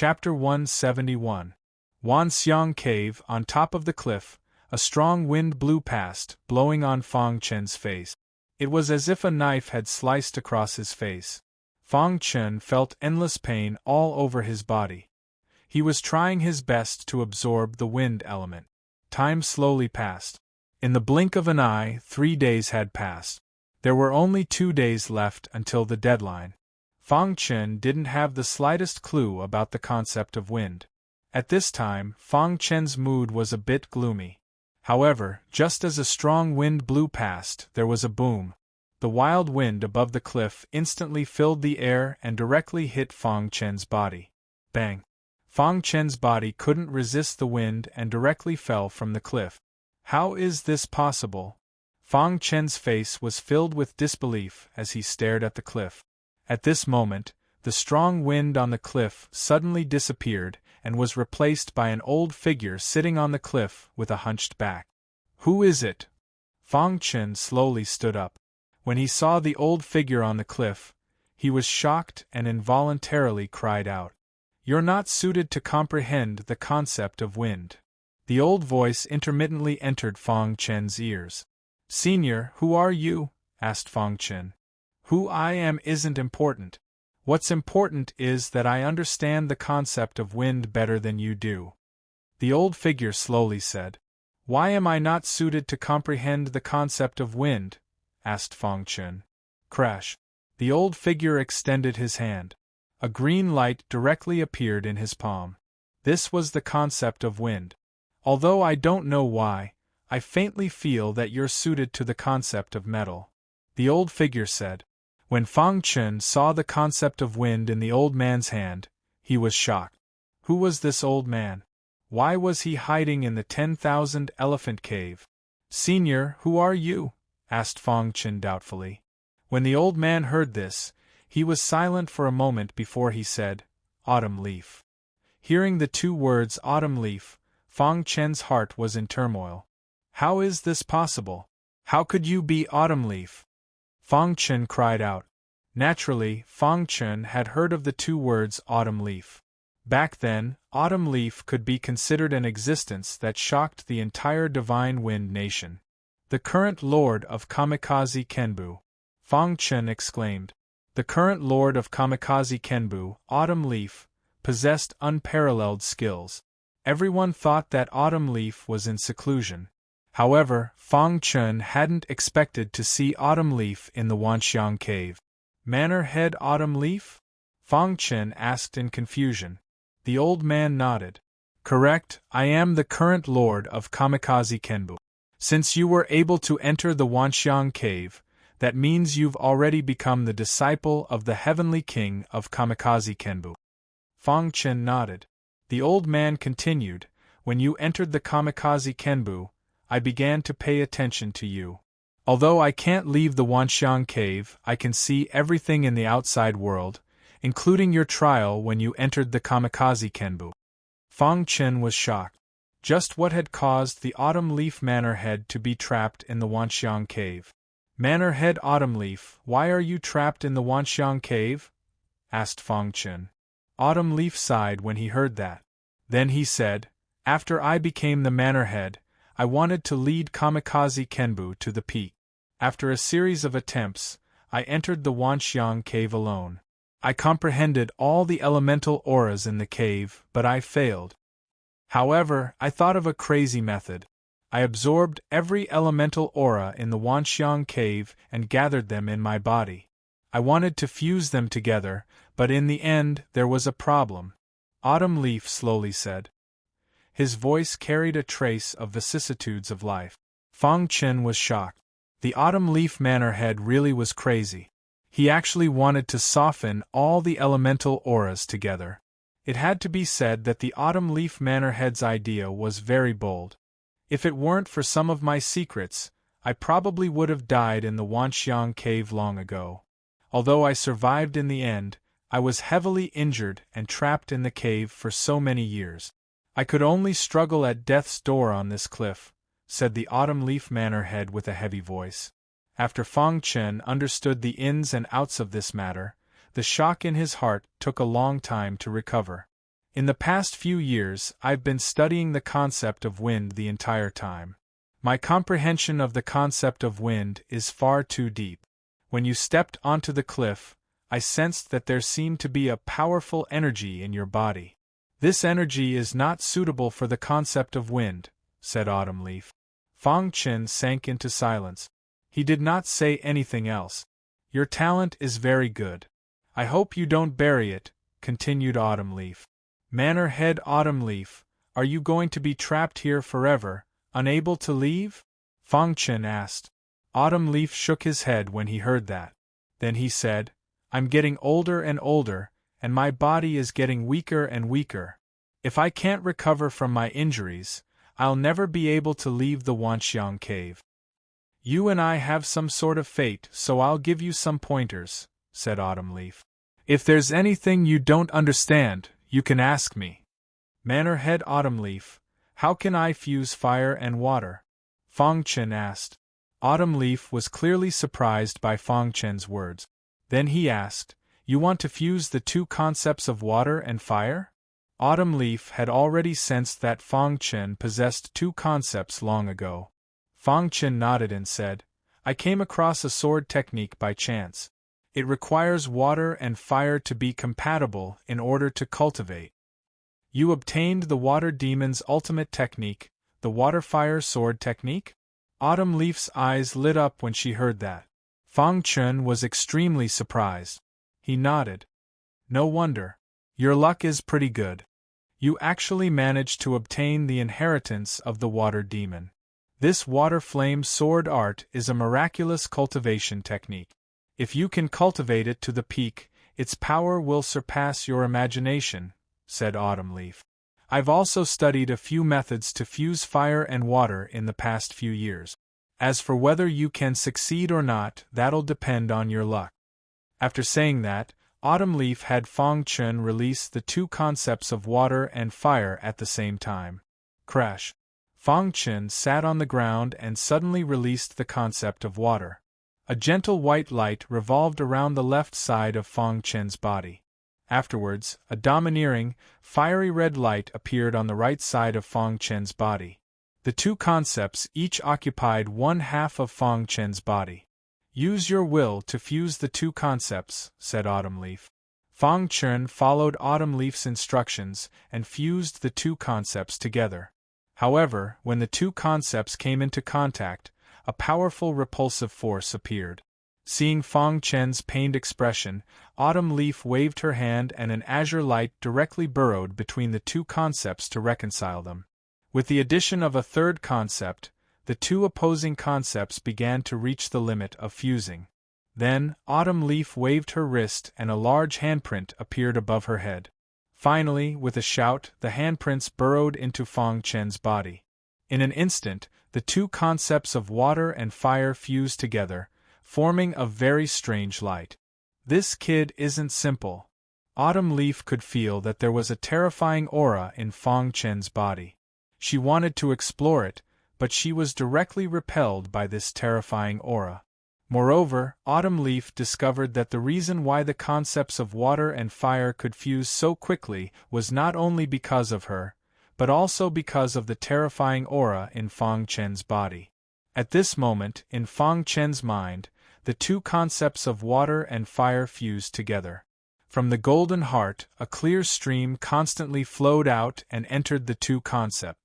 Chapter 171. Wanxiang Cave. On top of the cliff, a strong wind blew past, blowing on Fang Chen's face. It was as if a knife had sliced across his face. Fang Chen felt endless pain all over his body. He was trying his best to absorb the wind element. Time slowly passed. In the blink of an eye, 3 days had passed. There were only 2 days left until the deadline. Fang Chen didn't have the slightest clue about the concept of wind. At this time, Fang Chen's mood was a bit gloomy. However, just as a strong wind blew past, there was a boom. The wild wind above the cliff instantly filled the air and directly hit Fang Chen's body. Bang! Fang Chen's body couldn't resist the wind and directly fell from the cliff. How is this possible? Fang Chen's face was filled with disbelief as he stared at the cliff. At this moment, the strong wind on the cliff suddenly disappeared and was replaced by an old figure sitting on the cliff with a hunched back. Who is it? Fang Chen slowly stood up. When he saw the old figure on the cliff, he was shocked and involuntarily cried out. "You're not suited to comprehend the concept of wind." The old voice intermittently entered Fang Chen's ears. "Senior, who are you?" asked Fang Chen. "Who I am isn't important. What's important is that I understand the concept of wind better than you do." The old figure slowly said. "Why am I not suited to comprehend the concept of wind?" asked Fang Chen. Crash! The old figure extended his hand. A green light directly appeared in his palm. This was the concept of wind. "Although I don't know why, I faintly feel that you're suited to the concept of metal," the old figure said. When Fang Chen saw the concept of wind in the old man's hand, he was shocked. Who was this old man? Why was he hiding in the 10,000 elephant cave? "Senior, who are you?" asked Fang Chen doubtfully. When the old man heard this, he was silent for a moment before he said, "Autumn leaf." Hearing the 2 words autumn leaf, Fang Chen's heart was in turmoil. How is this possible? How could you be autumn leaf? Fang Chen cried out. Naturally, Fang Chen had heard of the 2 words autumn leaf. Back then, autumn leaf could be considered an existence that shocked the entire Divine Wind Nation. "The current lord of Kamikaze Kenbu," Fang Chen exclaimed. The current lord of Kamikaze Kenbu, Autumn Leaf, possessed unparalleled skills. Everyone thought that Autumn Leaf was in seclusion. However, Fang Chen hadn't expected to see Autumn Leaf in the Wanxiang Cave. "Manor Head Autumn Leaf?" Fang Chen asked in confusion. The old man nodded. "Correct, I am the current lord of Kamikaze Kenbu. Since you were able to enter the Wanxiang Cave, that means you've already become the disciple of the Heavenly King of Kamikaze Kenbu." Fang Chen nodded. The old man continued, "When you entered the Kamikaze Kenbu, I began to pay attention to you. Although I can't leave the Wanxiang Cave, I can see everything in the outside world, including your trial when you entered the Kamikaze Kenbu." Fang Chen was shocked. Just what had caused the Autumn Leaf Manor Head to be trapped in the Wanxiang Cave? "Manor Head Autumn Leaf, why are you trapped in the Wanxiang Cave?" asked Fang Chen. Autumn Leaf sighed when he heard that. Then he said, "After I became the Manor Head, I wanted to lead Kamikaze Kenbu to the peak. After a series of attempts, I entered the Wanxiang Cave alone. I comprehended all the elemental auras in the cave, but I failed. However, I thought of a crazy method. I absorbed every elemental aura in the Wanxiang Cave and gathered them in my body. I wanted to fuse them together, but in the end there was a problem," Autumn Leaf slowly said. His voice carried a trace of vicissitudes of life. Fang Chen was shocked. The Autumn Leaf Manor Head really was crazy. He actually wanted to soften all the elemental auras together. It had to be said that the Autumn Leaf Manor Head's idea was very bold. If it weren't for some of my secrets, I probably would have died in the Wanxiang Cave long ago. Although I survived in the end, I was heavily injured and trapped in the cave for so many years. I could only struggle at death's door on this cliff," said the Autumn Leaf Manor Head with a heavy voice. After Fang Chen understood the ins and outs of this matter, the shock in his heart took a long time to recover. In the past few years, I've been studying the concept of wind the entire time. My comprehension of the concept of wind is far too deep. When you stepped onto the cliff, I sensed that there seemed to be a powerful energy in your body. This energy is not suitable for the concept of wind, said Autumn Leaf. Fang Chen sank into silence. He did not say anything else. Your talent is very good. I hope you don't bury it, continued Autumn Leaf. Manor Head Autumn Leaf, are you going to be trapped here forever, unable to leave? Fang Chen asked. Autumn Leaf shook his head when he heard that. Then he said, I'm getting older and older, and my body is getting weaker and weaker. If I can't recover from my injuries, I'll never be able to leave the Wanxiang cave. You and I have some sort of fate, so I'll give you some pointers, said Autumn Leaf. If there's anything you don't understand, you can ask me. Manor Head Autumn Leaf, how can I fuse fire and water? Fang Chen asked. Autumn Leaf was clearly surprised by Fang Chen's words. Then he asked, You want to fuse the two concepts of water and fire? Autumn Leaf had already sensed that Fang Chen possessed two concepts long ago. Fang Chen nodded and said, I came across a sword technique by chance. It requires water and fire to be compatible in order to cultivate. You obtained the water demon's ultimate technique, the water-fire sword technique? Autumn Leaf's eyes lit up when she heard that. Fang Chen was extremely surprised. He nodded. No wonder. Your luck is pretty good. You actually managed to obtain the inheritance of the water demon. This water flame sword art is a miraculous cultivation technique. If you can cultivate it to the peak, its power will surpass your imagination, said Autumn Leaf. I've also studied a few methods to fuse fire and water in the past few years. As for whether you can succeed or not, that'll depend on your luck. After saying that, Autumn Leaf had Fang Chen release the two concepts of water and fire at the same time. Crash! Fang Chen sat on the ground and suddenly released the concept of water. A gentle white light revolved around the left side of Fang Chen's body. Afterwards, a domineering, fiery red light appeared on the right side of Fang Chen's body. The two concepts each occupied one half of Fang Chen's body. Use your will to fuse the two concepts, said Autumn Leaf. Fang Chen followed Autumn Leaf's instructions and fused the two concepts together. However, when the two concepts came into contact, a powerful repulsive force appeared. Seeing Fang Chen's pained expression, Autumn Leaf waved her hand and an azure light directly burrowed between the two concepts to reconcile them. With the addition of a third concept, the two opposing concepts began to reach the limit of fusing. Then, Autumn Leaf waved her wrist and a large handprint appeared above her head. Finally, with a shout, the handprints burrowed into Fang Chen's body. In an instant, the two concepts of water and fire fused together, forming a very strange light. This kid isn't simple. Autumn Leaf could feel that there was a terrifying aura in Fang Chen's body. She wanted to explore it, but she was directly repelled by this terrifying aura. Moreover, Autumn Leaf discovered that the reason why the concepts of water and fire could fuse so quickly was not only because of her, but also because of the terrifying aura in Fang Chen's body. At this moment, in Fang Chen's mind, the two concepts of water and fire fused together. From the golden heart, a clear stream constantly flowed out and entered the two concepts.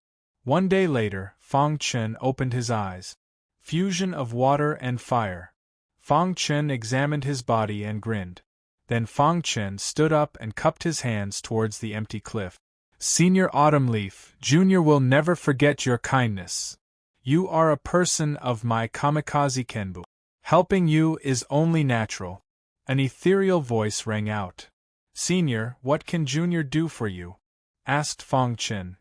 One day later, Fang Chen opened his eyes. Fusion of water and fire. Fang Chen examined his body and grinned. Then Fang Chen stood up and cupped his hands towards the empty cliff. Senior Autumn Leaf, Junior will never forget your kindness. You are a person of my kamikaze kenbu. Helping you is only natural. An ethereal voice rang out. Senior, what can Junior do for you? Asked Fang Chen.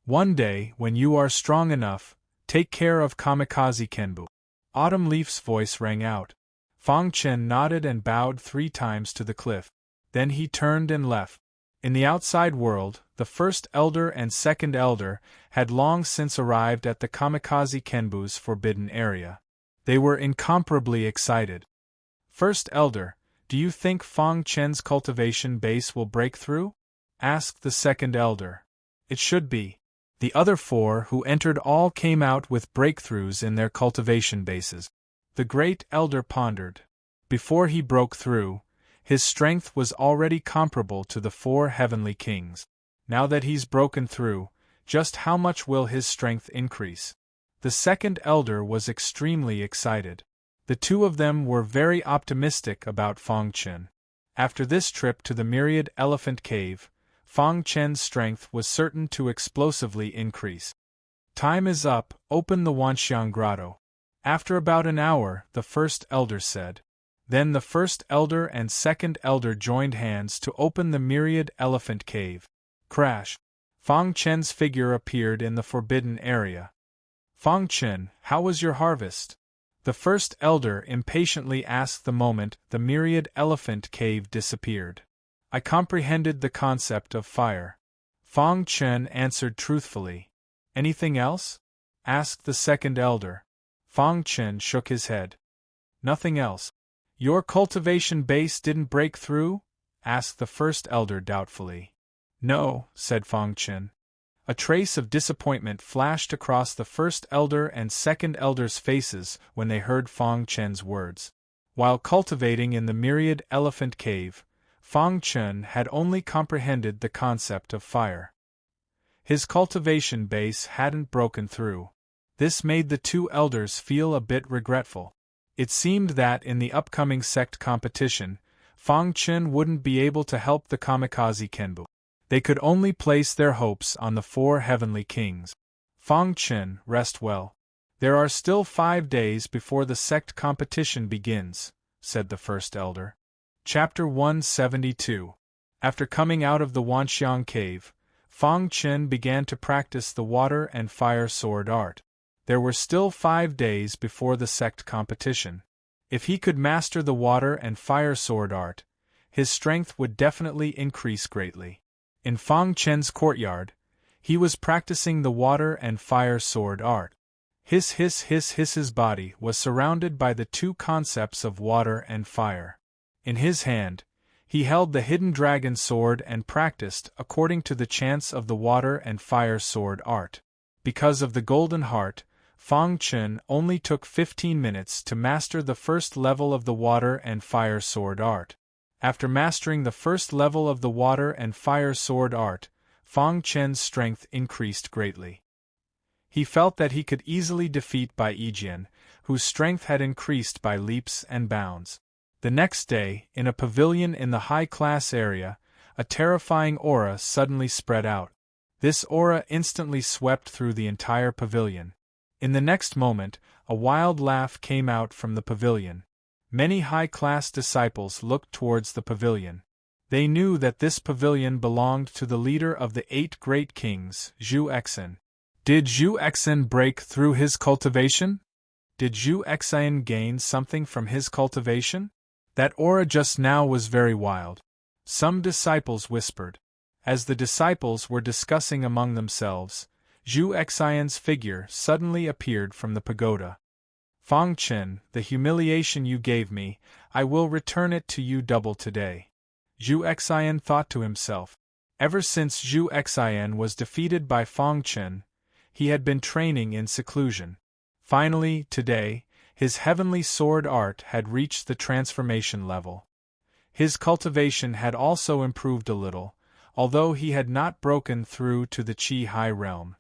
One day, when you are strong enough, take care of kamikaze kenbu. Autumn Leaf's voice rang out. Fang Chen nodded and bowed 3 times to the cliff. Then he turned and left. In the outside world, the first elder and second elder had long since arrived at the kamikaze kenbu's forbidden area. They were incomparably excited. First elder, do you think Fang Chen's cultivation base will break through? asked the second elder. It should be. The other 4 who entered all came out with breakthroughs in their cultivation bases. The great elder pondered. Before he broke through, his strength was already comparable to the 4 heavenly kings. Now that he's broken through, just how much will his strength increase? The second elder was extremely excited. The 2 of them were very optimistic about Fong Chen. After this trip to the Myriad Elephant Cave, Fong Chen's strength was certain to explosively increase. Time is up, open the Wanxiang Grotto. After about an hour, the first elder said. Then the first elder and second elder joined hands to open the Myriad Elephant Cave. Crash! Fong Chen's figure appeared in the forbidden area. Fong Chen, how was your harvest? The first elder impatiently asked the moment the Myriad Elephant Cave disappeared. I comprehended the concept of fire. Fong Chen answered truthfully. Anything else? Asked the second elder. Fong Chen shook his head. Nothing else. Your cultivation base didn't break through? Asked the first elder doubtfully. No, said Fong Chen. A trace of disappointment flashed across the first elder and second elder's faces when they heard Fong Chen's words. While cultivating in the Myriad Elephant Cave, Fong Chen had only comprehended the concept of fire. His cultivation base hadn't broken through. This made the 2 elders feel a bit regretful. It seemed that in the upcoming sect competition, Fong Chen wouldn't be able to help the Kamikaze Kenbu. They could only place their hopes on the 4 heavenly kings. Fong Chen, rest well. There are still 5 days before the sect competition begins, said the first elder. Chapter 172. After coming out of the Wanxiang Cave, Fong Chen began to practice the water and fire sword art. There were still 5 days before the sect competition. If he could master the water and fire sword art, his strength would definitely increase greatly. In Fong Chen's courtyard, he was practicing the water and fire sword art. His body was surrounded by the 2 concepts of water and fire. In his hand, he held the hidden dragon sword and practiced according to the chants of the water and fire sword art. Because of the golden heart, Fong Chen only took 15 minutes to master the first level of the water and fire sword art. After mastering the first level of the water and fire sword art, Fong Chen's strength increased greatly. He felt that he could easily defeat Bai Yijian, whose strength had increased by leaps and bounds. The next day, in a pavilion in the high-class area, a terrifying aura suddenly spread out. This aura instantly swept through the entire pavilion. In the next moment, a wild laugh came out from the pavilion. Many high-class disciples looked towards the pavilion. They knew that this pavilion belonged to the leader of the 8 great kings, Zhu Exin. Did Zhu Exin break through his cultivation? Did Zhu Exin gain something from his cultivation? That aura just now was very wild. Some disciples whispered. As the disciples were discussing among themselves, Zhu Exin's figure suddenly appeared from the pagoda. Fong Chen, the humiliation you gave me, I will return it to you double today. Zhu Exin thought to himself. Ever since Zhu Exin was defeated by Fong Chen, he had been training in seclusion. Finally, today, his heavenly sword art had reached the transformation level. His cultivation had also improved a little, although he had not broken through to the Qi High realm.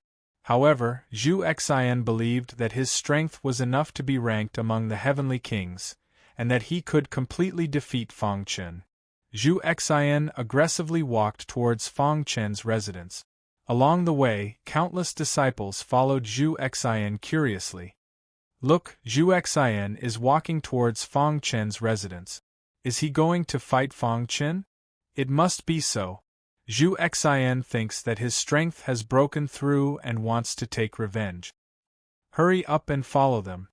However, Zhu Exin believed that his strength was enough to be ranked among the heavenly kings, and that he could completely defeat Fong Chen. Zhu Exin aggressively walked towards Fong Chen's residence. Along the way, countless disciples followed Zhu Exin curiously. Look, Zhu Exin is walking towards Fong Chen's residence. Is he going to fight Fong Chen? It must be so. Zhu Exin thinks that his strength has broken through and wants to take revenge. Hurry up and follow them.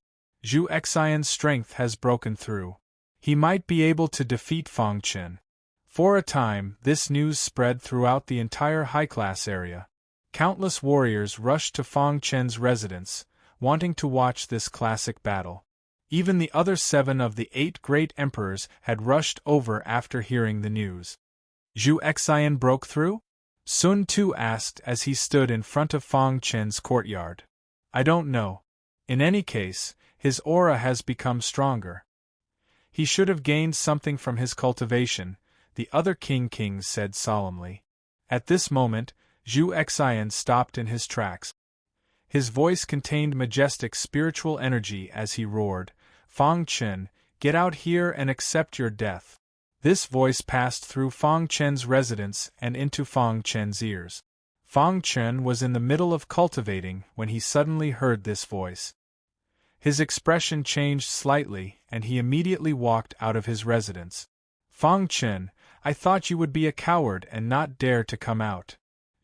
Zhu Exin's strength has broken through. He might be able to defeat Fong Chen. For a time, this news spread throughout the entire high-class area. Countless warriors rushed to Fong Chen's residence, wanting to watch this classic battle. Even the other 7 of the 8 great emperors had rushed over after hearing the news. Zhu Exin broke through? Sun Tu asked as he stood in front of Fang Chen's courtyard. I don't know. In any case, his aura has become stronger. He should have gained something from his cultivation, the other kings said solemnly. At this moment, Zhu Xian stopped in his tracks. His voice contained majestic spiritual energy as he roared, Fang Chen, get out here and accept your death. This voice passed through Fang Chen's residence and into Fang Chen's ears. Fang Chen was in the middle of cultivating when he suddenly heard this voice. His expression changed slightly and he immediately walked out of his residence. Fang Chen, I thought you would be a coward and not dare to come out.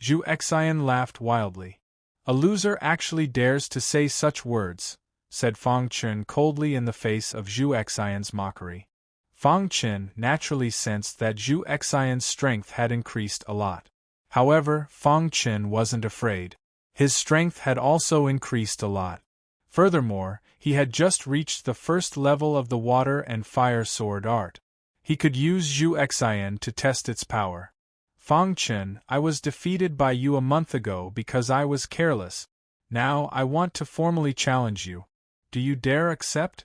Zhu Xian laughed wildly. A loser actually dares to say such words, said Fang Chen coldly in the face of Zhu Xian's mockery. Fang Chen naturally sensed that Zhu Xian's strength had increased a lot. However, Fang Chen wasn't afraid. His strength had also increased a lot. Furthermore, he had just reached the first level of the water and fire sword art. He could use Zhu Xian to test its power. Fang Chen, I was defeated by you a month ago because I was careless. Now I want to formally challenge you. Do you dare accept?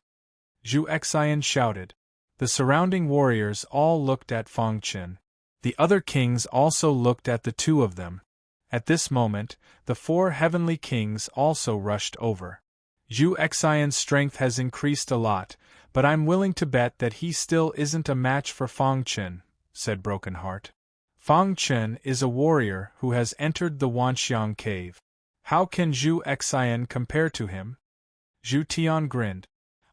Zhu Xian shouted. The surrounding warriors all looked at Fang Chen. The other kings also looked at the two of them. At this moment, the 4 heavenly kings also rushed over. Zhu Xian's strength has increased a lot, but I'm willing to bet that he still isn't a match for Fang Chen, said Broken Heart. Fang Chen is a warrior who has entered the Wanxiang cave. How can Zhu Xian compare to him? Zhu Tian grinned.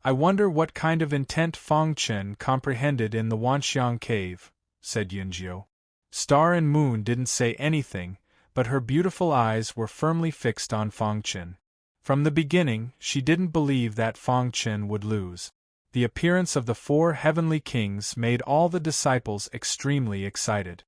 I wonder what kind of intent Fang Chen comprehended in the Wanxiang cave, said Yunjiu. Star and Moon didn't say anything, but her beautiful eyes were firmly fixed on Fang Chen. From the beginning, she didn't believe that Fang Chen would lose. The appearance of the 4 heavenly kings made all the disciples extremely excited.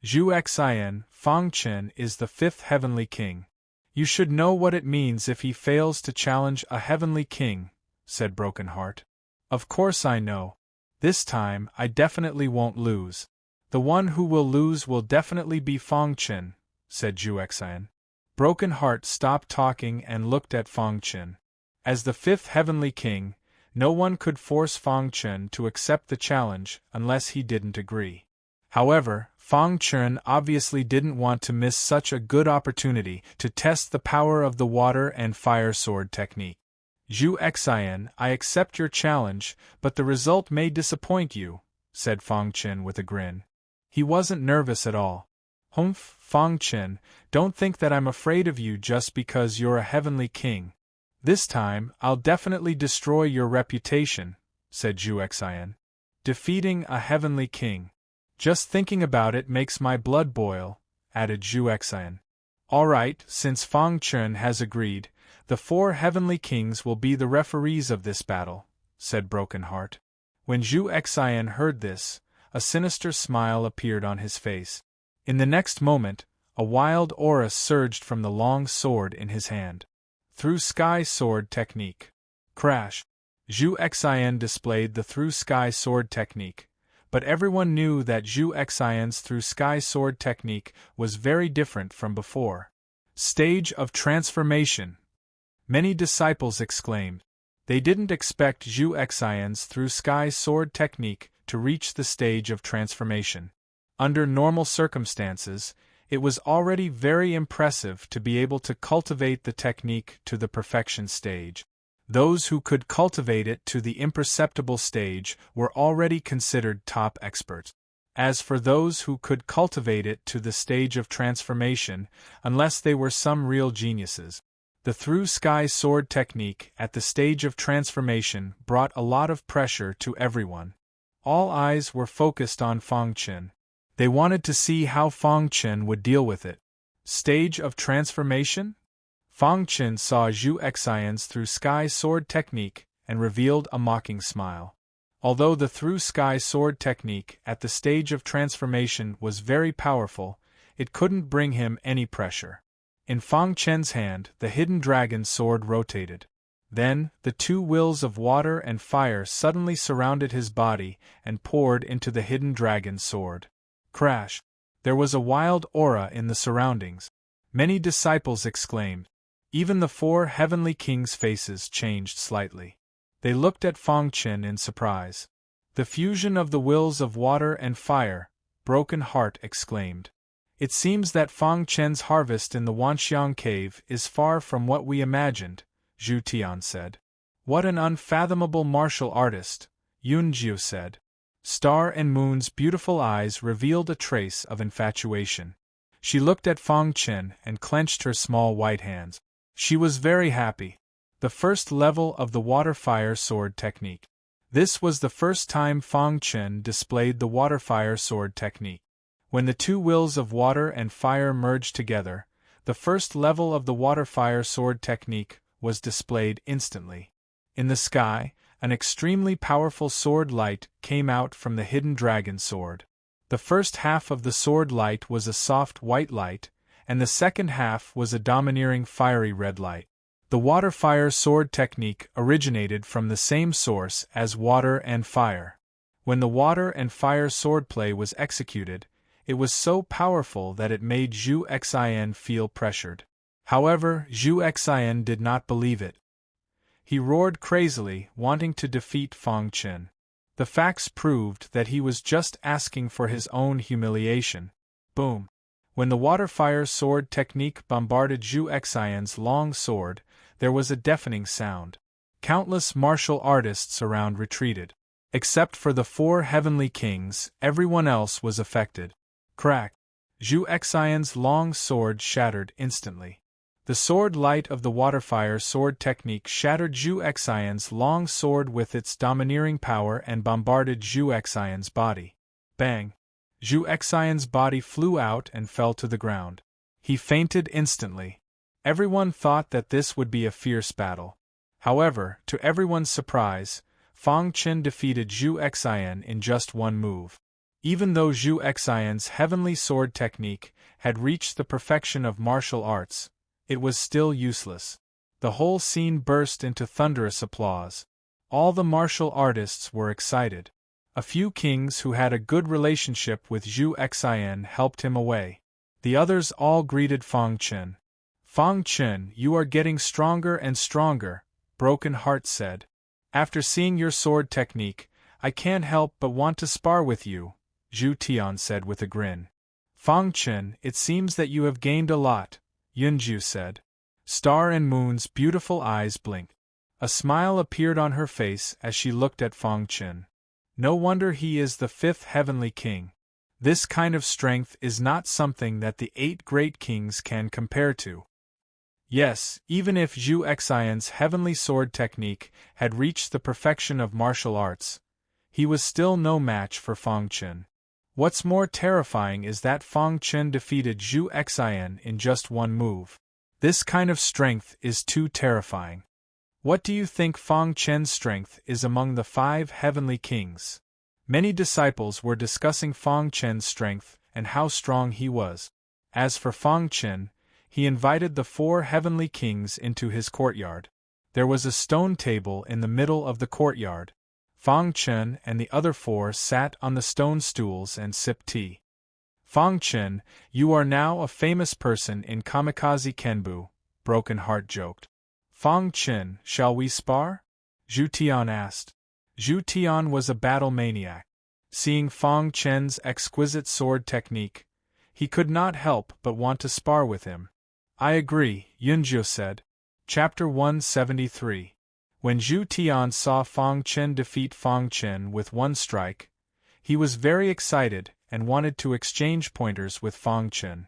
Zhu Xian, Fang Chen is the 5th heavenly king. You should know what it means if he fails to challenge a heavenly king, said Broken Heart. Of course I know. This time, I definitely won't lose. The one who will lose will definitely be Fang Chen, said Zhu Xian. Broken Heart stopped talking and looked at Fang Chen. As the 5th heavenly king, no one could force Fang Chen to accept the challenge unless he didn't agree. However, Fang Chen obviously didn't want to miss such a good opportunity to test the power of the water and fire sword technique. Zhu Xian, I accept your challenge, but the result may disappoint you, said Fang Chen with a grin. He wasn't nervous at all. Humph, Fang Chen, don't think that I'm afraid of you just because you're a heavenly king. This time, I'll definitely destroy your reputation, said Zhu Xian. Defeating a heavenly king. Just thinking about it makes my blood boil, added Zhu Xian. All right, since Fang Chen has agreed, the 4 heavenly kings will be the referees of this battle, said Broken Heart. When Zhu Xian heard this, a sinister smile appeared on his face. In the next moment, a wild aura surged from the long sword in his hand. Through Sky Sword Technique. Crash! Zhu Xian displayed the Through Sky Sword Technique, but everyone knew that Zhu Xian's Through Sky Sword Technique was very different from before. Stage of Transformation! Many disciples exclaimed. They didn't expect Zhu Xian's Through Sky Sword Technique to reach the stage of transformation. Under normal circumstances, it was already very impressive to be able to cultivate the technique to the perfection stage. Those who could cultivate it to the imperceptible stage were already considered top experts. As for those who could cultivate it to the stage of transformation, unless they were some real geniuses, the Through Sky Sword Technique at the stage of transformation brought a lot of pressure to everyone. All eyes were focused on Fang Chen. They wanted to see how Fang Chen would deal with it. Stage of transformation? Fang Chen saw Zhu Xian's Through Sky Sword Technique and revealed a mocking smile. Although the Through Sky Sword Technique at the stage of transformation was very powerful, it couldn't bring him any pressure. In Fang Chen's hand, the hidden dragon sword rotated. Then, the 2 wills of water and fire suddenly surrounded his body and poured into the hidden dragon sword. Crash! There was a wild aura in the surroundings. Many disciples exclaimed. Even the 4 heavenly kings' faces changed slightly. They looked at Fang Chen in surprise. The fusion of the wills of water and fire, Broken Heart exclaimed. It seems that Fang Chen's harvest in the Wanxiang cave is far from what we imagined, Zhu Tian said. What an unfathomable martial artist, Yunjiu said. Star and Moon's beautiful eyes revealed a trace of infatuation. She looked at Fang Chen and clenched her small white hands. She was very happy. The first level of the water-fire sword technique. This was the first time Fang Chen displayed the water-fire sword technique. When the 2 wills of water and fire merged together, the first level of the water-fire sword technique was displayed instantly. In the sky, an extremely powerful sword light came out from the hidden dragon sword. The first half of the sword light was a soft white light, and the second half was a domineering fiery red light. The water-fire sword technique originated from the same source as water and fire. When the water and fire swordplay was executed, it was so powerful that it made Zhu Xian feel pressured. However, Zhu Xian did not believe it. He roared crazily, wanting to defeat Fang Chen. The facts proved that he was just asking for his own humiliation. Boom! When the water-fire sword technique bombarded Zhu Xian's long sword, there was a deafening sound. Countless martial artists around retreated. Except for the 4 heavenly kings, everyone else was affected. Crack! Zhu Xian's long sword shattered instantly. The sword light of the water-fire sword technique shattered Zhu Xian's long sword with its domineering power and bombarded Zhu Xian's body. Bang! Zhu Xian's body flew out and fell to the ground. He fainted instantly. Everyone thought that this would be a fierce battle. However, to everyone's surprise, Fang Chen defeated Zhu Xian in just one move. Even though Zhu Xian's heavenly sword technique had reached the perfection of martial arts, it was still useless. The whole scene burst into thunderous applause. All the martial artists were excited. A few kings who had a good relationship with Zhu Xian helped him away. The others all greeted Fang Chen. Fang Chen, you are getting stronger and stronger, Broken Heart said. After seeing your sword technique, I can't help but want to spar with you, Zhu Tian said with a grin. Fang Chen, it seems that you have gained a lot, Yunjiu said. Star and Moon's beautiful eyes blinked. A smile appeared on her face as she looked at Fang Chen. No wonder he is the 5th heavenly king. This kind of strength is not something that the 8 great kings can compare to. Yes, even if Zhu Xian's heavenly sword technique had reached the perfection of martial arts, he was still no match for Fang Chen. What's more terrifying is that Fang Chen defeated Zhu Xian in just one move. This kind of strength is too terrifying. What do you think Fang Chen's strength is among the 5 heavenly kings? Many disciples were discussing Fang Chen's strength and how strong he was. As for Fang Chen, he invited the 4 heavenly kings into his courtyard. There was a stone table in the middle of the courtyard. Fang Chen and the other 4 sat on the stone stools and sipped tea. Fang Chen, you are now a famous person in Kamikaze Kenbu, Broken Heart joked. Fang Chen, shall we spar? Zhu Tian asked. Zhu Tian was a battle maniac. Seeing Fang Chen's exquisite sword technique, he could not help but want to spar with him. I agree, Yunjiu said. Chapter 173. When Zhu Tian saw Fang Chen defeat Fang Chen with one strike, he was very excited and wanted to exchange pointers with Fang Chen.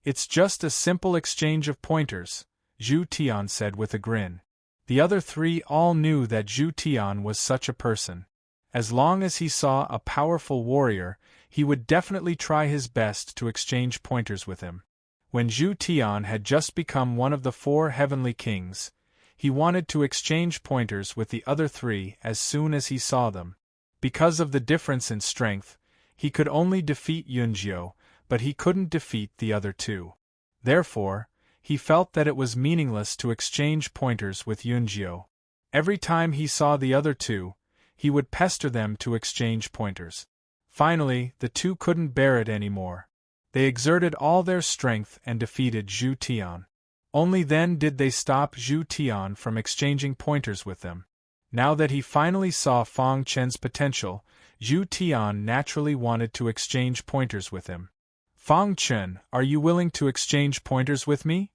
It's just a simple exchange of pointers, Zhu Tian said with a grin. The other 3 all knew that Zhu Tian was such a person. As long as he saw a powerful warrior, he would definitely try his best to exchange pointers with him. When Zhu Tian had just become one of the 4 heavenly kings, he wanted to exchange pointers with the other 3 as soon as he saw them. Because of the difference in strength, he could only defeat Yunjiu, but he couldn't defeat the other 2. Therefore, he felt that it was meaningless to exchange pointers with Yunjiu. Every time he saw the other 2, he would pester them to exchange pointers. Finally, the 2 couldn't bear it anymore. They exerted all their strength and defeated Zhu Tian. Only then did they stop Zhu Tian from exchanging pointers with them. Now that he finally saw Fang Chen's potential, Zhu Tian naturally wanted to exchange pointers with him. Fang Chen, are you willing to exchange pointers with me?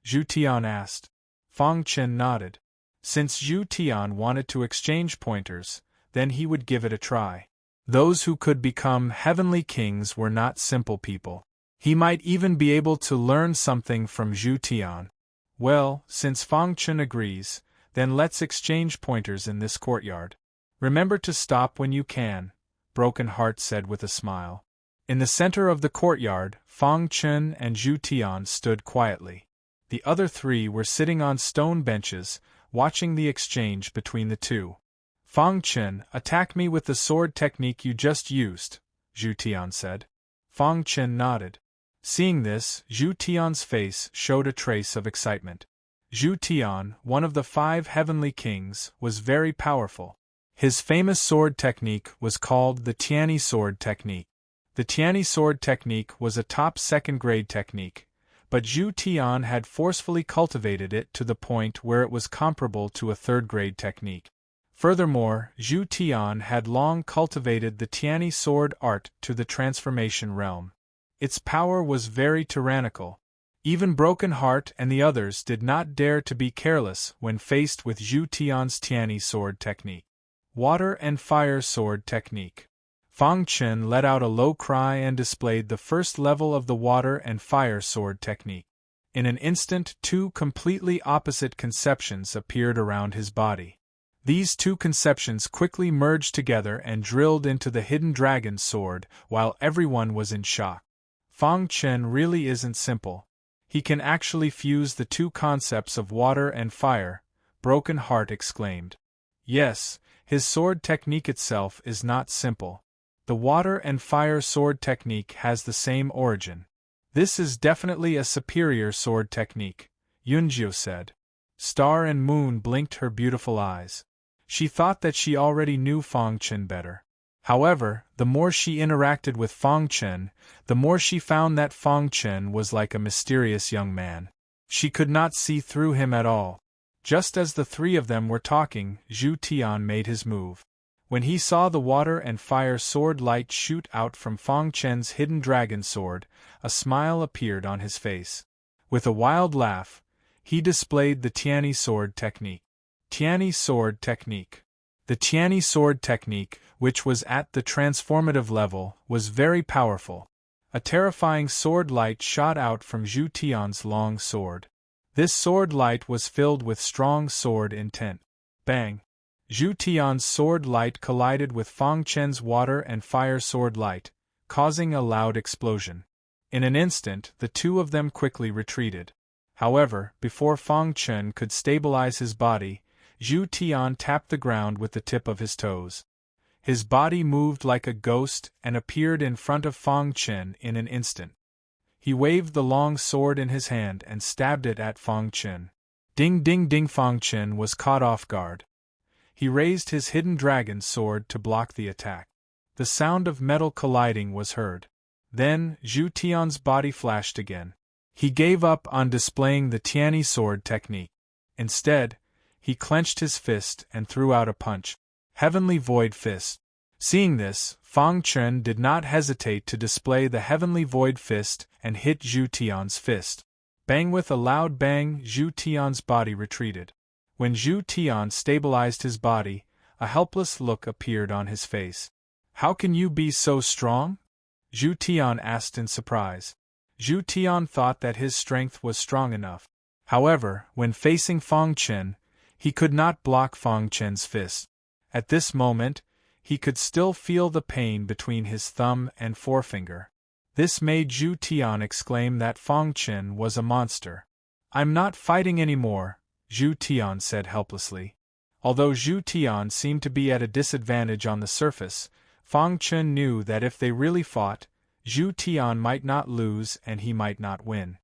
Zhu Tian asked. Fang Chen nodded. Since Zhu Tian wanted to exchange pointers, then he would give it a try. Those who could become heavenly kings were not simple people. He might even be able to learn something from Zhu Tian. Well, since Fang Chen agrees, then let's exchange pointers in this courtyard. Remember to stop when you can, Broken Heart said with a smile. In the center of the courtyard, Fang Chen and Zhu Tian stood quietly. The other three were sitting on stone benches, watching the exchange between the two. Fang Chen, attack me with the sword technique you just used, Zhu Tian said. Fang Chen nodded. Seeing this, Zhu Tian's face showed a trace of excitement. Zhu Tian, one of the 5 heavenly kings, was very powerful. His famous sword technique was called the Tianyi sword technique. The Tianyi sword technique was a top second-grade technique, but Zhu Tian had forcefully cultivated it to the point where it was comparable to a third-grade technique. Furthermore, Zhu Tian had long cultivated the Tianyi sword art to the transformation realm. Its power was very tyrannical. Even Broken Heart and the others did not dare to be careless when faced with Zhu Tian's Tianyi sword technique. Water and Fire Sword Technique. Fang Chen let out a low cry and displayed the first level of the Water and Fire Sword Technique. In an instant, 2 completely opposite conceptions appeared around his body. These 2 conceptions quickly merged together and drilled into the hidden dragon sword, while everyone was in shock. Fang Chen really isn't simple. He can actually fuse the 2 concepts of water and fire, Broken Heart exclaimed. Yes, his sword technique itself is not simple. The water and fire sword technique has the same origin. This is definitely a superior sword technique, Yunjiu said. Star and Moon blinked her beautiful eyes. She thought that she already knew Fang Chen better. However, the more she interacted with Fang Chen, the more she found that Fang Chen was like a mysterious young man. She could not see through him at all. Just as the 3 of them were talking, Zhu Tian made his move. When he saw the water and fire sword light shoot out from Fang Chen's hidden dragon sword, a smile appeared on his face. With a wild laugh, he displayed the Tianyi sword technique. Tianyi sword technique. The Tianyi sword technique, which was at the transformative level, was very powerful. A terrifying sword light shot out from Zhu Tian's long sword. This sword light was filled with strong sword intent. Bang! Zhu Tian's sword light collided with Fang Chen's water and fire sword light, causing a loud explosion. In an instant, the 2 of them quickly retreated. However, before Fang Chen could stabilize his body, Zhu Tian tapped the ground with the tip of his toes. His body moved like a ghost and appeared in front of Fang Chen in an instant. He waved the long sword in his hand and stabbed it at Fang Chen. Ding ding ding! Fang Chen was caught off guard. He raised his hidden dragon sword to block the attack. The sound of metal colliding was heard. Then, Zhu Tian's body flashed again. He gave up on displaying the Tianyi sword technique. Instead, he clenched his fist and threw out a punch. Heavenly Void Fist. Seeing this, Fang Chen did not hesitate to display the Heavenly Void Fist and hit Zhu Tian's fist. Bang! With a loud bang, Zhu Tian's body retreated. When Zhu Tian stabilized his body, a helpless look appeared on his face. How can you be so strong? Zhu Tian asked in surprise. Zhu Tian thought that his strength was strong enough. However, when facing Fang Chen, he could not block Fang Chen's fist. At this moment, he could still feel the pain between his thumb and forefinger. This made Zhu Tian exclaim that Fang Chen was a monster. I'm not fighting anymore, Zhu Tian said helplessly. Although Zhu Tian seemed to be at a disadvantage on the surface, Fang Chen knew that if they really fought, Zhu Tian might not lose and he might not win.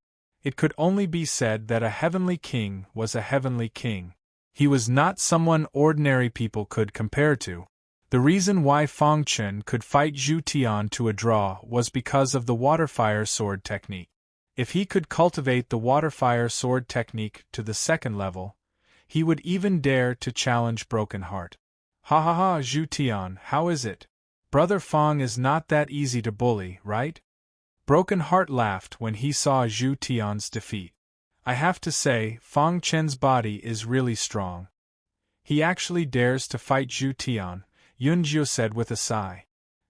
It could only be said that a heavenly king was a heavenly king. He was not someone ordinary people could compare to. The reason why Fang Chen could fight Zhu Tian to a draw was because of the water-fire sword technique. If he could cultivate the water-fire sword technique to the second level, he would even dare to challenge Broken Heart. Ha ha ha, Zhu Tian, how is it? Brother Fang is not that easy to bully, right? Broken Heart laughed when he saw Zhu Tian's defeat. I have to say, Fang Chen's body is really strong. He actually dares to fight Zhu Tian, Yunjiu said with a sigh.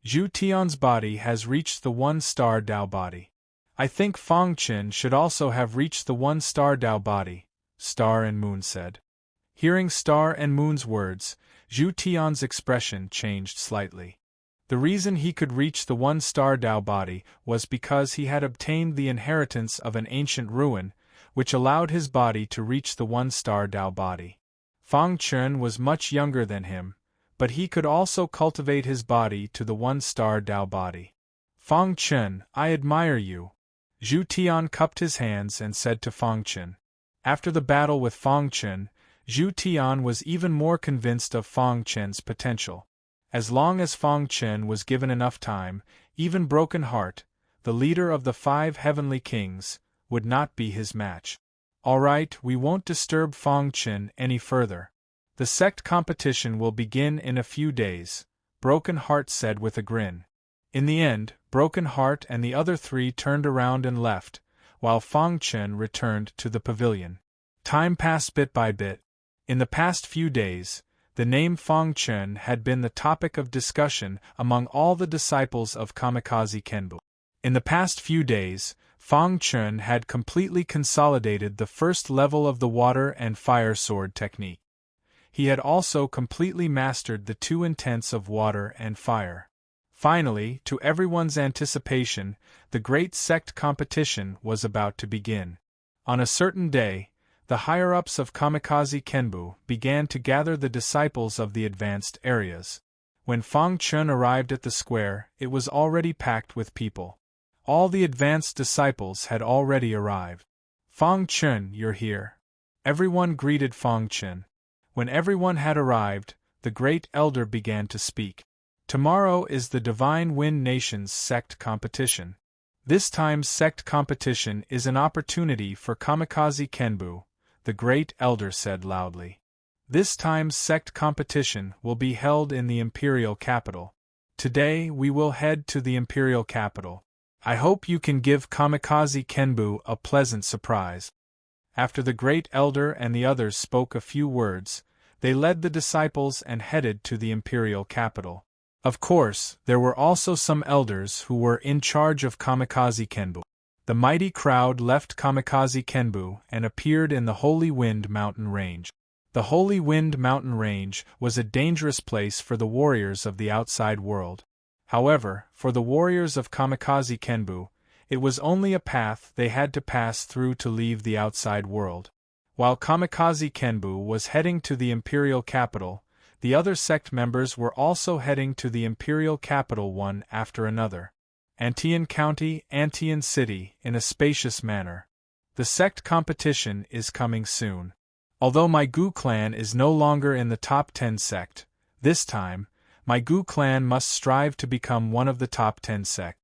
Zhu Tian's body has reached the one-star Dao body. I think Fang Chen should also have reached the one-star Dao body, Star and Moon said. Hearing Star and Moon's words, Zhu Tian's expression changed slightly. The reason he could reach the one-star Dao body was because he had obtained the inheritance of an ancient ruin, which allowed his body to reach the one-star Dao body. Fang Chen was much younger than him, but he could also cultivate his body to the one-star Dao body. Fang Chen, I admire you. Zhu Tian cupped his hands and said to Fang Chen. After the battle with Fang Chen, Zhu Tian was even more convinced of Fang Chen's potential. As long as Fang Chen was given enough time, even Broken Heart, the leader of the 5 heavenly kings, would not be his match. All right, we won't disturb Fang Chen any further. The sect competition will begin in a few days, Broken Heart said with a grin. In the end, Broken Heart and the other 3 turned around and left, while Fang Chen returned to the pavilion. Time passed bit by bit. In the past few days, the name Fang Chen had been the topic of discussion among all the disciples of Kamikaze Kenbu. In the past few days, Fang Chen had completely consolidated the first level of the water and fire sword technique. He had also completely mastered the 2 intents of water and fire. Finally, to everyone's anticipation, the great sect competition was about to begin. On a certain day, the higher-ups of Kamikaze Kenbu began to gather the disciples of the advanced areas. When Fang Chen arrived at the square, it was already packed with people. All the advanced disciples had already arrived. Fang Chen, you're here. Everyone greeted Fang Chen. When everyone had arrived, the great elder began to speak. Tomorrow is the Divine Wind Nation's sect competition. This time's sect competition is an opportunity for Kamikaze Kenbu, the great elder said loudly. This time's sect competition will be held in the imperial capital. Today we will head to the imperial capital. I hope you can give Kamikaze Kenbu a pleasant surprise. After the great elder and the others spoke a few words, they led the disciples and headed to the imperial capital. Of course, there were also some elders who were in charge of Kamikaze Kenbu. The mighty crowd left Kamikaze Kenbu and appeared in the Holy Wind Mountain Range. The Holy Wind Mountain Range was a dangerous place for the warriors of the outside world. However, for the warriors of Kamikaze Kenbu, it was only a path they had to pass through to leave the outside world. While Kamikaze Kenbu was heading to the imperial capital, the other sect members were also heading to the imperial capital one after another. Antian County, Antian City, in a spacious manner. The sect competition is coming soon. Although my Gu clan is no longer in the top 10 sect, this time, my Gu clan must strive to become one of the top 10 sect.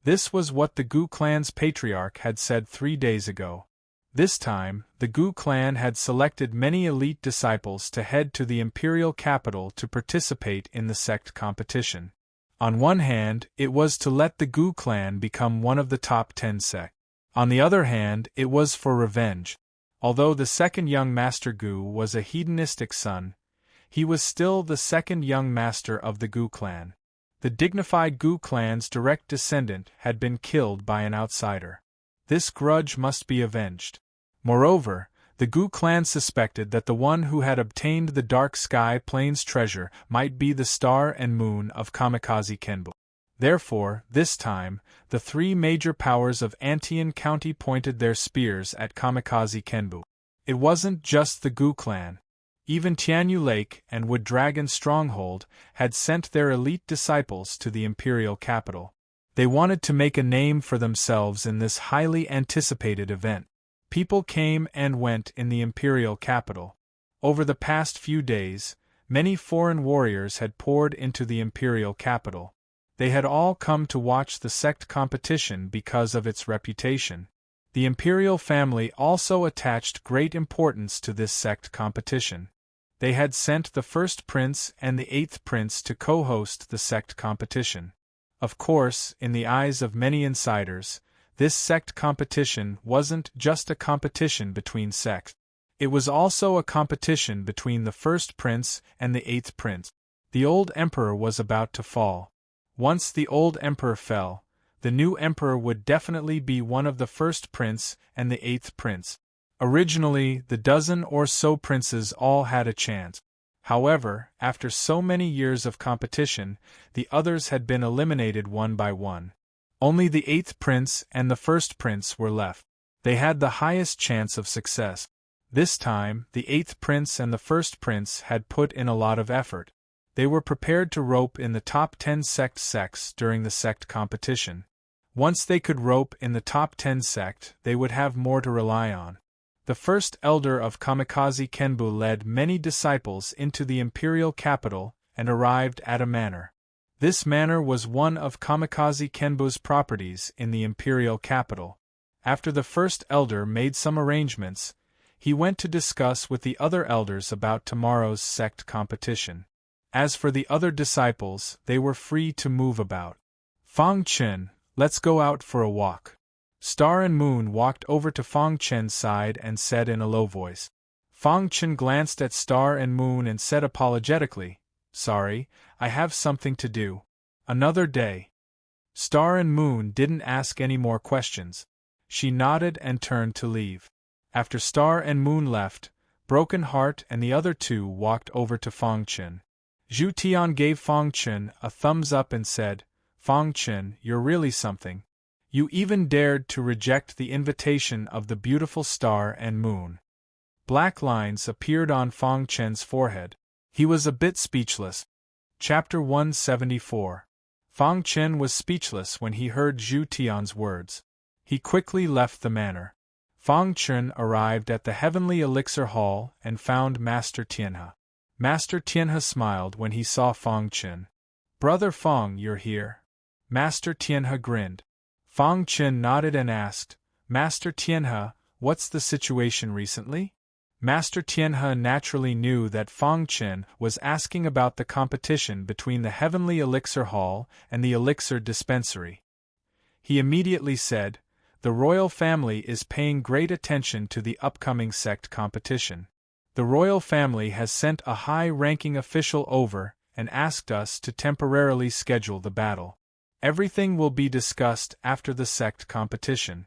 This was what the Gu clan's patriarch had said 3 days ago. This time, the Gu clan had selected many elite disciples to head to the imperial capital to participate in the sect competition. On one hand, it was to let the Gu clan become one of the top 10 sect. On the other hand, it was for revenge. Although the second young Master Gu was a hedonistic son, he was still the second young master of the Gu clan. The dignified Gu clan's direct descendant had been killed by an outsider. This grudge must be avenged. Moreover, the Gu clan suspected that the one who had obtained the Dark Sky Plains treasure might be the Star and Moon of Kamikaze Kenbu. Therefore, this time, the 3 major powers of Antian County pointed their spears at Kamikaze Kenbu. It wasn't just the Gu clan. Even Tianyu Lake and Wood Dragon Stronghold had sent their elite disciples to the imperial capital. They wanted to make a name for themselves in this highly anticipated event. People came and went in the imperial capital. Over the past few days, Many foreign warriors had poured into the imperial capital. They had all come to watch the sect competition because of its reputation. The imperial family also attached great importance to this sect competition. They had sent the first prince and the 8th prince to co-host the sect competition. Of course, in the eyes of many insiders, this sect competition wasn't just a competition between sects. It was also a competition between the first prince and the 8th prince. The old emperor was about to fall. Once the old emperor fell, the new emperor would definitely be one of the first prince and the 8th prince. Originally, the dozen or so princes all had a chance. However, after so many years of competition, the others had been eliminated one by one. Only the 8th prince and the first prince were left. They had the highest chance of success. This time, the 8th prince and the first prince had put in a lot of effort. They were prepared to rope in the top 10 sects during the sect competition. Once they could rope in the top 10 sect, they would have more to rely on. The first elder of Kamikaze Kenbu led many disciples into the imperial capital and arrived at a manor. This manor was one of Kamikaze Kenbu's properties in the imperial capital. After the first elder made some arrangements, he went to discuss with the other elders about tomorrow's sect competition. As for the other disciples, they were free to move about. Fang Chen, let's go out for a walk. Star and Moon walked over to Fang Chen's side and said in a low voice. Fang Chen glanced at Star and Moon and said apologetically, "Sorry, I have something to do. Another day." Star and Moon didn't ask any more questions. She nodded and turned to leave. After Star and Moon left, Broken Heart and the other two walked over to Fang Chen. Zhu Tian gave Fang Chen a thumbs up and said, "Fang Chen, you're really something. You even dared to reject the invitation of the beautiful Star and Moon." Black lines appeared on Fang Chen's forehead. He was a bit speechless. Chapter 174. Fang Chen was speechless when he heard Zhu Tian's words. He quickly left the manor. Fang Chen arrived at the Heavenly Elixir Hall and found Master Tianhe. Master Tianhe smiled when he saw Fang Chen. "Brother Fang, you're here." Master Tianhe grinned. Fang Chen nodded and asked, "Master Tianhe, what's the situation recently?" Master Tianhe naturally knew that Fang Chen was asking about the competition between the Heavenly Elixir Hall and the Elixir Dispensary. He immediately said, "The royal family is paying great attention to the upcoming sect competition. The royal family has sent a high-ranking official over and asked us to temporarily schedule the battle. Everything will be discussed after the sect competition.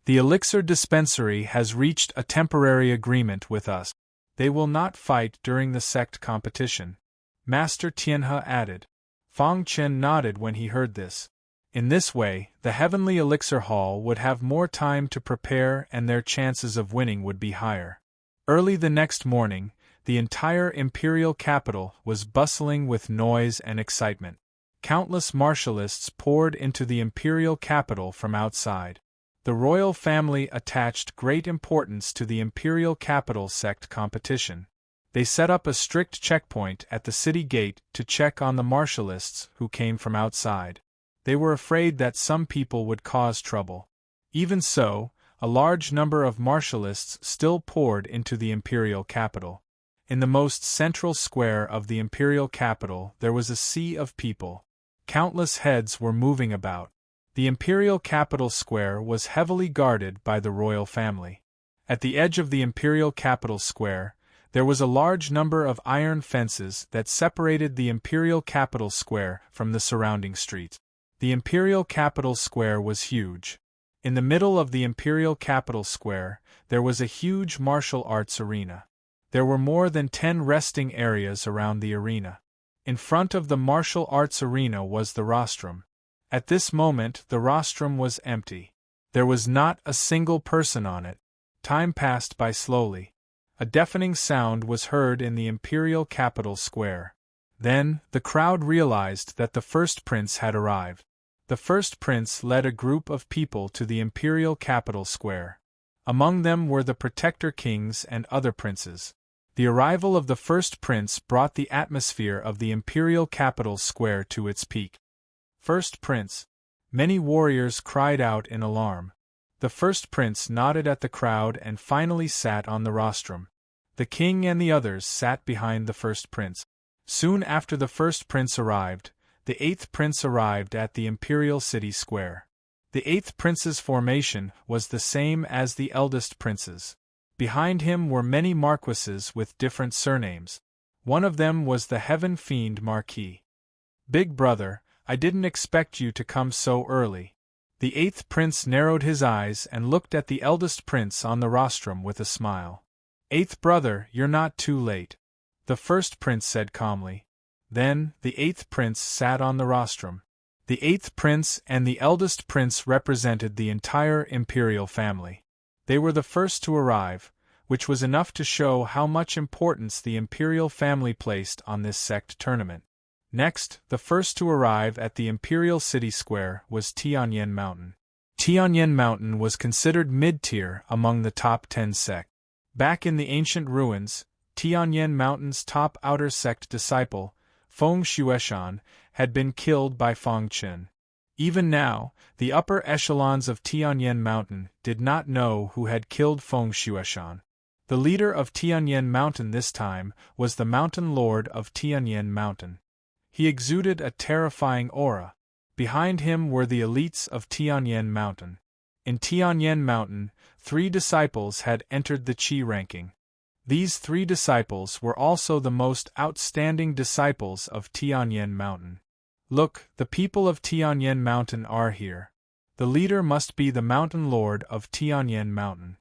The Elixir Dispensary has reached a temporary agreement with us. They will not fight during the sect competition," Master Tianhe added. Fang Chen nodded when he heard this. In this way, the Heavenly Elixir Hall would have more time to prepare and their chances of winning would be higher. Early the next morning, the entire imperial capital was bustling with noise and excitement. Countless martialists poured into the imperial capital from outside. The royal family attached great importance to the imperial capital sect competition. They set up a strict checkpoint at the city gate to check on the martialists who came from outside. They were afraid that some people would cause trouble. Even so, a large number of martialists still poured into the imperial capital. In the most central square of the imperial capital there was a sea of people. Countless heads were moving about. The imperial capital square was heavily guarded by the royal family. At the edge of the imperial capital square, there was a large number of iron fences that separated the imperial capital square from the surrounding streets. The imperial capital square was huge. In the middle of the imperial capital square, there was a huge martial arts arena. There were more than 10 resting areas around the arena. In front of the martial arts arena was the rostrum. At this moment, the rostrum was empty. There was not a single person on it. Time passed by slowly. A deafening sound was heard in the imperial capital square. Then, the crowd realized that the first prince had arrived. The first prince led a group of people to the imperial capital square. Among them were the protector kings and other princes. The arrival of the first prince brought the atmosphere of the imperial capital square to its peak. First prince. Many warriors cried out in alarm. The first prince nodded at the crowd and finally sat on the rostrum. The king and the others sat behind the first prince. Soon after the first prince arrived, the eighth prince arrived at the imperial city square. The eighth prince's formation was the same as the eldest prince's. Behind him were many marquises with different surnames. One of them was the Heaven Fiend Marquis. Big brother, I didn't expect you to come so early. The eighth prince narrowed his eyes and looked at the eldest prince on the rostrum with a smile. Eighth brother, you're not too late, the first prince said calmly. Then, the eighth prince sat on the rostrum. The eighth prince and the eldest prince represented the entire imperial family. They were the first to arrive, which was enough to show how much importance the imperial family placed on this sect tournament. Next, the first to arrive at the imperial city square was Tianyan Mountain. Tianyan Mountain was considered mid-tier among the top 10 sects. Back in the ancient ruins, Tianyan Mountain's top outer sect disciple, Feng Xueshan, had been killed by Feng Qin. Even now, the upper echelons of Tianyan Mountain did not know who had killed Feng Xueshan. The leader of Tianyan Mountain this time was the Mountain Lord of Tianyan Mountain. He exuded a terrifying aura. Behind him were the elites of Tianyan Mountain. In Tianyan Mountain, 3 disciples had entered the Qi ranking. These 3 disciples were also the most outstanding disciples of Tianyan Mountain. Look, the people of Tianyan Mountain are here. The leader must be the Mountain Lord of Tianyan Mountain.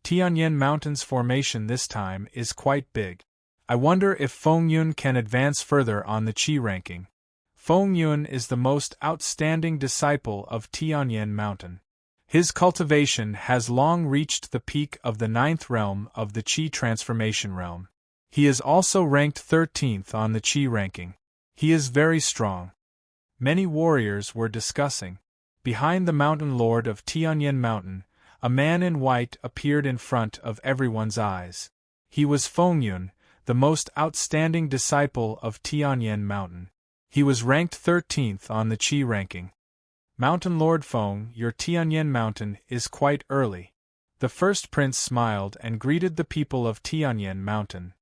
Tianyan Mountain's formation this time is quite big. I wonder if Feng Yun can advance further on the Qi ranking. Feng Yun is the most outstanding disciple of Tianyan Mountain. His cultivation has long reached the peak of the 9th realm of the Qi transformation realm. He is also ranked 13th on the Qi ranking. He is very strong. Many warriors were discussing. Behind the Mountain Lord of Tianyan Mountain, a man in white appeared in front of everyone's eyes. He was Feng Yun, the most outstanding disciple of Tianyan Mountain. He was ranked 13th on the Qi ranking. Mountain Lord Feng, your Tianyan Mountain is quite early. The first prince smiled and greeted the people of Tianyan Mountain.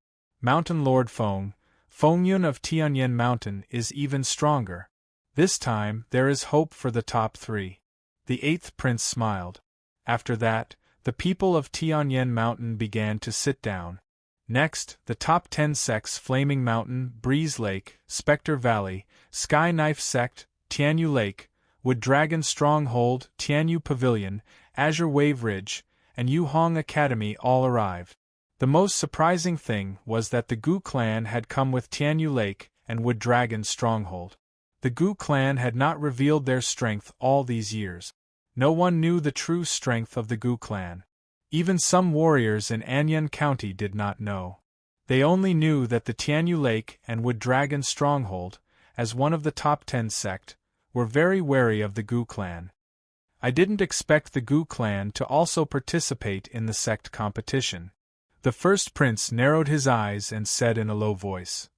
Mountain Lord Feng, Feng Yun of Tianyan Mountain is even stronger. This time, there is hope for the top 3. The 8th prince smiled. After that, the people of Tianyan Mountain began to sit down. Next, the top 10 sects: Flaming Mountain, Breeze Lake, Spectre Valley, Sky Knife Sect, Tianyu Lake, Wood Dragon Stronghold, Tianyu Pavilion, Azure Wave Ridge, and Yuhong Academy all arrived. The most surprising thing was that the Gu clan had come with Tianyu Lake and Wood Dragon Stronghold. The Gu clan had not revealed their strength all these years. No one knew the true strength of the Gu clan. Even some warriors in Anyan County did not know. They only knew that the Tianyu Lake and Wood Dragon Stronghold, as one of the top 10 sect, were very wary of the Gu clan. I didn't expect the Gu clan to also participate in the sect competition. The first prince narrowed his eyes and said in a low voice,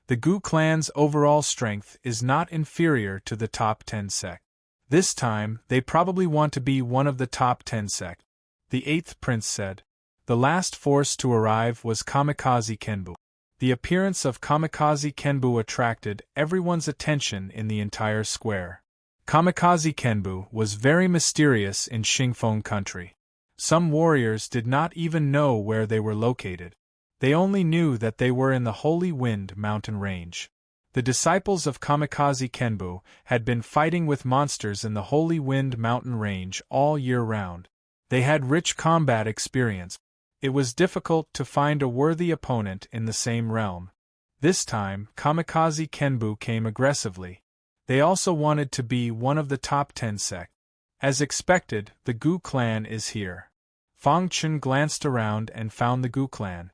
"The Gu clan's overall strength is not inferior to the top 10 sect. This time, they probably want to be one of the top 10 sect." The 8th prince said. The last force to arrive was Kamikaze Kenbu. The appearance of Kamikaze Kenbu attracted everyone's attention in the entire square. Kamikaze Kenbu was very mysterious in Xingfeng country. Some warriors did not even know where they were located. They only knew that they were in the Holy Wind mountain range. The disciples of Kamikaze Kenbu had been fighting with monsters in the Holy Wind mountain range all year round. They had rich combat experience. It was difficult to find a worthy opponent in the same realm. This time, Kamikaze Kenbu came aggressively. They also wanted to be one of the top 10 sect. As expected, the Gu clan is here. Fang Chen glanced around and found the Gu clan.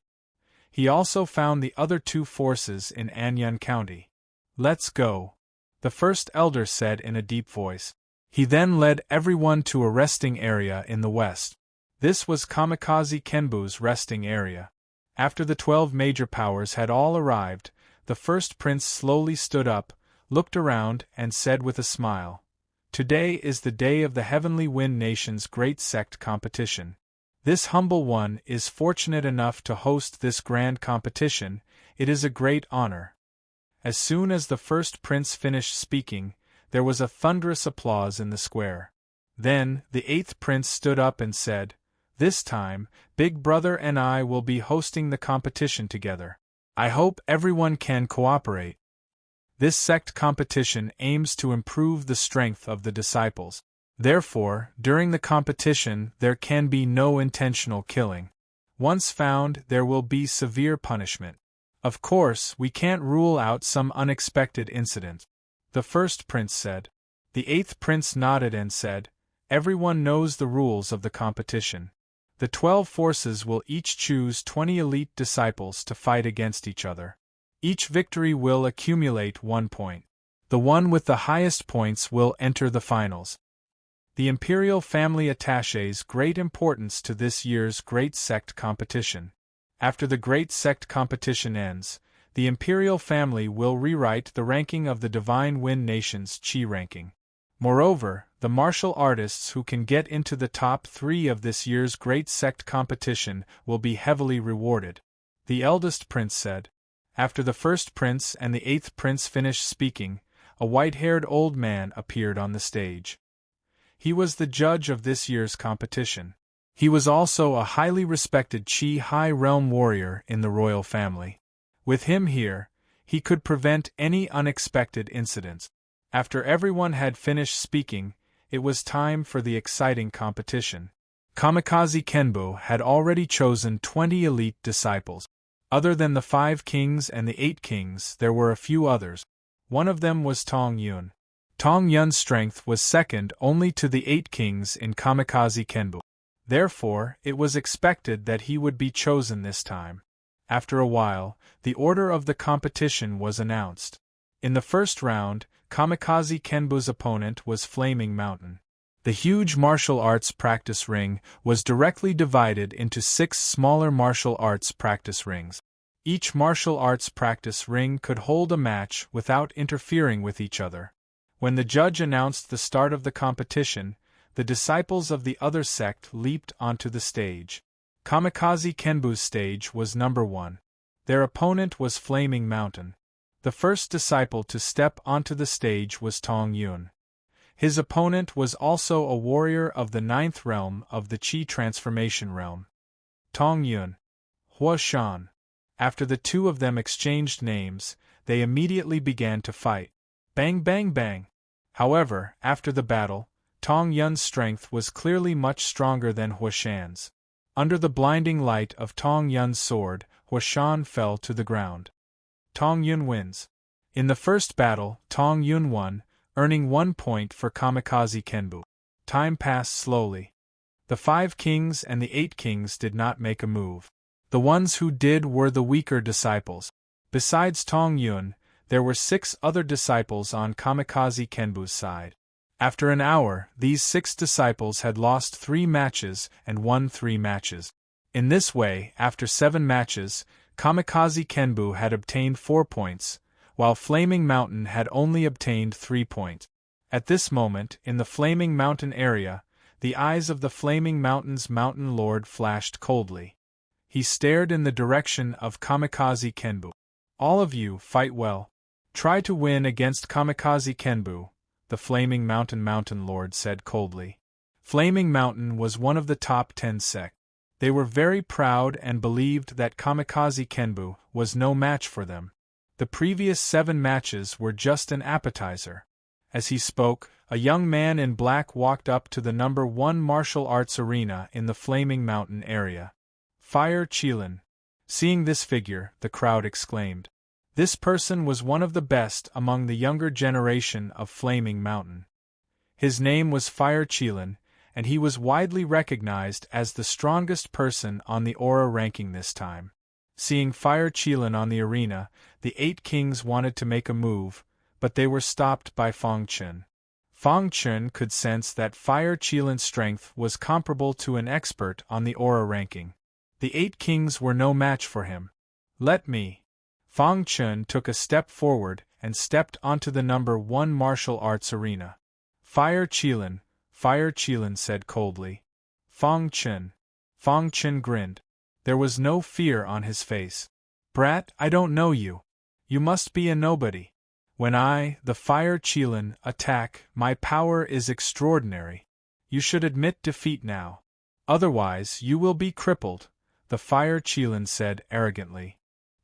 He also found the other 2 forces in Anyan County. "Let's go," the first elder said in a deep voice. He then led everyone to a resting area in the west. This was Kamikaze Kenbu's resting area. After the 12 major powers had all arrived, the first prince slowly stood up, looked around, and said with a smile, "Today is the day of the Heavenly Wind Nation's great sect competition. This humble one is fortunate enough to host this grand competition. It is a great honor." As soon as the first prince finished speaking, there was a thunderous applause in the square. Then, the 8th prince stood up and said, "This time, Big Brother and I will be hosting the competition together. I hope everyone can cooperate. This sect competition aims to improve the strength of the disciples. Therefore, during the competition there can be no intentional killing. Once found, there will be severe punishment. Of course, we can't rule out some unexpected incident," the first prince said. The 8th prince nodded and said, "Everyone knows the rules of the competition. The 12 forces will each choose 20 elite disciples to fight against each other. Each victory will accumulate 1 point. The one with the highest points will enter the finals." The imperial family attaches great importance to this year's great sect competition. After the great sect competition ends, the imperial family will rewrite the ranking of the Divine Wind Nation's Chi ranking. Moreover, the martial artists who can get into the top 3 of this year's great sect competition will be heavily rewarded, the eldest prince said. After the first prince and the 8th prince finished speaking, a white-haired old man appeared on the stage. He was the judge of this year's competition. He was also a highly respected Chi High Realm warrior in the royal family. With him here, he could prevent any unexpected incidents. After everyone had finished speaking, it was time for the exciting competition. Kamikaze Kenbu had already chosen 20 elite disciples. Other than the 5 kings and the 8 kings, there were a few others. One of them was Tong Yun. Tong Yun's strength was second only to the 8 kings in Kamikaze Kenbu. Therefore, it was expected that he would be chosen this time. After a while, the order of the competition was announced. In the first round, Kamikaze Kenbu's opponent was Flaming Mountain. The huge martial arts practice ring was directly divided into 6 smaller martial arts practice rings. Each martial arts practice ring could hold a match without interfering with each other. When the judge announced the start of the competition, the disciples of the other sect leaped onto the stage. Kamikaze Kenbu's stage was number 1. Their opponent was Flaming Mountain. The first disciple to step onto the stage was Tong Yun. His opponent was also a warrior of the 9th realm of the Qi transformation realm. Tong Yun. Hua Shan. After the two of them exchanged names, they immediately began to fight. Bang bang bang. However, after the battle, Tong Yun's strength was clearly much stronger than Hua Shan's. Under the blinding light of Tong Yun's sword, Hua Shan fell to the ground. Tong Yun wins. In the first battle, Tong Yun won, earning 1 point for Kamikaze Kenbu. Time passed slowly. The 5 kings and the 8 kings did not make a move. The ones who did were the weaker disciples. Besides Tong Yun, there were 6 other disciples on Kamikaze Kenbu's side. After an hour, these 6 disciples had lost 3 matches and won 3 matches. In this way, after 7 matches, Kamikaze Kenbu had obtained 4 points, while Flaming Mountain had only obtained 3 points. At this moment, in the Flaming Mountain area, the eyes of the Flaming Mountain's Mountain Lord flashed coldly. He stared in the direction of Kamikaze Kenbu. "All of you, fight well. Try to win against Kamikaze Kenbu," the Flaming Mountain Lord said coldly. Flaming Mountain was one of the top 10 sects. They were very proud and believed that Kamikaze Kenbu was no match for them. The previous 7 matches were just an appetizer. As he spoke, a young man in black walked up to the number 1 martial arts arena in the Flaming Mountain area. Fire Qilin. Seeing this figure, the crowd exclaimed. This person was one of the best among the younger generation of Flaming Mountain. His name was Fire Qilin, and he was widely recognized as the strongest person on the aura ranking this time. Seeing Fire Qilin on the arena, the 8 kings wanted to make a move, but they were stopped by Fang Chen. Fang Chen could sense that Fire Qilin's strength was comparable to an expert on the aura ranking. The 8 kings were no match for him. Let me. Fang Chen took a step forward and stepped onto the number 1 martial arts arena. Fire Qilin said coldly. Fang Chen. Fang Chen grinned. There was no fear on his face. Brat, I don't know you. You must be a nobody. When I, the Fire Qilin, attack, my power is extraordinary. You should admit defeat now. Otherwise, you will be crippled, the Fire Qilin said arrogantly.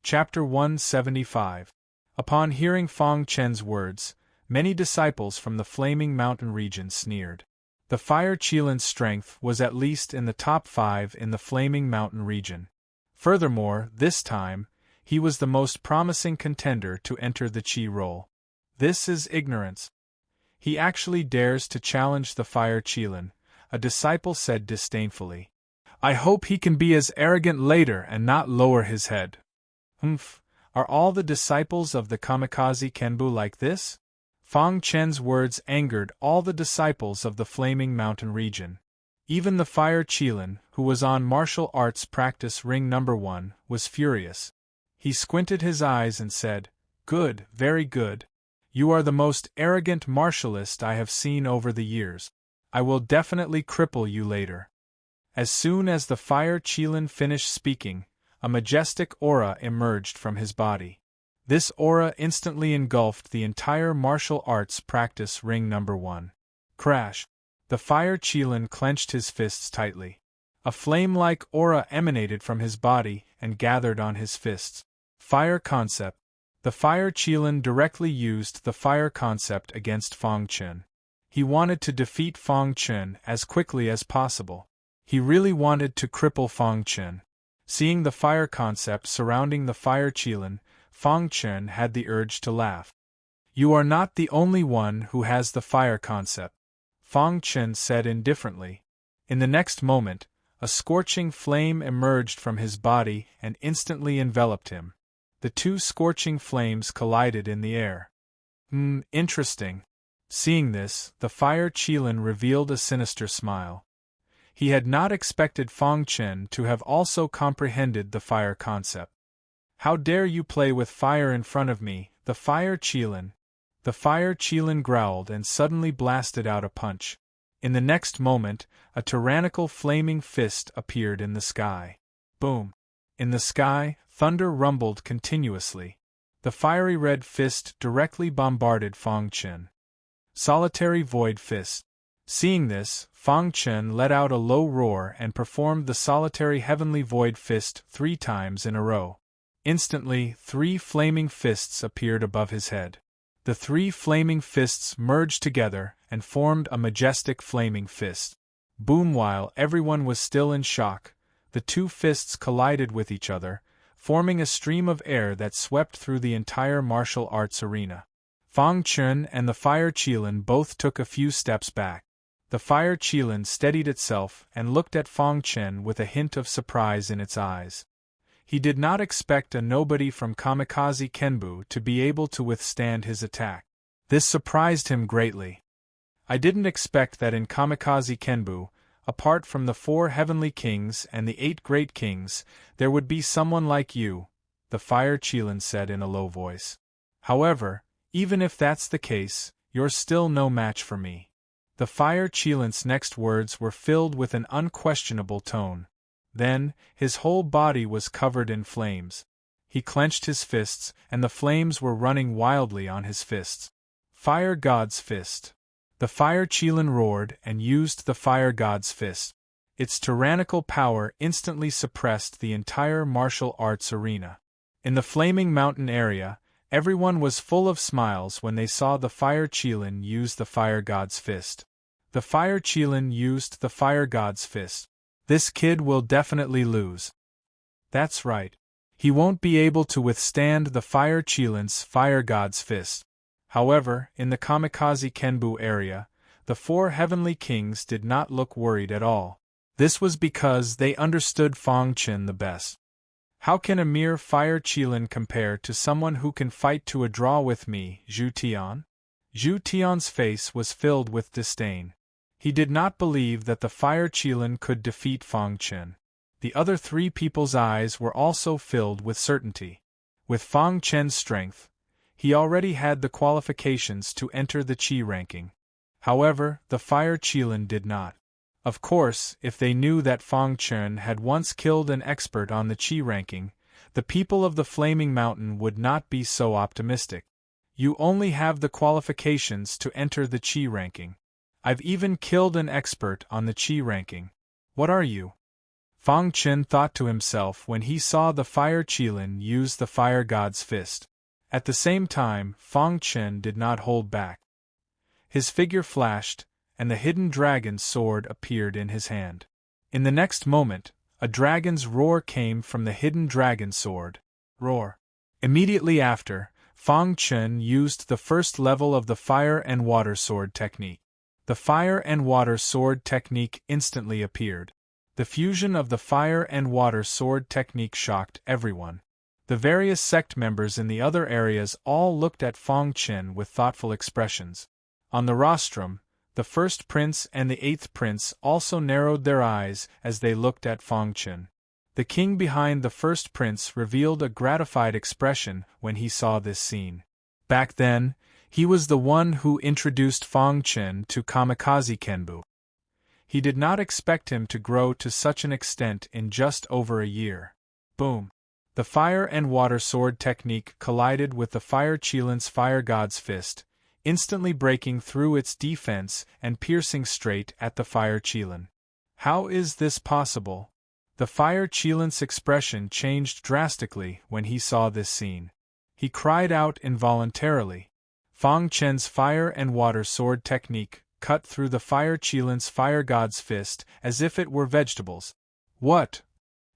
Chapter 175. Upon hearing Fang Chen's words, many disciples from the Flaming Mountain region sneered. The Fire Qilin's strength was at least in the top 5 in the Flaming Mountain region. Furthermore, this time, he was the most promising contender to enter the Qi role. This is ignorance. He actually dares to challenge the Fire Qilin, a disciple said disdainfully. I hope he can be as arrogant later and not lower his head. Are all the disciples of the Kamikaze Kenbu like this? Fang Chen's words angered all the disciples of the Flaming Mountain region. Even the Fire Qilin, who was on martial arts practice ring number 1, was furious. He squinted his eyes and said, Good, very good. You are the most arrogant martialist I have seen over the years. I will definitely cripple you later. As soon as the Fire Qilin finished speaking, a majestic aura emerged from his body. This aura instantly engulfed the entire martial arts practice ring number 1. Crash! The Fire Qilin clenched his fists tightly. A flame-like aura emanated from his body and gathered on his fists. Fire concept. The Fire Qilin directly used the fire concept against Fang Chen. He wanted to defeat Fang Chen as quickly as possible. He really wanted to cripple Fang Chen. Seeing the fire concept surrounding the Fire Qilin, Fang Chen had the urge to laugh. You are not the only one who has the fire concept, Fang Chen said indifferently. In the next moment, a scorching flame emerged from his body and instantly enveloped him. The 2 scorching flames collided in the air. Interesting. Seeing this, the Fire Qilin revealed a sinister smile. He had not expected Fang Chen to have also comprehended the fire concept. How dare you play with fire in front of me, the Fire Qilin? The Fire Qilin growled and suddenly blasted out a punch. In the next moment, a tyrannical flaming fist appeared in the sky. Boom! In the sky, thunder rumbled continuously. The fiery red fist directly bombarded Fang Chen. Solitary Void Fist. Seeing this, Fang Chen let out a low roar and performed the solitary heavenly void fist 3 times in a row. Instantly, 3 flaming fists appeared above his head. The 3 flaming fists merged together and formed a majestic flaming fist. Boom! While everyone was still in shock, the 2 fists collided with each other, forming a stream of air that swept through the entire martial arts arena. Fang Chen and the Fire Qilin both took a few steps back. The Fire Qilin steadied itself and looked at Fang Chen with a hint of surprise in its eyes. He did not expect a nobody from Kamikaze Kenbu to be able to withstand his attack. This surprised him greatly. I didn't expect that in Kamikaze Kenbu, apart from the 4 heavenly kings and the 8 great kings, there would be someone like you, the Fire Qilin said in a low voice. However, even if that's the case, you're still no match for me. The Fire Qilin's next words were filled with an unquestionable tone. Then, his whole body was covered in flames. He clenched his fists, and the flames were running wildly on his fists. Fire God's Fist. The Fire Qilin roared and used the Fire God's Fist. Its tyrannical power instantly suppressed the entire martial arts arena. In the Flaming Mountain area, everyone was full of smiles when they saw the Fire Qilin use the Fire God's Fist. The Fire Qilin used the Fire God's Fist. This kid will definitely lose. That's right. He won't be able to withstand the Fire Qilin's Fire God's Fist. However, in the Kamikaze Kenbu area, the 4 heavenly kings did not look worried at all. This was because they understood Fang Chen the best. How can a mere Fire Qilin compare to someone who can fight to a draw with me, Zhu Tian? Zhu Tian's face was filled with disdain. He did not believe that the Fire Qilin could defeat Fang Chen. The other three people's eyes were also filled with certainty. With Fang Chen's strength, he already had the qualifications to enter the Qi ranking. However, the Fire Qilin did not. Of course, if they knew that Fang Chen had once killed an expert on the Qi ranking, the people of the Flaming Mountain would not be so optimistic. You only have the qualifications to enter the Qi ranking. I've even killed an expert on the Qi ranking. What are you? Fang Chen thought to himself when he saw the Fire Qilin use the Fire God's fist. At the same time, Fang Chen did not hold back. His figure flashed, and the hidden dragon's sword appeared in his hand. In the next moment, a dragon's roar came from the hidden dragon's sword. Roar. Immediately after, Fang Chen used the first level of the Fire and Water Sword technique. The Fire and Water Sword technique instantly appeared. The fusion of the Fire and Water Sword technique shocked everyone. The various sect members in the other areas all looked at Fang Chen with thoughtful expressions. On the rostrum, the first prince and the eighth prince also narrowed their eyes as they looked at Fang Chen. The king behind the first prince revealed a gratified expression when he saw this scene. Back then, he was the one who introduced Fang Chen to Kamikaze Kenbu. He did not expect him to grow to such an extent in just over a year. Boom! The Fire and Water Sword technique collided with the Fire Qilin's Fire God's fist, instantly breaking through its defense and piercing straight at the Fire Qilin. How is this possible? The Fire Qilin's expression changed drastically when he saw this scene. He cried out involuntarily. Fang Chen's Fire and Water Sword technique cut through the Fire Qilin's Fire God's fist as if it were vegetables. What?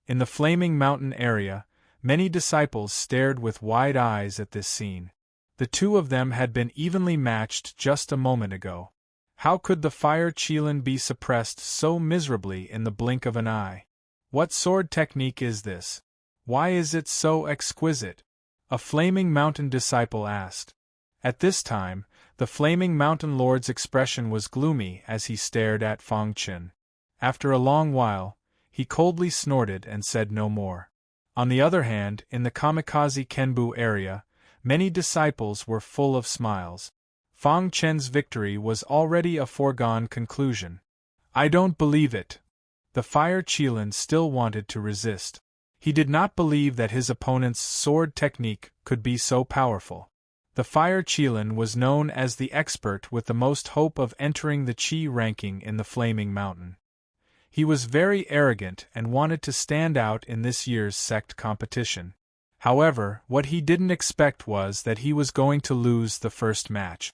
In the Flaming Mountain area, many disciples stared with wide eyes at this scene. The two of them had been evenly matched just a moment ago. How could the Fire Qilin be suppressed so miserably in the blink of an eye? What sword technique is this? Why is it so exquisite? A Flaming Mountain disciple asked. At this time, the Flaming Mountain Lord's expression was gloomy as he stared at Fang Chen. After a long while, he coldly snorted and said no more. On the other hand, in the Kamikaze Kenbu area, many disciples were full of smiles. Fang Chen's victory was already a foregone conclusion. I don't believe it. The Fire Qilin still wanted to resist. He did not believe that his opponent's sword technique could be so powerful. The Fire Qilin was known as the expert with the most hope of entering the Qi ranking in the Flaming Mountain. He was very arrogant and wanted to stand out in this year's sect competition. However, what he didn't expect was that he was going to lose the first match.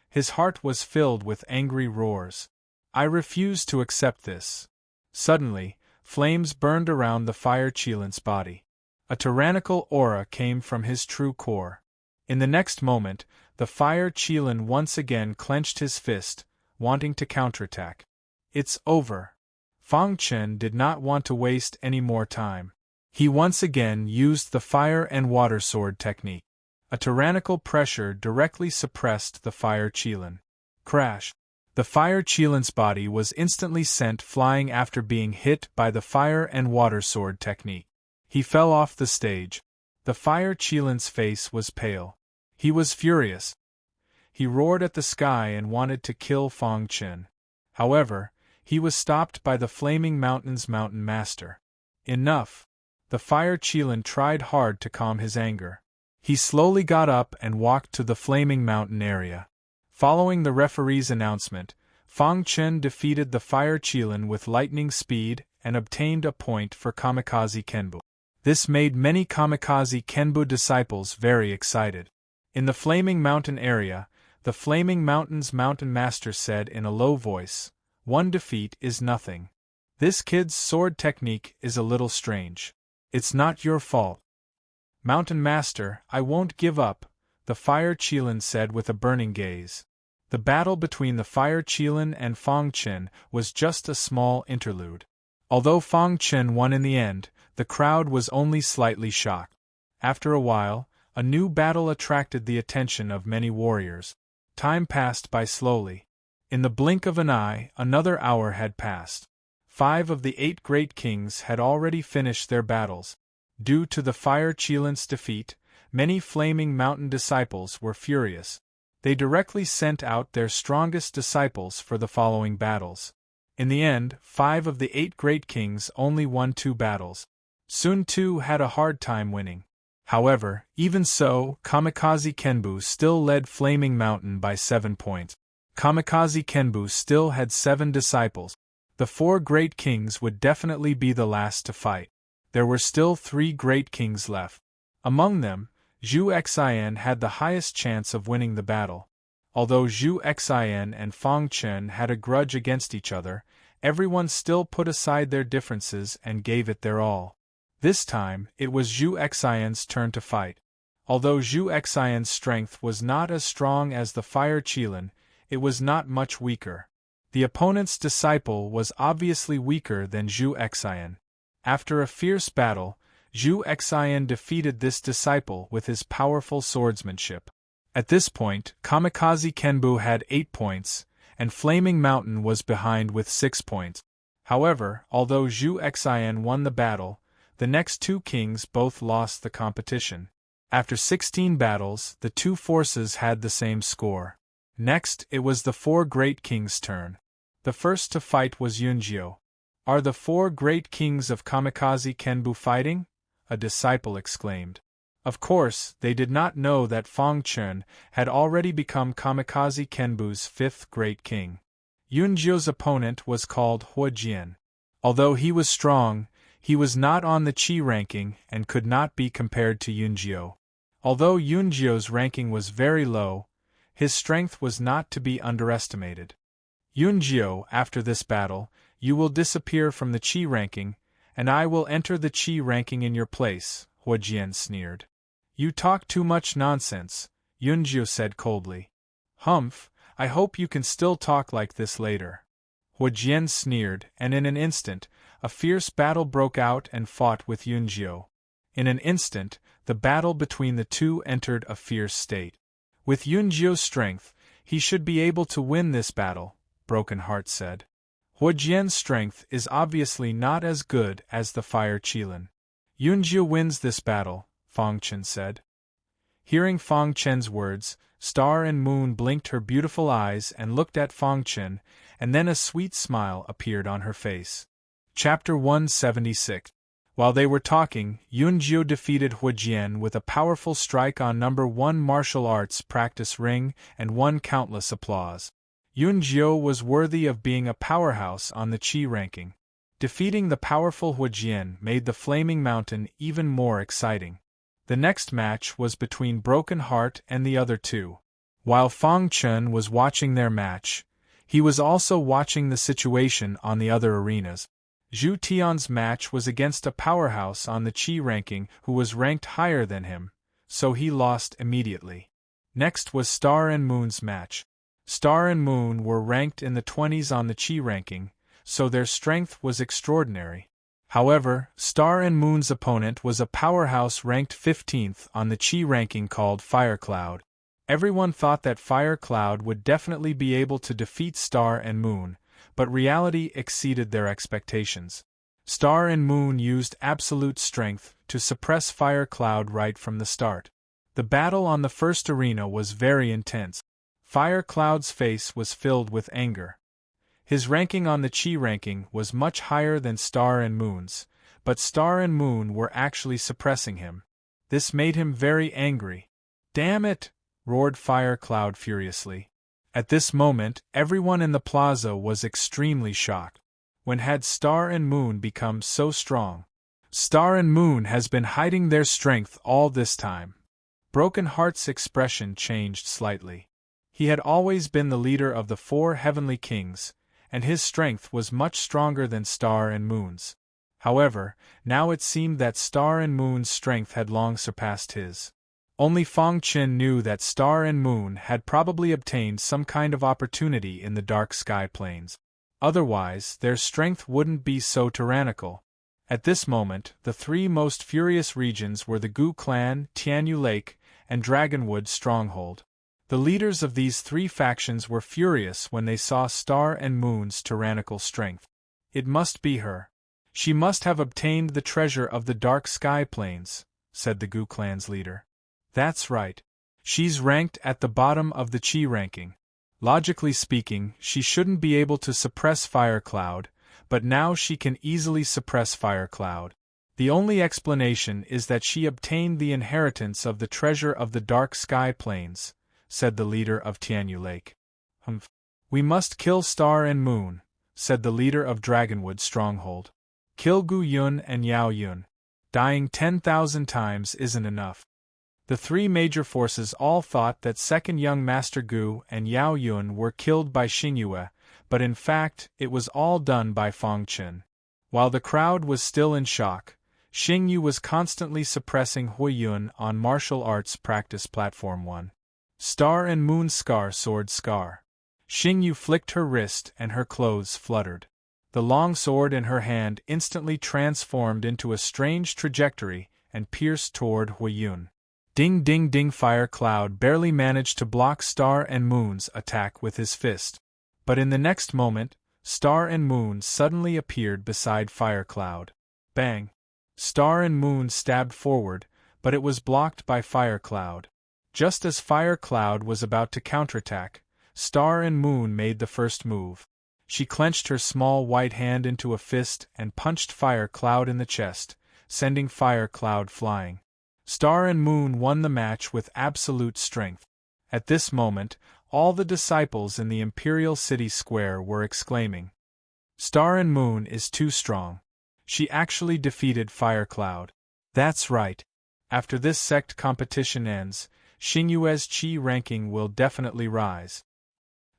His heart was filled with angry roars. I refuse to accept this. Suddenly, flames burned around the Fire Qilin's body. A tyrannical aura came from his true core. In the next moment, the Fire Qilin once again clenched his fist, wanting to counterattack. It's over. Fang Chen did not want to waste any more time. He once again used the Fire and Water Sword technique. A tyrannical pressure directly suppressed the Fire Qilin. Crash! The Fire Qilin's body was instantly sent flying after being hit by the Fire and Water Sword technique. He fell off the stage. The Fire Qilin's face was pale. He was furious. He roared at the sky and wanted to kill Fang Chen. However, he was stopped by the Flaming Mountain's Mountain Master. Enough! The Fire Qilin tried hard to calm his anger. He slowly got up and walked to the Flaming Mountain area. Following the referee's announcement, Fang Chen defeated the Fire Qilin with lightning speed and obtained a point for Kamikaze Kenbu. This made many Kamikaze Kenbu disciples very excited. In the Flaming Mountain area, the Flaming Mountain's Mountain Master said in a low voice, "One defeat is nothing. This kid's sword technique is a little strange. It's not your fault." "Mountain Master, I won't give up," the Fire Qilin said with a burning gaze. The battle between the Fire Qilin and Fang Chen was just a small interlude. Although Fang Chen won in the end, the crowd was only slightly shocked. After a while, a new battle attracted the attention of many warriors. Time passed by slowly. In the blink of an eye, another hour had passed. 5 of the 8 great kings had already finished their battles. Due to the Fire Chelan's defeat, many Flaming Mountain disciples were furious. They directly sent out their strongest disciples for the following battles. In the end, 5 of the 8 great kings only won 2 battles. Sun too had a hard time winning. However, even so, Kamikaze Kenbu still led Flaming Mountain by 7 points. Kamikaze Kenbu still had 7 disciples. The 4 great kings would definitely be the last to fight. There were still 3 great kings left. Among them, Zhu Xian had the highest chance of winning the battle. Although Zhu Xian and Fang Chen had a grudge against each other, everyone still put aside their differences and gave it their all. This time, it was Zhu Xian's turn to fight. Although Zhu Xian's strength was not as strong as the Fire Chelan, it was not much weaker. The opponent's disciple was obviously weaker than Zhu Xian. After a fierce battle, Zhu Xian defeated this disciple with his powerful swordsmanship. At this point, Kamikaze Kenbu had 8 points, and Flaming Mountain was behind with 6 points. However, although Zhu Xian won the battle, the next 2 kings both lost the competition. After 16 battles, the 2 forces had the same score. Next, it was the 4 great kings' turn. The first to fight was Yunjiu. "Are the 4 great kings of Kamikaze Kenbu fighting?" a disciple exclaimed. Of course, they did not know that Fang Chen had already become Kamikaze Kenbu's 5th great king. Yunjiu's opponent was called Huajian. Although he was strong, he was not on the Qi ranking and could not be compared to Yunjiu. Although Yunjiu's ranking was very low, his strength was not to be underestimated. "Yunjiu, after this battle, you will disappear from the Qi ranking, and I will enter the Qi ranking in your place," Huajian sneered. "You talk too much nonsense," Yunjiu said coldly. "Humph, I hope you can still talk like this later." Huajian sneered, and in an instant, a fierce battle broke out and fought with Yunjiu. In an instant, the battle between the two entered a fierce state. With Yunjiu's strength, he should be able to win this battle, Broken Heart said. Huajian's strength is obviously not as good as the Fire Chelan. "Yunjiu wins this battle," Fang Chen said. Hearing Fang Chen's words, Star and Moon blinked her beautiful eyes and looked at Fang Chen, and then a sweet smile appeared on her face. Chapter 176. While they were talking, Yunjiu defeated Huajian with a powerful strike on number 1 martial arts practice ring and won countless applause. Yunjiu was worthy of being a powerhouse on the Qi ranking. Defeating the powerful Huajian made the Flaming Mountain even more exciting. The next match was between Broken Heart and the other 2. While Fang Chen was watching their match, he was also watching the situation on the other arenas. Zhu Tian's match was against a powerhouse on the Qi ranking who was ranked higher than him, so he lost immediately. Next was Star and Moon's match. Star and Moon were ranked in the 20s on the Qi ranking, so their strength was extraordinary. However, Star and Moon's opponent was a powerhouse ranked 15th on the Qi ranking called Fire Cloud. Everyone thought that Fire Cloud would definitely be able to defeat Star and Moon, but reality exceeded their expectations. Star and Moon used absolute strength to suppress Fire Cloud right from the start. The battle on the first arena was very intense. Fire Cloud's face was filled with anger. His ranking on the Qi ranking was much higher than Star and Moon's, but Star and Moon were actually suppressing him. This made him very angry. "Damn it!" roared Fire Cloud furiously. At this moment, everyone in the plaza was extremely shocked. When had Star and Moon become so strong? Star and Moon has been hiding their strength all this time. Broken Heart's expression changed slightly. He had always been the leader of the 4 heavenly kings, and his strength was much stronger than Star and Moon's. However, now it seemed that Star and Moon's strength had long surpassed his. Only Fang Chen knew that Star and Moon had probably obtained some kind of opportunity in the dark sky plains. Otherwise, their strength wouldn't be so tyrannical. At this moment, the 3 most furious regions were the Gu clan, Tianyu Lake, and Dragonwood Stronghold. The leaders of these 3 factions were furious when they saw Star and Moon's tyrannical strength. It must be her. She must have obtained the treasure of the dark sky plains, said the Gu clan's leader. That's right. She's ranked at the bottom of the Qi ranking. Logically speaking, she shouldn't be able to suppress Fire Cloud, but now she can easily suppress Fire Cloud. The only explanation is that she obtained the inheritance of the treasure of the dark sky plains, said the leader of Tianyu Lake. Humph. We must kill Star and Moon, said the leader of Dragonwood Stronghold. Kill Gu Yun and Yao Yun. Dying 10,000 times isn't enough. The three major forces all thought that second young Master Gu and Yao Yun were killed by Xingyue, but in fact it was all done by Fang Chen. While the crowd was still in shock, Xingyu was constantly suppressing Hui Yun on martial arts practice platform 1. Star and Moon Scar Sword Scar. Xingyu flicked her wrist and her clothes fluttered. The long sword in her hand instantly transformed into a strange trajectory and pierced toward Hui Yun. Ding ding ding. Fire Cloud barely managed to block Star and Moon's attack with his fist. But in the next moment, Star and Moon suddenly appeared beside Fire Cloud. Bang! Star and Moon stabbed forward, but it was blocked by Fire Cloud. Just as Fire Cloud was about to counterattack, Star and Moon made the first move. She clenched her small white hand into a fist and punched Fire Cloud in the chest, sending Fire Cloud flying. Star and Moon won the match with absolute strength. At this moment, all the disciples in the Imperial City Square were exclaiming, "Star and Moon is too strong. She actually defeated Fire Cloud." That's right. After this sect competition ends, Xingyue's Qi ranking will definitely rise.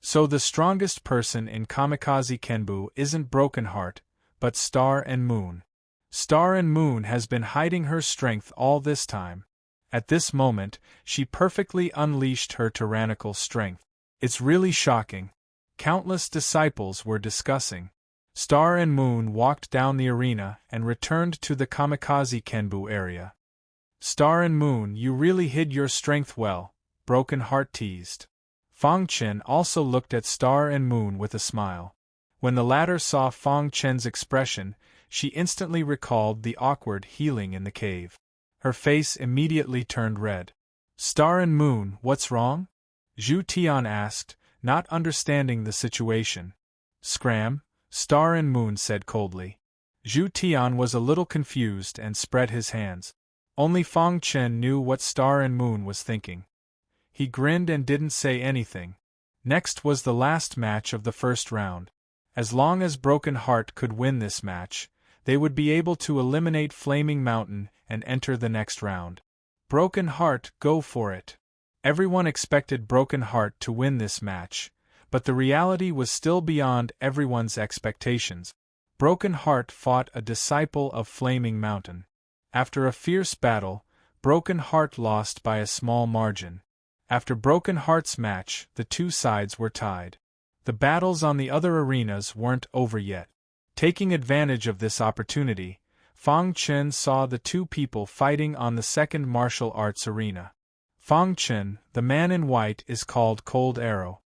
So the strongest person in Kamikaze Kenbu isn't Broken Heart, but Star and Moon. Star and Moon has been hiding her strength all this time. At this moment, she perfectly unleashed her tyrannical strength. It's really shocking. Countless disciples were discussing. Star and Moon walked down the arena and returned to the Kamikaze Kenbu area. Star and Moon, you really hid your strength well, Broken Heart teased. Fang Chen also looked at Star and Moon with a smile. When the latter saw Fang Chen's expression, she instantly recalled the awkward healing in the cave. Her face immediately turned red. Star and Moon, what's wrong? Zhu Tian asked, not understanding the situation. Scram, Star and Moon said coldly. Zhu Tian was a little confused and spread his hands. Only Fang Chen knew what Star and Moon was thinking. He grinned and didn't say anything. Next was the last match of the first round. As long as Broken Heart could win this match, they would be able to eliminate Flaming Mountain and enter the next round. Broken Heart, go for it. Everyone expected Broken Heart to win this match, but the reality was still beyond everyone's expectations. Broken Heart fought a disciple of Flaming Mountain. After a fierce battle, Broken Heart lost by a small margin. After Broken Heart's match, the two sides were tied. The battles on the other arenas weren't over yet. Taking advantage of this opportunity, Fang Chen saw the two people fighting on the second martial arts arena. Fang Chen, the man in white, is called Cold Arrow.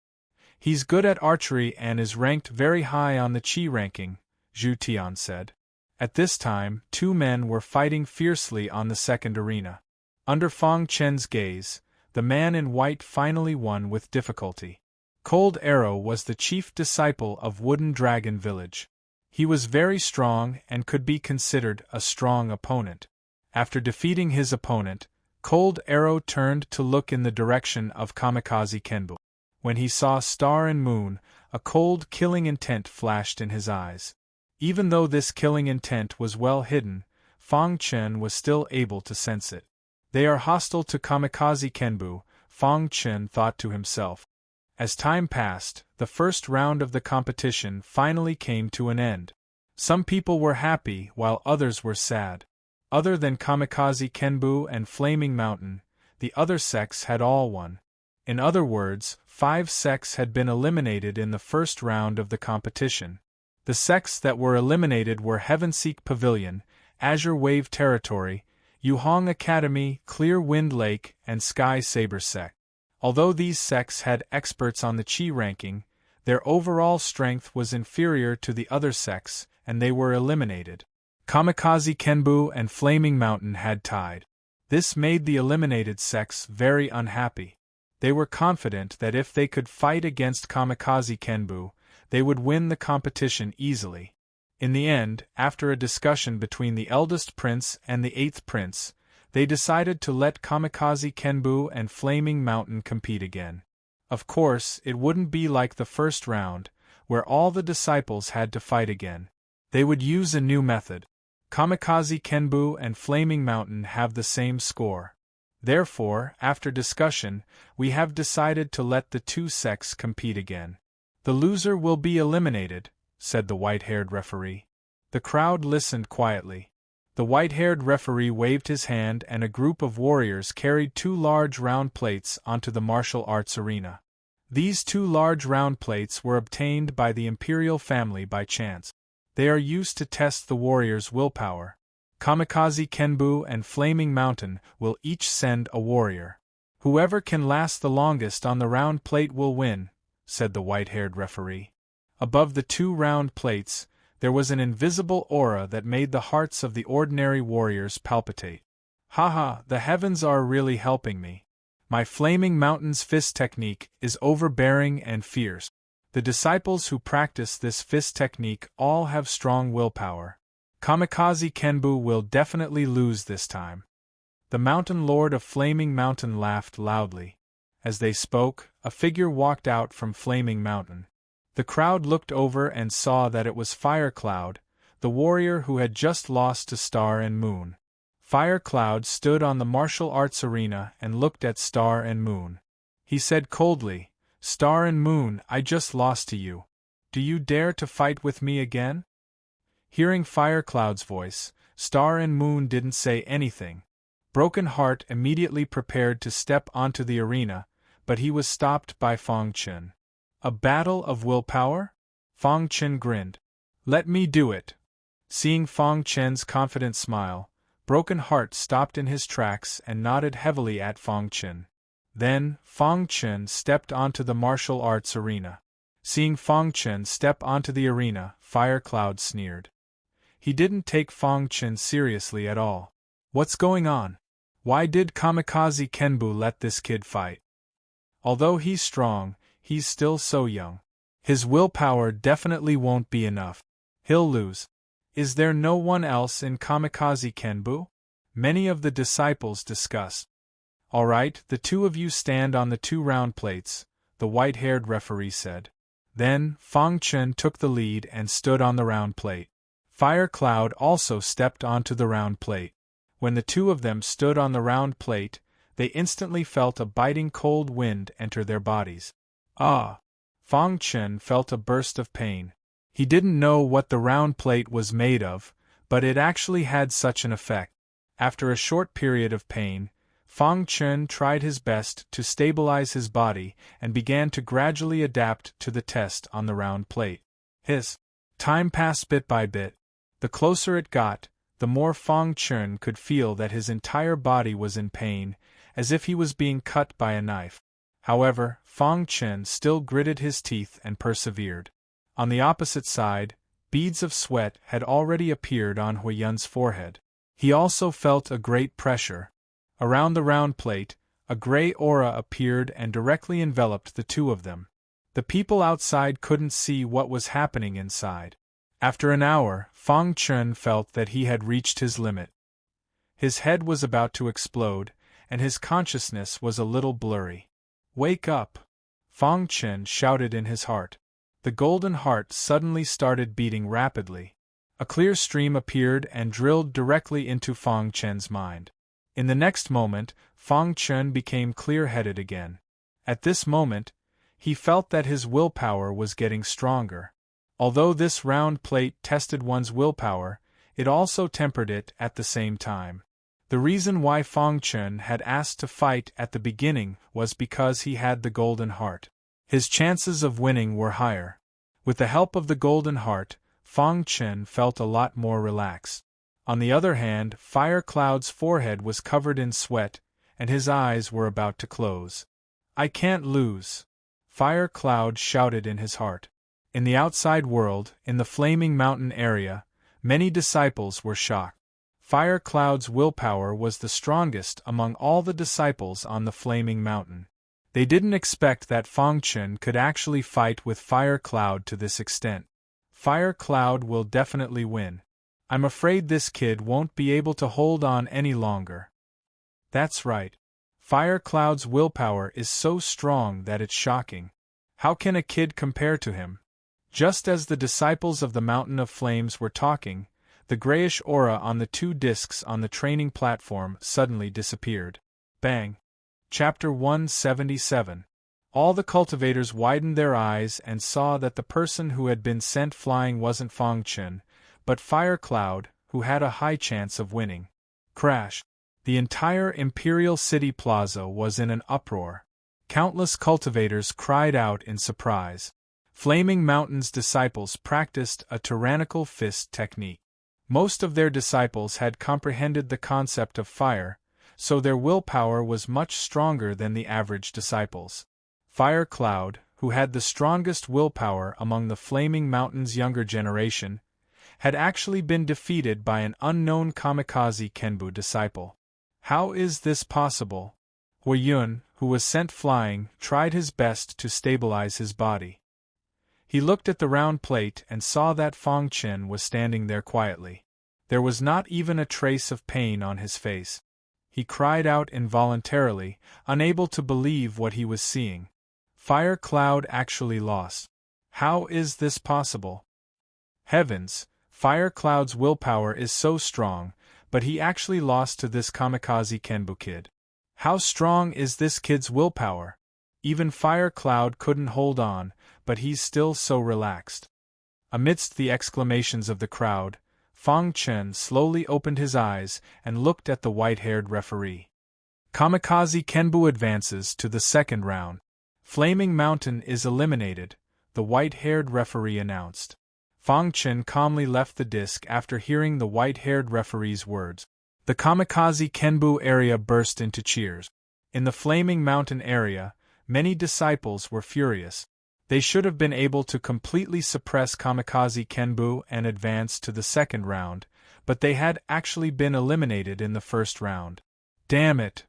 He's good at archery and is ranked very high on the Qi ranking, Zhu Tian said. At this time, two men were fighting fiercely on the second arena. Under Fang Chen's gaze, the man in white finally won with difficulty. Cold Arrow was the chief disciple of Wooden Dragon Village. He was very strong and could be considered a strong opponent. After defeating his opponent, Cold Arrow turned to look in the direction of Kamikaze Kenbu. When he saw Star and Moon, a cold, killing intent flashed in his eyes. Even though this killing intent was well hidden, Fang Chen was still able to sense it. They are hostile to Kamikaze Kenbu, Fang Chen thought to himself. As time passed, the first round of the competition finally came to an end. Some people were happy while others were sad. Other than Kamikaze Kenbu and Flaming Mountain, the other sects had all won. In other words, 5 sects had been eliminated in the first round of the competition. The sects that were eliminated were Heavenseek Pavilion, Azure Wave Territory, Yuhong Academy, Clear Wind Lake, and Sky Saber sect. Although these sects had experts on the Qi ranking, their overall strength was inferior to the other sects, and they were eliminated. Kamikaze Kenbu and Flaming Mountain had tied. This made the eliminated sects very unhappy. They were confident that if they could fight against Kamikaze Kenbu, they would win the competition easily. In the end, after a discussion between the eldest prince and the 8th prince, they decided to let Kamikaze Kenbu and Flaming Mountain compete again. Of course, it wouldn't be like the first round, where all the disciples had to fight again. They would use a new method. Kamikaze Kenbu and Flaming Mountain have the same score. Therefore, after discussion, we have decided to let the two sects compete again. The loser will be eliminated, said the white-haired referee. The crowd listened quietly. The white-haired referee waved his hand and a group of warriors carried 2 large round plates onto the martial arts arena. These 2 large round plates were obtained by the imperial family by chance. They are used to test the warriors' willpower. Kamikaze Kenbu and Flaming Mountain will each send a warrior. Whoever can last the longest on the round plate will win, said the white-haired referee. Above the 2 round plates, there was an invisible aura that made the hearts of the ordinary warriors palpitate. Haha, the heavens are really helping me. My Flaming Mountain's fist technique is overbearing and fierce. The disciples who practice this fist technique all have strong willpower. Kamikaze Kenbu will definitely lose this time. The Mountain Lord of Flaming Mountain laughed loudly. As they spoke, a figure walked out from Flaming Mountain. The crowd looked over and saw that it was Fire Cloud, the warrior who had just lost to Star and Moon. Fire Cloud stood on the martial arts arena and looked at Star and Moon. He said coldly, "Star and Moon, I just lost to you. Do you dare to fight with me again?" Hearing Fire Cloud's voice, Star and Moon didn't say anything. Broken Heart immediately prepared to step onto the arena, but he was stopped by Fong Chen. A battle of willpower? Fong Chen grinned. "Let me do it." Seeing Fong Chen's confident smile, Broken Heart stopped in his tracks and nodded heavily at Fong Chen. Then, Fong Chen stepped onto the martial arts arena. Seeing Fong Chen step onto the arena, Fire Cloud sneered. He didn't take Fong Chen seriously at all. What's going on? Why did Kamikaze Kenbu let this kid fight? Although he's strong, he's still so young. His willpower definitely won't be enough. He'll lose. Is there no one else in Kamikaze Kenbu? Many of the disciples discussed. All right, the 2 of you stand on the 2 round plates, the white-haired referee said. Then, Fong Chen took the lead and stood on the round plate. Fire Cloud also stepped onto the round plate. When the 2 of them stood on the round plate, they instantly felt a biting cold wind enter their bodies. Ah! Fong Chen felt a burst of pain. He didn't know what the round plate was made of, but it actually had such an effect. After a short period of pain, Fong Chen tried his best to stabilize his body and began to gradually adapt to the test on the round plate. His time passed bit by bit. The closer it got, the more Fong Chen could feel that his entire body was in pain, as if he was being cut by a knife. However, Fong Chen still gritted his teeth and persevered. On the opposite side, beads of sweat had already appeared on Huiyun's forehead. He also felt a great pressure. Around the round plate, a gray aura appeared and directly enveloped the 2 of them. The people outside couldn't see what was happening inside. After an hour, Fong Chen felt that he had reached his limit. His head was about to explode, and his consciousness was a little blurry. "Wake up!" Fong Chen shouted in his heart. The golden heart suddenly started beating rapidly. A clear stream appeared and drilled directly into Fong Chen's mind. In the next moment, Fong Chen became clear-headed again. At this moment, he felt that his willpower was getting stronger. Although this round plate tested one's willpower, it also tempered it at the same time. The reason why Fong Chen had asked to fight at the beginning was because he had the golden heart. His chances of winning were higher. With the help of the golden heart, Fong Chen felt a lot more relaxed. On the other hand, Fire Cloud's forehead was covered in sweat, and his eyes were about to close. "I can't lose," Fire Cloud shouted in his heart. In the outside world, in the flaming mountain area, many disciples were shocked. Fire Cloud's willpower was the strongest among all the disciples on the flaming mountain. They didn't expect that Fang Chen could actually fight with Fire Cloud to this extent. Fire Cloud will definitely win. I'm afraid this kid won't be able to hold on any longer. That's right. Fire Cloud's willpower is so strong that it's shocking. How can a kid compare to him? Just as the disciples of the Mountain of Flames were talking, the grayish aura on the two discs on the training platform suddenly disappeared. Bang! Chapter 177. All the cultivators widened their eyes and saw that the person who had been sent flying wasn't Fang Chen, but Fire Cloud, who had a high chance of winning. Crash! The entire Imperial City Plaza was in an uproar. Countless cultivators cried out in surprise. Flaming Mountain's disciples practiced a tyrannical fist technique. Most of their disciples had comprehended the concept of fire, so their willpower was much stronger than the average disciples. Fire Cloud, who had the strongest willpower among the Flaming Mountain's younger generation, had actually been defeated by an unknown kamikaze Kenbu disciple. How is this possible? Hui Yun, who was sent flying, tried his best to stabilize his body. He looked at the round plate and saw that Fang Chen was standing there quietly. There was not even a trace of pain on his face. He cried out involuntarily, unable to believe what he was seeing. Fire Cloud actually lost. How is this possible? Heavens, Fire Cloud's willpower is so strong, but he actually lost to this kamikaze Kenbu kid. How strong is this kid's willpower? Even Fire Cloud couldn't hold on, but he's still so relaxed. Amidst the exclamations of the crowd, Fang Chen slowly opened his eyes and looked at the white-haired referee. Kamikaze Kenbu advances to the second round. Flaming Mountain is eliminated, the white-haired referee announced. Fang Chen calmly left the disc after hearing the white-haired referee's words. The Kamikaze Kenbu area burst into cheers. In the Flaming Mountain area, many disciples were furious. They should have been able to completely suppress Kamikaze Kenbu and advance to the second round, but they had actually been eliminated in the first round. Damn it!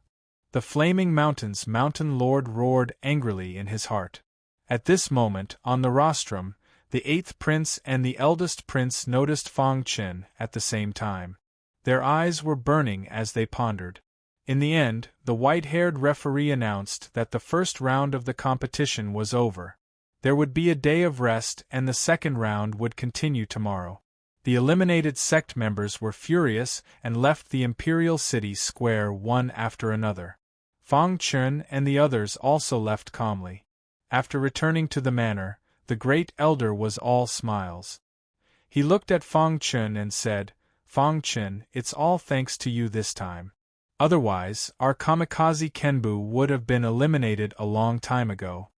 The Flaming Mountain's Mountain Lord roared angrily in his heart. At this moment, on the rostrum, the 8th Prince and the eldest Prince noticed Fang Chen at the same time. Their eyes were burning as they pondered. In the end, the white-haired referee announced that the first round of the competition was over. There would be a day of rest and the second round would continue tomorrow. The eliminated sect members were furious and left the Imperial City Square one after another. Fang Chen and the others also left calmly. After returning to the manor, the Great Elder was all smiles. He looked at Fang Chen and said, "Fang Chen, it's all thanks to you this time. Otherwise, our kamikaze Kenbu would have been eliminated a long time ago.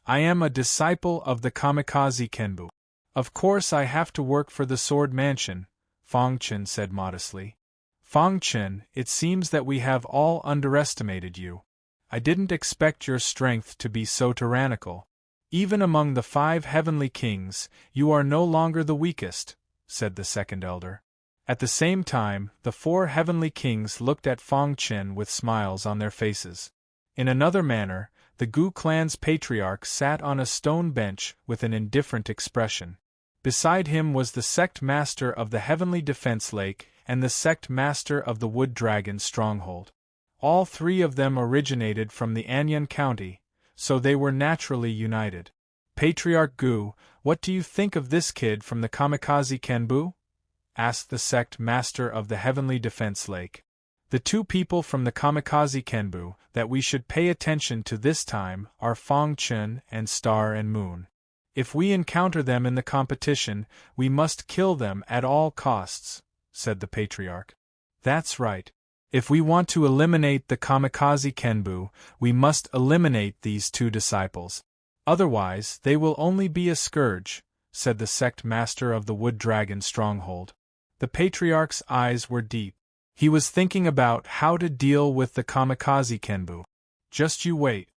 I am a disciple of the kamikaze Kenbu. Of course I have to work for the Sword Mansion," Fang Chen said modestly. "Fang Chen, it seems that we have all underestimated you. I didn't expect your strength to be so tyrannical. Even among the 5 heavenly kings, you are no longer the weakest," said the second elder. At the same time, the 4 heavenly kings looked at Fang Chen with smiles on their faces. In another manner, the Gu clan's patriarch sat on a stone bench with an indifferent expression. Beside him was the sect master of the Heavenly Defense Lake and the sect master of the Wood Dragon Stronghold. All 3 of them originated from the Anyan County, so they were naturally united. "Patriarch Gu, what do you think of this kid from the Kamikaze Kenbu?" asked the sect master of the Heavenly Defense Lake. "The 2 people from the Kamikaze Kenbu that we should pay attention to this time are Fang Chen and Star and Moon. If we encounter them in the competition, we must kill them at all costs," said the patriarch. "That's right. If we want to eliminate the Kamikaze Kenbu, we must eliminate these 2 disciples. Otherwise, they will only be a scourge," said the sect master of the Wood Dragon Stronghold. The patriarch's eyes were deep. He was thinking about how to deal with the Kamikaze Kenbu. "Just you wait.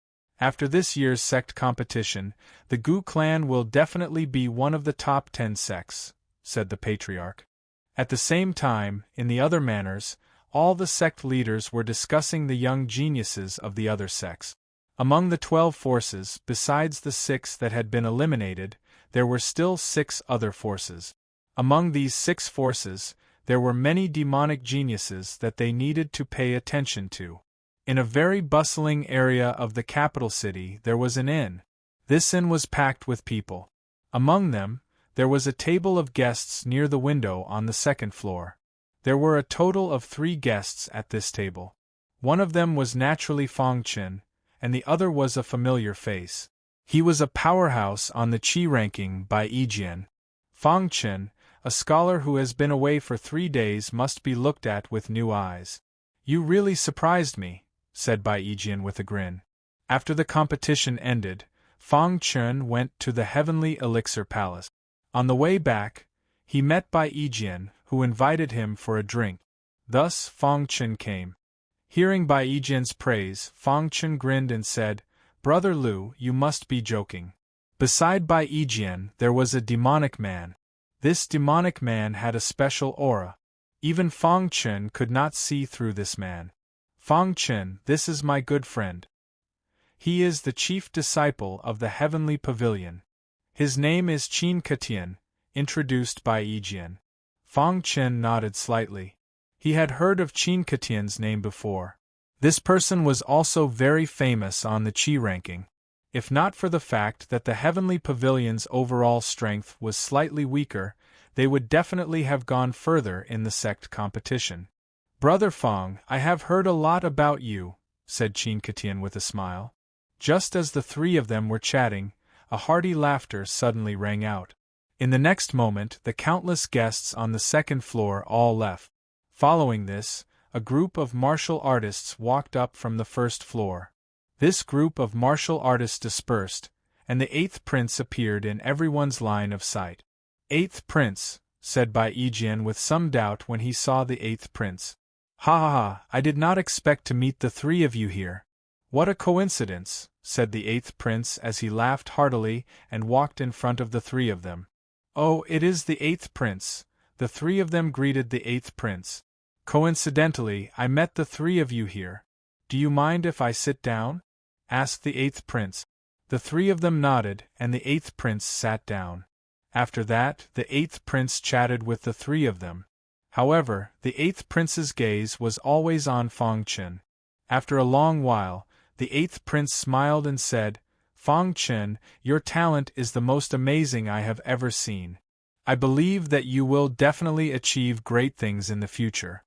After this year's sect competition, the Gu clan will definitely be one of the top 10 sects, said the patriarch. At the same time, in the other manners, all the sect leaders were discussing the young geniuses of the other sects. Among the 12 forces, besides the 6 that had been eliminated, there were still 6 other forces. Among these 6 forces, there were many demonic geniuses that they needed to pay attention to. In a very bustling area of the capital city there was an inn. This inn was packed with people. Among them, there was a table of guests near the window on the second floor. There were a total of 3 guests at this table. One of them was naturally Fong Chen, and the other was a familiar face. He was a powerhouse on the Qi ranking by Yijian. Fong Chen, a scholar who has been away for 3 days, must be looked at with new eyes. You really surprised me, said Bai Yijian with a grin. After the competition ended, Fong Chen went to the Heavenly Elixir Palace. On the way back, he met Bai Yijian, who invited him for a drink. Thus Fong Chen came. Hearing Bai Yijian's praise, Fong Chen grinned and said, "Brother Liu, you must be joking." Beside Bai Yijian there was a demonic man. This demonic man had a special aura. Even Fong Chen could not see through this man. "Fong Chen, this is my good friend. He is the chief disciple of the Heavenly Pavilion. His name is Qin Katian," introduced by Yijian. Fong Chen nodded slightly. He had heard of Qin Katian's name before. This person was also very famous on the Qi ranking. If not for the fact that the Heavenly Pavilion's overall strength was slightly weaker, they would definitely have gone further in the sect competition. "Brother Fong, I have heard a lot about you," said Qin Katian with a smile. Just as the 3 of them were chatting, a hearty laughter suddenly rang out. In the next moment, the countless guests on the second floor all left. Following this, a group of martial artists walked up from the first floor. This group of martial artists dispersed, and the 8th prince appeared in everyone's line of sight. "8th prince," said Bai Yijian with some doubt when he saw the 8th prince. "Ha ha ha, I did not expect to meet the 3 of you here." "What a coincidence," said the 8th prince as he laughed heartily and walked in front of the 3 of them. "Oh, it is the 8th prince," the 3 of them greeted the 8th prince. "Coincidentally, I met the 3 of you here. Do you mind if I sit down?" asked the 8th prince. The 3 of them nodded, and the 8th prince sat down. After that, the 8th prince chatted with the 3 of them. However, the 8th prince's gaze was always on Fong Chen. After a long while, the 8th prince smiled and said, "Fong Chen, your talent is the most amazing I have ever seen. I believe that you will definitely achieve great things in the future."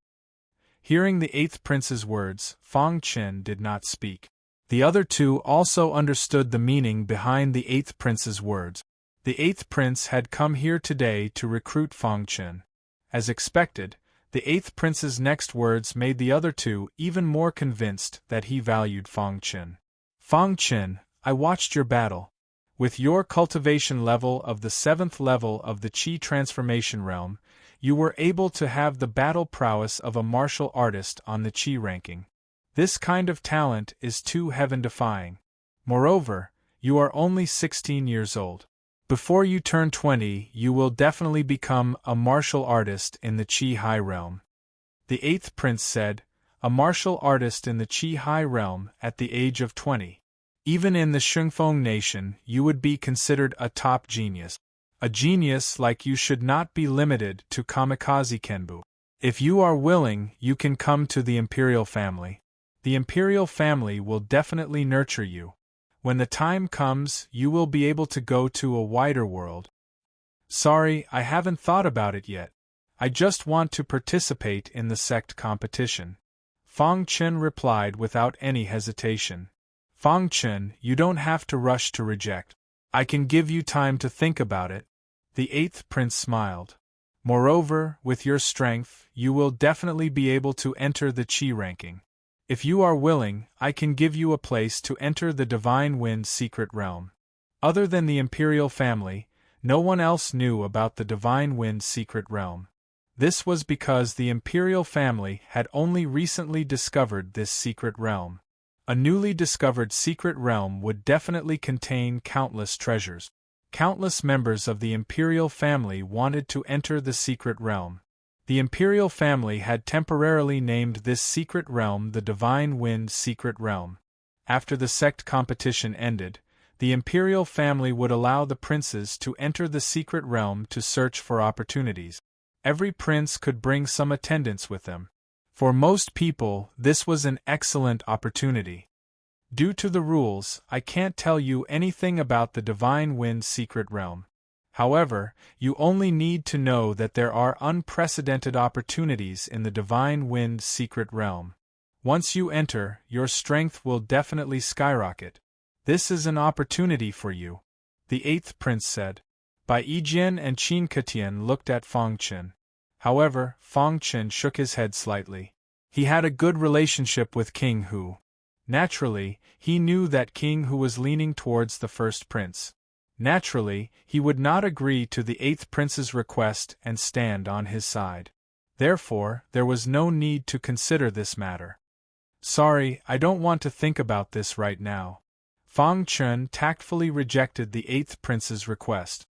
Hearing the 8th prince's words, Fong Chen did not speak. The other 2 also understood the meaning behind the 8th prince's words. The 8th prince had come here today to recruit Fong Chen. As expected, the 8th prince's next words made the other 2 even more convinced that he valued Fong Chen. "Fong Chen, I watched your battle. With your cultivation level of the 7th level of the Qi transformation realm, you were able to have the battle prowess of a martial artist on the Qi ranking. This kind of talent is too heaven-defying. Moreover, you are only 16 years old. Before you turn 20, you will definitely become a martial artist in the Qi High Realm." The 8th prince said, "A martial artist in the Qi High Realm at the age of 20. Even in the Shungfeng nation, you would be considered a top genius. A genius like you should not be limited to kamikaze kenbu. If you are willing, you can come to the Imperial family. The Imperial family will definitely nurture you. When the time comes, you will be able to go to a wider world." "Sorry, I haven't thought about it yet. I just want to participate in the sect competition," Fong Chen replied without any hesitation. "Fong Chen, you don't have to rush to reject. I can give you time to think about it." The 8th prince smiled. "Moreover, with your strength, you will definitely be able to enter the Qi ranking. If you are willing, I can give you a place to enter the Divine Wind secret realm." Other than the Imperial family, no one else knew about the Divine Wind secret realm. This was because the Imperial family had only recently discovered this secret realm. A newly discovered secret realm would definitely contain countless treasures. Countless members of the imperial family wanted to enter the secret realm. The imperial family had temporarily named this secret realm the Divine Wind Secret Realm. After the sect competition ended, the imperial family would allow the princes to enter the secret realm to search for opportunities. Every prince could bring some attendants with them. For most people, this was an excellent opportunity. Due to the rules, I can't tell you anything about the Divine Wind Secret Realm. However, you only need to know that there are unprecedented opportunities in the Divine Wind Secret Realm. Once you enter, your strength will definitely skyrocket. This is an opportunity for you, the eighth prince said. Bai Yijian and Qin Ketian looked at Feng Chen. However, Feng Chen shook his head slightly. He had a good relationship with King Hu. Naturally, he knew that King Hu was leaning towards the first prince. Naturally, he would not agree to the eighth prince's request and stand on his side. Therefore, there was no need to consider this matter. Sorry, I don't want to think about this right now. Feng Chen tactfully rejected the eighth prince's request.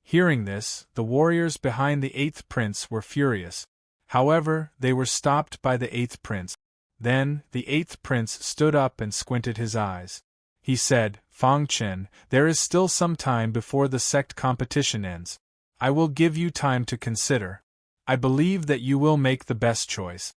Hearing this, the warriors behind the eighth prince were furious. However, they were stopped by the eighth prince. Then, the eighth prince stood up and squinted his eyes. He said, Feng Chen, there is still some time before the sect competition ends. I will give you time to consider. I believe that you will make the best choice.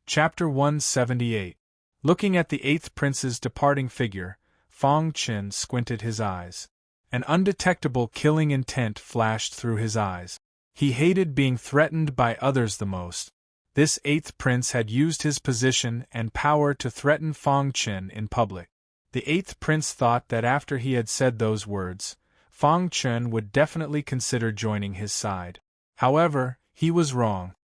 Chapter 178. Looking at the eighth prince's departing figure, Feng Chen squinted his eyes. An undetectable killing intent flashed through his eyes. He hated being threatened by others the most. This eighth prince had used his position and power to threaten Feng Chen in public. The eighth prince thought that after he had said those words, Feng Chen would definitely consider joining his side. However, he was wrong.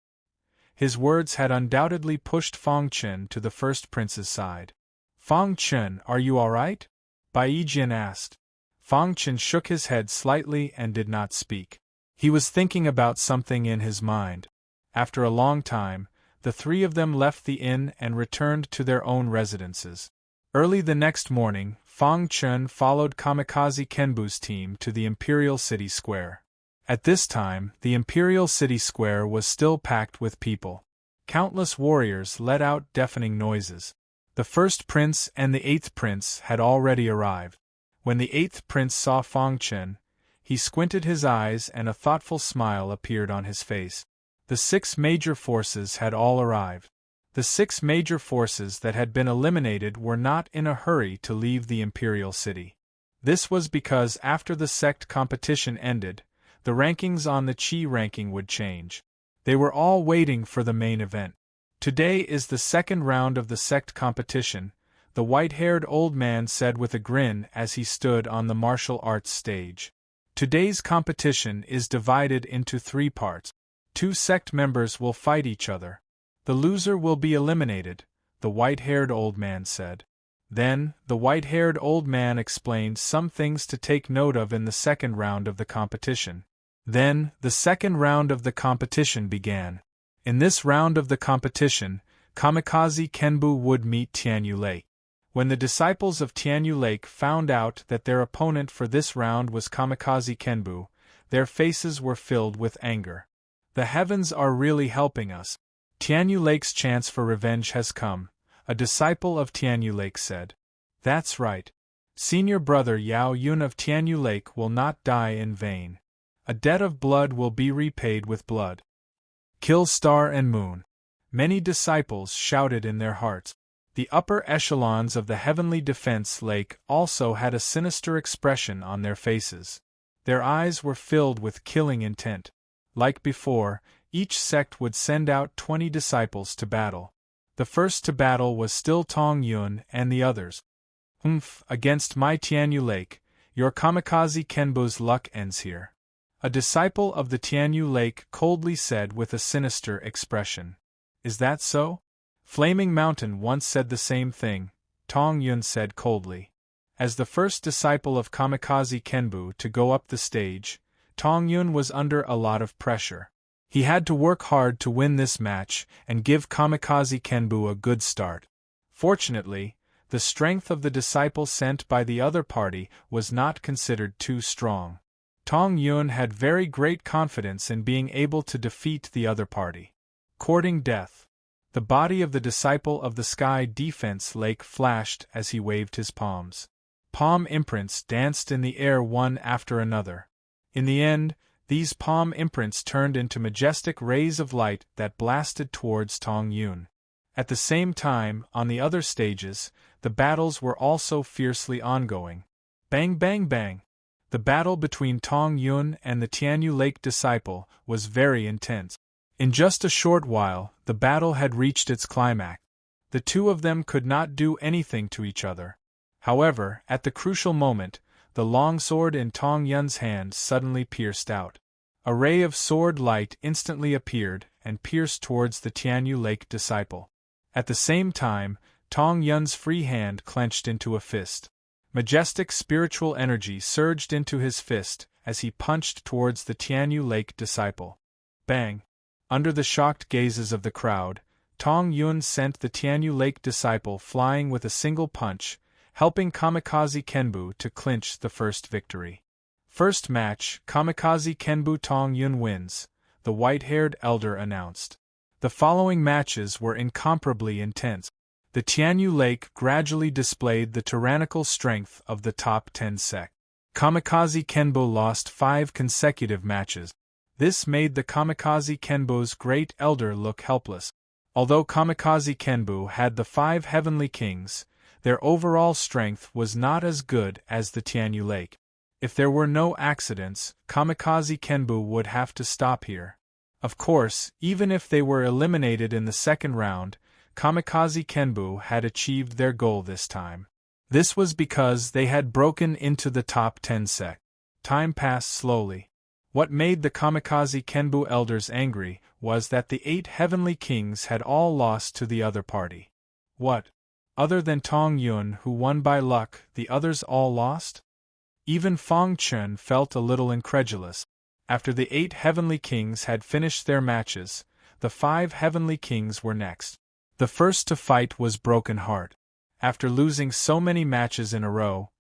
His words had undoubtedly pushed Feng Chen to the first prince's side. Feng Chen, are you all right? Bai Yijian asked. Feng Chen shook his head slightly and did not speak. He was thinking about something in his mind. After a long time, the three of them left the inn and returned to their own residences. Early the next morning, Feng Chen followed Kamikaze Kenbu's team to the Imperial City Square. At this time, the Imperial City Square was still packed with people. Countless warriors let out deafening noises. The first prince and the eighth prince had already arrived. When the eighth prince saw Feng Chen, he squinted his eyes and a thoughtful smile appeared on his face. The 6 major forces had all arrived. The 6 major forces that had been eliminated were not in a hurry to leave the Imperial City. This was because after the sect competition ended, the rankings on the Qi ranking would change. They were all waiting for the main event. Today is the second round of the sect competition, the white-haired old man said with a grin as he stood on the martial arts stage. Today's competition is divided into 3 parts. 2 sect members will fight each other. The loser will be eliminated, the white-haired old man said. Then, the white-haired old man explained some things to take note of in the second round of the competition. Then, the second round of the competition began. In this round of the competition, Kamikaze Kenbu would meet Tianyu Lake. When the disciples of Tianyu Lake found out that their opponent for this round was Kamikaze Kenbu, their faces were filled with anger. The heavens are really helping us. Tianyu Lake's chance for revenge has come, a disciple of Tianyu Lake said. That's right. Senior brother Yao Yun of Tianyu Lake will not die in vain. A debt of blood will be repaid with blood. Kill Star and Moon. Many disciples shouted in their hearts. The upper echelons of the Heavenly Defense Lake also had a sinister expression on their faces. Their eyes were filled with killing intent. Like before, each sect would send out 20 disciples to battle. The first to battle was still Tong Yun and the others. Against my Tianyu Lake, your Kamikaze Kenbu's luck ends here. A disciple of the Tianyu Lake coldly said with a sinister expression. Is that so? Flaming Mountain once said the same thing, Tong Yun said coldly. As the first disciple of Kamikaze Kenbu to go up the stage, Tong Yun was under a lot of pressure. He had to work hard to win this match and give Kamikaze Kenbu a good start. Fortunately, The strength of the disciple sent by the other party was not considered too strong. Tong Yun had very great confidence in being able to defeat the other party. Courting death. The body of the disciple of the Sky Defense Lake flashed as he waved his palms. Palm imprints danced in the air one after another. In the end, these palm imprints turned into majestic rays of light that blasted towards Tong Yun. At the same time, on the other stages, the battles were also fiercely ongoing. Bang bang bang! The battle between Tong Yun and the Tianyu Lake disciple was very intense. In just a short while, the battle had reached its climax. The two of them could not do anything to each other. However, at the crucial moment, the long sword in Tong Yun's hand suddenly pierced out. A ray of sword light instantly appeared and pierced towards the Tianyu Lake disciple. At the same time, Tong Yun's free hand clenched into a fist. Majestic spiritual energy surged into his fist as he punched towards the Tianyu Lake disciple. Bang! Under the shocked gazes of the crowd, Tong Yun sent the Tianyu Lake disciple flying with a single punch, helping Kamikaze Kenbu to clinch the first victory. First match, Kamikaze Kenbu Tong Yun wins, the white-haired elder announced. The following matches were incomparably intense. The Tianyu Lake gradually displayed the tyrannical strength of the top 10 sect. Kamikaze Kenbu lost 5 consecutive matches. This made the Kamikaze Kenbu's great elder look helpless. Although Kamikaze Kenbu had the 5 heavenly kings, their overall strength was not as good as the Tianyu Lake. If there were no accidents, Kamikaze Kenbu would have to stop here. Of course, even if they were eliminated in the second round, Kamikaze Kenbu had achieved their goal this time. This was because they had broken into the top 10 sect. Time passed slowly. What made the Kamikaze Kenbu elders angry was that the 8 heavenly kings had all lost to the other party. What? Other than Tong Yun, who won by luck, the others all lost? Even Fong Chen felt a little incredulous. After the 8 heavenly kings had finished their matches, the 5 heavenly kings were next. The first to fight was Broken Heart. After losing so many matches in a row,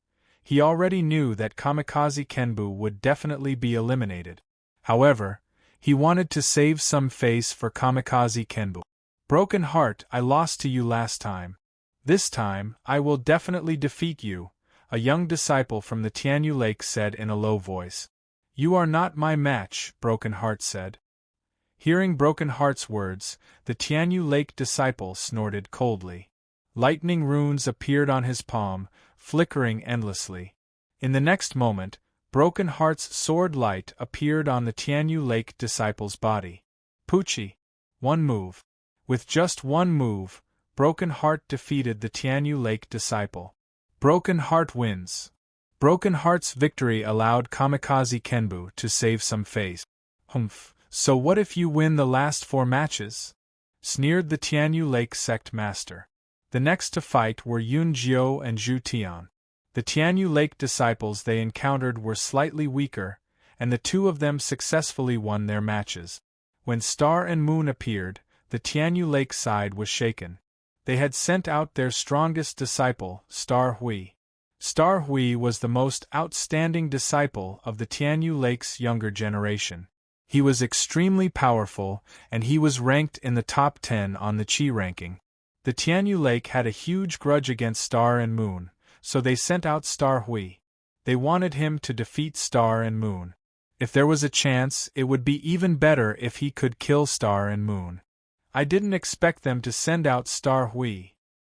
he already knew that Kamikaze Kenbu would definitely be eliminated. However, he wanted to save some face for Kamikaze Kenbu. Broken Heart, I lost to you last time. This time, I will definitely defeat you, a young disciple from the Tianyu Lake said in a low voice. You are not my match, Broken Heart said. Hearing Broken Heart's words, the Tianyu Lake disciple snorted coldly. Lightning runes appeared on his palm, flickering endlessly. In the next moment, Broken Heart's sword light appeared on the Tianyu Lake disciple's body. Poochie! One move. With just one move, Broken Heart defeated the Tianyu Lake disciple. Broken Heart wins. Broken Heart's victory allowed Kamikaze Kenbu to save some face. Humph, so what if you win the last 4 matches? Sneered the Tianyu Lake sect master. The next to fight were Yun Jiao and Zhu Tian. The Tianyu Lake disciples they encountered were slightly weaker, and the two of them successfully won their matches. When Star and Moon appeared, the Tianyu Lake side was shaken. They had sent out their strongest disciple, Star Hui. Star Hui was the most outstanding disciple of the Tianyu Lake's younger generation. He was extremely powerful, and he was ranked in the top 10 on the Qi ranking. The Tianyu Lake had a huge grudge against Star and Moon, so they sent out Star Hui. They wanted him to defeat Star and Moon. If there was a chance, it would be even better if he could kill Star and Moon. I didn't expect them to send out Star Hui.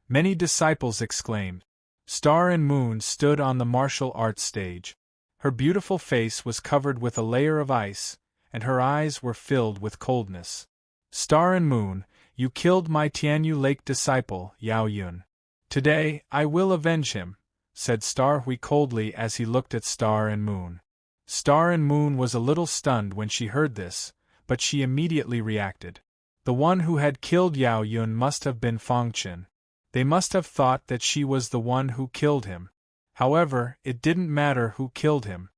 Many disciples exclaimed. Star and Moon stood on the martial arts stage. Her beautiful face was covered with a layer of ice, and her eyes were filled with coldness. Star and Moon, you killed my Tianyu Lake disciple, Yao Yun. Today, I will avenge him, said Star Hui coldly as he looked at Star and Moon. Star and Moon was a little stunned when she heard this, but she immediately reacted. The one who had killed Yao Yun must have been Fong Chen. They must have thought that she was the one who killed him. However, it didn't matter who killed him.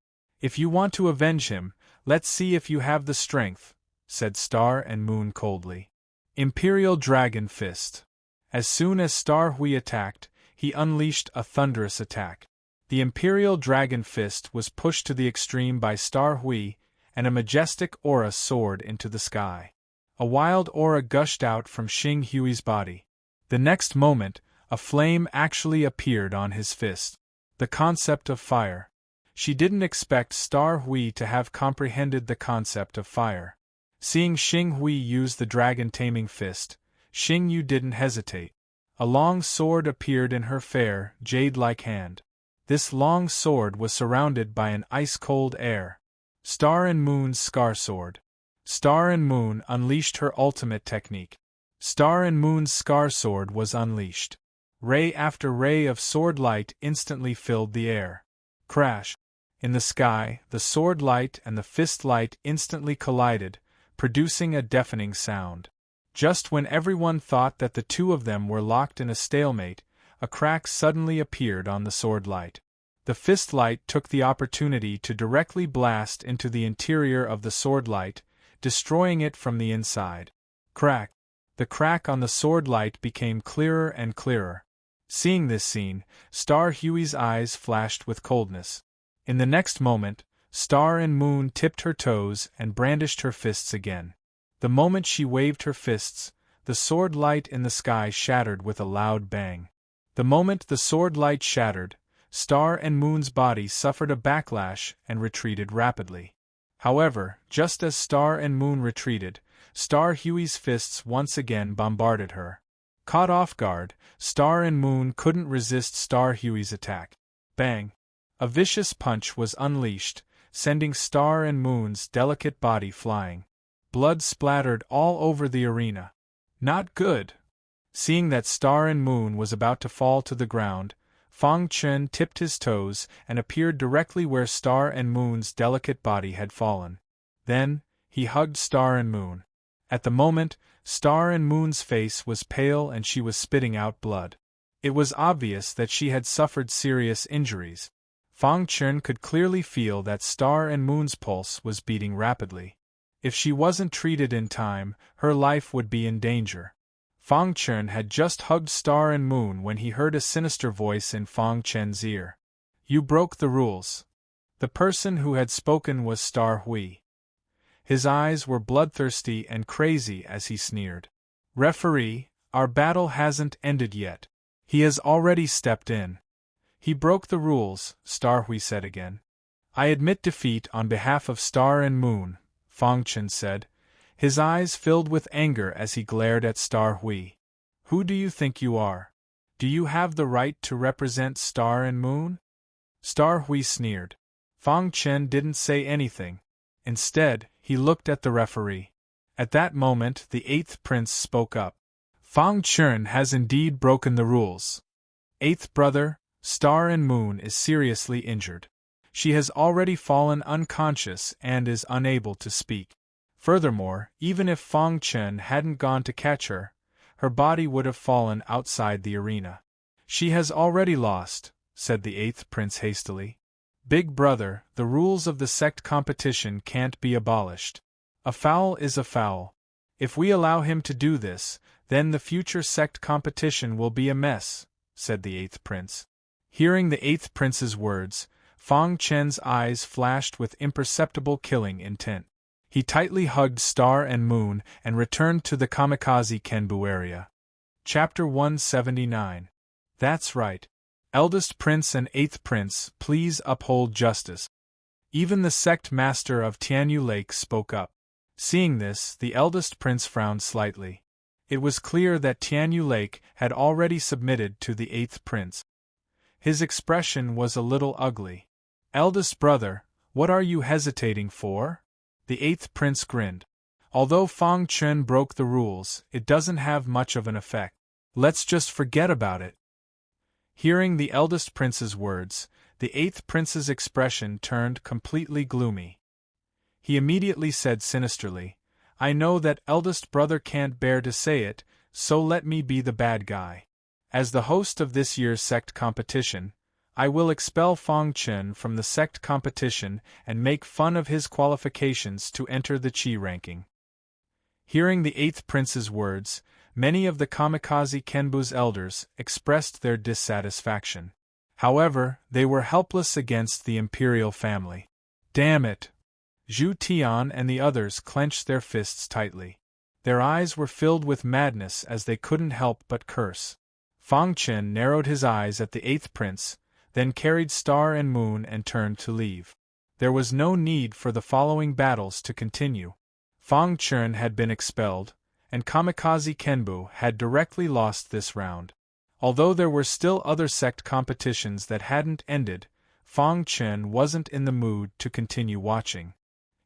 If you want to avenge him, let's see if you have the strength, said Star and Moon coldly. Imperial Dragon Fist. As soon as Star Hui attacked, he unleashed a thunderous attack. The Imperial Dragon Fist was pushed to the extreme by Star Hui, and a majestic aura soared into the sky. A wild aura gushed out from Xing Hui's body. The next moment, a flame actually appeared on his fist. The concept of fire. She didn't expect Star Hui to have comprehended the concept of fire. Seeing Xing Hui use the dragon-taming fist, Xing Yu didn't hesitate. A long sword appeared in her fair, jade-like hand. This long sword was surrounded by an ice-cold air. Star and Moon's Scar Sword. Star and Moon unleashed her ultimate technique. Star and Moon's Scar Sword was unleashed. Ray after ray of sword light instantly filled the air. Crash! In the sky, the sword light and the fist light instantly collided, producing a deafening sound. Just when everyone thought that the two of them were locked in a stalemate, a crack suddenly appeared on the sword light. The fist light took the opportunity to directly blast into the interior of the sword light, destroying it from the inside. Crack! The crack on the sword light became clearer and clearer. Seeing this scene, Star Hui's eyes flashed with coldness. In the next moment, Star and Moon tipped her toes and brandished her fists again. The moment she waved her fists, the sword light in the sky shattered with a loud bang. The moment the sword light shattered, Star and Moon's body suffered a backlash and retreated rapidly. However, just as Star and Moon retreated, Star Hui's fists once again bombarded her. Caught off guard, Star and Moon couldn't resist Star Hui's attack. Bang! A vicious punch was unleashed, sending Star and Moon's delicate body flying. Blood splattered all over the arena. Not good! Seeing that Star and Moon was about to fall to the ground, Fang Chen tipped his toes and appeared directly where Star and Moon's delicate body had fallen. Then, he hugged Star and Moon. At the moment, Star and Moon's face was pale and she was spitting out blood. It was obvious that she had suffered serious injuries. Fang Chen could clearly feel that Star and Moon's pulse was beating rapidly. If she wasn't treated in time, her life would be in danger. Fang Chen had just hugged Star and Moon when he heard a sinister voice in Fang Chen's ear. "You broke the rules." The person who had spoken was Star Hui. His eyes were bloodthirsty and crazy as he sneered. "Referee, our battle hasn't ended yet. He has already stepped in." "He broke the rules," Star Hui said again. "I admit defeat on behalf of Star and Moon," Fang Chen said. His eyes filled with anger as he glared at Star Hui. "Who do you think you are? Do you have the right to represent Star and Moon?" Star Hui sneered. Fang Chen didn't say anything. Instead, he looked at the referee. At that moment, the 8th Prince spoke up. "Fang Chen has indeed broken the rules. 8th brother, Star and Moon is seriously injured. She has already fallen unconscious and is unable to speak. Furthermore, even if Fang Chen hadn't gone to catch her, her body would have fallen outside the arena." "She has already lost," said the 8th Prince hastily. "Big brother, the rules of the sect competition can't be abolished. A foul is a foul. If we allow him to do this, then the future sect competition will be a mess," said the 8th Prince. Hearing the 8th Prince's words, Fang Chen's eyes flashed with imperceptible killing intent. He tightly hugged Star and Moon and returned to the Kamikaze Kenbu area. Chapter 179. That's right. Eldest Prince and 8th Prince, please uphold justice. Even the sect master of Tianyu Lake spoke up. Seeing this, the eldest prince frowned slightly. It was clear that Tianyu Lake had already submitted to the 8th Prince. His expression was a little ugly. "Eldest brother, what are you hesitating for?" The 8th Prince grinned. "Although Fang Chen broke the rules, it doesn't have much of an effect. Let's just forget about it." Hearing the eldest prince's words, the 8th Prince's expression turned completely gloomy. He immediately said sinisterly, "I know that eldest brother can't bear to say it, so let me be the bad guy. As the host of this year's sect competition, I will expel Fang Chen from the sect competition and make fun of his qualifications to enter the Qi ranking." Hearing the 8th Prince's words, many of the Kamikaze Kenbu's elders expressed their dissatisfaction. However, they were helpless against the imperial family. Damn it! Zhu Tian and the others clenched their fists tightly. Their eyes were filled with madness as they couldn't help but curse. Fang Chen narrowed his eyes at the eighth prince, then carried Star and Moon and turned to leave. There was no need for the following battles to continue. Fang Chen had been expelled, and Kamikaze Kenbu had directly lost this round. Although there were still other sect competitions that hadn't ended, Fang Chen wasn't in the mood to continue watching.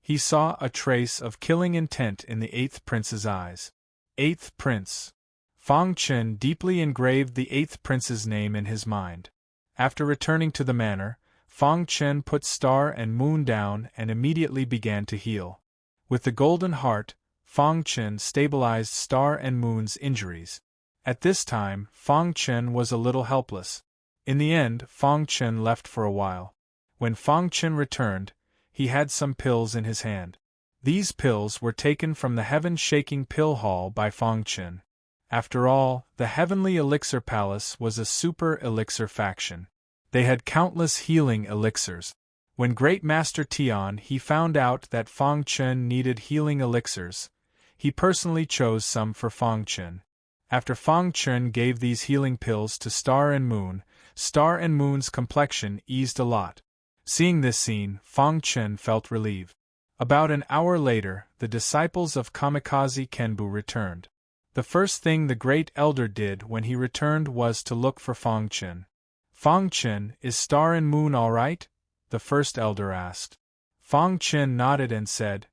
He saw a trace of killing intent in the eighth prince's eyes. Eighth prince. Fang Chen deeply engraved the eighth prince's name in his mind. After returning to the manor, Fang Chen put Star and Moon down and immediately began to heal. With the golden heart, Fang Chen stabilized Star and Moon's injuries. At this time, Fang Chen was a little helpless. In the end, Fang Chen left for a while. When Fang Chen returned, he had some pills in his hand. These pills were taken from the heaven-shaking pill hall by Fang Chen. After all, the Heavenly Elixir Palace was a super elixir faction. They had countless healing elixirs. When Great Master Tian he found out that Fang Chen needed healing elixirs, he personally chose some for Fang Chen. After Fang Chen gave these healing pills to Star and Moon's complexion eased a lot. Seeing this scene, Fang Chen felt relieved. About an hour later, the disciples of Kamikaze Kenbu returned. The first thing the Great Elder did when he returned was to look for Fang Chen. Fang Chen, is Star and Moon all right? The first elder asked. Fang Chen nodded and said,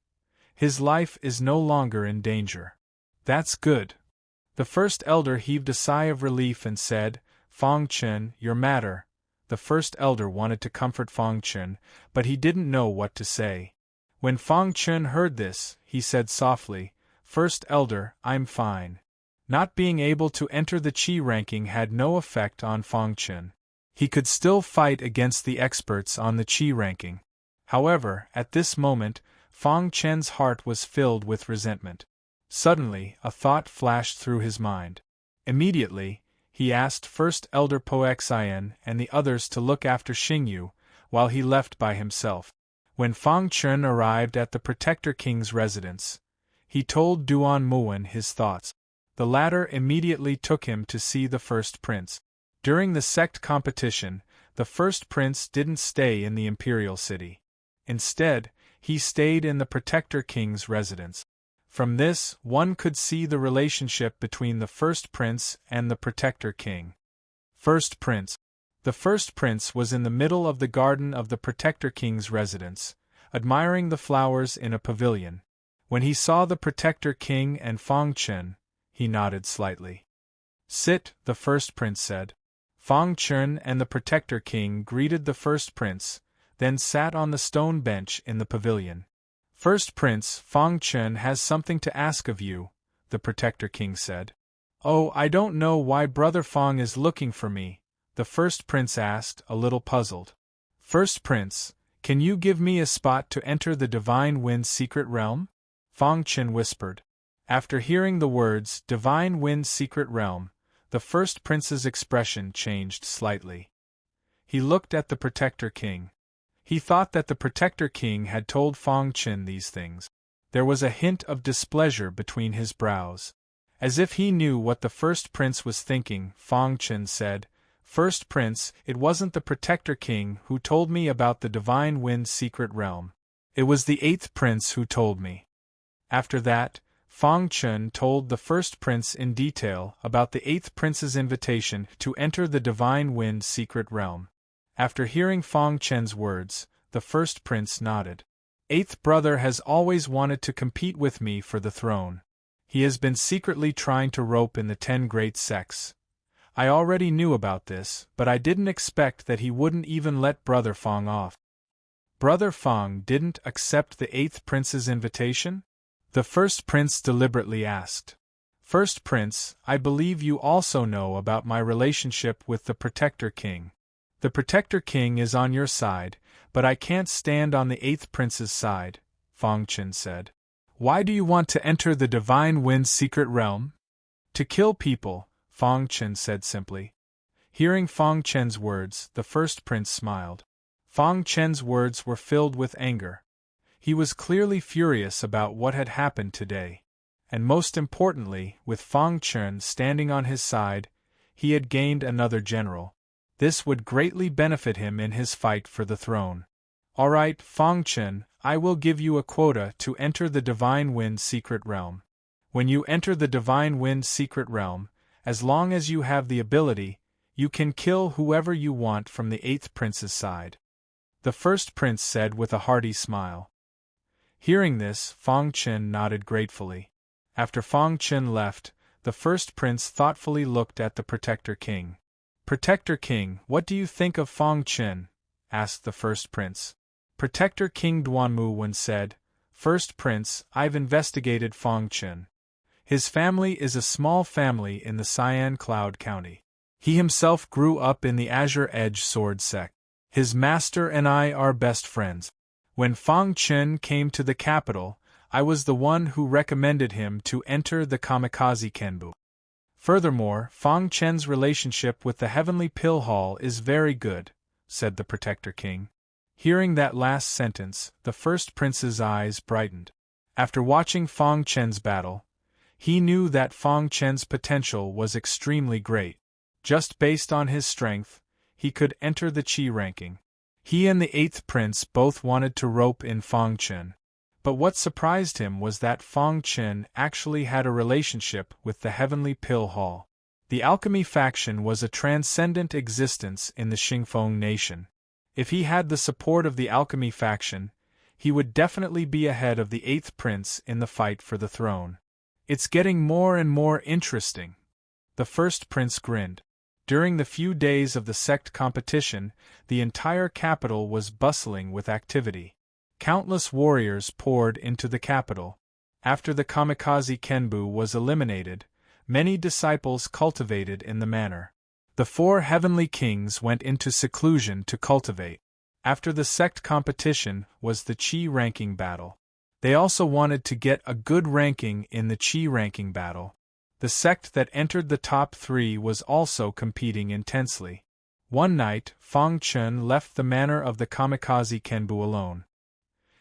his life is no longer in danger. That's good. The first elder heaved a sigh of relief and said, Fang Chen, your matter. The first elder wanted to comfort Fang Chen, but he didn't know what to say. When Fang Chen heard this, he said softly, First elder, I'm fine. Not being able to enter the Qi ranking had no effect on Fang Chen. He could still fight against the experts on the Qi ranking. However, at this moment, Fang Chen's heart was filled with resentment. Suddenly, a thought flashed through his mind. Immediately, he asked First Elder Poxian and the others to look after Xingyu, while he left by himself. When Fang Chen arrived at the Protector King's residence, he told Duan Muwen his thoughts. The latter immediately took him to see the first prince. During the sect competition, the first prince didn't stay in the imperial city. Instead, he stayed in the Protector King's residence. From this, one could see the relationship between the first prince and the Protector King. First prince. The first prince was in the middle of the garden of the Protector King's residence, admiring the flowers in a pavilion. When he saw the Protector King and Fang Chen, he nodded slightly. Sit, the first prince said. Fang Chen and the Protector King greeted the first prince, then sat on the stone bench in the pavilion. First Prince, Fang Chen has something to ask of you, the Protector King said. Oh, I don't know why Brother Fang is looking for me, the first prince asked, a little puzzled. First Prince, can you give me a spot to enter the Divine Wind's secret realm? Fang Chen whispered. After hearing the words, Divine Wind's secret realm, the first prince's expression changed slightly. He looked at the Protector King. He thought that the Protector King had told Fang Chen these things. There was a hint of displeasure between his brows. As if he knew what the first prince was thinking, Fang Chen said, First Prince, it wasn't the Protector King who told me about the Divine Wind's secret realm. It was the eighth prince who told me. After that, Fang Chen told the first prince in detail about the eighth prince's invitation to enter the Divine Wind's secret realm. After hearing Fang Chen's words, the first prince nodded. Eighth brother has always wanted to compete with me for the throne. He has been secretly trying to rope in the 10 great sects. I already knew about this, but I didn't expect that he wouldn't even let Brother Fang off. Brother Fang didn't accept the eighth prince's invitation? The first prince deliberately asked. First Prince, I believe you also know about my relationship with the Protector King. The Protector King is on your side, but I can't stand on the eighth prince's side, Fang Chen said. Why do you want to enter the Divine Wind's secret realm? To kill people, Fong Chen said simply. Hearing Fong Chen's words, the first prince smiled. Fong Chen's words were filled with anger. He was clearly furious about what had happened today. And most importantly, with Fong Chen standing on his side, he had gained another general. This would greatly benefit him in his fight for the throne. All right, Fong Chen, I will give you a quota to enter the Divine Wind Secret Realm. When you enter the Divine Wind Secret Realm, as long as you have the ability, you can kill whoever you want from the 8th prince's side. The first prince said with a hearty smile. Hearing this, Fong Chen nodded gratefully. After Fong Chen left, the first prince thoughtfully looked at the Protector King. Protector King, what do you think of Fong Chen? Asked the first prince. Protector King Duanmu said, First Prince, I've investigated Fong Chen. His family is a small family in the Cyan Cloud County. He himself grew up in the Azure Edge Sword sect. His master and I are best friends. When Fong Chen came to the capital, I was the one who recommended him to enter the Kamikaze Kenbu. Furthermore, Fong Chen's relationship with the Heavenly Pill Hall is very good, said the Protector King. Hearing that last sentence, the first prince's eyes brightened. After watching Fong Chen's battle, he knew that Fong Chen's potential was extremely great. Just based on his strength, he could enter the Qi ranking. He and the 8th prince both wanted to rope in Fong Chen. But what surprised him was that Fong Chen actually had a relationship with the Heavenly Pill Hall. The alchemy faction was a transcendent existence in the Xingfeng nation. If he had the support of the alchemy faction, he would definitely be ahead of the 8th prince in the fight for the throne. It's getting more and more interesting. The first prince grinned. During the few days of the sect competition, the entire capital was bustling with activity. Countless warriors poured into the capital. After the Kamikaze Kenbu was eliminated, many disciples cultivated in the manor. The 4 heavenly kings went into seclusion to cultivate. After the sect competition was the Qi ranking battle. They also wanted to get a good ranking in the Qi ranking battle. The sect that entered the top 3 was also competing intensely. One night, Fong Chen left the manor of the Kamikaze Kenbu alone.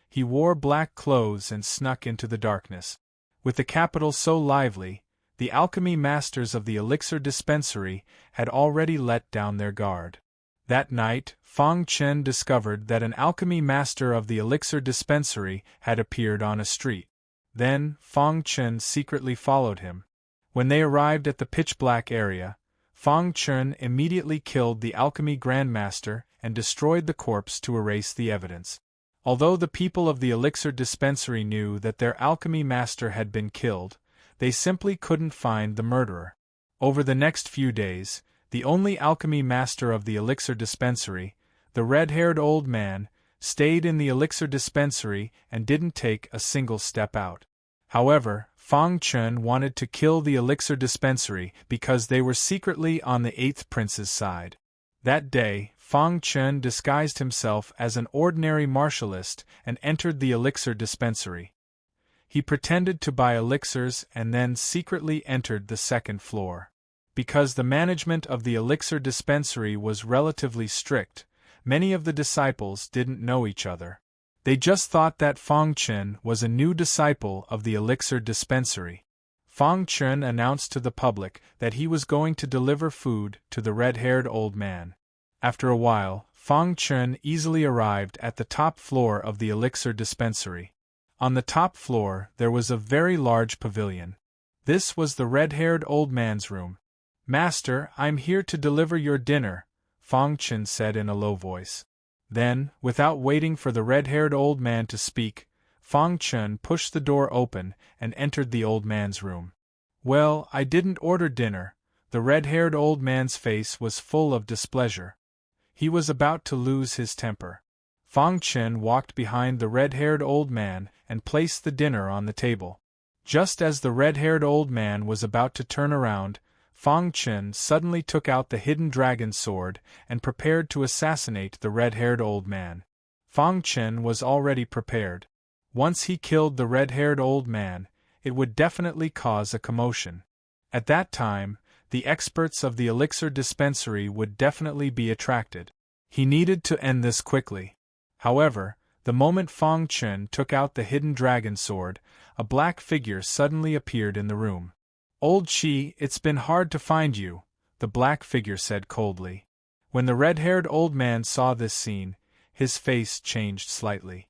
He wore black clothes and snuck into the darkness. With the capital so lively, the alchemy masters of the elixir dispensary had already let down their guard. That night, Fong Chen discovered that an alchemy master of the elixir dispensary had appeared on a street. Then, Fong Chen secretly followed him. When they arrived at the pitch-black area, Fong Chen immediately killed the alchemy grandmaster and destroyed the corpse to erase the evidence. Although the people of the elixir dispensary knew that their alchemy master had been killed, they simply couldn't find the murderer. Over the next few days, the only alchemy master of the elixir dispensary, the red-haired old man, stayed in the elixir dispensary and didn't take a single step out. However, Fong Chen wanted to kill the elixir dispensary because they were secretly on the 8th prince's side. That day, Fong Chen disguised himself as an ordinary martialist and entered the elixir dispensary. He pretended to buy elixirs and then secretly entered the 2nd floor. Because the management of the elixir dispensary was relatively strict, many of the disciples didn't know each other. They just thought that Fong Chen was a new disciple of the elixir dispensary. Fong Chen announced to the public that he was going to deliver food to the red-haired old man. After a while, Fong Chen easily arrived at the top floor of the elixir dispensary. On the top floor, there was a very large pavilion. This was the red-haired old man's room. "Master, I'm here to deliver your dinner," Fong Chen said in a low voice. Then, without waiting for the red-haired old man to speak, Fong Chen pushed the door open and entered the old man's room. "Well, I didn't order dinner." The red-haired old man's face was full of displeasure. He was about to lose his temper. Fong Chen walked behind the red-haired old man and placed the dinner on the table. Just as the red-haired old man was about to turn around, Fong Chen suddenly took out the hidden dragon sword and prepared to assassinate the red-haired old man. Fong Chen was already prepared. Once he killed the red-haired old man, it would definitely cause a commotion. At that time, the experts of the elixir dispensary would definitely be attracted. He needed to end this quickly. However, the moment Fang Chen took out the hidden dragon sword, a black figure suddenly appeared in the room. "Old Qi, it's been hard to find you," the black figure said coldly. When the red-haired old man saw this scene, his face changed slightly.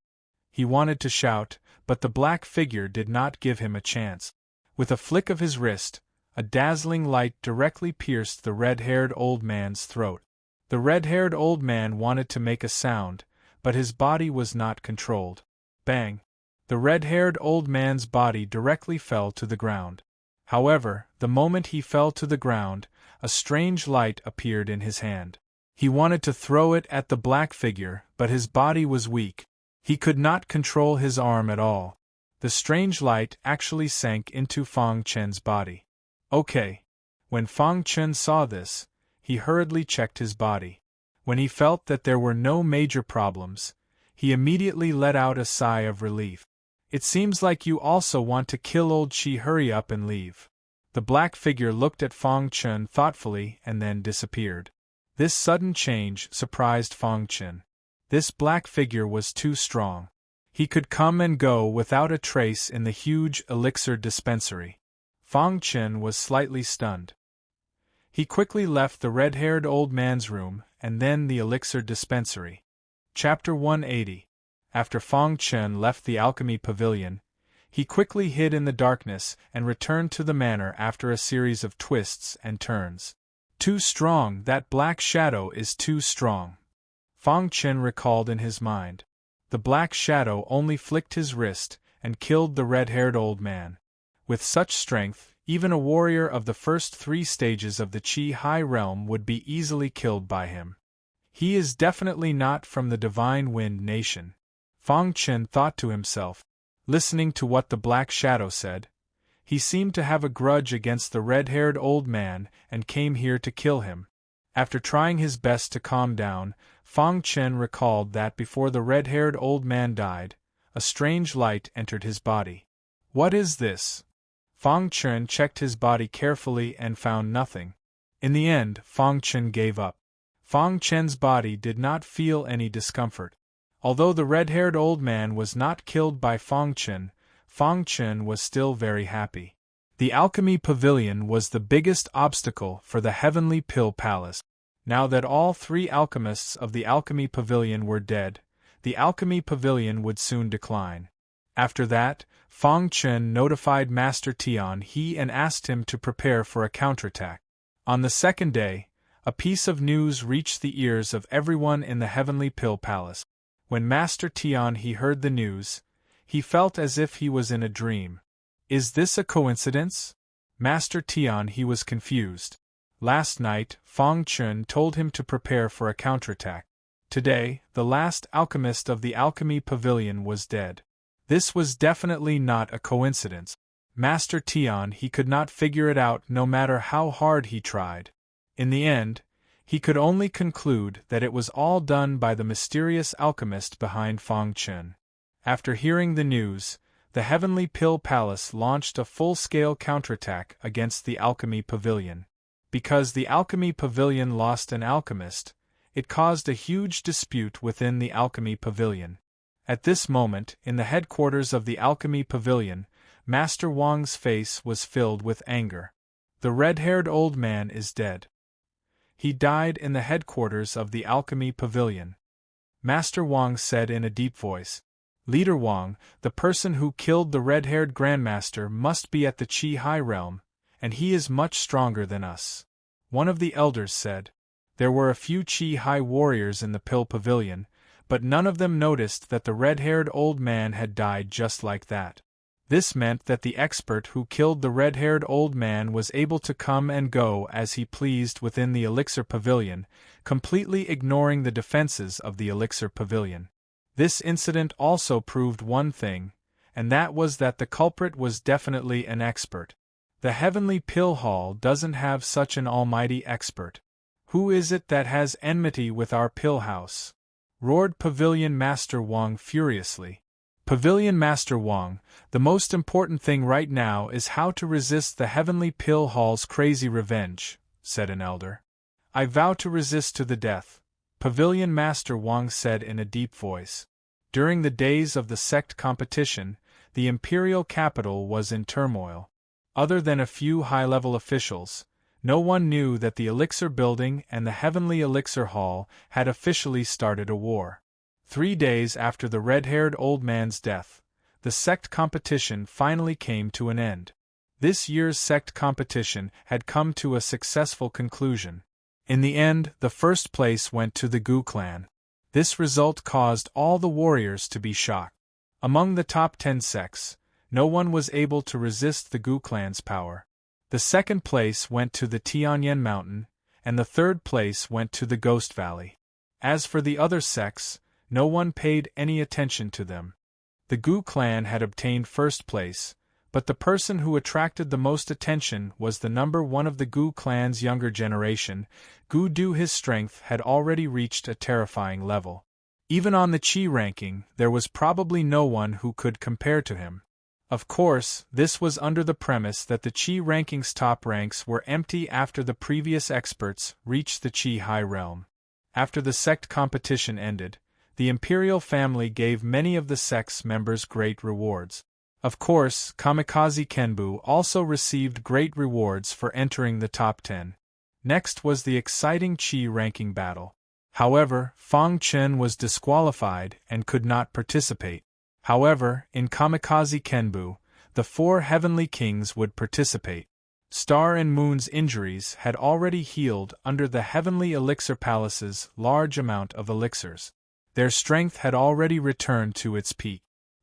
He wanted to shout, but the black figure did not give him a chance. With a flick of his wrist, a dazzling light directly pierced the red-haired old man's throat. The red-haired old man wanted to make a sound, but his body was not controlled. Bang! The red-haired old man's body directly fell to the ground. However, the moment he fell to the ground, a strange light appeared in his hand. He wanted to throw it at the black figure, but his body was weak. He could not control his arm at all. The strange light actually sank into Fang Chen's body. Okay. When Fang Chen saw this, he hurriedly checked his body. When he felt that there were no major problems, he immediately let out a sigh of relief. "It seems like you also want to kill old Qi. Hurry up and leave." The black figure looked at Fang Chen thoughtfully and then disappeared. This sudden change surprised Fang Chen. This black figure was too strong. He could come and go without a trace in the huge elixir dispensary. Fang Chen was slightly stunned. He quickly left the red-haired old man's room and then the elixir dispensary. Chapter 180. After Fang Chen left the alchemy pavilion, he quickly hid in the darkness and returned to the manor after a series of twists and turns. "Too strong, that black shadow is too strong," Fang Chen recalled in his mind. The black shadow only flicked his wrist and killed the red-haired old man. With such strength, even a warrior of the first 3 stages of the Qi High Realm would be easily killed by him. He is definitely not from the Divine Wind Nation, Fang Chen thought to himself. Listening to what the black shadow said, he seemed to have a grudge against the red-haired old man and came here to kill him. After trying his best to calm down, Fang Chen recalled that before the red-haired old man died, a strange light entered his body. What is this? Fang Chen checked his body carefully and found nothing. In the end, Fang Chen gave up. Fang Chen's body did not feel any discomfort. Although the red-haired old man was not killed by Fang Chen was still very happy. The alchemy pavilion was the biggest obstacle for the Heavenly Pill Palace. Now that all 3 alchemists of the alchemy pavilion were dead, the alchemy pavilion would soon decline. After that, Fang Chen notified Master Tian He and asked him to prepare for a counterattack. On the second day, a piece of news reached the ears of everyone in the Heavenly Pill Palace. When Master Tian He heard the news, he felt as if he was in a dream. Is this a coincidence? Master Tian He was confused. Last night, Fang Chen told him to prepare for a counterattack. Today, the last alchemist of the alchemy pavilion was dead. This was definitely not a coincidence. Master Tian He could not figure it out no matter how hard he tried. In the end, he could only conclude that it was all done by the mysterious alchemist behind Fang Chen. After hearing the news, the Heavenly Pill Palace launched a full-scale counterattack against the alchemy pavilion. Because the alchemy pavilion lost an alchemist, it caused a huge dispute within the alchemy pavilion. At this moment, in the headquarters of the alchemy pavilion, Master Wang's face was filled with anger. The red-haired old man is dead. He died in the headquarters of the alchemy pavilion. Master Wang said in a deep voice. Leader Wang, the person who killed the red-haired grandmaster must be at the Qi High Realm, and he is much stronger than us. One of the elders said. There were a few Qi High warriors in the Pill Pavilion, but none of them noticed that the red-haired old man had died just like that. This meant that the expert who killed the red-haired old man was able to come and go as he pleased within the Elixir Pavilion, completely ignoring the defenses of the Elixir Pavilion. This incident also proved one thing, and that was that the culprit was definitely an expert. The Heavenly Pill Hall doesn't have such an almighty expert. Who is it that has enmity with our pill house? Roared Pavilion Master Wang furiously. Pavilion Master Wang, the most important thing right now is how to resist the Heavenly Pill Hall's crazy revenge, said an elder. I vow to resist to the death, Pavilion Master Wang said in a deep voice. During the days of the sect competition, the imperial capital was in turmoil. Other than a few high-level officials, no one knew that the Elixir Building and the Heavenly Elixir Hall had officially started a war. 3 days after the red-haired old man's death, the sect competition finally came to an end. This year's sect competition had come to a successful conclusion. In the end, the first place went to the Gu clan. This result caused all the warriors to be shocked. Among the top 10 sects, no one was able to resist the Gu clan's power. The second place went to the Tianyan Mountain, and the third place went to the Ghost Valley. As for the other sects, no one paid any attention to them. The Gu clan had obtained first place, but the person who attracted the most attention was the number 1 of the Gu clan's younger generation. Gu Du. His strength had already reached a terrifying level. Even on the Qi ranking, there was probably no one who could compare to him. Of course, this was under the premise that the Qi ranking's top ranks were empty after the previous experts reached the Qi high realm. After the sect competition ended, the imperial family gave many of the sect's members great rewards. Of course, Kamikaze Kenbu also received great rewards for entering the top 10. Next was the exciting Qi ranking battle. However, Fang Chen was disqualified and could not participate. However, in Kamikaze Kenbu, the 4 heavenly kings would participate. Star and Moon's injuries had already healed under the Heavenly Elixir Palace's large amount of elixirs. Their strength had already returned to its peak.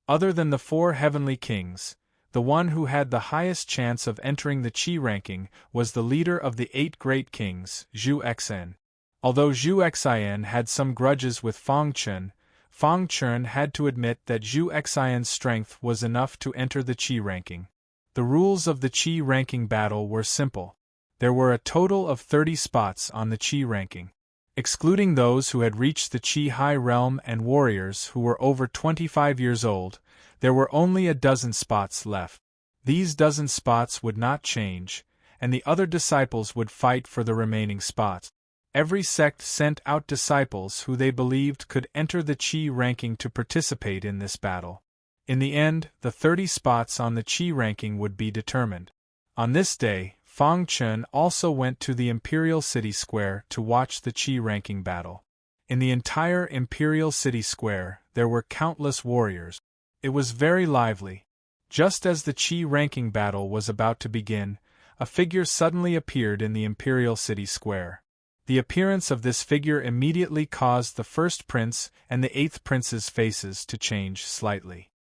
Other than the 4 heavenly kings, the one who had the highest chance of entering the Qi ranking was the leader of the 8 great kings, Zhu Xen. Although Zhu Xian had some grudges with Fang Chen had to admit that Zhu Xian's strength was enough to enter the Qi ranking. The rules of the Qi ranking battle were simple. There were a total of 30 spots on the Qi ranking. Excluding those who had reached the Qi high realm and warriors who were over 25 years old, there were only a dozen spots left. These dozen spots would not change, and the other disciples would fight for the remaining spots. Every sect sent out disciples who they believed could enter the Qi ranking to participate in this battle. In the end, the 30 spots on the Qi ranking would be determined. On this day, Fang Chen also went to the Imperial City Square to watch the Qi ranking battle. In the entire Imperial City Square, there were countless warriors. It was very lively. Just as the Qi ranking battle was about to begin, a figure suddenly appeared in the Imperial City Square. The appearance of this figure immediately caused the first prince and the 8th prince's faces to change slightly.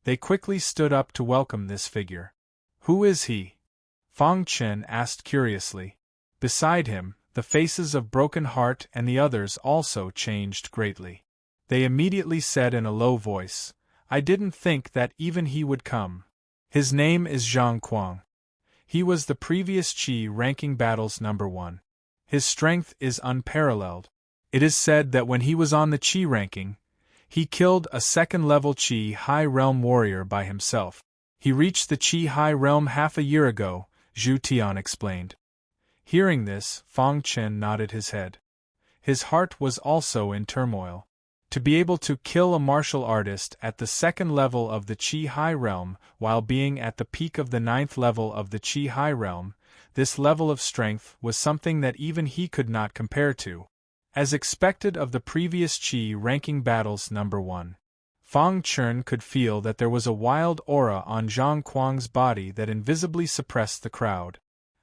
They quickly stood up to welcome this figure. "Who is he?" Fang Chen asked curiously. Beside him, the faces of Broken Heart and the others also changed greatly. They immediately said in a low voice, "I didn't think that even he would come. His name is Zhang Kuang. He was the previous Qi ranking battle's number 1. His strength is unparalleled. It is said that when he was on the Qi ranking, he killed a second-level Qi high realm warrior by himself. He reached the Qi high realm half a year ago," Zhu Tian explained. Hearing this, Fang Chen nodded his head. His heart was also in turmoil. To be able to kill a martial artist at the 2nd level of the Qi high realm while being at the peak of the 9th level of the Qi high realm, this level of strength was something that even he could not compare to. As expected of the previous Qi ranking battle's number 1, Fang Chen could feel that there was a wild aura on Zhang Kuang's body that invisibly suppressed the crowd.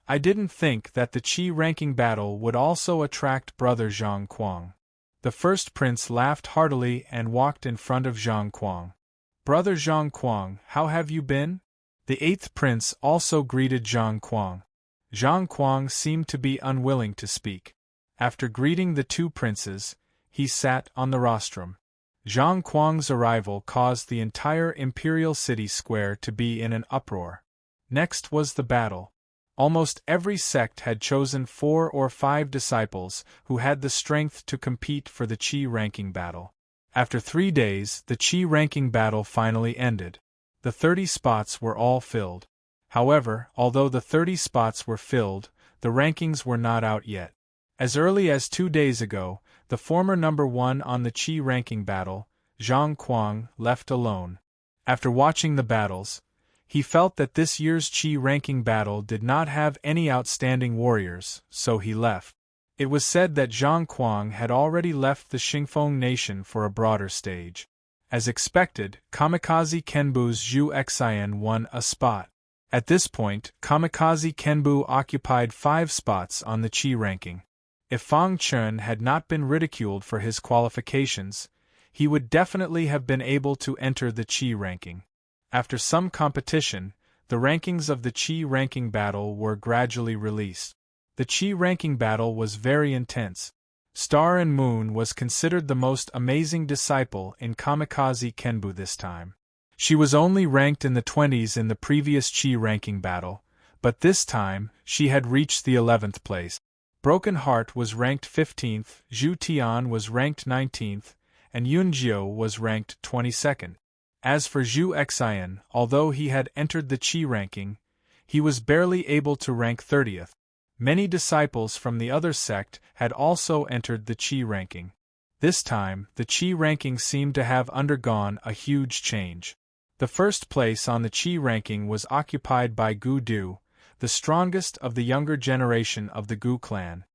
"I didn't think that the Qi ranking battle would also attract brother Zhang Kuang." The first prince laughed heartily and walked in front of Zhang Kuang. "Brother Zhang Kuang, how have you been?" The 8th prince also greeted Zhang Kuang. Zhang Kuang seemed to be unwilling to speak. After greeting the 2 princes, he sat on the rostrum. Zhang Kuang's arrival caused the entire Imperial City Square to be in an uproar. Next was the battle. Almost every sect had chosen 4 or 5 disciples who had the strength to compete for the Qi ranking battle. After 3 days, the Qi ranking battle finally ended. The 30 spots were all filled. However, although the 30 spots were filled, the rankings were not out yet. As early as 2 days ago, the former number 1 on the Qi ranking battle, Zhang Kuang, left alone. After watching the battles, he felt that this year's Qi ranking battle did not have any outstanding warriors, so he left. It was said that Zhang Kuang had already left the Xingfeng nation for a broader stage. As expected, Kamikaze Kenbu's Zhu Xian won a spot. At this point, Kamikaze Kenbu occupied 5 spots on the Qi ranking. If Fang Chen had not been ridiculed for his qualifications, he would definitely have been able to enter the Qi ranking. After some competition, the rankings of the Qi ranking battle were gradually released. The Qi ranking battle was very intense. Star and Moon was considered the most amazing disciple in Kamikaze Kenbu this time. She was only ranked in the 20s in the previous Qi ranking battle, but this time, she had reached the 11th place. Broken Heart was ranked 15th, Zhu Tian was ranked 19th, and Yunjiu was ranked 22nd. As for Zhu Xian, although he had entered the Qi ranking, he was barely able to rank 30th. Many disciples from the other sect had also entered the Qi ranking. This time, the Qi ranking seemed to have undergone a huge change. The first place on the Qi ranking was occupied by Gu Du, the strongest of the younger generation of the Gu clan.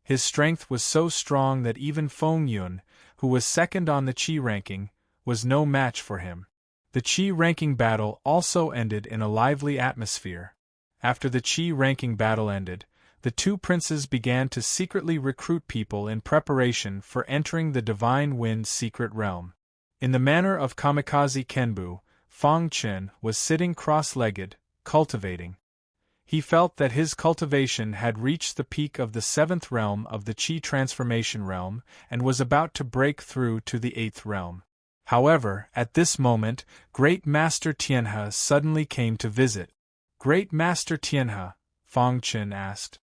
His strength was so strong that even Feng Yun, who was second on the Qi ranking, was no match for him. The Qi ranking battle also ended in a lively atmosphere. After the Qi ranking battle ended, the two princes began to secretly recruit people in preparation for entering the Divine Wind secret realm. In the manner of Kamikaze Kenbu, Fang Chen was sitting cross-legged, cultivating. He felt that his cultivation had reached the peak of the 7th realm of the Qi transformation realm and was about to break through to the 8th realm. However, at this moment, Great Master Tianhe suddenly came to visit. Great Master Tianhe, Fang Chen asked.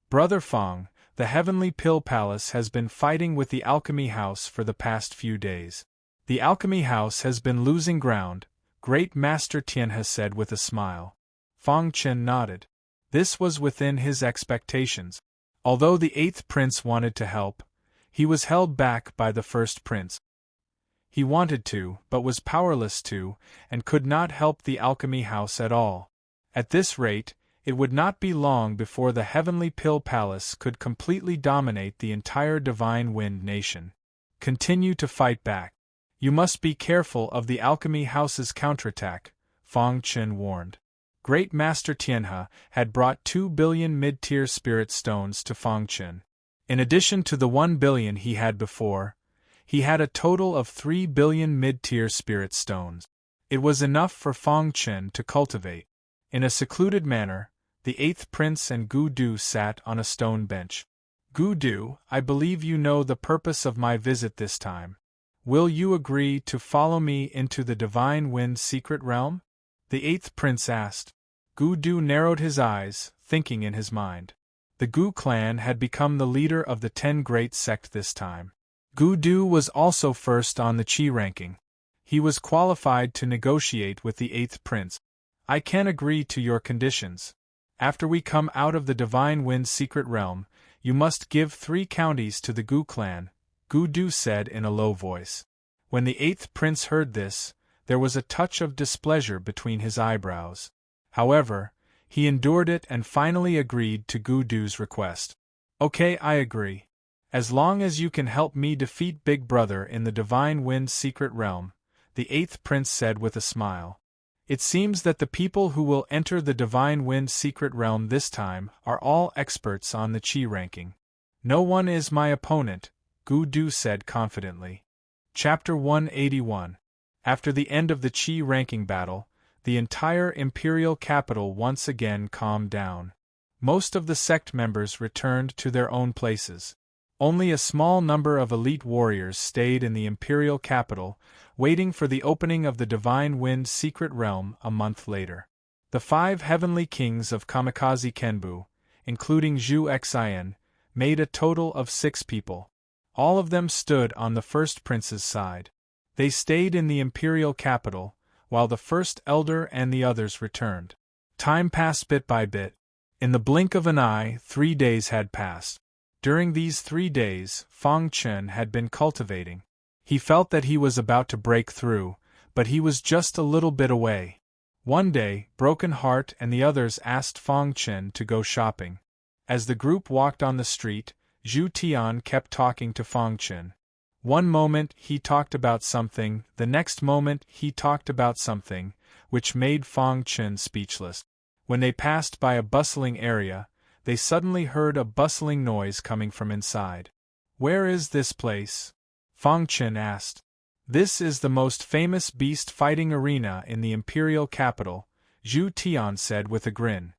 Brother Fang, the Heavenly Pill Palace has been fighting with the Alchemy House for the past few days. The Alchemy House has been losing ground, Great Master Tianhe said with a smile. Fang Chen nodded. This was within his expectations. Although the 8th prince wanted to help, he was held back by the 1st prince. He wanted to, but was powerless to, and could not help the Alchemy House at all. At this rate, it would not be long before the Heavenly Pill Palace could completely dominate the entire Divine Wind nation. Continue to fight back. You must be careful of the Alchemy House's counterattack, Fang Chen warned. Great Master Tianhe had brought 2 billion mid-tier spirit stones to Fang Chen. In addition to the 1 billion he had before, he had a total of 3 billion mid-tier spirit stones. It was enough for Fang Chen to cultivate. In a secluded manner, the 8th prince and Gu Du sat on a stone bench. Gu Du, I believe you know the purpose of my visit this time. Will you agree to follow me into the Divine Wind secret realm? The 8th prince asked. Gu Du narrowed his eyes, thinking in his mind. The Gu clan had become the leader of the 10 great sect this time. Gu Du was also first on the Qi ranking. He was qualified to negotiate with the 8th prince. I can agree to your conditions. After we come out of the Divine Wind secret realm, you must give 3 counties to the Gu clan, Gu Du said in a low voice. When the 8th prince heard this, there was a touch of displeasure between his eyebrows. However, he endured it and finally agreed to Gu Du's request. Okay, I agree. As long as you can help me defeat Big Brother in the Divine Wind secret realm, the 8th prince said with a smile. It seems that the people who will enter the Divine Wind secret realm this time are all experts on the Qi ranking. No one is my opponent, Gu Du said confidently. Chapter 181. After the end of the Qi ranking battle, the entire imperial capital once again calmed down. Most of the sect members returned to their own places. Only a small number of elite warriors stayed in the imperial capital, waiting for the opening of the Divine Wind secret realm a month later. The 5 heavenly kings of Kamikaze Kenbu, including Zhu Xian, made a total of 6 people. All of them stood on the first prince's side. They stayed in the imperial capital, while the first elder and the others returned. Time passed bit by bit. In the blink of an eye, 3 days had passed. During these 3 days, Fang Chen had been cultivating. He felt that he was about to break through, but he was just a little bit away. One day, Broken Heart and the others asked Fang Chen to go shopping. As the group walked on the street, Zhu Tian kept talking to Fang Chen. One moment he talked about something, the next moment he talked about something, which made Fang Chen speechless. When they passed by a bustling area, they suddenly heard a bustling noise coming from inside. "Where is this place?" Fang Chen asked. "This is the most famous beast fighting arena in the imperial capital," Zhu Tian said with a grin.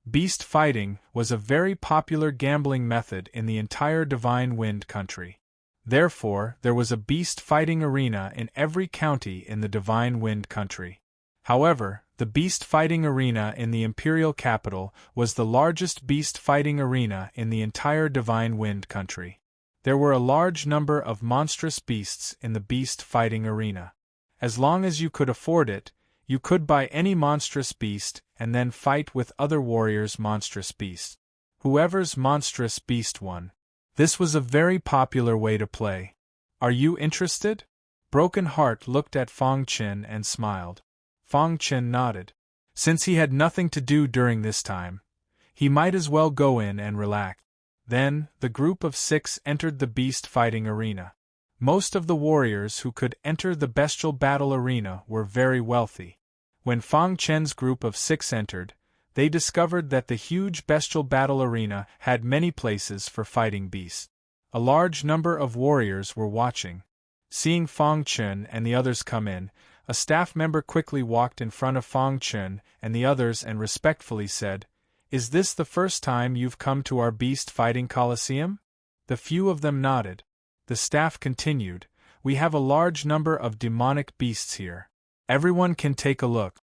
Beast fighting was a very popular gambling method in the entire Divine Wind country. Therefore, there was a beast fighting arena in every county in the Divine Wind country. However, the beast fighting arena in the imperial capital was the largest beast fighting arena in the entire Divine Wind country. There were a large number of monstrous beasts in the beast fighting arena. As long as you could afford it, you could buy any monstrous beast and then fight with other warriors' monstrous beasts. Whoever's monstrous beast won. This was a very popular way to play. "Are you interested?" Broken Heart looked at Fang Chen and smiled. Fang Chen nodded. Since he had nothing to do during this time, he might as well go in and relax. Then, the group of 6 entered the beast fighting arena. Most of the warriors who could enter the bestial battle arena were very wealthy. When Fang Chen's group of 6 entered, they discovered that the huge bestial battle arena had many places for fighting beasts. A large number of warriors were watching. Seeing Fang Chen and the others come in, a staff member quickly walked in front of Fang Chen and the others and respectfully said, "Is this the first time you've come to our beast fighting coliseum?" The few of them nodded. The staff continued, "We have a large number of demonic beasts here. Everyone can take a look."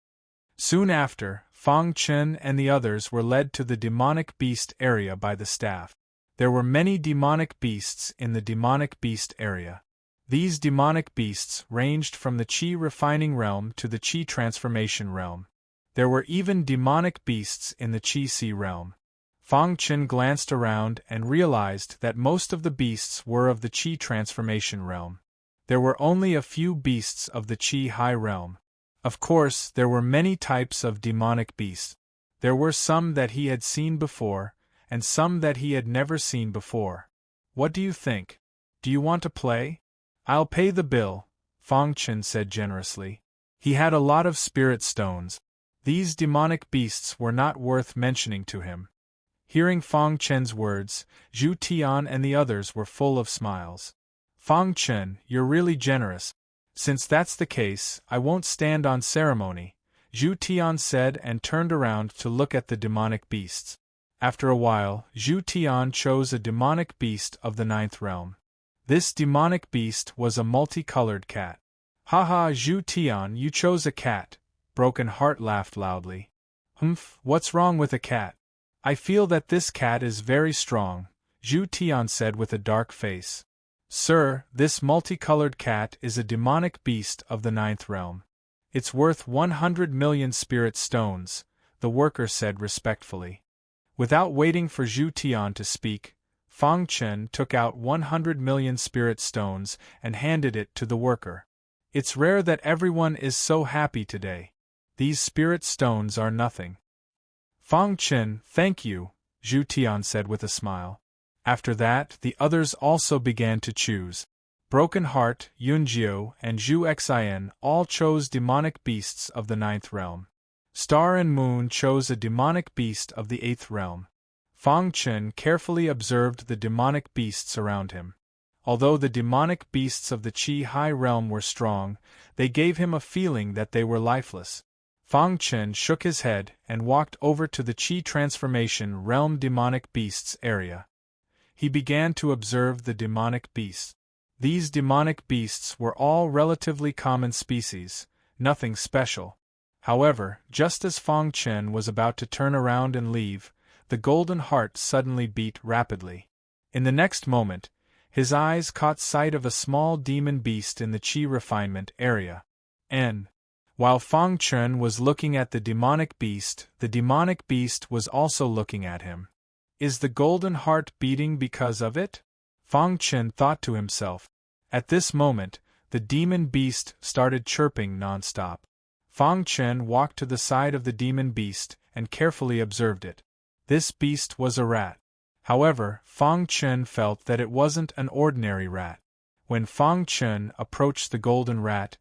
Soon after, Fang Chen and the others were led to the demonic beast area by the staff. There were many demonic beasts in the demonic beast area. These demonic beasts ranged from the Qi refining realm to the Qi transformation realm. There were even demonic beasts in the Qi Sea realm. Fang Chen glanced around and realized that most of the beasts were of the Qi transformation realm. There were only a few beasts of the Qi high realm. Of course, there were many types of demonic beasts. There were some that he had seen before, and some that he had never seen before. "What do you think? Do you want to play?" "I'll pay the bill," Fang Chen said generously. He had a lot of spirit stones. These demonic beasts were not worth mentioning to him. Hearing Fang Chen's words, Zhu Tian and the others were full of smiles. "Fang Chen, you're really generous. Since that's the case, I won't stand on ceremony," Zhu Tian said and turned around to look at the demonic beasts. After a while, Zhu Tian chose a demonic beast of the 9th realm. This demonic beast was a multicolored cat. "Haha, Zhu Tian, you chose a cat," Broken Heart laughed loudly. "Humph, what's wrong with a cat?" "I feel that this cat is very strong," Zhu Tian said with a dark face. "Sir, this multicolored cat is a demonic beast of the 9th realm. It's worth 100 million spirit stones," the worker said respectfully. Without waiting for Zhu Tian to speak, Fang Chen took out 100 million spirit stones and handed it to the worker. "It's rare that everyone is so happy today. These spirit stones are nothing." "Fang Chen, thank you," Zhu Tian said with a smile. After that, the others also began to choose. Broken Heart, Yunjiu, and Zhu Xin all chose demonic beasts of the 9th realm. Star and Moon chose a demonic beast of the 8th realm. Fang Chen carefully observed the demonic beasts around him. Although the demonic beasts of the Qi high realm were strong, they gave him a feeling that they were lifeless. Fang Chen shook his head and walked over to the Qi transformation realm demonic beasts area. He began to observe the demonic beasts. These demonic beasts were all relatively common species, nothing special. However, just as Fang Chen was about to turn around and leave, the golden heart suddenly beat rapidly. In the next moment, His eyes caught sight of a small demon beast in the Qi refinement area. And, while Fang Chen was looking at the demonic beast was also looking at him. Is the golden heart beating because of it? Fang Chen thought to himself. At this moment, the demon beast started chirping non-stop. Fang Chen walked to the side of the demon beast and carefully observed it. This beast was a rat. However, Fang Chen felt that it wasn't an ordinary rat. When Fang Chen approached the golden rat,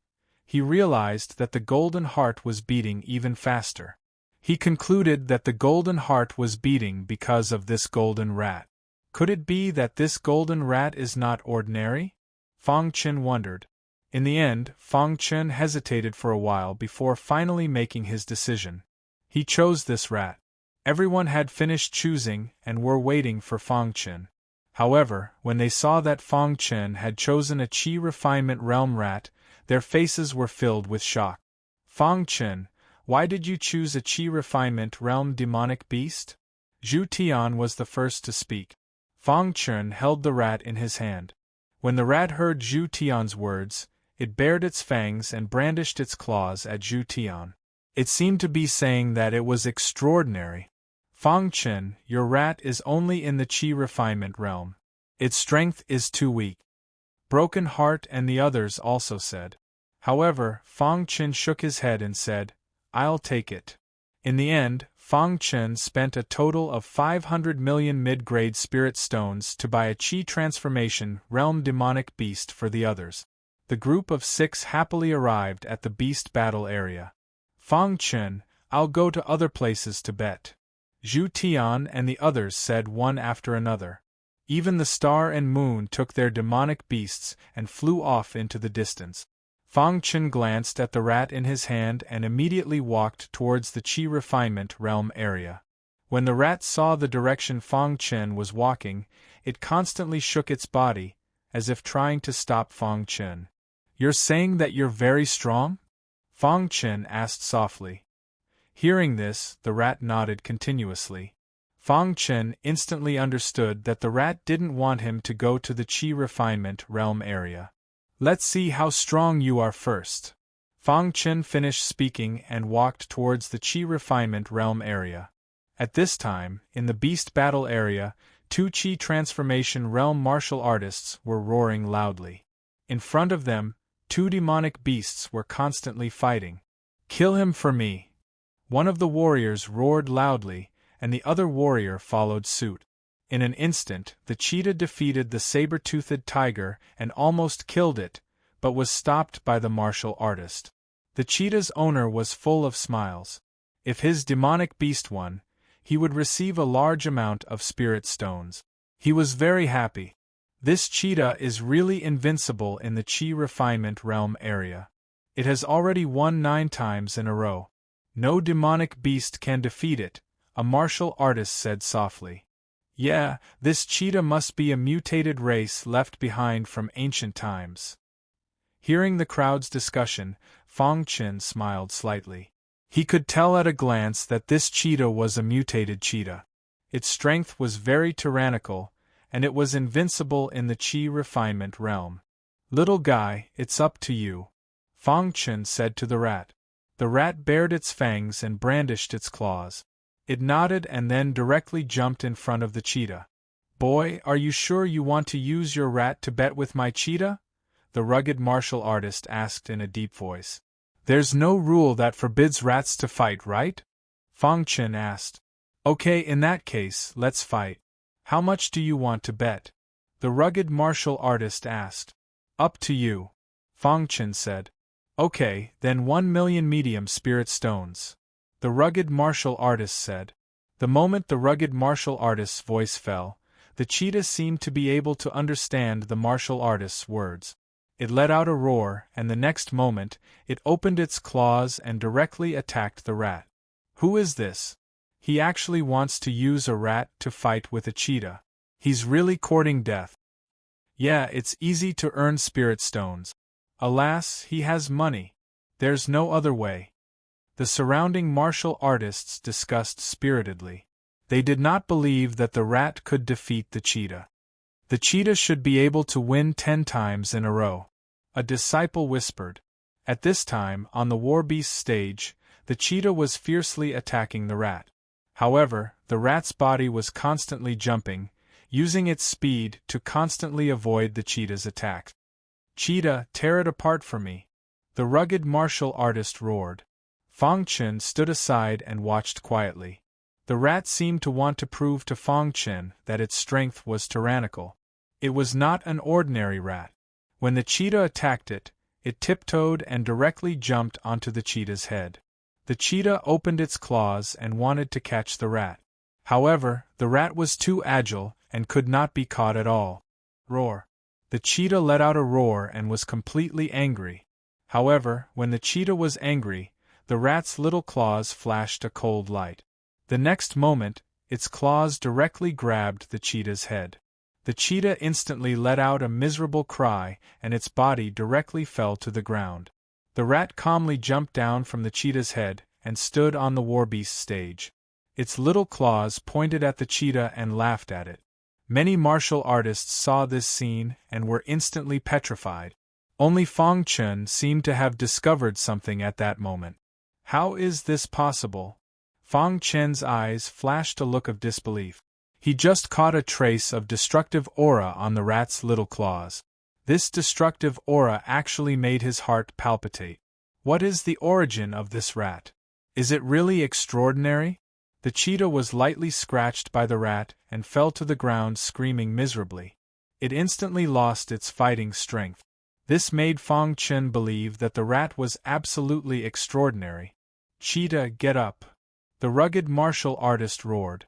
he realized that the golden heart was beating even faster. He concluded that the golden heart was beating because of this golden rat. Could it be that this golden rat is not ordinary? Fang Chen wondered. In the end, Fang Chen hesitated for a while before finally making his decision. He chose this rat. Everyone had finished choosing and were waiting for Fang Chen. However, when they saw that Fang Chen had chosen a Qi refinement realm rat, their faces were filled with shock. Fang Chen, why did you choose a Qi refinement realm demonic beast? Zhu Tian was the first to speak. Fang Chen held the rat in his hand. When the rat heard Zhu Tian's words, it bared its fangs and brandished its claws at Zhu Tian. It seemed to be saying that it was extraordinary. Fang Chen, your rat is only in the Qi refinement realm. Its strength is too weak. Broken Heart and the others also said. However, Fang Chen shook his head and said, I'll take it. In the end, Fang Chen spent a total of 500 million mid-grade spirit stones to buy a Qi transformation realm demonic beast for the others. The group of 6 happily arrived at the beast battle area. Fang Chen, I'll go to other places to bet. Zhu Tian and the others said one after another. Even the star and moon took their demonic beasts and flew off into the distance. Fang Chen glanced at the rat in his hand and immediately walked towards the Qi refinement realm area. When the rat saw the direction Fang Chen was walking, it constantly shook its body, as if trying to stop Fang Chen. You're saying that you're very strong? Fang Chen asked softly. Hearing this, the rat nodded continuously. Fang Chen instantly understood that the rat didn't want him to go to the Qi refinement realm area. Let's see how strong you are first. Fang Chen finished speaking and walked towards the Qi refinement realm area. At this time, in the beast battle area, 2 Qi transformation realm martial artists were roaring loudly. In front of them, 2 demonic beasts were constantly fighting. Kill him for me! One of the warriors roared loudly, and the other warrior followed suit. In an instant, the cheetah defeated the saber-toothed tiger and almost killed it, but was stopped by the martial artist. The cheetah's owner was full of smiles. If his demonic beast won, he would receive a large amount of spirit stones. He was very happy. This cheetah is really invincible in the Qi refinement realm area. It has already won 9 times in a row. No demonic beast can defeat it, a martial artist said softly. Yeah, this cheetah must be a mutated race left behind from ancient times. Hearing the crowd's discussion, Fang Chen smiled slightly. He could tell at a glance that this cheetah was a mutated cheetah. Its strength was very tyrannical, and it was invincible in the Qi refinement realm. Little guy, it's up to you, Fang Chen said to the rat. The rat bared its fangs and brandished its claws. It nodded and then directly jumped in front of the cheetah. Boy, are you sure you want to use your rat to bet with my cheetah? The rugged martial artist asked in a deep voice. There's no rule that forbids rats to fight, right? Fang Chen asked. Okay, in that case, let's fight. How much do you want to bet? The rugged martial artist asked. Up to you, Fang Chen said. Okay, then 1 million medium spirit stones, the rugged martial artist said. The moment the rugged martial artist's voice fell, the cheetah seemed to be able to understand the martial artist's words. It let out a roar, and the next moment, it opened its claws and directly attacked the rat. Who is this? He actually wants to use a rat to fight with a cheetah. He's really courting death. Yeah, it's easy to earn spirit stones. Alas, he has money. There's no other way. The surrounding martial artists discussed spiritedly. They did not believe that the rat could defeat the cheetah. The cheetah should be able to win 10 times in a row. A disciple whispered. At this time, on the war beast stage, the cheetah was fiercely attacking the rat. However, the rat's body was constantly jumping, using its speed to constantly avoid the cheetah's attacks. Cheetah, tear it apart for me! The rugged martial artist roared. Fang Chen stood aside and watched quietly. The rat seemed to want to prove to Fang Chen that its strength was tyrannical. It was not an ordinary rat. When the cheetah attacked it, it tiptoed and directly jumped onto the cheetah's head. The cheetah opened its claws and wanted to catch the rat. However, the rat was too agile and could not be caught at all. Roar! The cheetah let out a roar and was completely angry. However, when the cheetah was angry, the rat's little claws flashed a cold light. The next moment, its claws directly grabbed the cheetah's head. The cheetah instantly let out a miserable cry and its body directly fell to the ground. The rat calmly jumped down from the cheetah's head and stood on the warbeast stage. Its little claws pointed at the cheetah and laughed at it. Many martial artists saw this scene and were instantly petrified. Only Fang Chen seemed to have discovered something at that moment. How is this possible? Fang Chen's eyes flashed a look of disbelief. He just caught a trace of destructive aura on the rat's little claws. This destructive aura actually made his heart palpitate. What is the origin of this rat? Is it really extraordinary? The cheetah was lightly scratched by the rat and fell to the ground screaming miserably. It instantly lost its fighting strength. This made Fang Chen believe that the rat was absolutely extraordinary. Cheetah, get up! The rugged martial artist roared.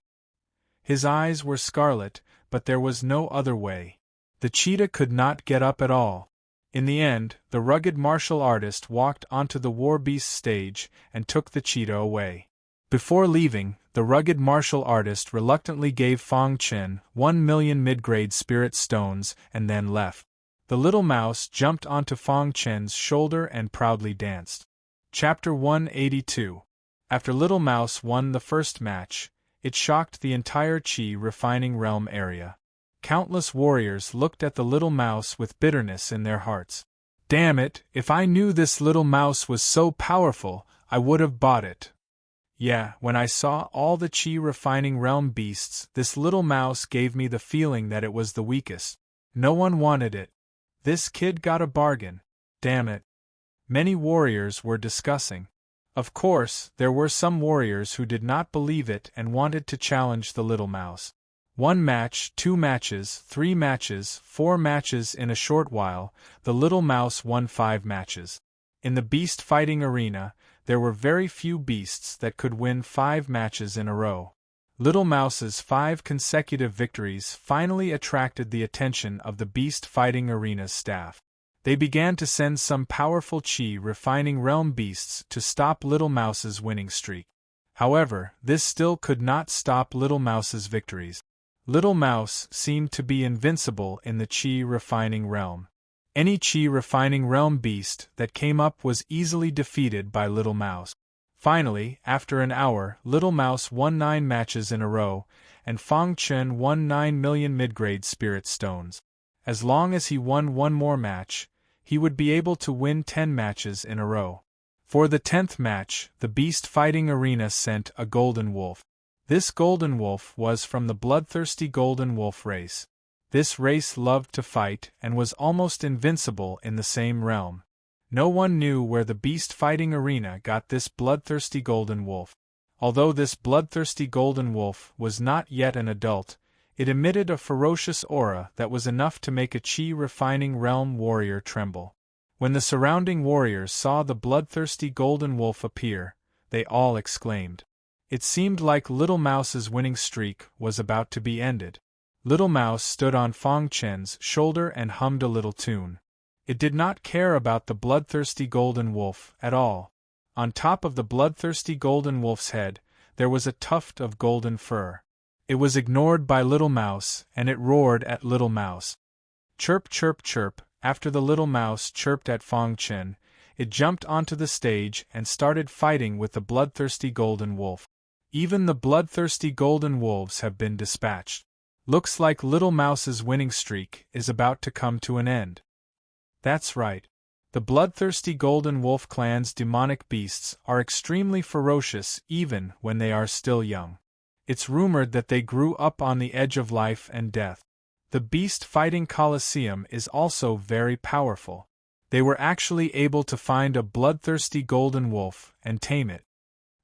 His eyes were scarlet, but there was no other way. The cheetah could not get up at all. In the end, the rugged martial artist walked onto the war beast stage and took the cheetah away. Before leaving, the rugged martial artist reluctantly gave Fang Chen 1,000,000 mid-grade spirit stones and then left. The little mouse jumped onto Fang Chen's shoulder and proudly danced. Chapter 182. After Little Mouse won the first match, it shocked the entire Qi refining realm area. Countless warriors looked at the little mouse with bitterness in their hearts. Damn it, if I knew this little mouse was so powerful, I would have bought it. Yeah, when I saw all the Qi refining realm beasts, this little mouse gave me the feeling that it was the weakest. No one wanted it. This kid got a bargain. Damn it. Many warriors were discussing. Of course, there were some warriors who did not believe it and wanted to challenge the little mouse. 1 match, 2 matches, 3 matches, 4 matches in a short while, the little mouse won 5 matches. In the beast fighting arena, there were very few beasts that could win 5 matches in a row. Little Mouse's 5 consecutive victories finally attracted the attention of the beast fighting arena's staff. They began to send some powerful Qi refining realm beasts to stop Little Mouse's winning streak. However, this still could not stop Little Mouse's victories. Little Mouse seemed to be invincible in the Qi refining realm. Any Qi refining realm beast that came up was easily defeated by Little Mouse. Finally, after an hour, Little Mouse won 9 matches in a row, and Fang Chen won 9,000,000 mid-grade spirit stones. As long as he won 1 more match, he would be able to win 10 matches in a row. For the 10th match, the beast fighting arena sent a golden wolf. This golden wolf was from the bloodthirsty golden wolf race. This race loved to fight and was almost invincible in the same realm. No one knew where the beast fighting arena got this bloodthirsty golden wolf. Although this bloodthirsty golden wolf was not yet an adult, it emitted a ferocious aura that was enough to make a Qi refining realm warrior tremble. When the surrounding warriors saw the bloodthirsty golden wolf appear, they all exclaimed. It seemed like Little Mouse's winning streak was about to be ended. Little Mouse stood on Fang Chen's shoulder and hummed a little tune. It did not care about the bloodthirsty golden wolf at all. On top of the bloodthirsty golden wolf's head, there was a tuft of golden fur. It was ignored by Little Mouse, and it roared at Little Mouse. Chirp, chirp, chirp. After the little mouse chirped at Fang Chen, it jumped onto the stage and started fighting with the bloodthirsty golden wolf. Even the bloodthirsty golden wolves have been dispatched. Looks like Little Mouse's winning streak is about to come to an end. That's right. The bloodthirsty Golden Wolf clan's demonic beasts are extremely ferocious even when they are still young. It's rumored that they grew up on the edge of life and death. The beast fighting coliseum is also very powerful. They were actually able to find a bloodthirsty golden wolf and tame it.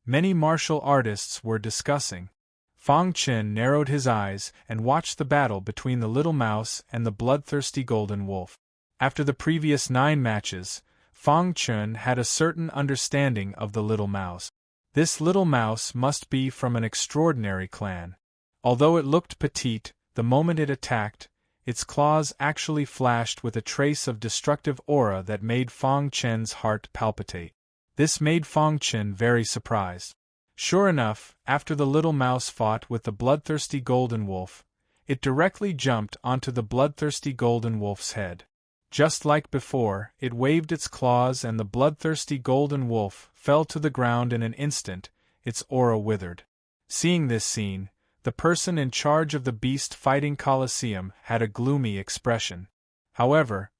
Many martial artists were discussing. Fang Chen narrowed his eyes and watched the battle between the Little Mouse and the bloodthirsty golden wolf. After the previous 9 matches, Fang Chen had a certain understanding of the Little Mouse. This Little Mouse must be from an extraordinary clan. Although it looked petite, the moment it attacked, its claws actually flashed with a trace of destructive aura that made Fang Chen's heart palpitate. This made Fang Chen very surprised. Sure enough, after the Little Mouse fought with the bloodthirsty golden wolf, it directly jumped onto the bloodthirsty golden wolf's head. Just like before, it waved its claws and the bloodthirsty golden wolf fell to the ground in an instant, its aura withered. Seeing this scene, the person in charge of the beast fighting coliseum had a gloomy expression. However,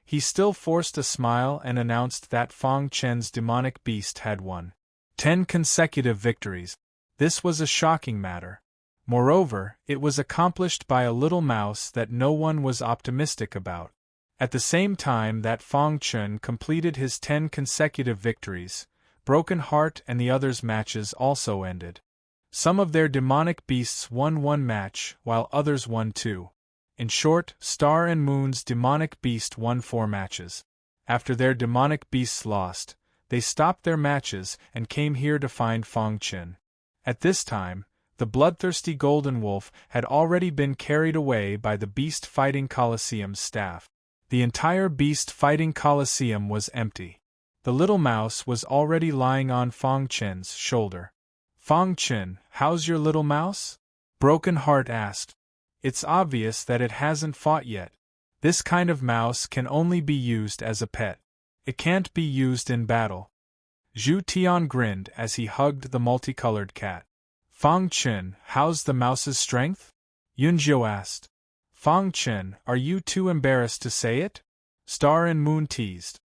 he still forced a smile and announced that Fang Chen's demonic beast had won 10 consecutive victories. This was a shocking matter. Moreover, it was accomplished by a Little Mouse that no one was optimistic about. At the same time that Fang Chen completed his 10 consecutive victories, Broken Heart and the others' matches also ended. Some of their demonic beasts won 1 match, while others won 2. In short, Star and Moon's demonic beast won 4 matches. After their demonic beasts lost, they stopped their matches and came here to find Fang Chen. At this time, the bloodthirsty golden wolf had already been carried away by the beast fighting coliseum's staff. The entire beast fighting coliseum was empty. The Little Mouse was already lying on Fang Chen's shoulder. Fang Chen, how's your Little Mouse? Broken Heart asked. It's obvious that it hasn't fought yet. This kind of mouse can only be used as a pet. It can't be used in battle. Zhu Tian grinned as he hugged the multicolored cat. Fang Chen, how's the mouse's strength? Yunjiu asked. Fang Chen, are you too embarrassed to say it? Star and Moon teased.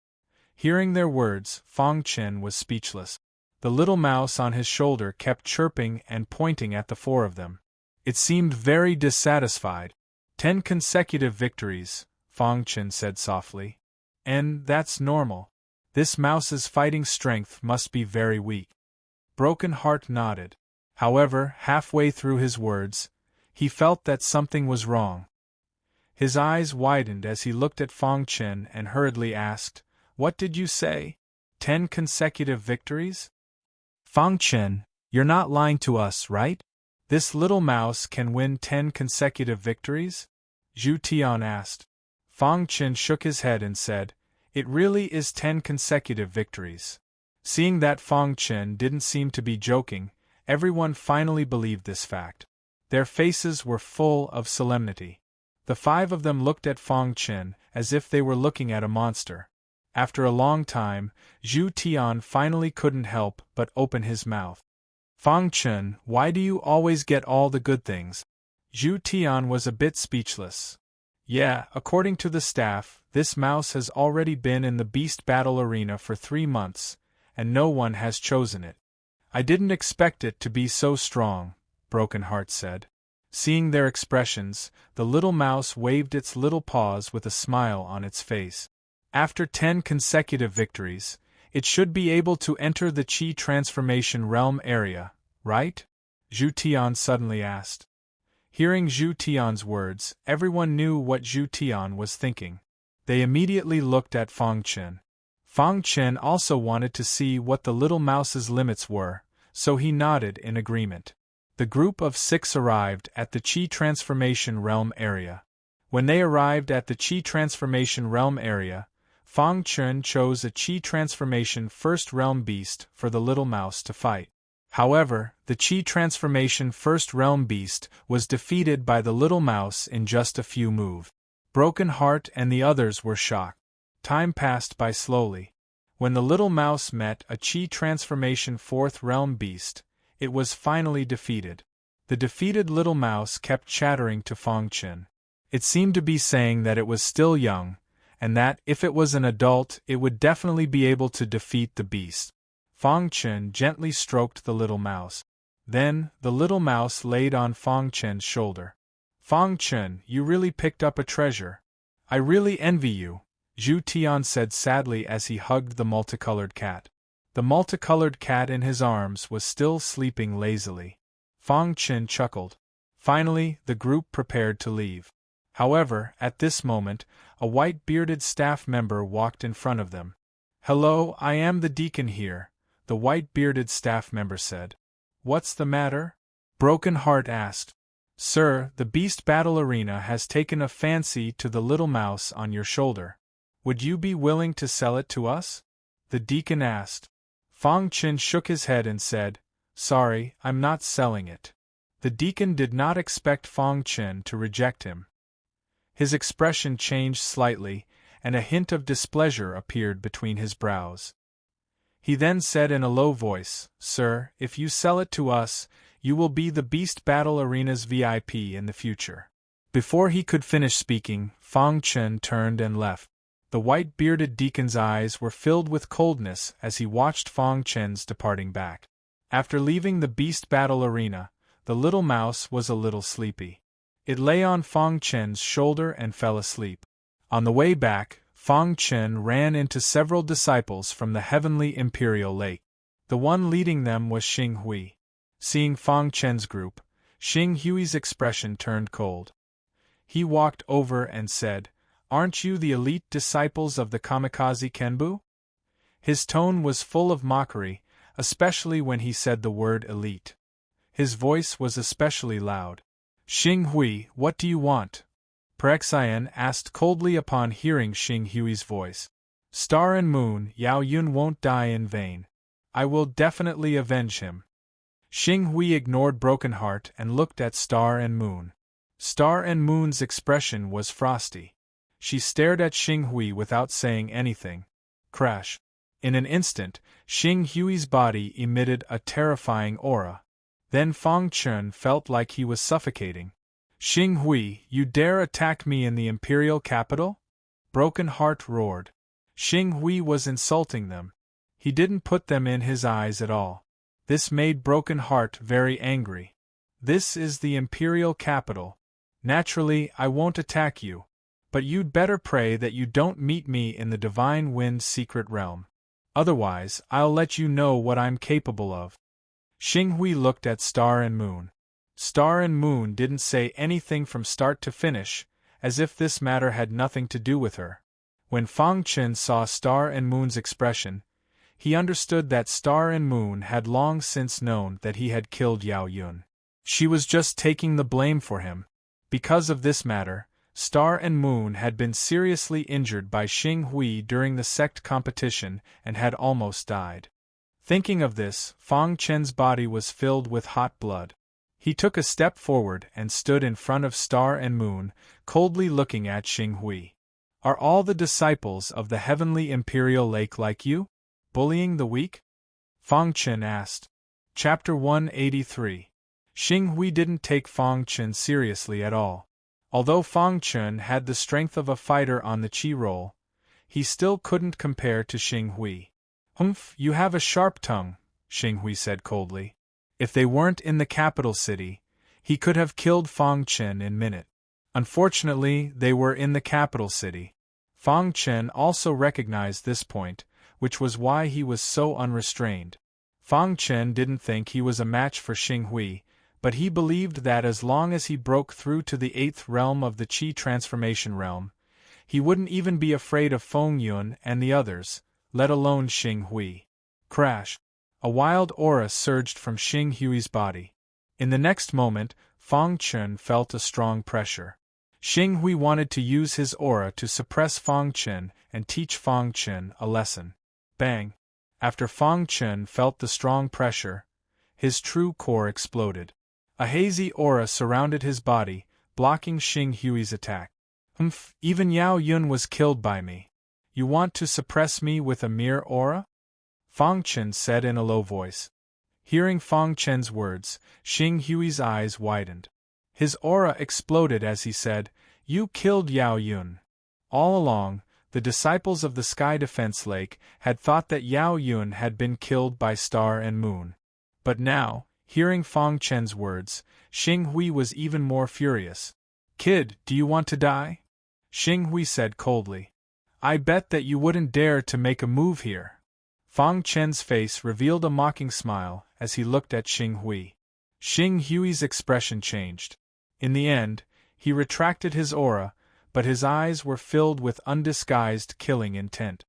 Hearing their words, Fang Chen was speechless. The Little Mouse on his shoulder kept chirping and pointing at the 4 of them. It seemed very dissatisfied. 10 consecutive victories, Fang Chen said softly. And that's normal. This mouse's fighting strength must be very weak. Broken Heart nodded. However, halfway through his words, he felt that something was wrong. His eyes widened as he looked at Fang Chen and hurriedly asked, "What did you say? 10 consecutive victories?" Fang Chen, you're not lying to us, right? This Little Mouse can win 10 consecutive victories? Zhu Tian asked. Fang Chen shook his head and said, "It really is 10 consecutive victories." Seeing that Fang Chen didn't seem to be joking, everyone finally believed this fact. Their faces were full of solemnity. The 5 of them looked at Fang Chen as if they were looking at a monster. After a long time, Zhu Tian finally couldn't help but open his mouth. "Fang Chen, why do you always get all the good things?" Zhu Tian was a bit speechless. Yeah, according to the staff, this mouse has already been in the beast battle arena for 3 months, and no one has chosen it. I didn't expect it to be so strong, Broken Heart said. Seeing their expressions, the Little Mouse waved its little paws with a smile on its face. After 10 consecutive victories, it should be able to enter the Qi transformation realm area, right? Zhu Tian suddenly asked. Hearing Zhu Tian's words, everyone knew what Zhu Tian was thinking. They immediately looked at Fang Chen. Fang Chen also wanted to see what the Little Mouse's limits were, so he nodded in agreement. The group of 6 arrived at the Qi transformation realm area. When they arrived at the Qi transformation realm area, Fang Chen chose a Qi transformation first realm beast for the Little Mouse to fight. However, the Qi transformation first realm beast was defeated by the Little Mouse in just a few moves. Broken Heart and the others were shocked. Time passed by slowly. When the Little Mouse met a Qi transformation fourth realm beast, it was finally defeated. The defeated little mouse kept chattering to Fong Chen. It seemed to be saying that it was still young, and that, if it was an adult, it would definitely be able to defeat the beast. Fong Chen gently stroked the little mouse. Then, the little mouse laid on Fong Chen's shoulder. Fong Chen, you really picked up a treasure. I really envy you, Zhu Tian said sadly as he hugged the multicolored cat. The multicolored cat in his arms was still sleeping lazily. Fong Chen chuckled. Finally, the group prepared to leave. However, at this moment, a white-bearded staff member walked in front of them. "Hello, I am the deacon here," the white-bearded staff member said. "What's the matter?" Broken Heart asked. "Sir, the Beast Battle Arena has taken a fancy to the little mouse on your shoulder. Would you be willing to sell it to us?" the deacon asked. Fong Chen shook his head and said, "Sorry, I'm not selling it." The deacon did not expect Fong Chen to reject him. His expression changed slightly, and a hint of displeasure appeared between his brows. He then said in a low voice, "Sir, if you sell it to us, you will be the Beast Battle Arena's VIP in the future." Before he could finish speaking, Fong Chen turned and left. The white-bearded deacon's eyes were filled with coldness as he watched Fong Chen's departing back. After leaving the Beast Battle Arena, the little mouse was a little sleepy. It lay on Fong Chen's shoulder and fell asleep. On the way back, Fong Chen ran into several disciples from the Heavenly Imperial Lake. The one leading them was Xing Hui. Seeing Fong Chen's group, Xing Hui's expression turned cold. He walked over and said, "Aren't you the elite disciples of the Kamikaze Kenbu?" His tone was full of mockery, especially when he said the word elite. His voice was especially loud. "Xing Hui, what do you want?" Perexian asked coldly upon hearing Xing Hui's voice. "Star and Moon, Yao Yun won't die in vain. I will definitely avenge him." Xing Hui ignored Broken Heart and looked at Star and Moon. Star and Moon's expression was frosty. She stared at Xing Hui without saying anything. Crash! In an instant, Xing Hui's body emitted a terrifying aura. Then Fong Chen felt like he was suffocating. "Xing Hui, you dare attack me in the imperial capital?" Broken Heart roared. Xing Hui was insulting them. He didn't put them in his eyes at all. This made Broken Heart very angry. "This is the imperial capital. Naturally, I won't attack you. But you'd better pray that you don't meet me in the Divine Wind secret realm. Otherwise, I'll let you know what I'm capable of." Xing Hui looked at Star and Moon. Star and Moon didn't say anything from start to finish, as if this matter had nothing to do with her. When Fong Chen saw Star and Moon's expression, he understood that Star and Moon had long since known that he had killed Yao Yun. She was just taking the blame for him. Because of this matter, Star and Moon had been seriously injured by Xing Hui during the sect competition and had almost died. Thinking of this, Fong Chen's body was filled with hot blood. He took a step forward and stood in front of Star and Moon, coldly looking at Xing Hui. "Are all the disciples of the Heavenly Imperial Lake like you? Bullying the weak?" Fong Chen asked. Chapter 183. Xing Hui didn't take Fong Chen seriously at all. Although Fong Chen had the strength of a fighter on the Qi roll, he still couldn't compare to Xing Hui. "Humph, you have a sharp tongue," Xing Hui said coldly. If they weren't in the capital city, he could have killed Fong Chen in a minute. Unfortunately, they were in the capital city. Fong Chen also recognized this point, which was why he was so unrestrained. Fong Chen didn't think he was a match for Xing Hui, but he believed that as long as he broke through to the 8th realm of the Qi transformation realm, he wouldn't even be afraid of Feng Yun and the others, let alone Xing Hui. Crash! A wild aura surged from Xing Hui's body. In the next moment, Fong Chen felt a strong pressure. Xing Hui wanted to use his aura to suppress Fong Chen and teach Fong Chen a lesson. Bang! After Fong Chen felt the strong pressure, his true core exploded. A hazy aura surrounded his body, blocking Xing Hui's attack. "Humph, even Yao Yun was killed by me. You want to suppress me with a mere aura?" Fong Chen said in a low voice. Hearing Fang Chen's words, Xing Hui's eyes widened. His aura exploded as he said, "You killed Yao Yun." All along, the disciples of the Sky Defense Lake had thought that Yao Yun had been killed by Star and Moon. But now, hearing Fang Chen's words, Xing Hui was even more furious. "Kid, do you want to die?" Xing Hui said coldly. "I bet that you wouldn't dare to make a move here." Fang Chen's face revealed a mocking smile as he looked at Xing Hui. Xing Hui's expression changed. In the end, he retracted his aura, but his eyes were filled with undisguised killing intent.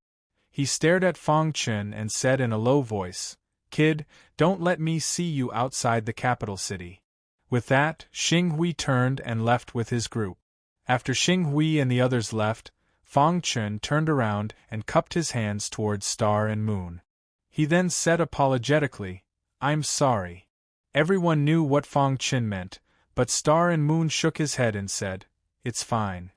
He stared at Fang Chen and said in a low voice, "Kid, don't let me see you outside the capital city." With that, Xing Hui turned and left with his group. After Xing Hui and the others left, Fang Chen turned around and cupped his hands towards Star and Moon. He then said apologetically, "I'm sorry." Everyone knew what Fang Chen meant, but Star and Moon shook his head and said, "It's fine."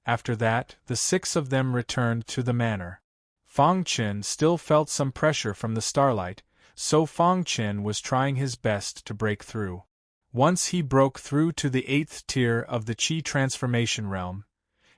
After that, the 6 of them returned to the manor. Fang Chen still felt some pressure from the starlight, so Fang Chen was trying his best to break through. Once he broke through to the 8th tier of the Qi transformation realm,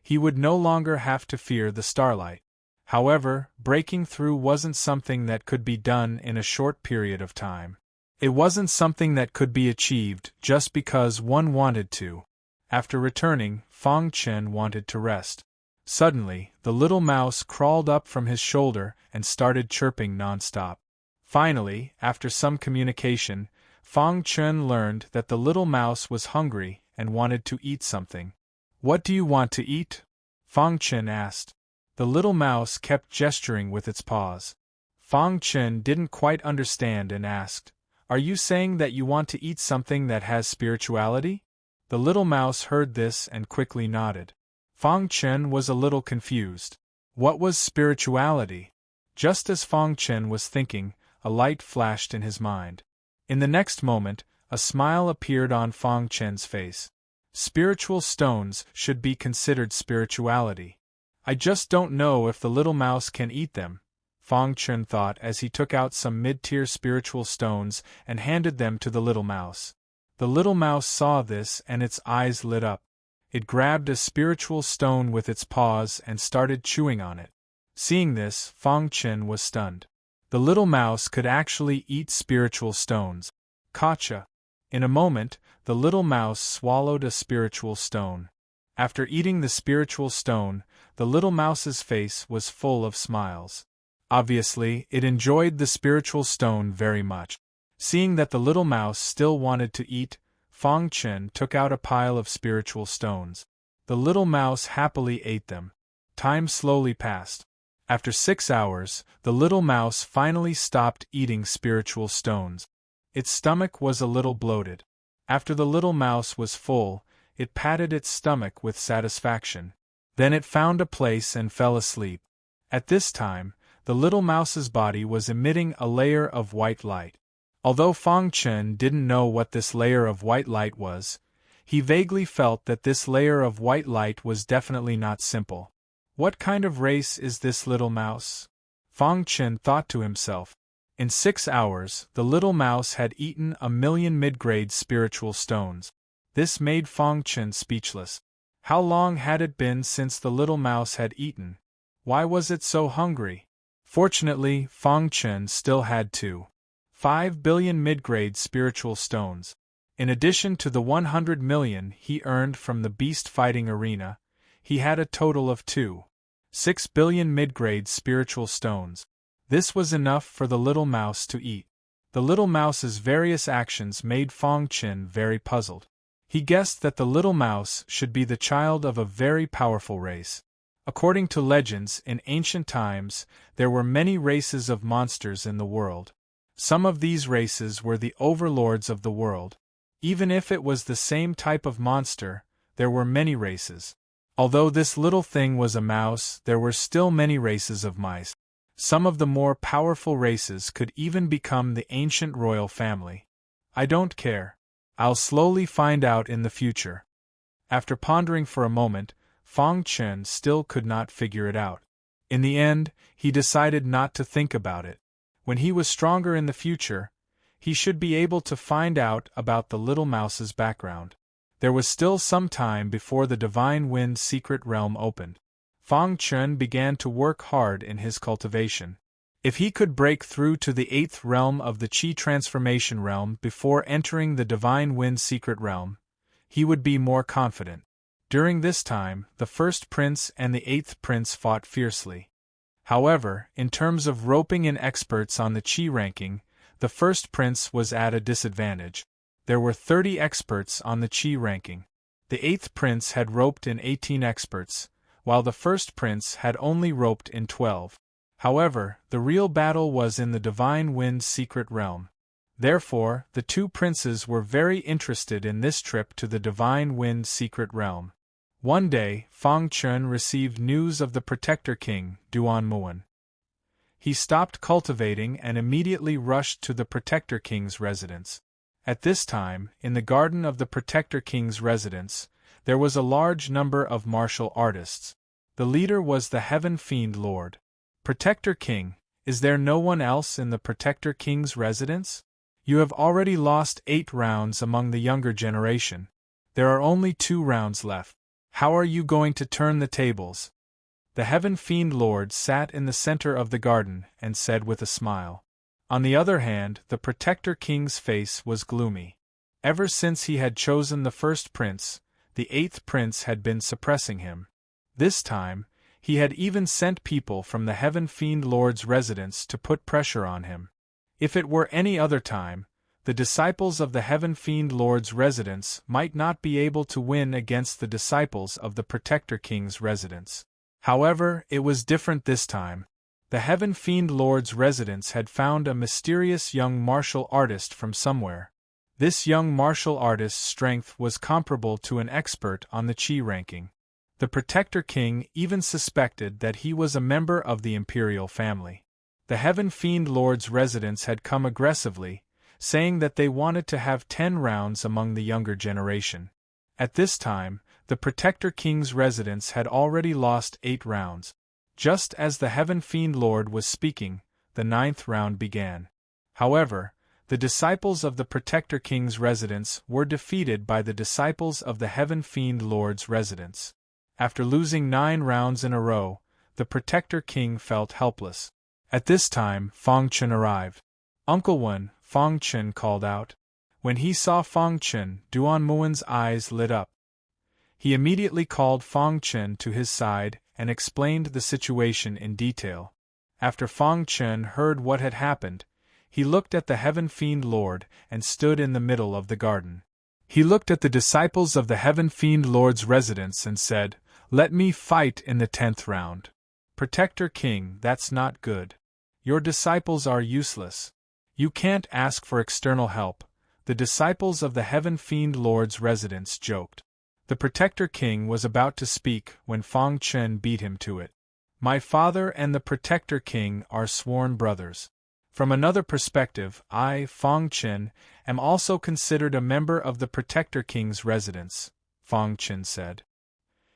he would no longer have to fear the starlight. However, breaking through wasn't something that could be done in a short period of time. It wasn't something that could be achieved just because one wanted to. After returning, Fang Chen wanted to rest. Suddenly, the little mouse crawled up from his shoulder and started chirping non-stop. Finally, after some communication, Fang Chen learned that the little mouse was hungry and wanted to eat something. "What do you want to eat?" Fang Chen asked. The little mouse kept gesturing with its paws. Fang Chen didn't quite understand and asked, "Are you saying that you want to eat something that has spirituality?" The little mouse heard this and quickly nodded. Fang Chen was a little confused. What was spirituality? Just as Fang Chen was thinking, a light flashed in his mind. In the next moment, a smile appeared on Fang Chen's face. Spiritual stones should be considered spirituality. I just don't know if the little mouse can eat them, Fang Chen thought as he took out some mid-tier spiritual stones and handed them to the little mouse. The little mouse saw this and its eyes lit up. It grabbed a spiritual stone with its paws and started chewing on it. Seeing this, Fang Chen was stunned. The little mouse could actually eat spiritual stones. Gotcha! In a moment, the little mouse swallowed a spiritual stone. After eating the spiritual stone, the little mouse's face was full of smiles. Obviously, it enjoyed the spiritual stone very much. Seeing that the little mouse still wanted to eat, Fang Chen took out a pile of spiritual stones. The little mouse happily ate them. Time slowly passed. After 6 hours, the little mouse finally stopped eating spiritual stones. Its stomach was a little bloated. After the little mouse was full, it patted its stomach with satisfaction. Then it found a place and fell asleep. At this time, the little mouse's body was emitting a layer of white light. Although Fang Chen didn't know what this layer of white light was, he vaguely felt that this layer of white light was definitely not simple. What kind of race is this little mouse? Fang Chen thought to himself. In 6 hours, the little mouse had eaten 1,000,000 mid-grade spiritual stones. This made Fang Chen speechless. How long had it been since the little mouse had eaten? Why was it so hungry? Fortunately, Fang Chen still had 2.5 billion mid-grade spiritual stones. In addition to the 100 million he earned from the beast fighting arena, he had a total of 2.6 billion mid-grade spiritual stones. This was enough for the little mouse to eat. The little mouse's various actions made Fang Chen very puzzled. He guessed that the little mouse should be the child of a very powerful race. According to legends, in ancient times, there were many races of monsters in the world. Some of these races were the overlords of the world. Even if it was the same type of monster, there were many races. Although this little thing was a mouse, there were still many races of mice. Some of the more powerful races could even become the ancient royal family. I don't care. I'll slowly find out in the future. After pondering for a moment, Fang Chen still could not figure it out. In the end, he decided not to think about it. When he was stronger in the future, He should be able to find out about the little mouse's background. There was still some time before the Divine Wind's secret realm opened. Fang Chen began to work hard in his cultivation. If he could break through to the 8th realm of the Qi transformation realm before entering the Divine Wind's secret realm, he would be more confident. During this time, the first prince and the 8th prince fought fiercely. However, in terms of roping in experts on the Qi ranking, the first prince was at a disadvantage. There were 30 experts on the Qi ranking. The 8th prince had roped in 18 experts, while the first prince had only roped in 12. However, the real battle was in the Divine Wind's secret realm. Therefore, the two princes were very interested in this trip to the Divine Wind's secret realm. One day, Fang Chen received news of the Protector King, Duan Muan. He stopped cultivating and immediately rushed to the Protector King's residence. At this time, in the garden of the Protector King's residence, there was a large number of martial artists. The leader was the Heaven Fiend Lord. Protector King, is there no one else in the Protector King's residence? You have already lost 8 rounds among the younger generation. There are only 2 rounds left. How are you going to turn the tables? The Heaven Fiend Lord sat in the center of the garden and said with a smile. On the other hand, the Protector King's face was gloomy. Ever since he had chosen the first prince, the 8th prince had been suppressing him. This time, he had even sent people from the Heaven Fiend Lord's residence to put pressure on him. If it were any other time, the disciples of the Heaven Fiend Lord's residence might not be able to win against the disciples of the Protector King's residence. However, it was different this time. The Heaven Fiend Lord's residence had found a mysterious young martial artist from somewhere. This young martial artist's strength was comparable to an expert on the Qi ranking. The Protector King even suspected that he was a member of the imperial family. The Heaven Fiend Lord's residence had come aggressively, saying that they wanted to have 10 rounds among the younger generation. At this time, the Protector King's residence had already lost 8 rounds. Just as the Heaven Fiend Lord was speaking, the 9th round began. However, the disciples of the Protector King's residence were defeated by the disciples of the Heaven Fiend Lord's residence. After losing 9 rounds in a row, the Protector King felt helpless. At this time, Fang Chen arrived. "Uncle Wen," Fang Chen called out. When he saw Fang Chen, Duan Muan's eyes lit up. He immediately called Fang Chen to his side and explained the situation in detail. After Fang Chen heard what had happened, he looked at the Heaven Fiend Lord and stood in the middle of the garden. He looked at the disciples of the Heaven Fiend Lord's residence and said, "Let me fight in the 10th round. Protector King, that's not good. Your disciples are useless. You can't ask for external help," the disciples of the Heaven Fiend Lord's residence joked. The Protector King was about to speak when Fang Chen beat him to it. "My father and the Protector King are sworn brothers. From another perspective, I, Fang Chen, am also considered a member of the Protector King's residence," Fang Chen said.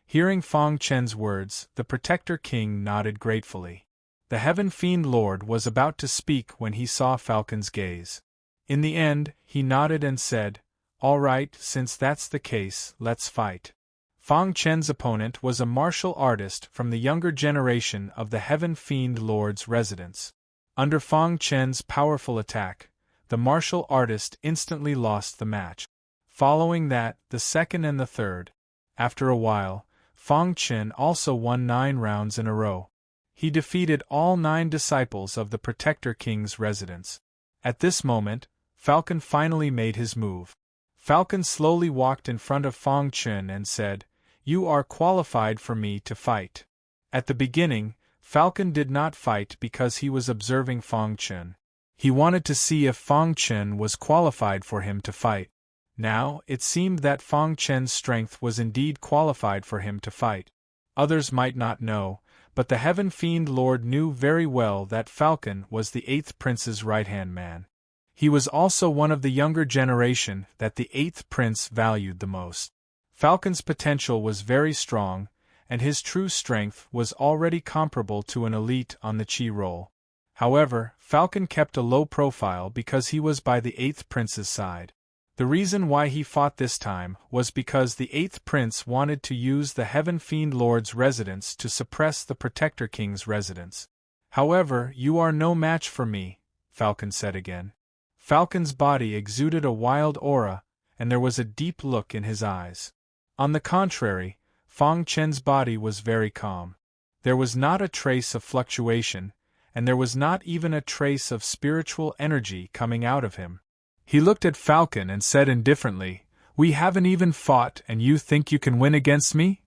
Hearing Fang Chen's words, the Protector King nodded gratefully. The Heaven Fiend Lord was about to speak when he saw Falcon's gaze. In the end, he nodded and said, "All right, since that's the case, let's fight." Fang Chen's opponent was a martial artist from the younger generation of the Heaven Fiend Lord's residence. Under Fang Chen's powerful attack, the martial artist instantly lost the match. Following that, the second and the third. After a while, Fang Chen also won 9 rounds in a row. He defeated all 9 disciples of the Protector King's residence. At this moment, Falcon finally made his move. Falcon slowly walked in front of Fang Chen and said, "You are qualified for me to fight." At the beginning, Falcon did not fight because he was observing Fang Chen. He wanted to see if Fang Chen was qualified for him to fight. Now, it seemed that Fang Chen's strength was indeed qualified for him to fight. Others might not know, but the Heaven Fiend Lord knew very well that Falcon was the 8th prince's right-hand man. He was also one of the younger generation that the 8th prince valued the most. Falcon's potential was very strong, and his true strength was already comparable to an elite on the Qi roll. However, Falcon kept a low profile because he was by the 8th prince's side. The reason why he fought this time was because the 8th prince wanted to use the Heaven Fiend Lord's residence to suppress the Protector King's residence. However, you are no match for me, Falcon said again. Falcon's body exuded a wild aura, and there was a deep look in his eyes. On the contrary, Fang Chen's body was very calm. There was not a trace of fluctuation, and there was not even a trace of spiritual energy coming out of him. He looked at Falcon and said indifferently, "We haven't even fought and you think you can win against me?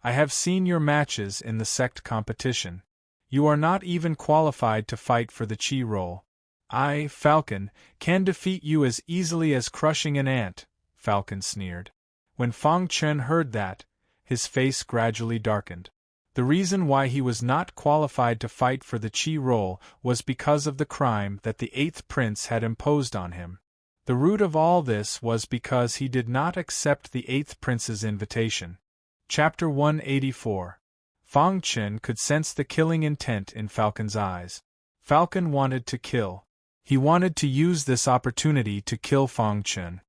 I have seen your matches in the sect competition. You are not even qualified to fight for the Chi role. I, Falcon, can defeat you as easily as crushing an ant," Falcon sneered. When Fang Chen heard that, his face gradually darkened. The reason why he was not qualified to fight for the Chi role was because of the crime that the 8th prince had imposed on him. The root of all this was because he did not accept the 8th prince's invitation. Chapter 184. Fang Chen could sense the killing intent in Falcon's eyes. Falcon wanted to kill. He wanted to use this opportunity to kill Fang Chen.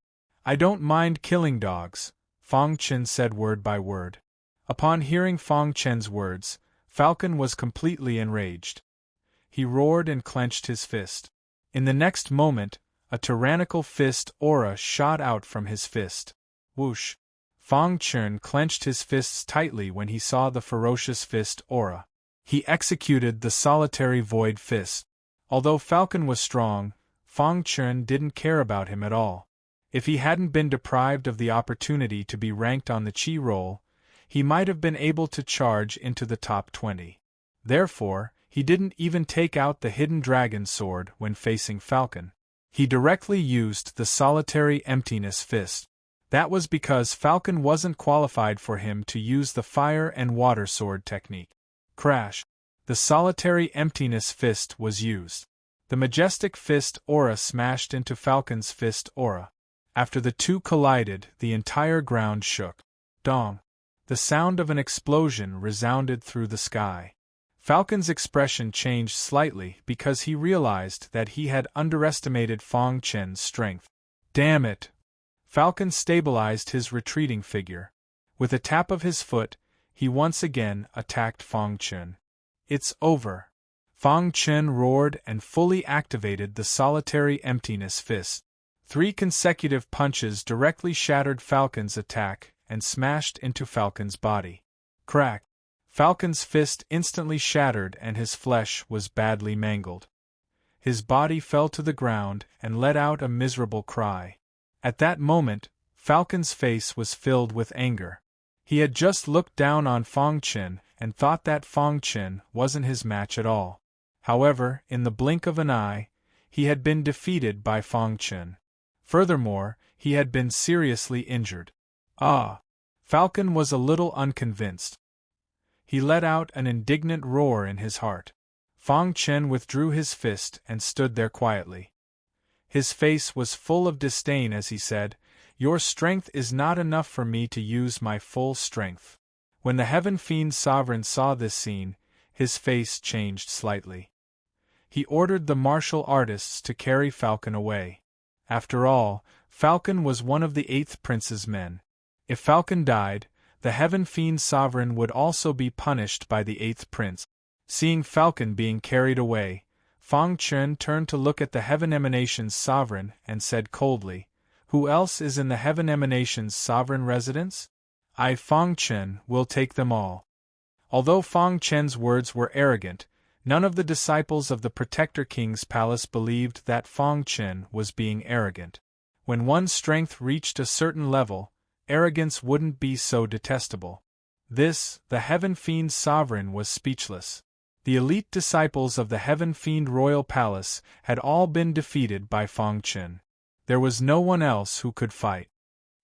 "I don't mind killing dogs," Fang Chen said word by word. Upon hearing Fang Chen's words, Falcon was completely enraged. He roared and clenched his fist. In the next moment, a tyrannical fist aura shot out from his fist. Whoosh! Fang Chen clenched his fists tightly when he saw the ferocious fist aura. He executed the solitary void fist. Although Falcon was strong, Fang Chen didn't care about him at all. If he hadn't been deprived of the opportunity to be ranked on the Chi roll, he might have been able to charge into the top 20. Therefore, he didn't even take out the hidden dragon sword when facing Falcon. He directly used the solitary emptiness fist. That was because Falcon wasn't qualified for him to use the fire and water sword technique. Crash! The solitary emptiness fist was used. The majestic fist aura smashed into Falcon's fist aura. After the two collided, the entire ground shook. Dong! The sound of an explosion resounded through the sky. Falcon's expression changed slightly because he realized that he had underestimated Fang Chen's strength. Damn it! Falcon stabilized his retreating figure. With a tap of his foot, he once again attacked Fang Chen. "It's over!" Fang Chen roared and fully activated the solitary emptiness fist. 3 consecutive punches directly shattered Falcon's attack and smashed into Falcon's body. Crack! Falcon's fist instantly shattered and his flesh was badly mangled. His body fell to the ground and let out a miserable cry. At that moment, Falcon's face was filled with anger. He had just looked down on Fang Chen and thought that Fang Chen wasn't his match at all. However, in the blink of an eye, he had been defeated by Fang Chen. Furthermore, he had been seriously injured. Ah! Falcon was a little unconvinced. He let out an indignant roar in his heart. Fang Chen withdrew his fist and stood there quietly. His face was full of disdain as he said, "Your strength is not enough for me to use my full strength." When the Heaven Fiend Sovereign saw this scene, his face changed slightly. He ordered the martial artists to carry Falcon away. After all, Falcon was one of the 8th prince's men. If Falcon died, the Heaven Fiend Sovereign would also be punished by the 8th prince. Seeing Falcon being carried away, Fang Chen turned to look at the Heaven Emanation's Sovereign and said coldly, "Who else is in the Heaven Emanation's Sovereign residence? I, Fang Chen, will take them all." Although Fang Chen's words were arrogant, none of the disciples of the Protector King's palace believed that Fang Chen was being arrogant. When one's strength reached a certain level, arrogance wouldn't be so detestable. This, the Heaven Fiend Sovereign was speechless. The elite disciples of the Heaven Fiend Royal Palace had all been defeated by Fang Chen. There was no one else who could fight.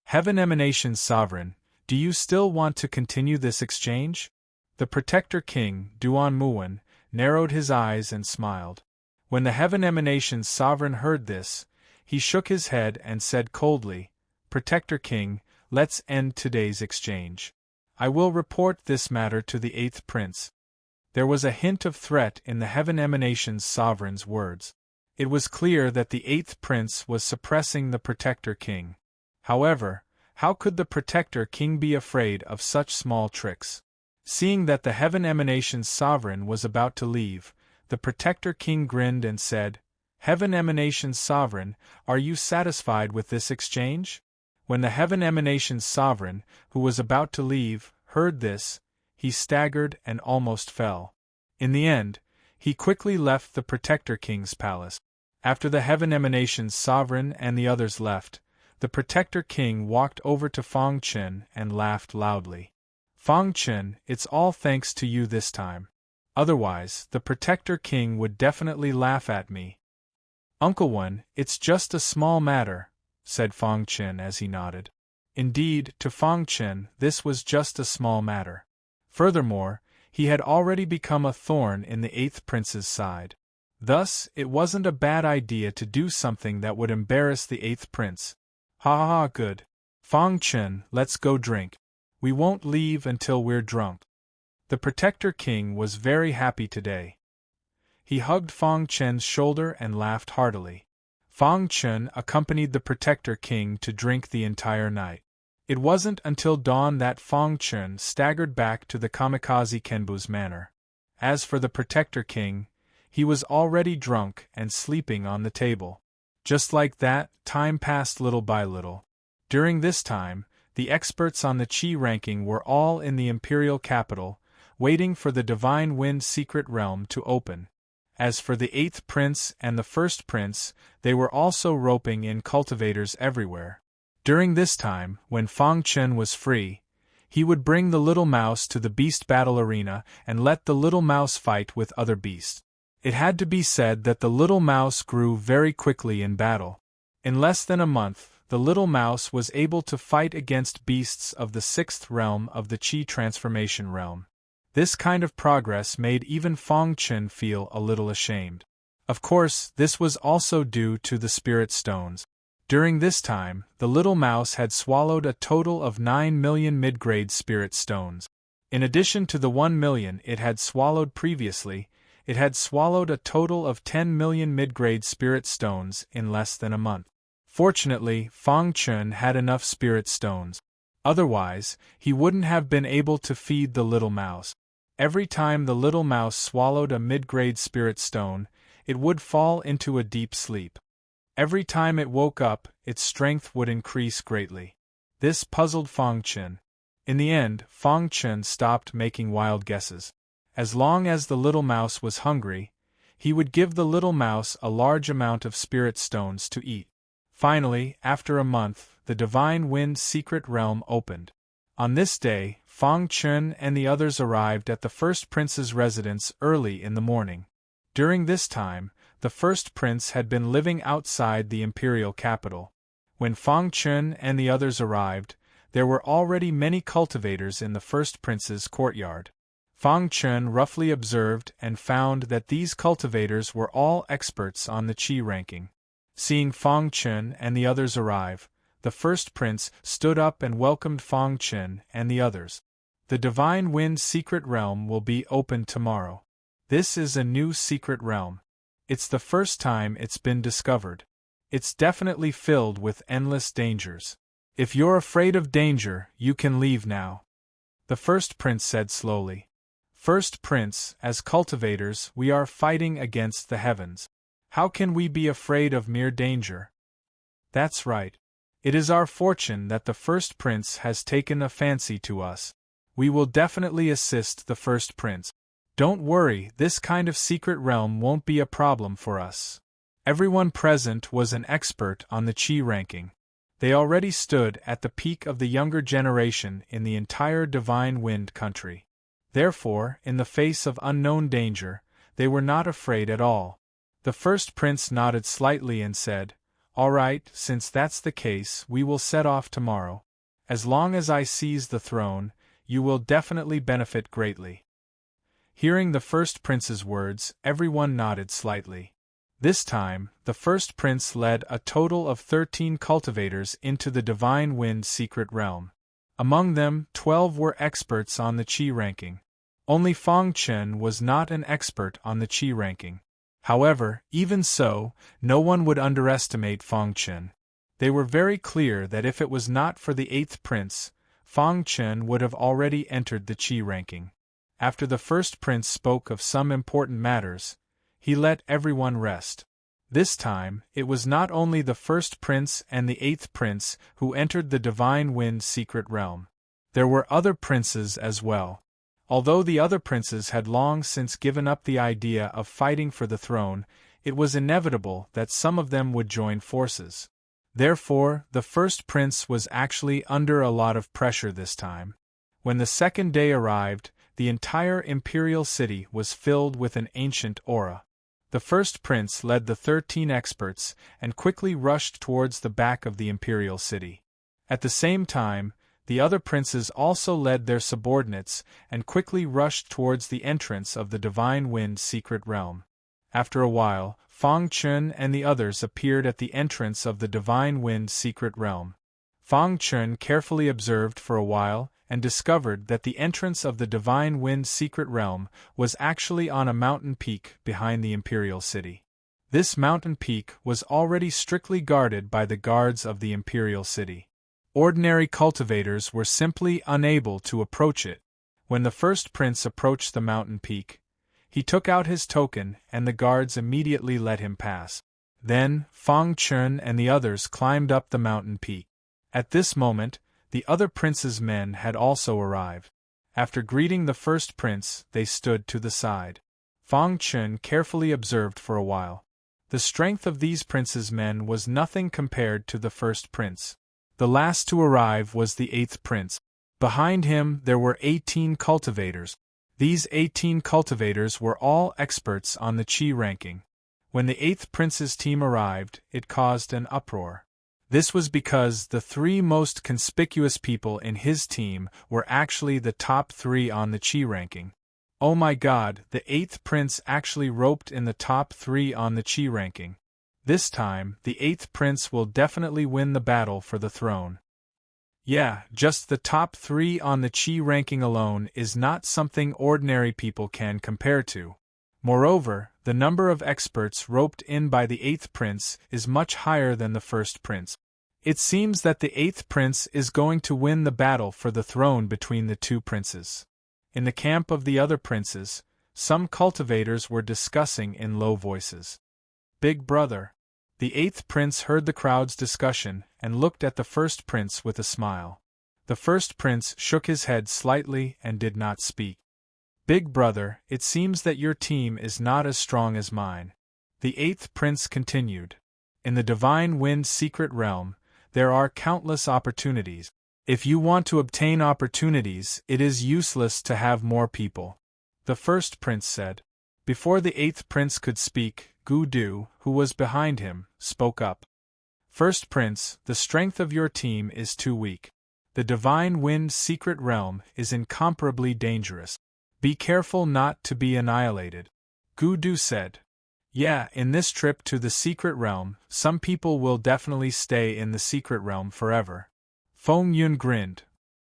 "Heaven Emanation's Sovereign, do you still want to continue this exchange?" The Protector King, Duan Muwen, narrowed his eyes and smiled. When the Heaven Emanation's Sovereign heard this, he shook his head and said coldly, "Protector King, let's end today's exchange. I will report this matter to the 8th prince." There was a hint of threat in the Heaven Emanation's sovereign's words. It was clear that the 8th prince was suppressing the Protector King. However, how could the Protector King be afraid of such small tricks? Seeing that the Heaven Emanation's sovereign was about to leave, the Protector King grinned and said, "Heaven Emanation's sovereign, are you satisfied with this exchange?" When the Heaven Emanation's sovereign, who was about to leave, heard this, he staggered and almost fell. In the end, he quickly left the Protector King's palace. After the Heaven Emanation's sovereign and the others left, the Protector King walked over to Fong Chen and laughed loudly. "Fong Chen, it's all thanks to you this time. Otherwise, the Protector King would definitely laugh at me." "Uncle One, it's just a small matter," said Fong Chen as he nodded. Indeed, to Fong Chen, this was just a small matter. Furthermore, he had already become a thorn in the 8th prince's side. Thus, it wasn't a bad idea to do something that would embarrass the 8th prince. "Ha ha ha, good. Fong Chen, let's go drink. We won't leave until we're drunk." The Protector King was very happy today. He hugged Fong Chen's shoulder and laughed heartily. Fong Chen accompanied the Protector King to drink the entire night. It wasn't until dawn that Fong Chen staggered back to the Kamikaze Kenbu's manor. As for the Protector King, he was already drunk and sleeping on the table. Just like that, time passed little by little. During this time, the experts on the Qi ranking were all in the imperial capital, waiting for the Divine Wind secret realm to open. As for the 8th prince and the 1st prince, they were also roping in cultivators everywhere. During this time, when Fong Chen was free, he would bring the little mouse to the beast battle arena and let the little mouse fight with other beasts. It had to be said that the little mouse grew very quickly in battle. In less than a month, the little mouse was able to fight against beasts of the 6th realm of the Qi transformation realm. This kind of progress made even Fong Chen feel a little ashamed. Of course, this was also due to the spirit stones. During this time, the little mouse had swallowed a total of 9 million mid-grade spirit stones. In addition to the 1 million it had swallowed previously, it had swallowed a total of 10 million mid-grade spirit stones in less than a month. Fortunately, Fong Chen had enough spirit stones. Otherwise, he wouldn't have been able to feed the little mouse. Every time the little mouse swallowed a mid-grade spirit stone, it would fall into a deep sleep. Every time it woke up, its strength would increase greatly. This puzzled Fong Chen. In the end, Fong Chen stopped making wild guesses. As long as the little mouse was hungry, he would give the little mouse a large amount of spirit stones to eat. Finally, after a month, the Divine Wind secret realm opened. On this day, Fong Chen and the others arrived at the 1st prince's residence early in the morning. During this time, the 1st prince had been living outside the imperial capital. When Fong Chen and the others arrived, there were already many cultivators in the 1st prince's courtyard. Fong Chen roughly observed and found that these cultivators were all experts on the Qi ranking. Seeing Fong Chen and the others arrive, the 1st prince stood up and welcomed Fong Chen and the others. "The Divine Wind secret realm will be opened tomorrow. This is a new secret realm. It's the first time it's been discovered. It's definitely filled with endless dangers. If you're afraid of danger, you can leave now," the 1st prince said slowly. "1st prince, as cultivators, we are fighting against the heavens. How can we be afraid of mere danger?" "That's right. It is our fortune that the 1st prince has taken a fancy to us. We will definitely assist the 1st prince. Don't worry, this kind of secret realm won't be a problem for us." Everyone present was an expert on the Qi ranking. They already stood at the peak of the younger generation in the entire Divine Wind country. Therefore, in the face of unknown danger, they were not afraid at all. The 1st prince nodded slightly and said, "All right, since that's the case, we will set off tomorrow. As long as I seize the throne, you will definitely benefit greatly." Hearing the 1st prince's words, everyone nodded slightly. This time, the 1st prince led a total of 13 cultivators into the Divine Wind secret realm. Among them, 12 were experts on the Qi ranking. Only Fong Chen was not an expert on the qi ranking. However, even so, no one would underestimate Fong Chen. They were very clear that if it was not for the 8th prince, Fong Chen would have already entered the qi ranking. After the first prince spoke of some important matters, he let everyone rest. This time, it was not only the first prince and the 8th prince who entered the Divine Wind secret realm. There were other princes as well. Although the other princes had long since given up the idea of fighting for the throne, it was inevitable that some of them would join forces. Therefore, the first prince was actually under a lot of pressure this time. When the second day arrived, the entire imperial city was filled with an ancient aura. The first prince led the 13 experts and quickly rushed towards the back of the imperial city. At the same time, the other princes also led their subordinates and quickly rushed towards the entrance of the Divine Wind secret realm. After a while, Fong Chen and the others appeared at the entrance of the Divine Wind secret realm. Fong Chen carefully observed for a while and discovered that the entrance of the Divine Wind secret realm was actually on a mountain peak behind the imperial city. This mountain peak was already strictly guarded by the guards of the imperial city. Ordinary cultivators were simply unable to approach it. When the first prince approached the mountain peak, he took out his token and the guards immediately let him pass. Then, Fong Chen and the others climbed up the mountain peak. At this moment, the other prince's men had also arrived. After greeting the first prince, they stood to the side. Fong Chen carefully observed for a while. The strength of these princes' men was nothing compared to the first prince. The last to arrive was the 8th prince. Behind him there were 18 cultivators. These 18 cultivators were all experts on the qi ranking. When the 8th prince's team arrived, it caused an uproar. This was because the 3 most conspicuous people in his team were actually the top 3 on the qi ranking. Oh my god, the 8th prince actually roped in the top 3 on the qi ranking. This time, the 8th prince will definitely win the battle for the throne. Yeah, just the top 3 on the qi ranking alone is not something ordinary people can compare to. Moreover, the number of experts roped in by the 8th prince is much higher than the first prince. It seems that the 8th prince is going to win the battle for the throne between the 2 princes. In the camp of the other princes, some cultivators were discussing in low voices. Big brother. The 8th prince heard the crowd's discussion and looked at the first prince with a smile. The first prince shook his head slightly and did not speak. Big brother, it seems that your team is not as strong as mine. The 8th prince continued. In the Divine Wind secret realm, there are countless opportunities. If you want to obtain opportunities, it is useless to have more people. The first prince said. Before the 8th prince could speak, Gu Du, who was behind him, spoke up. First prince, the strength of your team is too weak. The Divine Wind secret realm is incomparably dangerous. Be careful not to be annihilated. Gu Du said. Yeah, in this trip to the secret realm, some people will definitely stay in the secret realm forever. Feng Yun grinned.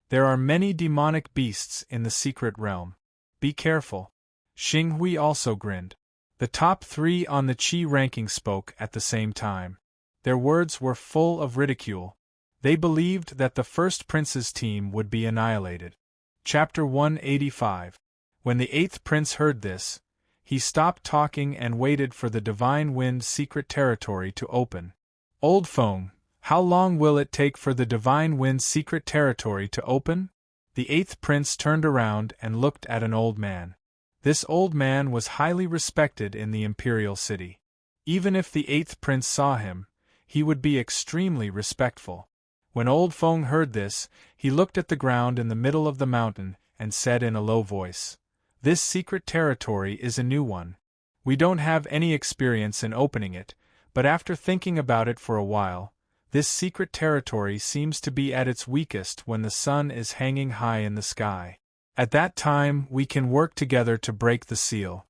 There are many demonic beasts in the secret realm. Be careful. Xing Hui also grinned. The top 3 on the qi ranking spoke at the same time. Their words were full of ridicule. They believed that the first prince's team would be annihilated. Chapter 185. When the 8th prince heard this, he stopped talking and waited for the Divine Wind secret territory to open. Old Feng, how long will it take for the Divine Wind secret territory to open? The 8th prince turned around and looked at an old man. This old man was highly respected in the imperial city. Even if the 8th prince saw him, he would be extremely respectful. When old Feng heard this, he looked at the ground in the middle of the mountain and said in a low voice, "This secret territory is a new one. We don't have any experience in opening it, but after thinking about it for a while, this secret territory seems to be at its weakest when the sun is hanging high in the sky. At that time, we can work together to break the seal."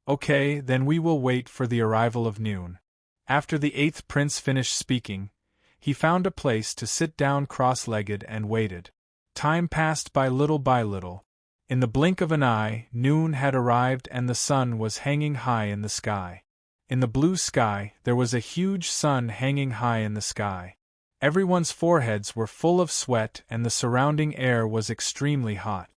Okay, then we will wait for the arrival of noon. After the 8th prince finished speaking, he found a place to sit down cross-legged and waited. Time passed by little. In the blink of an eye, noon had arrived and the sun was hanging high in the sky. In the blue sky, there was a huge sun hanging high in the sky. Everyone's foreheads were full of sweat and the surrounding air was extremely hot.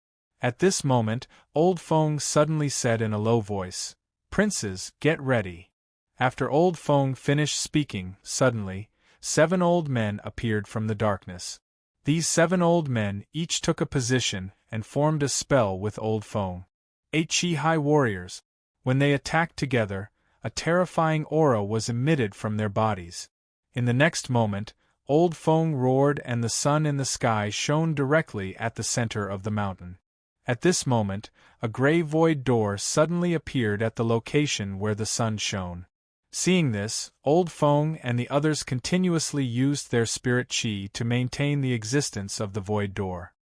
At this moment, Old Feng suddenly said in a low voice, "Princes, get ready." After Old Feng finished speaking, suddenly, 7 old men appeared from the darkness. These 7 old men each took a position and formed a spell with Old Feng. 8 Chi-Hai warriors. When they attacked together, a terrifying aura was emitted from their bodies. In the next moment, Old Feng roared and the sun in the sky shone directly at the center of the mountain. At this moment, a gray void door suddenly appeared at the location where the sun shone. Seeing this, Old Feng and the others continuously used their spirit chi to maintain the existence of the void door.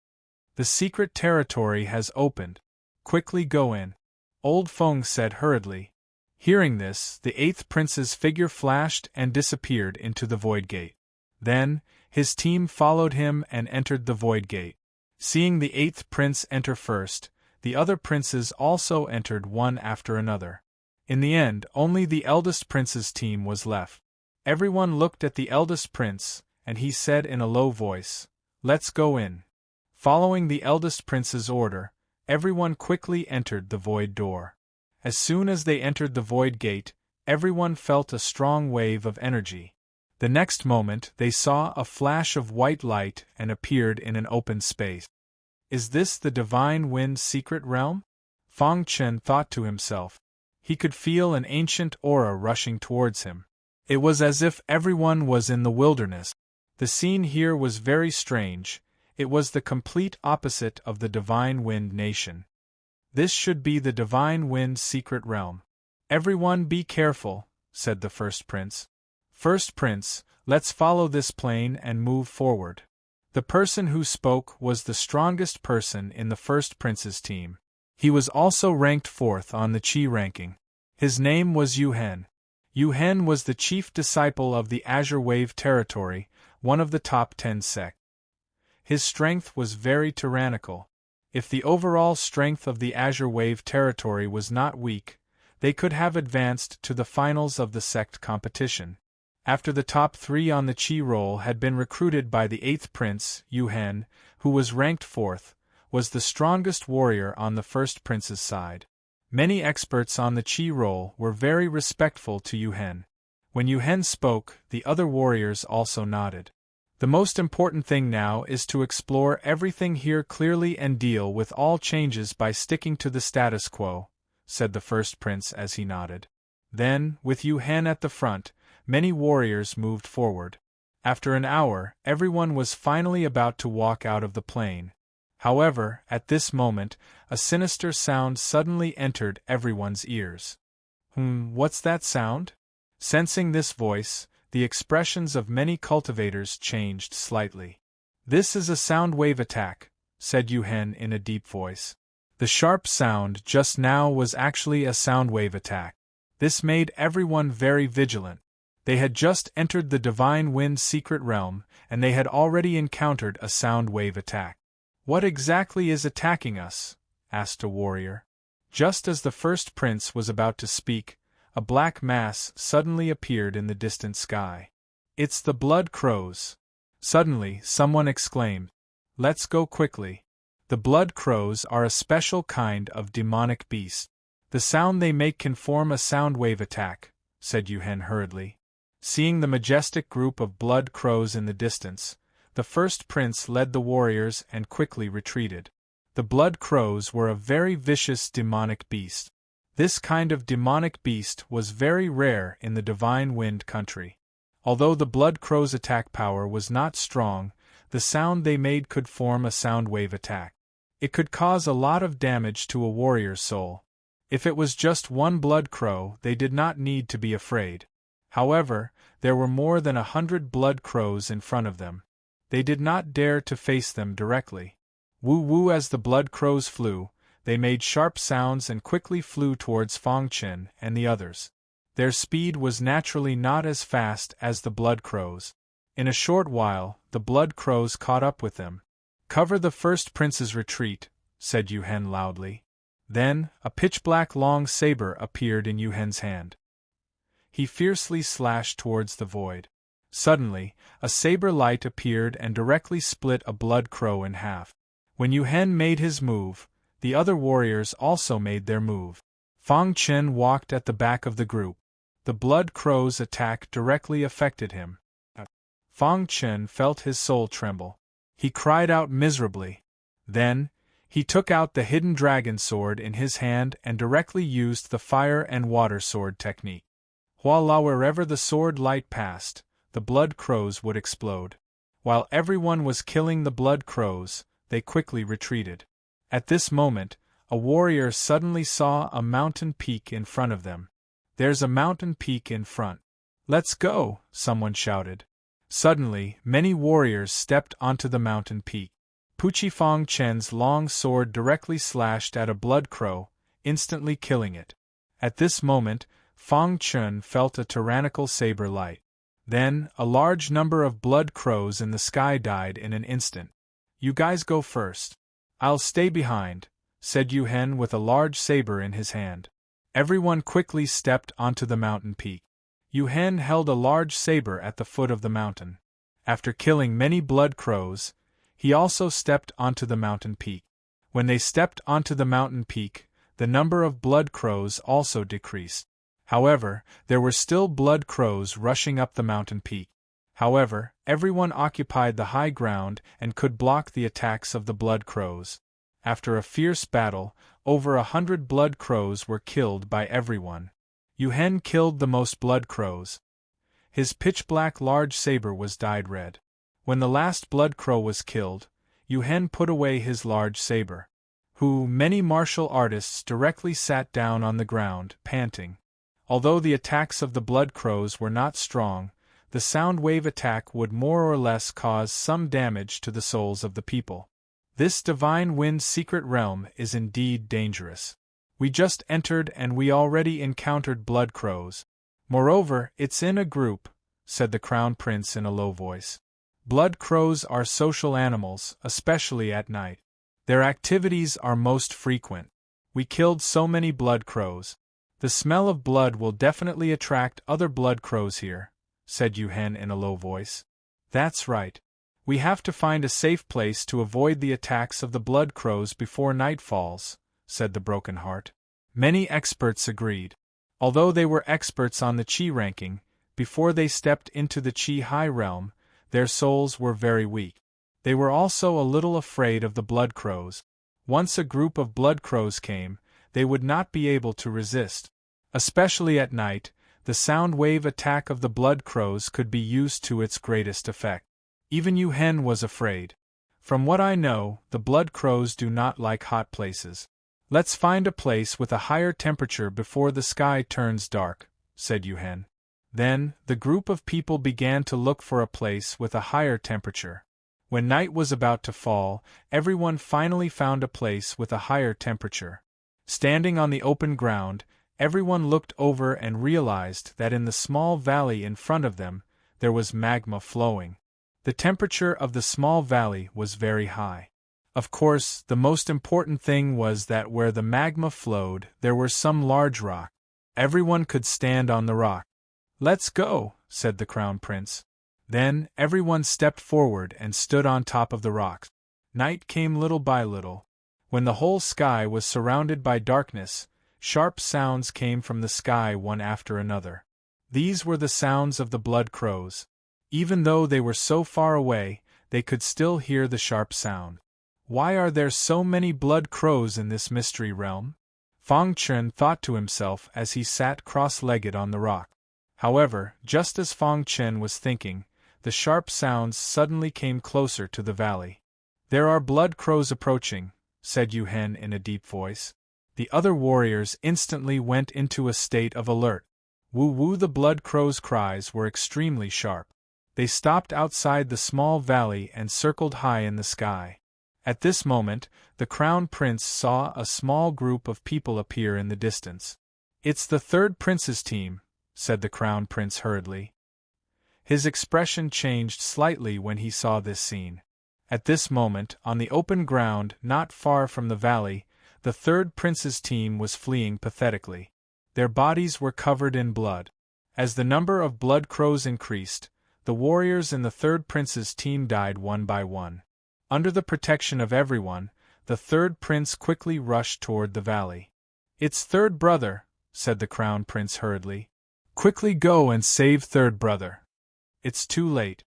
"The secret territory has opened. Quickly go in," Old Feng said hurriedly. Hearing this, the 8th prince's figure flashed and disappeared into the void gate. Then, his team followed him and entered the void gate. Seeing the 8th prince enter first, the other princes also entered one after another. In the end, only the eldest prince's team was left. Everyone looked at the eldest prince, and he said in a low voice, "Let's go in." Following the eldest prince's order, everyone quickly entered the void door. As soon as they entered the void gate, everyone felt a strong wave of energy. The next moment they saw a flash of white light and appeared in an open space. "Is this the Divine Wind's secret realm?" Fang Chen thought to himself. He could feel an ancient aura rushing towards him. It was as if everyone was in the wilderness. The scene here was very strange. It was the complete opposite of the Divine Wind Nation. This should be the Divine Wind's secret realm. "Everyone be careful," said the first prince. "First prince, let's follow this plane and move forward." The person who spoke was the strongest person in the first prince's team. He was also ranked 4th on the Qi ranking. His name was Yu Hen. Yu Hen was the chief disciple of the Azure Wave territory, one of the top 10 sects. His strength was very tyrannical. If the overall strength of the Azure Wave territory was not weak, they could have advanced to the finals of the sect competition. After the top 3 on the Qi roll had been recruited by the 8th prince, Yu Hen, who was ranked 4th, was the strongest warrior on the first prince's side. Many experts on the Qi roll were very respectful to Yu Hen. When Yu Hen spoke, the other warriors also nodded. "The most important thing now is to explore everything here clearly and deal with all changes by sticking to the status quo," said the first prince as he nodded. Then, with Yu Hen at the front, many warriors moved forward. After an hour, everyone was finally about to walk out of the plane. However, at this moment, a sinister sound suddenly entered everyone's ears. What's that sound?" Sensing this voice, the expressions of many cultivators changed slightly. "This is a sound wave attack," said Yu Hen in a deep voice. The sharp sound just now was actually a sound wave attack. This made everyone very vigilant. They had just entered the Divine Wind's secret realm, and they had already encountered a sound wave attack. "What exactly is attacking us?" asked a warrior. Just as the first prince was about to speak, a black mass suddenly appeared in the distant sky. "It's the blood crows!" Suddenly, someone exclaimed. "Let's go quickly." The blood crows are a special kind of demonic beast. "The sound they make can form a sound wave attack," said Yu Hen hurriedly. Seeing the majestic group of blood crows in the distance, the first prince led the warriors and quickly retreated. The blood crows were a very vicious demonic beast. This kind of demonic beast was very rare in the Divine Wind country. Although the blood crow's attack power was not strong, the sound they made could form a sound wave attack. It could cause a lot of damage to a warrior's soul. If it was just one blood crow, they did not need to be afraid. However, there were more than 100 blood crows in front of them. They did not dare to face them directly. Woo-woo as the blood crows flew, they made sharp sounds and quickly flew towards Fang Chen and the others. Their speed was naturally not as fast as the blood crows. In a short while, the blood crows caught up with them. "Cover the first prince's retreat," said Yuhen loudly. Then, a pitch-black long saber appeared in Yuhen's hand. He fiercely slashed towards the void. Suddenly, a saber light appeared and directly split a blood crow in half. When Yuhen made his move, the other warriors also made their move. Fang Chen walked at the back of the group. The blood crow's attack directly affected him. Fang Chen felt his soul tremble. He cried out miserably. Then, he took out the hidden dragon sword in his hand and directly used the fire and water sword technique. Voila! Wherever the sword light passed, the blood crows would explode. While everyone was killing the blood crows, they quickly retreated. At this moment, a warrior suddenly saw a mountain peak in front of them. There's a mountain peak in front. Let's go, someone shouted. Suddenly, many warriors stepped onto the mountain peak. Puchi Fang Chen's long sword directly slashed at a blood crow, instantly killing it. At this moment, Fang Chen felt a tyrannical saber light. Then, a large number of blood crows in the sky died in an instant. You guys go first. I'll stay behind, said Yuhen with a large saber in his hand. Everyone quickly stepped onto the mountain peak. Yuhen held a large saber at the foot of the mountain. After killing many blood crows, he also stepped onto the mountain peak. When they stepped onto the mountain peak, the number of blood crows also decreased. However, there were still blood crows rushing up the mountain peak. However, everyone occupied the high ground and could block the attacks of the blood crows. After a fierce battle, over 100 blood crows were killed by everyone. Yuhen killed the most blood crows. His pitch-black large saber was dyed red. When the last blood crow was killed, Yuhen put away his large saber. Many martial artists directly sat down on the ground, panting. Although the attacks of the blood crows were not strong, the sound wave attack would more or less cause some damage to the souls of the people. This divine wind secret realm is indeed dangerous. We just entered and we already encountered blood crows. Moreover, it's in a group, said the Crown Prince in a low voice. Blood crows are social animals, especially at night. Their activities are most frequent. We killed so many blood crows. The smell of blood will definitely attract other blood crows here, said Yuhen in a low voice. That's right. We have to find a safe place to avoid the attacks of the blood crows before night falls, said the Broken Heart. Many experts agreed. Although they were experts on the Qi ranking, before they stepped into the Qi high realm, their souls were very weak. They were also a little afraid of the blood crows. Once a group of blood crows came, they would not be able to resist. Especially at night, the sound wave attack of the blood crows could be used to its greatest effect. Even Yuhen was afraid. From what I know, the blood crows do not like hot places. Let's find a place with a higher temperature before the sky turns dark, said Yuhen. Then, the group of people began to look for a place with a higher temperature. When night was about to fall, everyone finally found a place with a higher temperature. Standing on the open ground, everyone looked over and realized that in the small valley in front of them, there was magma flowing. The temperature of the small valley was very high. Of course, the most important thing was that where the magma flowed, there were some large rock. Everyone could stand on the rock. Let's go, said the Crown Prince. Then, everyone stepped forward and stood on top of the rocks. Night came little by little. When the whole sky was surrounded by darkness, sharp sounds came from the sky one after another. These were the sounds of the blood crows. Even though they were so far away, they could still hear the sharp sound. Why are there so many blood crows in this mystery realm? Fang Chen thought to himself as he sat cross-legged on the rock. However, just as Fang Chen was thinking, the sharp sounds suddenly came closer to the valley. There are blood crows approaching, said Yuhen in a deep voice. The other warriors instantly went into a state of alert. Woo-woo! The blood crow's cries were extremely sharp. They stopped outside the small valley and circled high in the sky. At this moment, the Crown Prince saw a small group of people appear in the distance. It's the third prince's team, said the Crown Prince hurriedly. His expression changed slightly when he saw this scene. At this moment, on the open ground not far from the valley, the third prince's team was fleeing pathetically. Their bodies were covered in blood. As the number of blood crows increased, the warriors in the third prince's team died one by one. Under the protection of everyone, the third prince quickly rushed toward the valley. "It's third brother," said the crown prince hurriedly. "Quickly go and save third brother." "It's too late."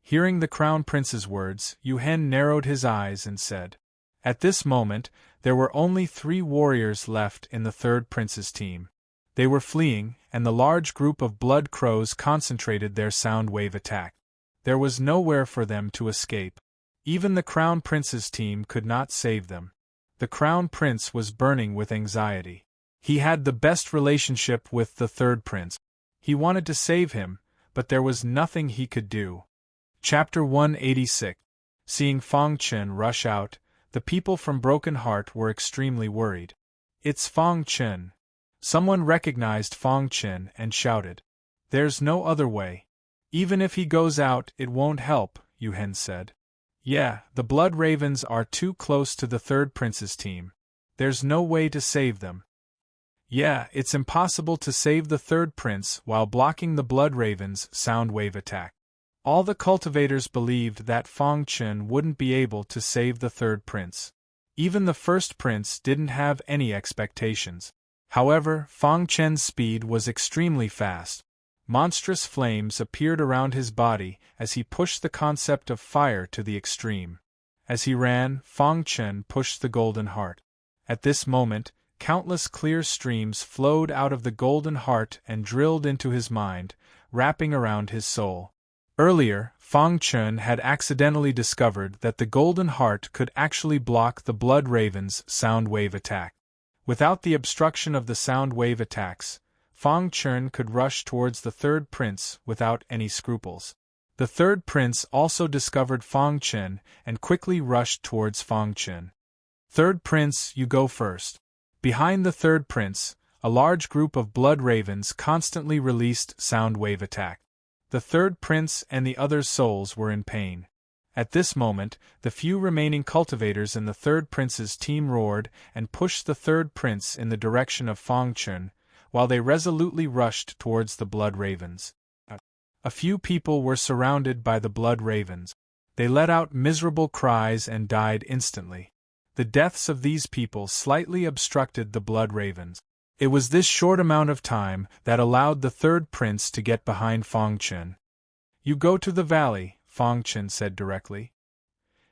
Hearing the crown prince's words, Yu-Hen narrowed his eyes and said. At this moment, there were only 3 warriors left in the third prince's team. They were fleeing, and the large group of blood crows concentrated their sound wave attack. There was nowhere for them to escape. Even the crown prince's team could not save them. The crown prince was burning with anxiety. He had the best relationship with the third prince. He wanted to save him, but there was nothing he could do. Chapter 186. Seeing Fang Chen rush out, the people from Broken Heart were extremely worried. "It's Fang Chen." Someone recognized Fang Chen and shouted. "There's no other way. Even if he goes out, it won't help," Yu-Hen said. "Yeah, the Blood Ravens are too close to the third prince's team. There's no way to save them." "Yeah, it's impossible to save the third prince while blocking the Blood Ravens' sound wave attack." All the cultivators believed that Fang Chen wouldn't be able to save the third prince. Even the first prince didn't have any expectations. However, Fang Chen's speed was extremely fast. Monstrous flames appeared around his body as he pushed the concept of fire to the extreme. As he ran, Fang Chen pushed the golden heart. At this moment, countless clear streams flowed out of the golden heart and drilled into his mind, wrapping around his soul. Earlier, Fang Chen had accidentally discovered that the golden heart could actually block the Blood Raven's sound wave attack. Without the obstruction of the sound wave attacks, Fang Chen could rush towards the third prince without any scruples. The third prince also discovered Fang Chen and quickly rushed towards Fang Chen. "Third prince, you go first." Behind the third prince, a large group of blood ravens constantly released sound wave attack. The third prince and the other souls were in pain. At this moment, the few remaining cultivators in the third prince's team roared and pushed the third prince in the direction of Fang Chen, while they resolutely rushed towards the blood ravens. A few people were surrounded by the blood ravens. They let out miserable cries and died instantly. The deaths of these people slightly obstructed the blood ravens. It was this short amount of time that allowed the third prince to get behind Fang Chen. "You go to the valley," Fang Chen said directly.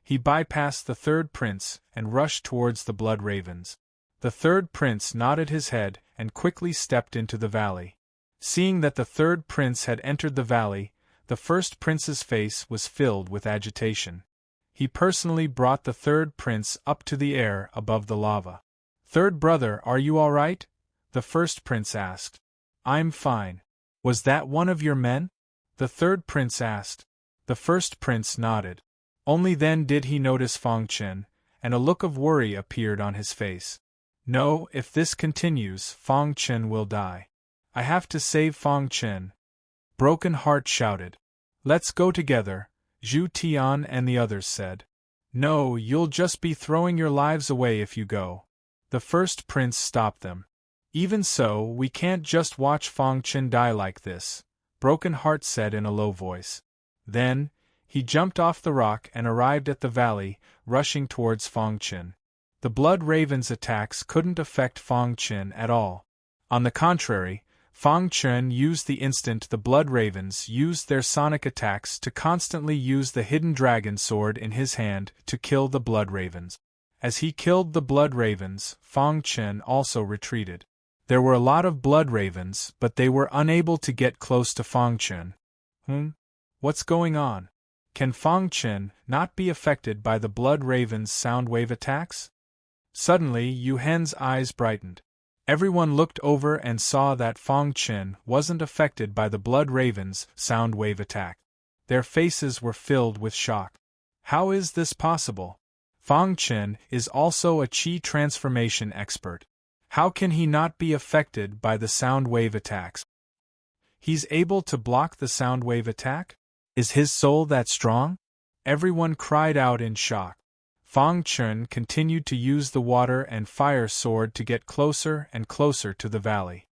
He bypassed the third prince and rushed towards the blood ravens. The third prince nodded his head and quickly stepped into the valley. Seeing that the third prince had entered the valley, the first prince's face was filled with agitation. He personally brought the third prince up to the air above the lava. "Third brother, are you all right?" the first prince asked. "I'm fine." "Was that one of your men?" the third prince asked. The first prince nodded. Only then did he notice Fang Chen, and a look of worry appeared on his face. "No, if this continues, Fang Chen will die. I have to save Fang Chen." Broken Heart shouted. "Let's go together," Zhu Tian and the others said. "No, you'll just be throwing your lives away if you go." The first prince stopped them. "Even so, we can't just watch Fang Chen die like this," Broken Heart said in a low voice. Then, he jumped off the rock and arrived at the valley, rushing towards Fang Chen. The Blood Raven's attacks couldn't affect Fang Chen at all. On the contrary, Fang Chen used the instant the Blood Ravens used their sonic attacks to constantly use the hidden dragon sword in his hand to kill the Blood Ravens. As he killed the Blood Ravens, Fang Chen also retreated. There were a lot of blood ravens, but they were unable to get close to Fang Chen. What's going on? Can Fang Chen not be affected by the blood raven's sound wave attacks? Suddenly, Yu-Hen's eyes brightened. Everyone looked over and saw that Fang Chen wasn't affected by the blood raven's sound wave attack. Their faces were filled with shock. How is this possible? Fang Chen is also a Qi transformation expert. How can he not be affected by the sound wave attacks? He's able to block the sound wave attack? Is his soul that strong? Everyone cried out in shock. Fang Chun continued to use the water and fire sword to get closer and closer to the valley.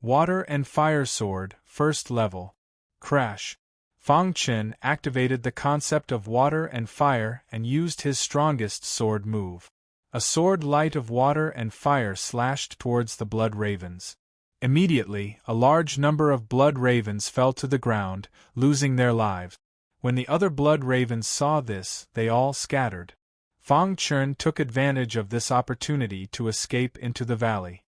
Water and fire sword, first level. Crash. Fang Chun activated the concept of water and fire and used his strongest sword move. A sword light of water and fire slashed towards the blood ravens. Immediately, a large number of blood ravens fell to the ground, losing their lives. When the other blood ravens saw this, they all scattered. Fang Chun took advantage of this opportunity to escape into the valley.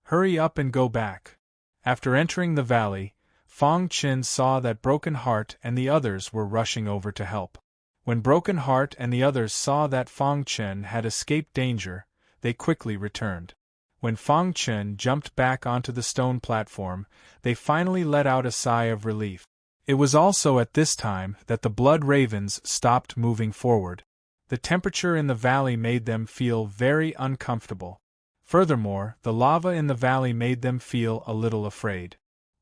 Hurry up and go back. After entering the valley, Fang Chun saw that Broken Heart and the others were rushing over to help. When Broken Heart and the others saw that Fang Chun had escaped danger, they quickly returned. When Fang Chun jumped back onto the stone platform, they finally let out a sigh of relief. It was also at this time that the blood ravens stopped moving forward. The temperature in the valley made them feel very uncomfortable. Furthermore, the lava in the valley made them feel a little afraid.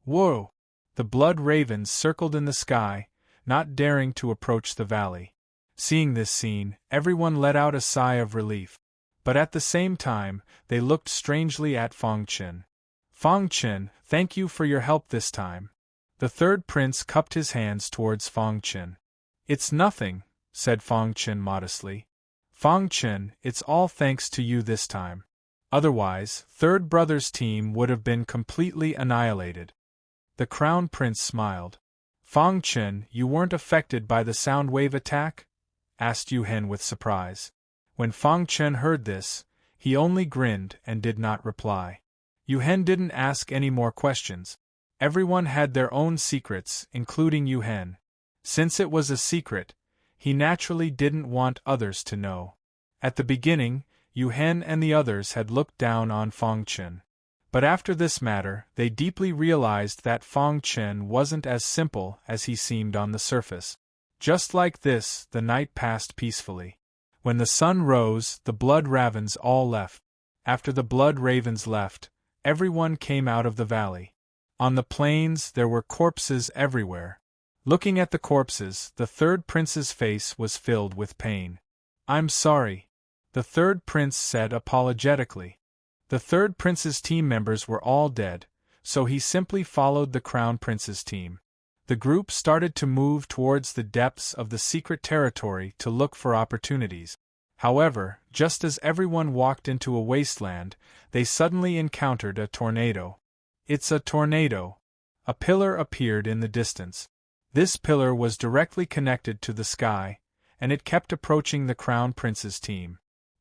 Whoa! The blood ravens circled in the sky, not daring to approach the valley. Seeing this scene, everyone let out a sigh of relief. But at the same time, they looked strangely at Fang Chun. Fang Chun, thank you for your help this time. The third prince cupped his hands towards Fang Chun. It's nothing, said Fang Chun modestly. Fang Chun, it's all thanks to you this time. Otherwise, third brother's team would have been completely annihilated. The crown prince smiled. Fang Chun, you weren't affected by the sound wave attack? Asked Yu Hen with surprise. When Fang Chun heard this, he only grinned and did not reply. Yu Hen didn't ask any more questions. Everyone had their own secrets, including Yu Hen. Since it was a secret, he naturally didn't want others to know. At the beginning, Yu Hen and the others had looked down on Fang Chun. But after this matter, they deeply realized that Fang Chun wasn't as simple as he seemed on the surface. Just like this, the night passed peacefully. When the sun rose, the blood ravens all left. After the blood ravens left, everyone came out of the valley. On the plains, there were corpses everywhere. Looking at the corpses, the third prince's face was filled with pain. I'm sorry, the third prince said apologetically. The third prince's team members were all dead, so he simply followed the crown prince's team. The group started to move towards the depths of the secret territory to look for opportunities. However, just as everyone walked into a wasteland, they suddenly encountered a tornado. It's a tornado. A pillar appeared in the distance. This pillar was directly connected to the sky, and it kept approaching the crown prince's team.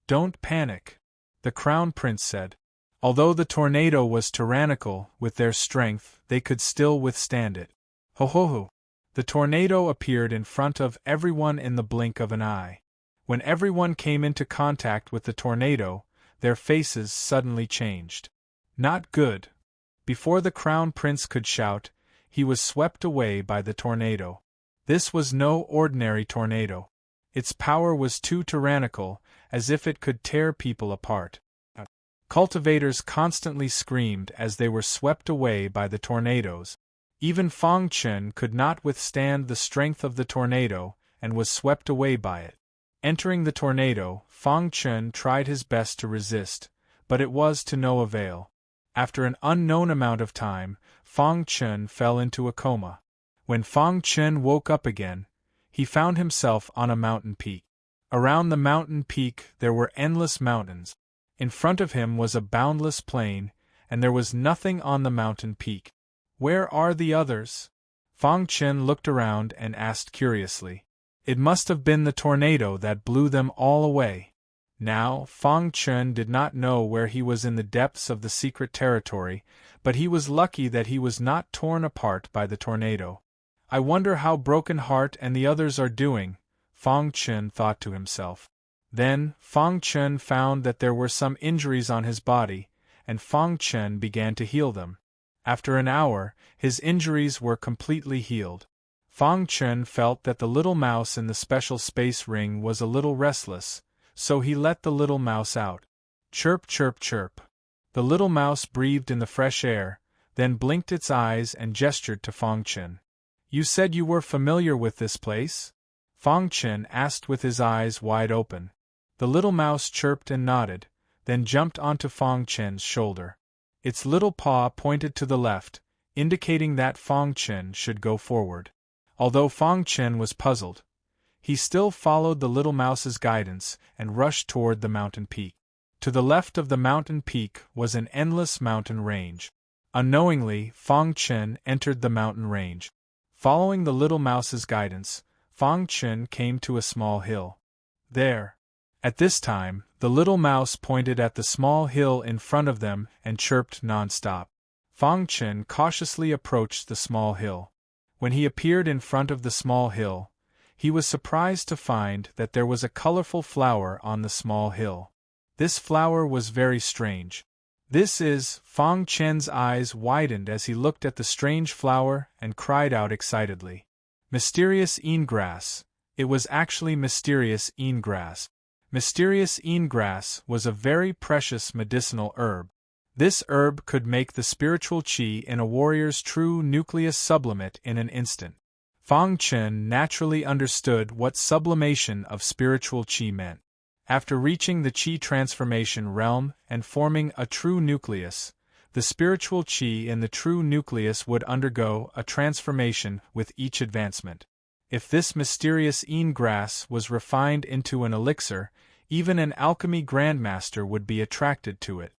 Don't panic, the crown prince said. Although the tornado was tyrannical, with their strength, they could still withstand it. Ho ho ho! The tornado appeared in front of everyone in the blink of an eye. When everyone came into contact with the tornado, their faces suddenly changed. Not good. Before the crown prince could shout, he was swept away by the tornado. This was no ordinary tornado. Its power was too tyrannical, as if it could tear people apart. Cultivators constantly screamed as they were swept away by the tornadoes. Even Fang Chun could not withstand the strength of the tornado, and was swept away by it. Entering the tornado, Fang Chun tried his best to resist, but it was to no avail. After an unknown amount of time, Fang Chun fell into a coma. When Fang Chun woke up again, he found himself on a mountain peak. Around the mountain peak there were endless mountains. In front of him was a boundless plain, and there was nothing on the mountain peak. Where are the others? Fang Chun looked around and asked curiously. It must have been the tornado that blew them all away. Now, Fang Chun did not know where he was in the depths of the secret territory, but he was lucky that he was not torn apart by the tornado. I wonder how Broken Heart and the others are doing, Fang Chun thought to himself. Then, Fang Chun found that there were some injuries on his body, and Fang Chun began to heal them. After an hour, his injuries were completely healed. Fang Chun felt that the little mouse in the special space ring was a little restless, so he let the little mouse out. Chirp, chirp, chirp. The little mouse breathed in the fresh air, then blinked its eyes and gestured to Fang Chun. You said you were familiar with this place? Fang Chen asked with his eyes wide open. The little mouse chirped and nodded, then jumped onto Fang Chen's shoulder. Its little paw pointed to the left, indicating that Fang Chen should go forward. Although Fang Chen was puzzled, he still followed the little mouse's guidance and rushed toward the mountain peak. To the left of the mountain peak was an endless mountain range. Unknowingly, Fang Chen entered the mountain range. Following the little mouse's guidance, Fang Chen came to a small hill. There. At this time, the little mouse pointed at the small hill in front of them and chirped non-stop. Fang Chen cautiously approached the small hill. When he appeared in front of the small hill, he was surprised to find that there was a colorful flower on the small hill. This flower was very strange. This is, Fang Chen's eyes widened as he looked at the strange flower and cried out excitedly. Mysterious Grass. It was actually mysterious grass. Mysterious grass was a very precious medicinal herb. This herb could make the spiritual qi in a warrior's true nucleus sublimate in an instant. Fang Chen naturally understood what sublimation of spiritual qi meant. After reaching the qi transformation realm and forming a true nucleus, the spiritual qi in the true nucleus would undergo a transformation with each advancement. If this mysterious grass was refined into an elixir, even an alchemy grandmaster would be attracted to it.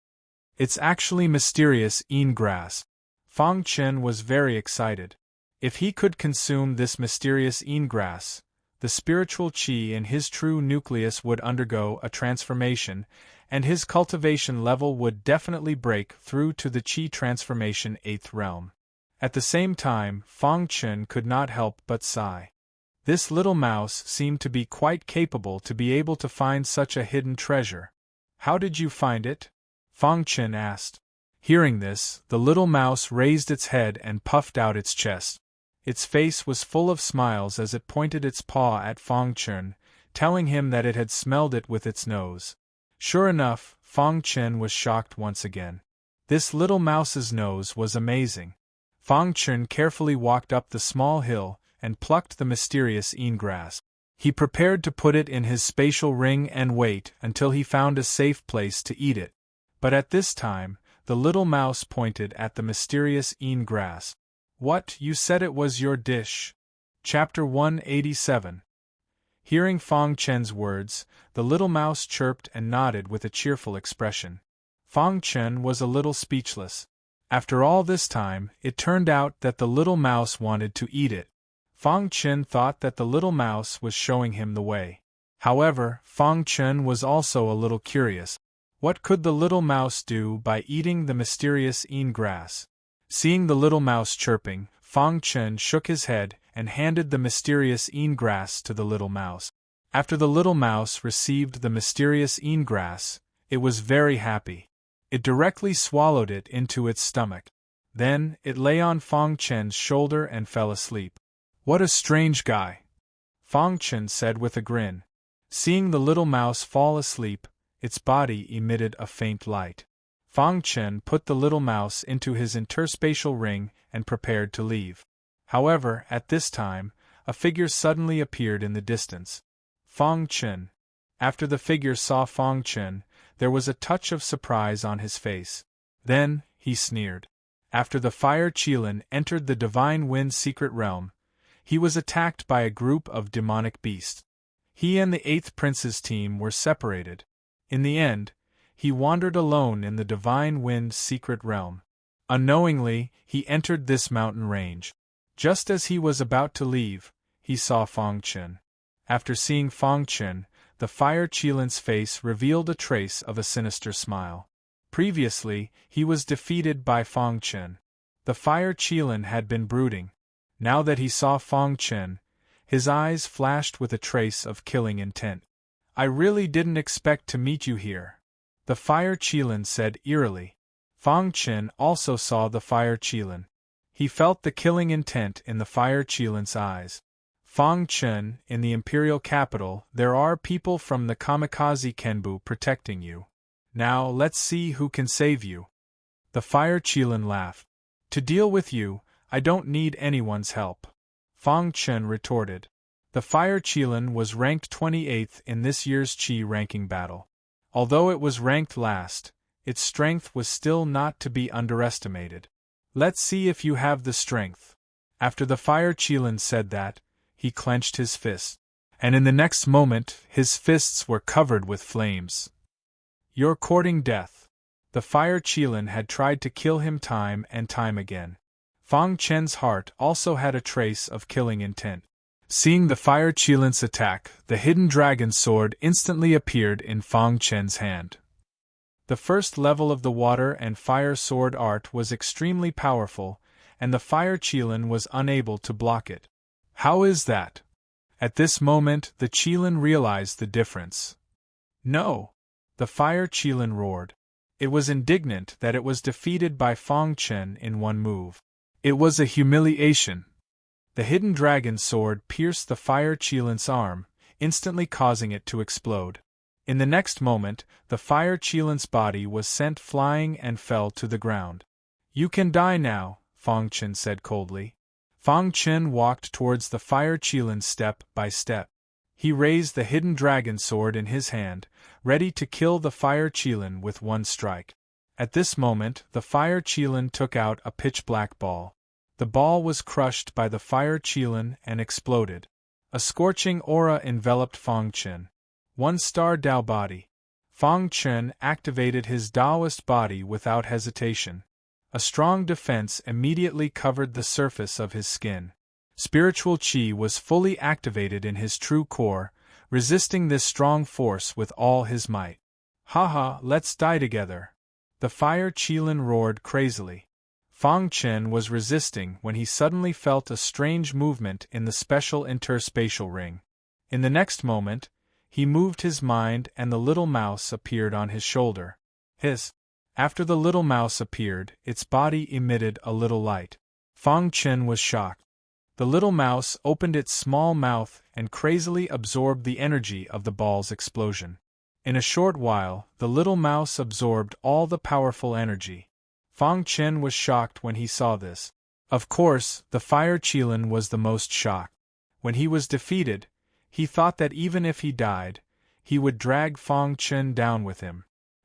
It's actually mysterious grass. Fang Chen was very excited. If he could consume this mysterious grass, the spiritual qi in his true nucleus would undergo a transformation, and his cultivation level would definitely break through to the qi transformation 8th realm. At the same time, Fang Chen could not help but sigh. This little mouse seemed to be quite capable to be able to find such a hidden treasure. How did you find it? Fang Chen asked. Hearing this, the little mouse raised its head and puffed out its chest. Its face was full of smiles as it pointed its paw at Fang Chen, telling him that it had smelled it with its nose. Sure enough, Fang Chen was shocked once again. This little mouse's nose was amazing. Fang Chen carefully walked up the small hill and plucked the mysterious grass. He prepared to put it in his spatial ring and wait until he found a safe place to eat it. But at this time, the little mouse pointed at the mysterious grass. What, you said it was your dish? Chapter 187. Hearing Fang Chen's words, the little mouse chirped and nodded with a cheerful expression. Fang Chen was a little speechless. After all this time, it turned out that the little mouse wanted to eat it. Fang Chen thought that the little mouse was showing him the way. However, Fang Chen was also a little curious. What could the little mouse do by eating the mysterious grass? Seeing the little mouse chirping, Fang Chen shook his head and handed the mysterious grass to the little mouse. After the little mouse received the mysterious grass, it was very happy. It directly swallowed it into its stomach. Then, it lay on Fang Chen's shoulder and fell asleep. What a strange guy! Fang Chen said with a grin. Seeing the little mouse fall asleep, its body emitted a faint light. Fang Chen put the little mouse into his interspatial ring and prepared to leave. However, at this time, a figure suddenly appeared in the distance. Fang Chen. After the figure saw Fang Chen, there was a touch of surprise on his face. Then, he sneered. After the fire Qilin entered the Divine Wind's secret realm, he was attacked by a group of demonic beasts. He and the 8th Prince's team were separated. In the end, he wandered alone in the Divine Wind's secret realm. Unknowingly, he entered this mountain range. Just as he was about to leave, he saw Fang Chen. After seeing Fang Chen, the fire Qilin's face revealed a trace of a sinister smile. Previously, he was defeated by Fang Chen. The fire Qilin had been brooding. Now that he saw Fang Chen, his eyes flashed with a trace of killing intent. I really didn't expect to meet you here, the fire Qilin said eerily. Fang Chen also saw the fire Qilin. He felt the killing intent in the fire Qilin's eyes. Fang Chen, in the imperial capital, there are people from the Kamikaze Kenbu protecting you. Now let's see who can save you. The fire Qilin laughed. To deal with you, I don't need anyone's help. Fang Chen retorted. The Fire Qilin was ranked 28th in this year's Qi ranking battle. Although it was ranked last, its strength was still not to be underestimated. Let's see if you have the strength. After the Fire Qilin said that, he clenched his fist. And in the next moment, his fists were covered with flames. You're courting death. The Fire Qilin had tried to kill him time and time again. Fang Chen's heart also had a trace of killing intent. Seeing the Fire Qilin's attack, the hidden dragon sword instantly appeared in Fang Chen's hand. The first level of the water and fire sword art was extremely powerful, and the Fire Qilin was unable to block it. How is that? At this moment, the Qilin realized the difference. No! The Fire Qilin roared. It was indignant that it was defeated by Fang Chen in one move. It was a humiliation. The hidden dragon sword pierced the Fire Qilin's arm, instantly causing it to explode. In the next moment, the Fire Qilin's body was sent flying and fell to the ground. You can die now, Fang Chen said coldly. Fang Chen walked towards the Fire Qilin step by step. He raised the hidden dragon sword in his hand, ready to kill the Fire Qilin with one strike. At this moment, the Fire Qilin took out a pitch-black ball. The ball was crushed by the Fire Qilin and exploded. A scorching aura enveloped Fang Chen. One-star Dao body. Fang Chen activated his Daoist body without hesitation. A strong defense immediately covered the surface of his skin. Spiritual Qi was fully activated in his true core, resisting this strong force with all his might. Haha, let's die together. The Fire Qilin roared crazily. Fang Chen was resisting when he suddenly felt a strange movement in the special interspatial ring. In the next moment, he moved his mind and the little mouse appeared on his shoulder. After the little mouse appeared, its body emitted a little light. Fang Chen was shocked. The little mouse opened its small mouth and crazily absorbed the energy of the ball's explosion. In a short while, the little mouse absorbed all the powerful energy. Fang Chen was shocked when he saw this. Of course, the Fire Qilin was the most shocked. When he was defeated, he thought that even if he died, he would drag Fang Chen down with him.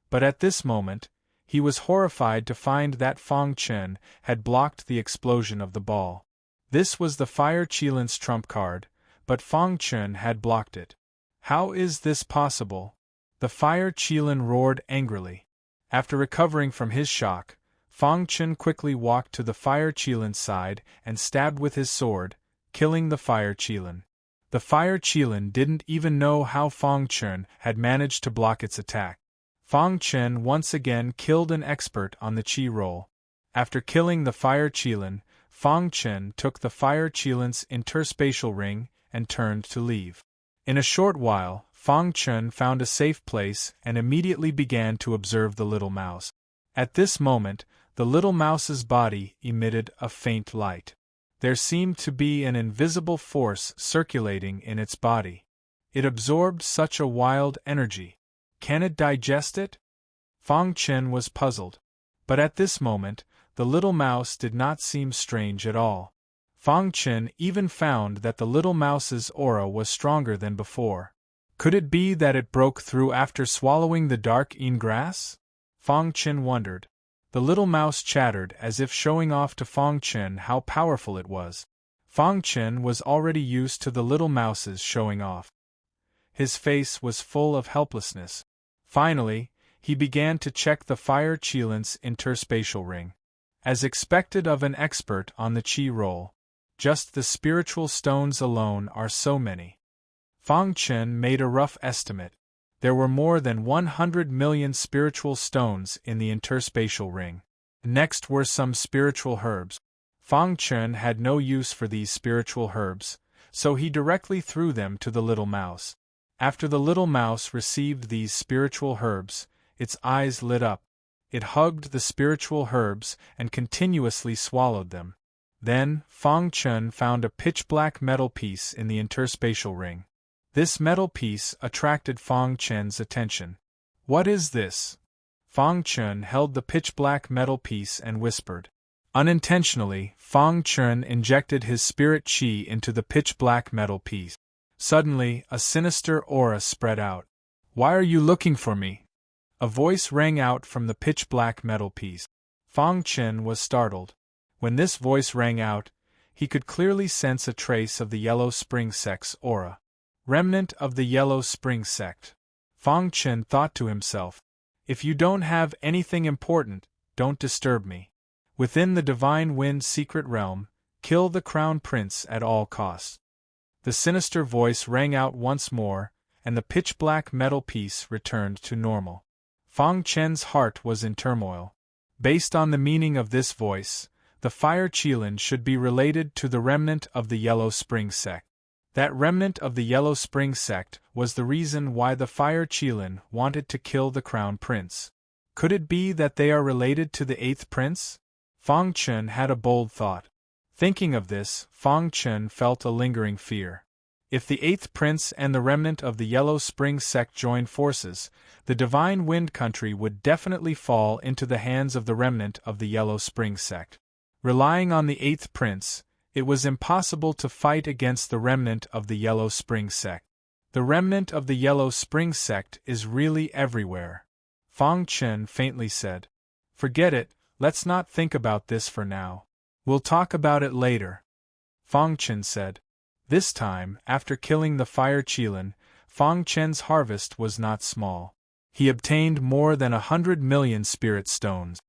But at this moment, he was horrified to find that Fang Chen had blocked the explosion of the ball. This was the Fire Qilin's trump card, but Fang Chen had blocked it. How is this possible? The Fire Qilin roared angrily. After recovering from his shock, Fang Chen quickly walked to the Fire Qilin's side and stabbed with his sword, killing the Fire Qilin. The Fire Qilin didn't even know how Fang Chen had managed to block its attack. Fang Chen once again killed an expert on the Qi roll. After killing the Fire Qilin, Fang Chen took the Fire Qilin's interspatial ring and turned to leave. In a short while, Fang Chen found a safe place and immediately began to observe the little mouse. At this moment, the little mouse's body emitted a faint light. There seemed to be an invisible force circulating in its body. It absorbed such a wild energy. Can it digest it? Fang Chen was puzzled. But at this moment, the little mouse did not seem strange at all. Fang Chen even found that the little mouse's aura was stronger than before. Could it be that it broke through after swallowing the dark yin grass? Fang Chen wondered. The little mouse chattered as if showing off to Fang Chen how powerful it was. Fang Chen was already used to the little mouse's showing off. His face was full of helplessness. Finally, he began to check the Fire Qilin's interspatial ring. As expected of an expert on the Qi roll, just the spiritual stones alone are so many. Fang Chen made a rough estimate. There were more than 100 million spiritual stones in the interspatial ring. Next were some spiritual herbs. Fang Chen had no use for these spiritual herbs, so he directly threw them to the little mouse. After the little mouse received these spiritual herbs, its eyes lit up. It hugged the spiritual herbs and continuously swallowed them. Then, Fang Chen found a pitch-black metal piece in the interspatial ring. This metal piece attracted Fang Chen's attention. What is this? Fang Chen held the pitch-black metal piece and whispered. Unintentionally, Fang Chen injected his spirit qi into the pitch-black metal piece. Suddenly, a sinister aura spread out. "Why are you looking for me?" A voice rang out from the pitch-black metal piece. Fang Chen was startled. When this voice rang out, he could clearly sense a trace of the Yellow Spring Sect's aura. Remnant of the Yellow Spring Sect. Fang Chen thought to himself, "If you don't have anything important, don't disturb me. Within the Divine Wind secret realm, kill the Crown Prince at all costs." The sinister voice rang out once more, and the pitch-black metal piece returned to normal. Fang Chen's heart was in turmoil. Based on the meaning of this voice, the Fire Qilin should be related to the remnant of the Yellow Spring Sect. That remnant of the Yellow Spring Sect was the reason why the Fire Qilin wanted to kill the Crown Prince. Could it be that they are related to the Eighth Prince? Fang Chen had a bold thought. Thinking of this, Fang Chen felt a lingering fear. If the Eighth Prince and the remnant of the Yellow Spring Sect joined forces, the Divine Wind Country would definitely fall into the hands of the remnant of the Yellow Spring Sect. Relying on the Eighth Prince, it was impossible to fight against the remnant of the Yellow Spring Sect. The remnant of the Yellow Spring Sect is really everywhere. Fang Chen faintly said. "Forget it, let's not think about this for now. We'll talk about it later." Fang Chen said. This time, after killing the Fire Qilin, Fang Chen's harvest was not small. He obtained more than 100 million spirit stones.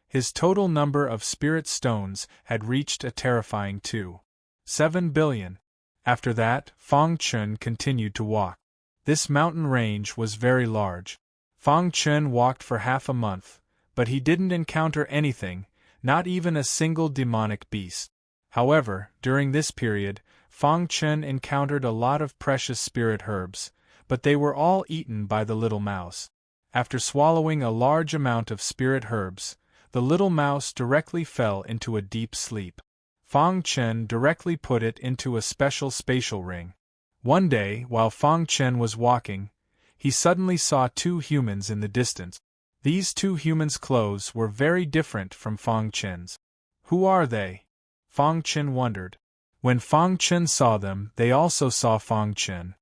His total number of spirit stones had reached a terrifying 2.7 billion. After that, Fang Chen continued to walk. This mountain range was very large. Fang Chen walked for half a month, but he didn't encounter anything, not even a single demonic beast. However, during this period, Fang Chen encountered a lot of precious spirit herbs, but they were all eaten by the little mouse. After swallowing a large amount of spirit herbs, the little mouse directly fell into a deep sleep. Fang Chen directly put it into a special spatial ring. One day, while Fang Chen was walking, he suddenly saw two humans in the distance. These two humans' clothes were very different from Fang Chen's. Who are they? Fang Chen wondered. When Fang Chen saw them, they also saw Fang Chen.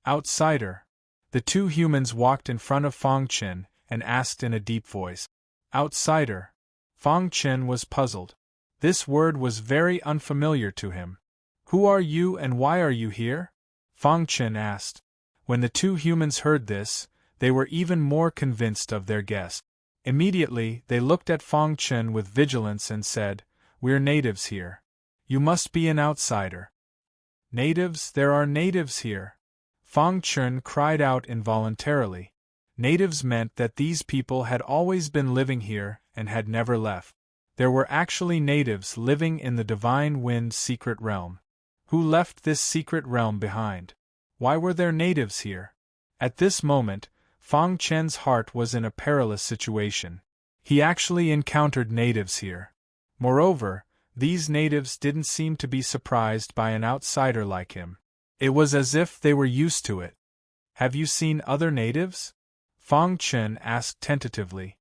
Outsider. The two humans walked in front of Fang Chen and asked in a deep voice. Outsider. Fang Chen was puzzled. This word was very unfamiliar to him. Who are you and why are you here? Fang Chen asked. When the two humans heard this, they were even more convinced of their guess. Immediately, they looked at Fang Chen with vigilance and said, "We're natives here. You must be an outsider." Natives? There are natives here. Fang Chen cried out involuntarily. Natives meant that these people had always been living here and had never left. There were actually natives living in the Divine Wind secret realm. Who left this secret realm behind? Why were there natives here? At this moment, Fang Chen's heart was in a perilous situation. He actually encountered natives here. Moreover, these natives didn't seem to be surprised by an outsider like him. It was as if they were used to it. Have you seen other natives? Fang Chen asked tentatively.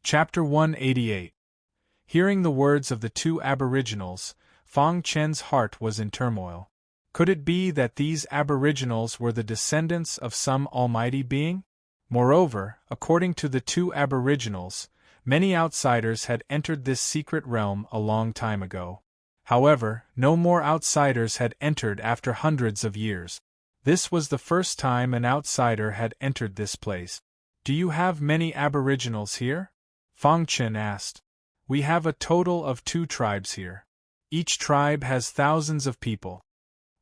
Chapter 188. Hearing the words of the two aboriginals, Fang Chen's heart was in turmoil. Could it be that these aboriginals were the descendants of some almighty being? Moreover, according to the two aboriginals, many outsiders had entered this secret realm a long time ago. However, no more outsiders had entered after hundreds of years. This was the first time an outsider had entered this place. Do you have many aboriginals here? Fang Chen asked. We have a total of 2 tribes here. Each tribe has thousands of people.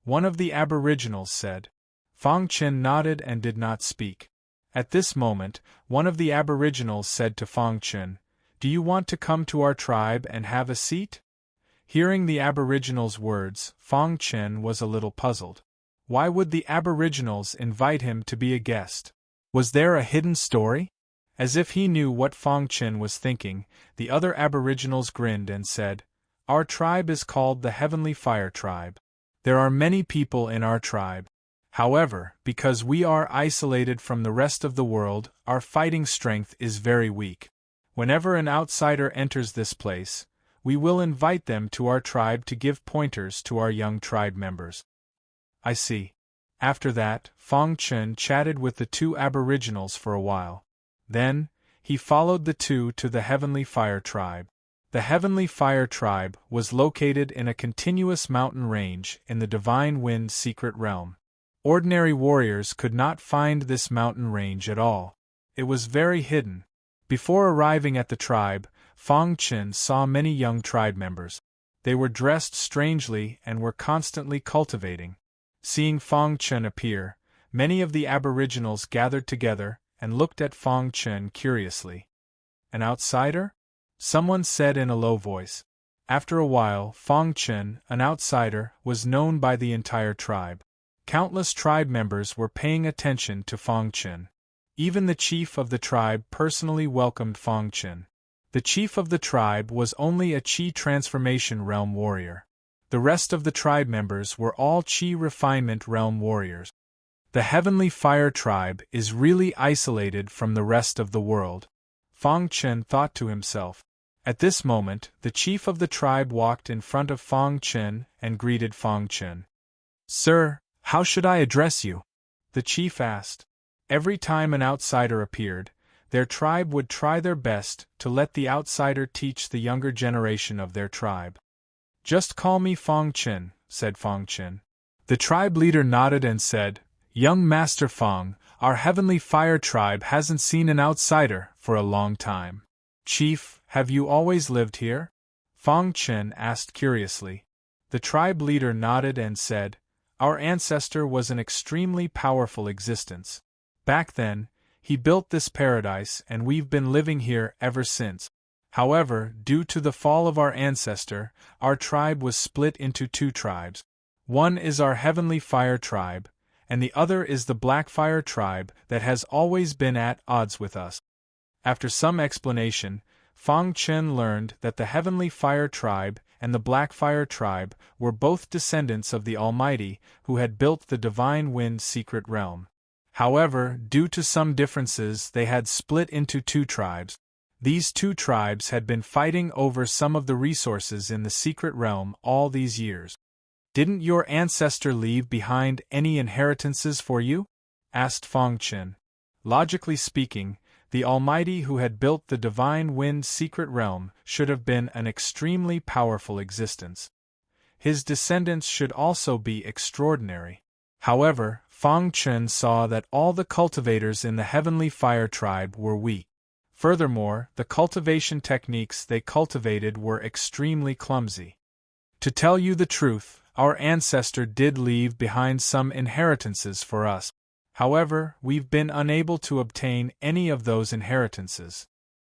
One of the aboriginals said. Fang Chen nodded and did not speak. At this moment, one of the aboriginals said to Fang Chen, "Do you want to come to our tribe and have a seat?" Hearing the aboriginals' words, Fang Chen was a little puzzled. Why would the aboriginals invite him to be a guest? Was there a hidden story? As if he knew what Fang Chen was thinking, the other aboriginals grinned and said, "Our tribe is called the Heavenly Fire Tribe. There are many people in our tribe. However, because we are isolated from the rest of the world, our fighting strength is very weak. Whenever an outsider enters this place, we will invite them to our tribe to give pointers to our young tribe members." I see. After that, Fong Chen chatted with the two aboriginals for a while. Then, he followed the two to the Heavenly Fire Tribe. The Heavenly Fire Tribe was located in a continuous mountain range in the Divine Wind secret realm. Ordinary warriors could not find this mountain range at all. It was very hidden. Before arriving at the tribe, Fong Chen saw many young tribe members. They were dressed strangely and were constantly cultivating. Seeing Fong Chen appear, many of the aboriginals gathered together and looked at Fong Chen curiously. An outsider? Someone said in a low voice. After a while, Fong Chen, an outsider, was known by the entire tribe. Countless tribe members were paying attention to Fong Chen. Even the chief of the tribe personally welcomed Fong Chen. The chief of the tribe was only a Qi transformation realm warrior. The rest of the tribe members were all Qi refinement realm warriors. The Heavenly Fire Tribe is really isolated from the rest of the world, Fong Chen thought to himself. At this moment, the chief of the tribe walked in front of Fong Chen and greeted Fong Chen. "Sir, how should I address you?" the chief asked. Every time an outsider appeared, their tribe would try their best to let the outsider teach the younger generation of their tribe. "Just call me Fong Chen," said Fong Chen. The tribe leader nodded and said, "Young Master Fong, our Heavenly Fire Tribe hasn't seen an outsider for a long time." "Chief, have you always lived here?" Fong Chen asked curiously. The tribe leader nodded and said, "Our ancestor was an extremely powerful existence. Back then, he built this paradise and we've been living here ever since. However, due to the fall of our ancestor, our tribe was split into two tribes. One is our Heavenly Fire Tribe, and the other is the Black Fire Tribe that has always been at odds with us." After some explanation, Fong Chen learned that the Heavenly Fire Tribe and the Black Fire Tribe were both descendants of the Almighty who had built the Divine Wind secret realm. However, due to some differences, they had split into two tribes. These two tribes had been fighting over some of the resources in the secret realm all these years. "Didn't your ancestor leave behind any inheritances for you?" asked Fong Chen. Logically speaking, the Almighty who had built the Divine Wind secret realm should have been an extremely powerful existence. His descendants should also be extraordinary. However, Fong Chen saw that all the cultivators in the Heavenly Fire Tribe were weak. Furthermore, the cultivation techniques they cultivated were extremely clumsy. "To tell you the truth, our ancestor did leave behind some inheritances for us. However, we've been unable to obtain any of those inheritances.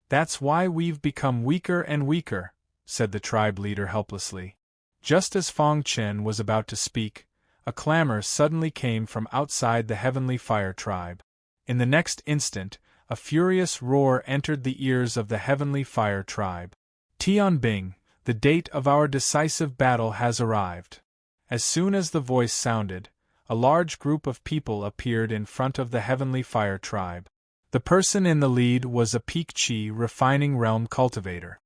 That's why we've become weaker and weaker," said the tribe leader helplessly. Just as Fong Chen was about to speak, a clamor suddenly came from outside the Heavenly Fire Tribe. In the next instant, a furious roar entered the ears of the Heavenly Fire Tribe. "Tianbing, the date of our decisive battle has arrived." As soon as the voice sounded, a large group of people appeared in front of the Heavenly Fire Tribe. The person in the lead was a peak Qi refining realm cultivator.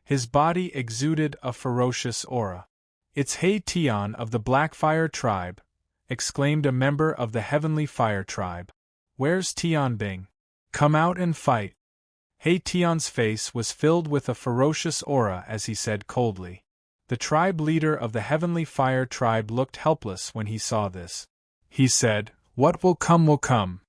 His body exuded a ferocious aura. "It's He Tian of the Black Fire Tribe," exclaimed a member of the Heavenly Fire Tribe. "Where's Tianbing? Come out and fight." He Tian's face was filled with a ferocious aura as he said coldly. The tribe leader of the Heavenly Fire Tribe looked helpless when he saw this. He said, "What will come will come."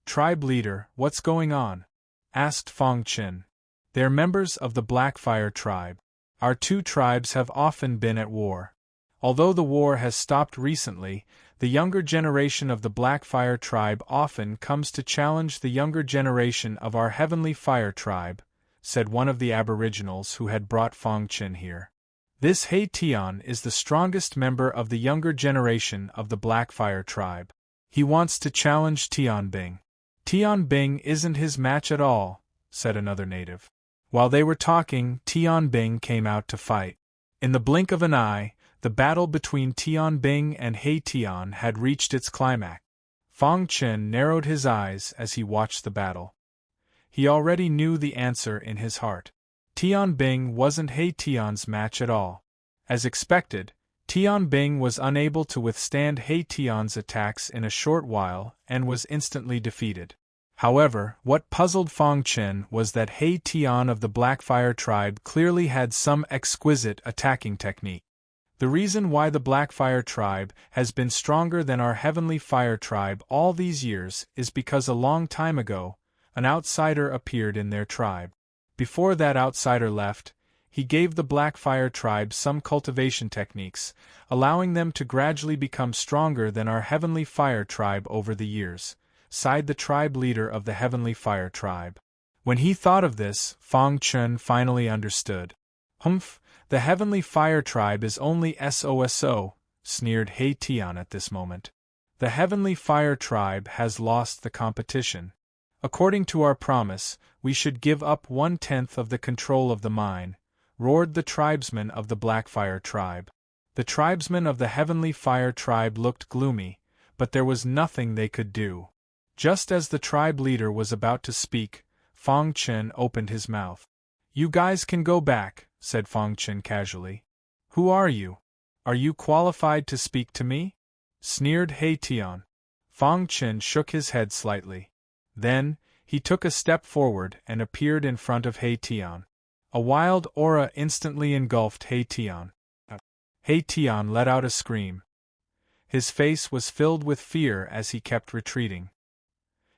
"Tribe leader, what's going on?" asked Fong Chen. "They're members of the Black Fire Tribe. Our two tribes have often been at war. Although the war has stopped recently, the younger generation of the Black Fire Tribe often comes to challenge the younger generation of our Heavenly Fire Tribe," said one of the aboriginals who had brought Fong Chen here. "This He Tian is the strongest member of the younger generation of the Black Fire Tribe. He wants to challenge Tianbing." "Tianbing isn't his match at all," said another native. While they were talking, Tianbing came out to fight. In the blink of an eye, the battle between Tianbing and He Tian had reached its climax. Fong Chen narrowed his eyes as he watched the battle. He already knew the answer in his heart. Tianbing wasn't He Tian's match at all. As expected, Tian Bing was unable to withstand He Tian's attacks in a short while and was instantly defeated. However, what puzzled Fang Chen was that He Tian of the Blackfire tribe clearly had some exquisite attacking technique. The reason why the Blackfire tribe has been stronger than our Heavenly Fire tribe all these years is because a long time ago, an outsider appeared in their tribe. Before that outsider left, he gave the Blackfire tribe some cultivation techniques, allowing them to gradually become stronger than our Heavenly Fire tribe over the years, sighed the tribe leader of the Heavenly Fire tribe. When he thought of this, Fang Chen finally understood. Humph, the Heavenly Fire tribe is only SOSO, sneered He Tian at this moment. The Heavenly Fire tribe has lost the competition. According to our promise, we should give up 1/10 of the control of the mine, roared the tribesmen of the Blackfire tribe. The tribesmen of the Heavenly Fire tribe looked gloomy, but there was nothing they could do. Just as the tribe leader was about to speak, Fang Chen opened his mouth. "You guys can go back," said Fang Chen casually. "Who are you? Are you qualified to speak to me?" sneered He Tian. Fang Chen shook his head slightly. Then, he took a step forward and appeared in front of He Tian. A wild aura instantly engulfed He Tian. He Tian let out a scream. His face was filled with fear as he kept retreating.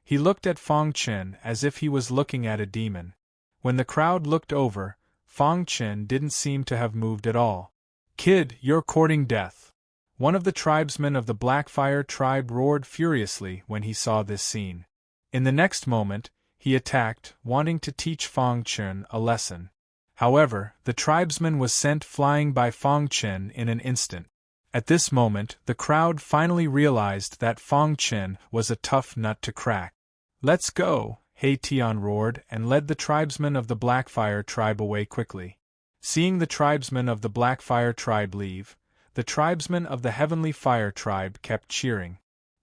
He looked at Fang Chen as if he was looking at a demon. When the crowd looked over, Fang Chen didn't seem to have moved at all. "Kid, you're courting death!" One of the tribesmen of the Blackfire tribe roared furiously when he saw this scene. In the next moment, he attacked, wanting to teach Fang Chen a lesson. However, the tribesman was sent flying by Fang Chen in an instant. At this moment, the crowd finally realized that Fang Chen was a tough nut to crack. "Let's go!" He Tian roared and led the tribesmen of the Blackfire tribe away quickly. Seeing the tribesmen of the Blackfire tribe leave, the tribesmen of the Heavenly Fire tribe kept cheering.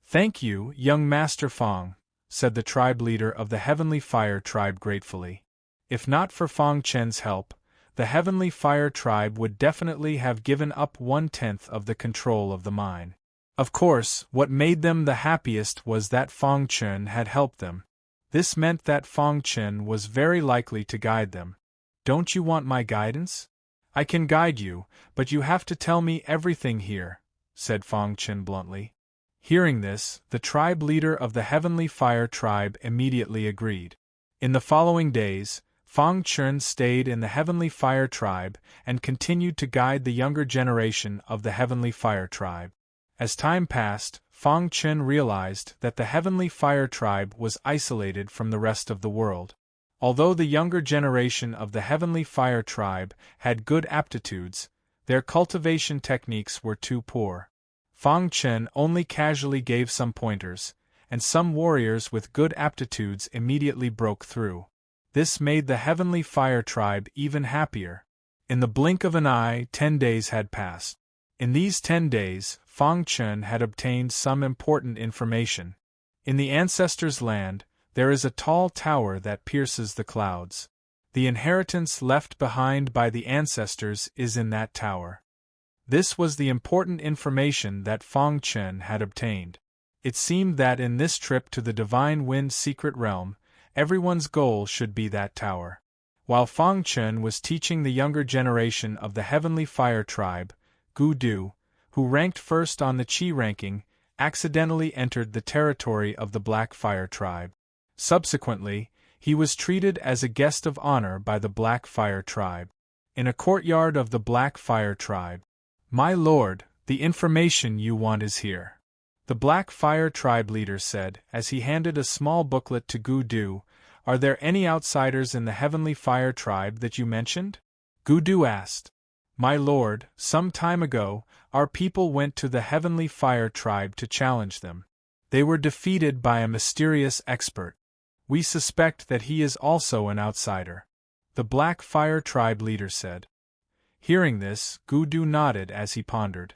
"Thank you, young Master Fang," said the tribe leader of the Heavenly Fire tribe gratefully. If not for Fang Chen's help, the Heavenly Fire tribe would definitely have given up 1/10 of the control of the mine. Of course, what made them the happiest was that Fang Chen had helped them. This meant that Fang Chen was very likely to guide them. "Don't you want my guidance? I can guide you, but you have to tell me everything here," said Fang Chen bluntly. Hearing this, the tribe leader of the Heavenly Fire tribe immediately agreed. In the following days, Fang Chen stayed in the Heavenly Fire tribe and continued to guide the younger generation of the Heavenly Fire tribe. As time passed, Fang Chen realized that the Heavenly Fire tribe was isolated from the rest of the world. Although the younger generation of the Heavenly Fire tribe had good aptitudes, their cultivation techniques were too poor. Fang Chen only casually gave some pointers, and some warriors with good aptitudes immediately broke through. This made the Heavenly Fire tribe even happier. In the blink of an eye, 10 days had passed. In these 10 days, Fang Chen had obtained some important information. In the Ancestors' Land, there is a tall tower that pierces the clouds. The inheritance left behind by the ancestors is in that tower. This was the important information that Fang Chen had obtained. It seemed that in this trip to the Divine Wind Secret Realm, everyone's goal should be that tower. While Fang Chen was teaching the younger generation of the Heavenly Fire tribe, Gu Du, who ranked first on the Qi ranking, accidentally entered the territory of the Black Fire tribe. Subsequently, he was treated as a guest of honor by the Black Fire tribe. In a courtyard of the Black Fire tribe. "My lord, the information you want is here," the Black Fire tribe leader said as he handed a small booklet to Gu Du. "Are there any outsiders in the Heavenly Fire tribe that you mentioned?" Gu Du asked. "My lord, some time ago, our people went to the Heavenly Fire tribe to challenge them. They were defeated by a mysterious expert. We suspect that he is also an outsider," the Black Fire tribe leader said. Hearing this, Gu Du nodded as he pondered.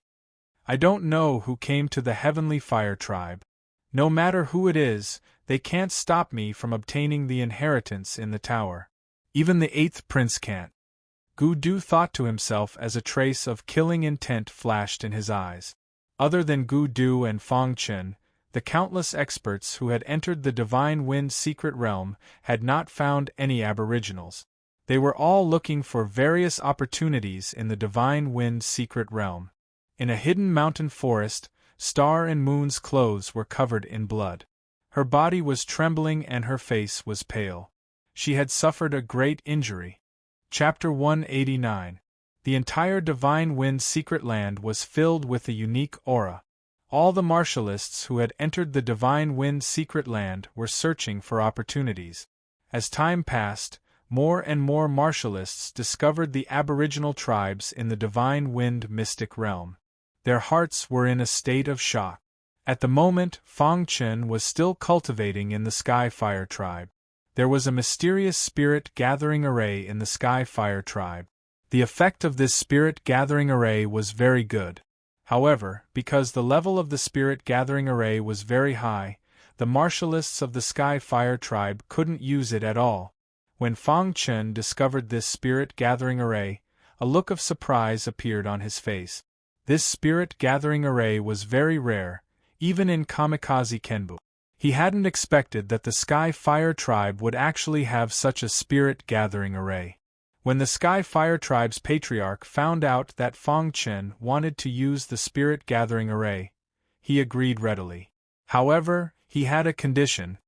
"I don't know who came to the Heavenly Fire tribe. No matter who it is, they can't stop me from obtaining the inheritance in the tower. Even the 8th prince can't." Gu Du thought to himself as a trace of killing intent flashed in his eyes. Other than Gu Du and Fang Chen, the countless experts who had entered the Divine Wind secret realm had not found any aboriginals. They were all looking for various opportunities in the Divine Wind secret realm. In a hidden mountain forest, Star and Moon's clothes were covered in blood. Her body was trembling and her face was pale. She had suffered a great injury. Chapter 189. The entire Divine Wind secret land was filled with a unique aura. All the martialists who had entered the Divine Wind secret land were searching for opportunities. As time passed, more and more martialists discovered the aboriginal tribes in the Divine Wind mystic realm. Their hearts were in a state of shock. At the moment, Fang Chen was still cultivating in the Sky Fire tribe. There was a mysterious spirit gathering array in the Sky Fire tribe. The effect of this spirit gathering array was very good. However, because the level of the spirit gathering array was very high, the martialists of the Sky Fire tribe couldn't use it at all. When Fang Chen discovered this spirit gathering array, a look of surprise appeared on his face. This spirit gathering array was very rare, even in Kamikaze Kenbu. He hadn't expected that the Sky Fire tribe would actually have such a spirit gathering array. When the Sky Fire tribe's patriarch found out that Fang Chen wanted to use the spirit gathering array, he agreed readily. However, he had a condition.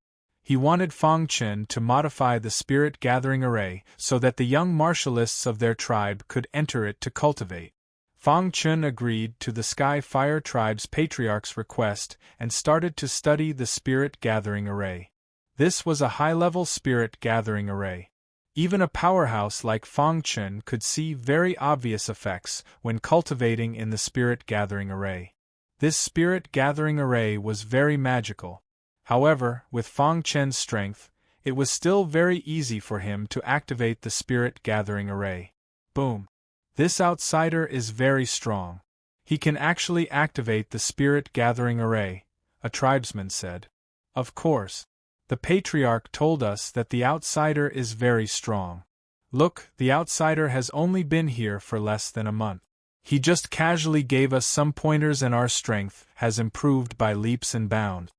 He wanted Fang Chen to modify the spirit gathering array so that the young martialists of their tribe could enter it to cultivate. Fang Chen agreed to the Sky Fire tribe's patriarch's request and started to study the spirit gathering array. This was a high-level spirit gathering array. Even a powerhouse like Fang Chen could see very obvious effects when cultivating in the spirit gathering array. This spirit gathering array was very magical. However, with Fang Chen's strength, it was still very easy for him to activate the spirit gathering array. Boom! This outsider is very strong. He can actually activate the spirit gathering array, a tribesman said. Of course. The patriarch told us that the outsider is very strong. Look, the outsider has only been here for less than a month. He just casually gave us some pointers and our strength has improved by leaps and bounds.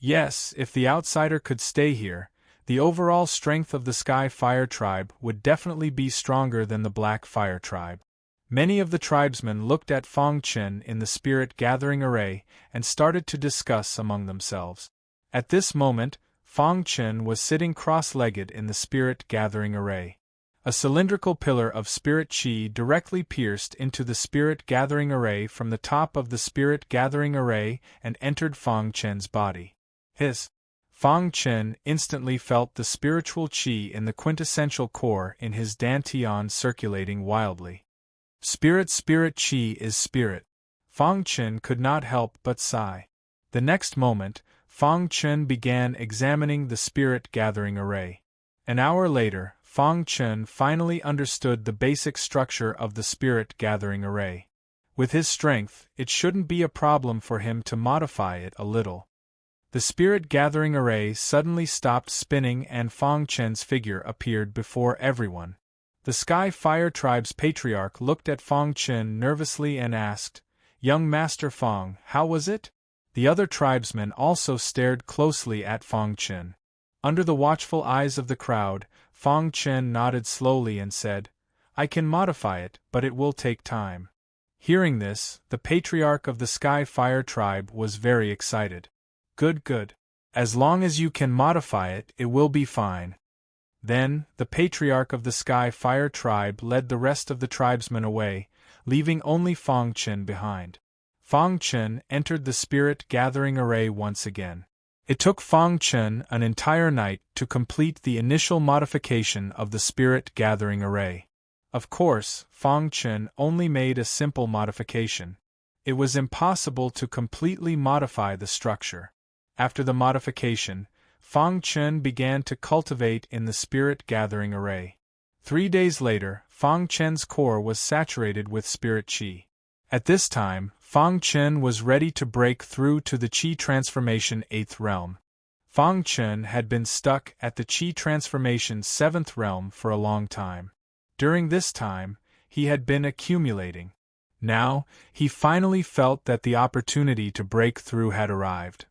Yes, if the outsider could stay here, the overall strength of the Sky Fire tribe would definitely be stronger than the Black Fire tribe. Many of the tribesmen looked at Fang Chen in the spirit gathering array and started to discuss among themselves. At this moment, Fang Chen was sitting cross-legged in the spirit gathering array. A cylindrical pillar of spirit chi directly pierced into the spirit gathering array from the top of the spirit gathering array and entered Fang Chen's body. Fang Chen instantly felt the spiritual chi in the quintessential core in his dantian circulating wildly. Spirit chi is spirit. Fang Chen could not help but sigh. The next moment, Fang Chen began examining the spirit gathering array. An hour later, Fang Chen finally understood the basic structure of the spirit gathering array. With his strength, it shouldn't be a problem for him to modify it a little. The spirit gathering array suddenly stopped spinning and Fang Chen's figure appeared before everyone. The Sky Fire tribe's patriarch looked at Fang Chen nervously and asked, "Young Master Fang, how was it?" The other tribesmen also stared closely at Fang Chen. Under the watchful eyes of the crowd, Fang Chen nodded slowly and said, "I can modify it, but it will take time." Hearing this, the patriarch of the Sky Fire tribe was very excited. Good. As long as you can modify it, it will be fine. Then, the patriarch of the Sky Fire tribe led the rest of the tribesmen away, leaving only Fang Chen behind. Fang Chen entered the spirit gathering array once again. It took Fang Chen an entire night to complete the initial modification of the spirit gathering array. Of course, Fang Chen only made a simple modification. It was impossible to completely modify the structure. After the modification, Fang Chen began to cultivate in the spirit gathering array. 3 days later, Fang Chen's core was saturated with spirit chi. At this time, Fang Chen was ready to break through to the Qi transformation 8th realm. Fang Chen had been stuck at the Qi transformation 7th realm for a long time. During this time, he had been accumulating. Now, he finally felt that the opportunity to break through had arrived.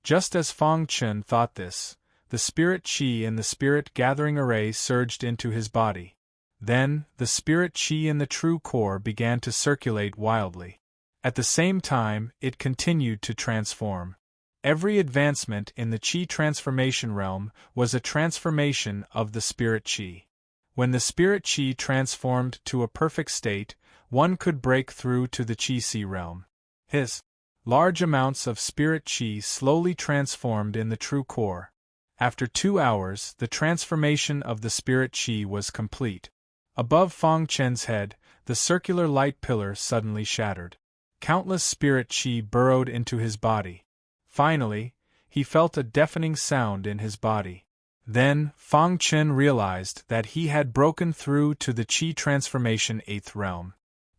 Just as Fang Chen thought this, the spirit qi in the spirit gathering array surged into his body. Then, the spirit qi in the true core began to circulate wildly. At the same time, it continued to transform. Every advancement in the qi transformation realm was a transformation of the spirit qi. When the spirit qi transformed to a perfect state, one could break through to the qi realm. Large amounts of spirit qi slowly transformed in the true core. After 2 hours, the transformation of the spirit qi was complete. Above Fang Chen's head, the circular light pillar suddenly shattered. Countless spirit qi burrowed into his body. Finally, he felt a deafening sound in his body. Then, Fang Chen realized that he had broken through to the qi transformation 8th realm.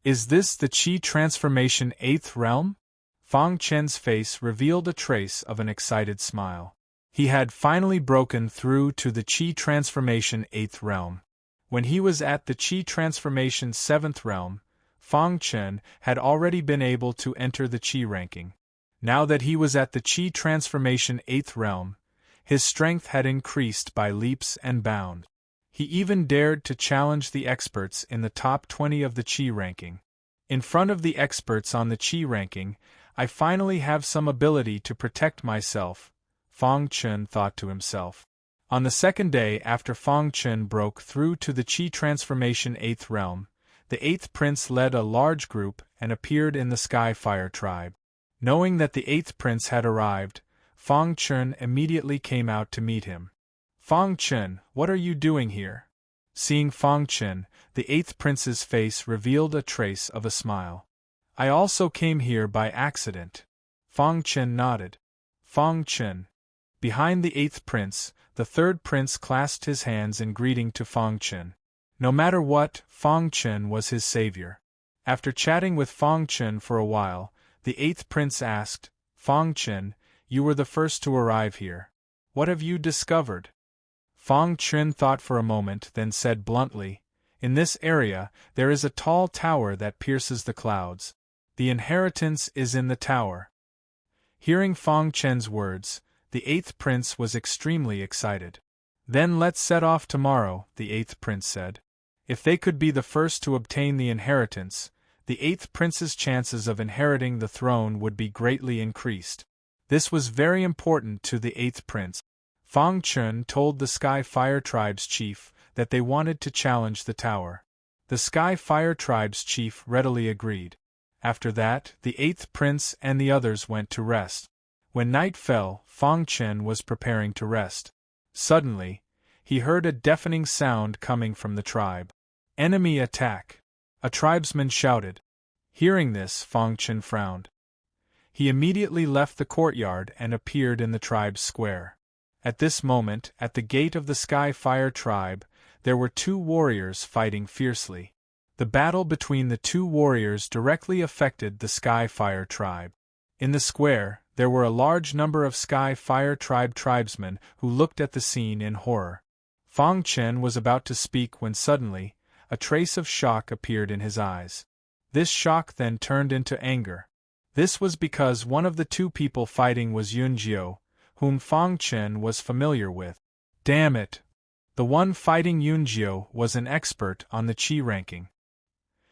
Is this the qi transformation 8th realm? Fang Chen's face revealed a trace of an excited smile. He had finally broken through to the qi transformation 8th realm. When he was at the qi transformation 7th realm, Fang Chen had already been able to enter the qi ranking. Now that he was at the qi transformation 8th realm, his strength had increased by leaps and bounds. He even dared to challenge the experts in the top 20 of the qi ranking. In front of the experts on the qi ranking, I finally have some ability to protect myself, Fang Chen thought to himself. On the second day after Fang Chen broke through to the qi transformation 8th realm, the 8th prince led a large group and appeared in the Sky Fire tribe. Knowing that the 8th prince had arrived, Fang Chen immediately came out to meet him. Fang Chen, what are you doing here? Seeing Fang Chen, the 8th prince's face revealed a trace of a smile. I also came here by accident. Fang Chen nodded. Fang Chen. Behind the 8th prince, the 3rd prince clasped his hands in greeting to Fang Chen. No matter what, Fang Chen was his savior. After chatting with Fang Chen for a while, the 8th prince asked, Fang Chen, you were the first to arrive here. What have you discovered? Fang Chen thought for a moment, then said bluntly, in this area, there is a tall tower that pierces the clouds. The inheritance is in the tower. Hearing Fang Chen's words, the 8th prince was extremely excited. Then let's set off tomorrow, the 8th prince said. If they could be the first to obtain the inheritance, the 8th prince's chances of inheriting the throne would be greatly increased. This was very important to the 8th prince. Fang Chen told the Sky Fire tribe's chief that they wanted to challenge the tower. The Sky Fire tribe's chief readily agreed. After that, the 8th prince and the others went to rest. When night fell, Fang Chen was preparing to rest. Suddenly, he heard a deafening sound coming from the tribe. Enemy attack! A tribesman shouted. Hearing this, Fang Chen frowned. He immediately left the courtyard and appeared in the tribe's square. At this moment, at the gate of the Sky Fire tribe, there were 2 warriors fighting fiercely. The battle between the 2 warriors directly affected the Sky Fire tribe. In the square, there were a large number of Sky Fire tribe tribesmen who looked at the scene in horror. Fang Chen was about to speak when suddenly, a trace of shock appeared in his eyes. This shock then turned into anger. This was because one of the 2 people fighting was Yunjiu, whom Fang Chen was familiar with. Damn it! The one fighting Yunjiu was an expert on the qi ranking.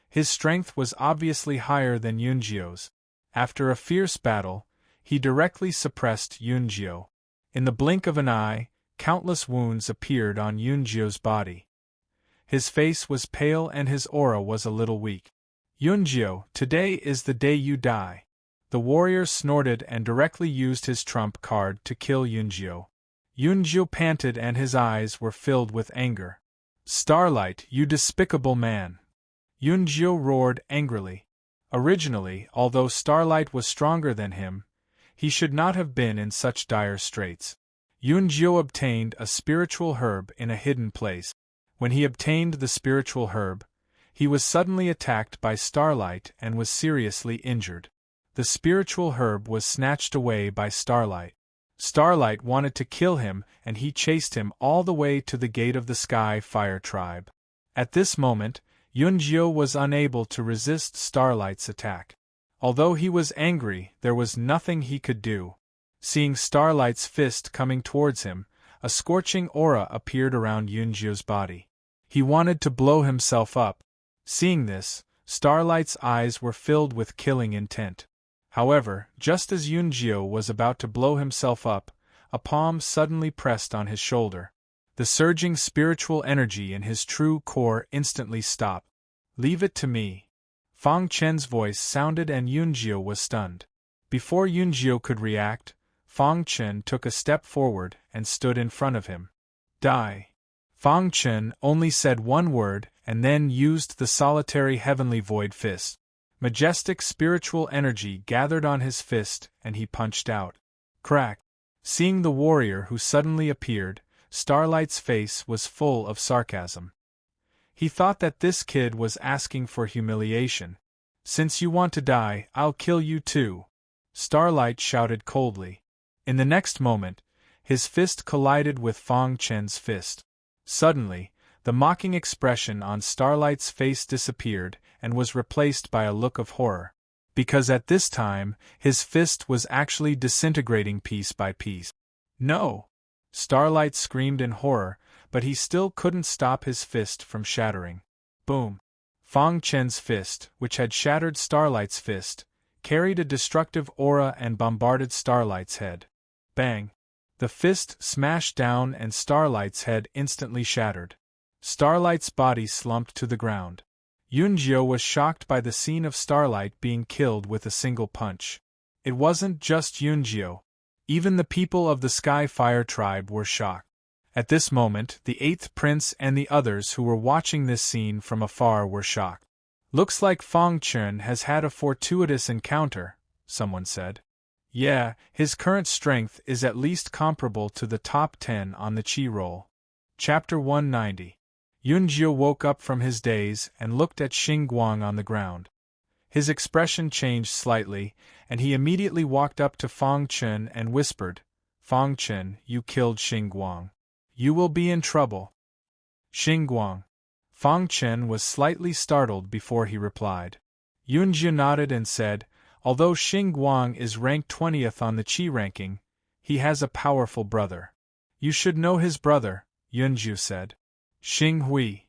His strength was obviously higher than Yunjiu's. After a fierce battle, he directly suppressed Yunjiu. In the blink of an eye, countless wounds appeared on Yunjiu's body. His face was pale and his aura was a little weak. Yunjiu, today is the day you die. The warrior snorted and directly used his trump card to kill Yunjiu. Yunjiu panted and his eyes were filled with anger. Starlight, you despicable man! Yunjiu roared angrily. Originally, although Starlight was stronger than him, he should not have been in such dire straits. Yunjiu obtained a spiritual herb in a hidden place. When he obtained the spiritual herb, he was suddenly attacked by Starlight and was seriously injured. The spiritual herb was snatched away by Starlight. Starlight wanted to kill him and he chased him all the way to the gate of the Sky Fire tribe. At this moment, Yunjiu was unable to resist Starlight's attack. Although he was angry, there was nothing he could do. Seeing Starlight's fist coming towards him, a scorching aura appeared around Yunjiu's body. He wanted to blow himself up. Seeing this, Starlight's eyes were filled with killing intent. However, just as Yunjiu was about to blow himself up, a palm suddenly pressed on his shoulder. The surging spiritual energy in his true core instantly stopped. "Leave it to me." Fang Chen's voice sounded and Yunjiu was stunned. Before Yunjiu could react, Fang Chen took a step forward and stood in front of him. "Die." Fang Chen only said one word and then used the solitary heavenly void fist. Majestic spiritual energy gathered on his fist and he punched out. Crack! Seeing the warrior who suddenly appeared, Starlight's face was full of sarcasm. He thought that this kid was asking for humiliation. "Since you want to die, I'll kill you too," Starlight shouted coldly. In the next moment, his fist collided with Fang Chen's fist. Suddenly, the mocking expression on Starlight's face disappeared and was replaced by a look of horror. Because at this time, his fist was actually disintegrating piece by piece. "No!" Starlight screamed in horror, but he still couldn't stop his fist from shattering. Boom! Fang Chen's fist, which had shattered Starlight's fist, carried a destructive aura and bombarded Starlight's head. Bang! The fist smashed down and Starlight's head instantly shattered. Starlight's body slumped to the ground. Yunjiu was shocked by the scene of Starlight being killed with a single punch. It wasn't just Yunjiu. Even the people of the Sky Fire tribe were shocked. At this moment, the 8th prince and the others who were watching this scene from afar were shocked. "Looks like Fang Chen has had a fortuitous encounter," someone said. "Yeah, his current strength is at least comparable to the top 10 on the Qi roll." Chapter 190. Yunjiu woke up from his daze and looked at Xing Guang on the ground. His expression changed slightly, and he immediately walked up to Fang Chen and whispered, "Fang Chen, you killed Xing Guang. You will be in trouble." "Xing Guang." Fang Chen was slightly startled before he replied. Yunjiu nodded and said, "Although Xing Guang is ranked 20th on the Qi ranking, he has a powerful brother." "You should know his brother," Yunjiu said. "Xing Hui?"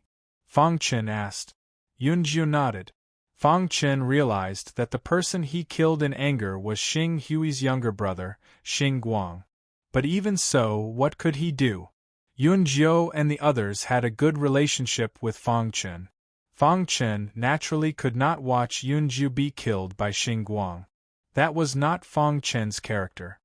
Fang Chen asked. Yunjiu nodded. Fang Chen realized that the person he killed in anger was Xing Hui's younger brother, Xing Guang. But even so, what could he do? Yunjiu and the others had a good relationship with Fang Chen. Fang Chen naturally could not watch Yunjiu be killed by Xing Guang. That was not Fang Chen's character.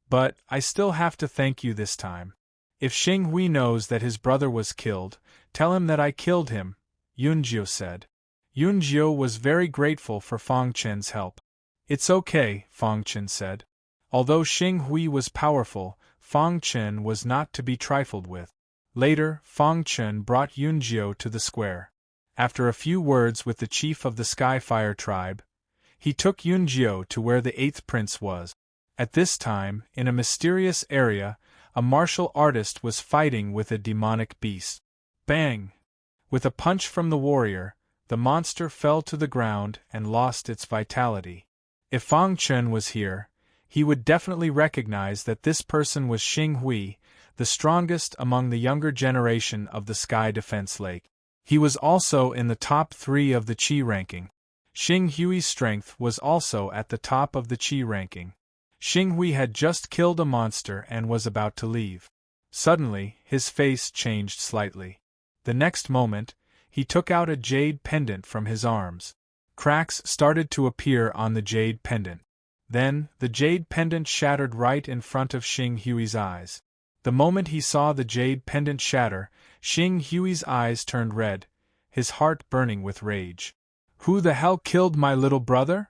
"But I still have to thank you this time. If Xing Hui knows that his brother was killed, tell him that I killed him," Yunjiu said. Yunjiu was very grateful for Fang Chen's help. "It's okay," Fang Chen said. Although Xing Hui was powerful, Fang Chen was not to be trifled with. Later, Fang Chen brought Yunjiu to the square. After a few words with the chief of the Sky Fire tribe, he took Yunjiu to where the 8th prince was. At this time, in a mysterious area, a martial artist was fighting with a demonic beast. Bang! With a punch from the warrior, the monster fell to the ground and lost its vitality. If Fang Chen was here, he would definitely recognize that this person was Xing Hui, the strongest among the younger generation of the Sky Defense Lake. He was also in the top 3 of the Qi ranking. Xing Hui's strength was also at the top of the Qi ranking. Xing Hui had just killed a monster and was about to leave. Suddenly, his face changed slightly. The next moment, he took out a jade pendant from his arms. Cracks started to appear on the jade pendant. Then, the jade pendant shattered right in front of Xing Hui's eyes. The moment he saw the jade pendant shatter, Xing Hui's eyes turned red, his heart burning with rage. "Who the hell killed my little brother?"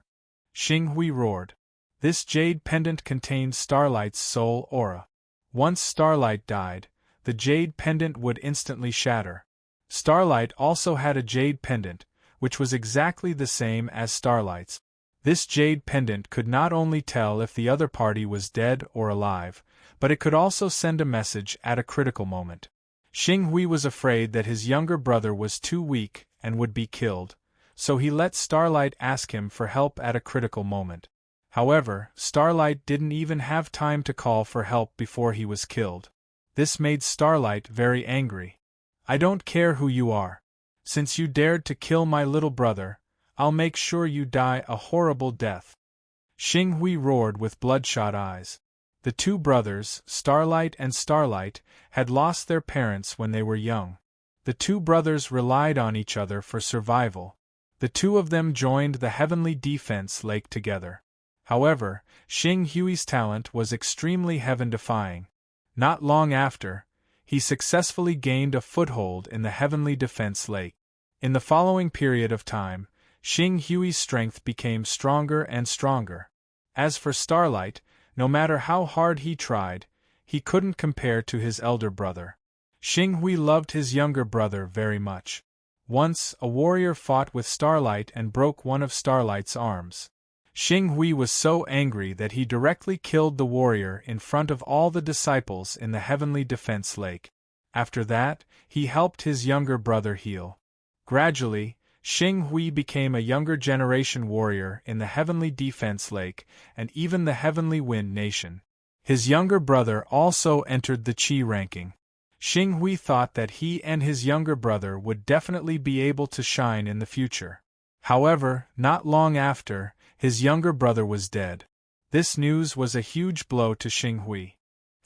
Xing Hui roared. This jade pendant contained Starlight's soul aura. Once Starlight died, the jade pendant would instantly shatter. Starlight also had a jade pendant, which was exactly the same as Starlight's. This jade pendant could not only tell if the other party was dead or alive, but it could also send a message at a critical moment. Xing Hui was afraid that his younger brother was too weak and would be killed, so he let Starlight ask him for help at a critical moment. However, Starlight didn't even have time to call for help before he was killed. This made Starlight very angry. "I don't care who you are. Since you dared to kill my little brother, I'll make sure you die a horrible death." Xing Hui roared with bloodshot eyes. The two brothers, Starlight and Starlight, had lost their parents when they were young. The two brothers relied on each other for survival. The two of them joined the Heavenly Defense Lake together. However, Xing Hui's talent was extremely heaven-defying. Not long after, he successfully gained a foothold in the Heavenly Defense Lake. In the following period of time, Xing Hui's strength became stronger and stronger. As for Starlight, no matter how hard he tried, he couldn't compare to his elder brother. Xing Hui loved his younger brother very much. Once, a warrior fought with Starlight and broke one of Starlight's arms. Xing Hui was so angry that he directly killed the warrior in front of all the disciples in the Heavenly Defense Lake. After that, he helped his younger brother heal. Gradually, Xing Hui became a younger generation warrior in the Heavenly Defense Lake and even the Heavenly Wind Nation. His younger brother also entered the Qi ranking. Xing Hui thought that he and his younger brother would definitely be able to shine in the future. However, not long after, his younger brother was dead. This news was a huge blow to Xing Hui.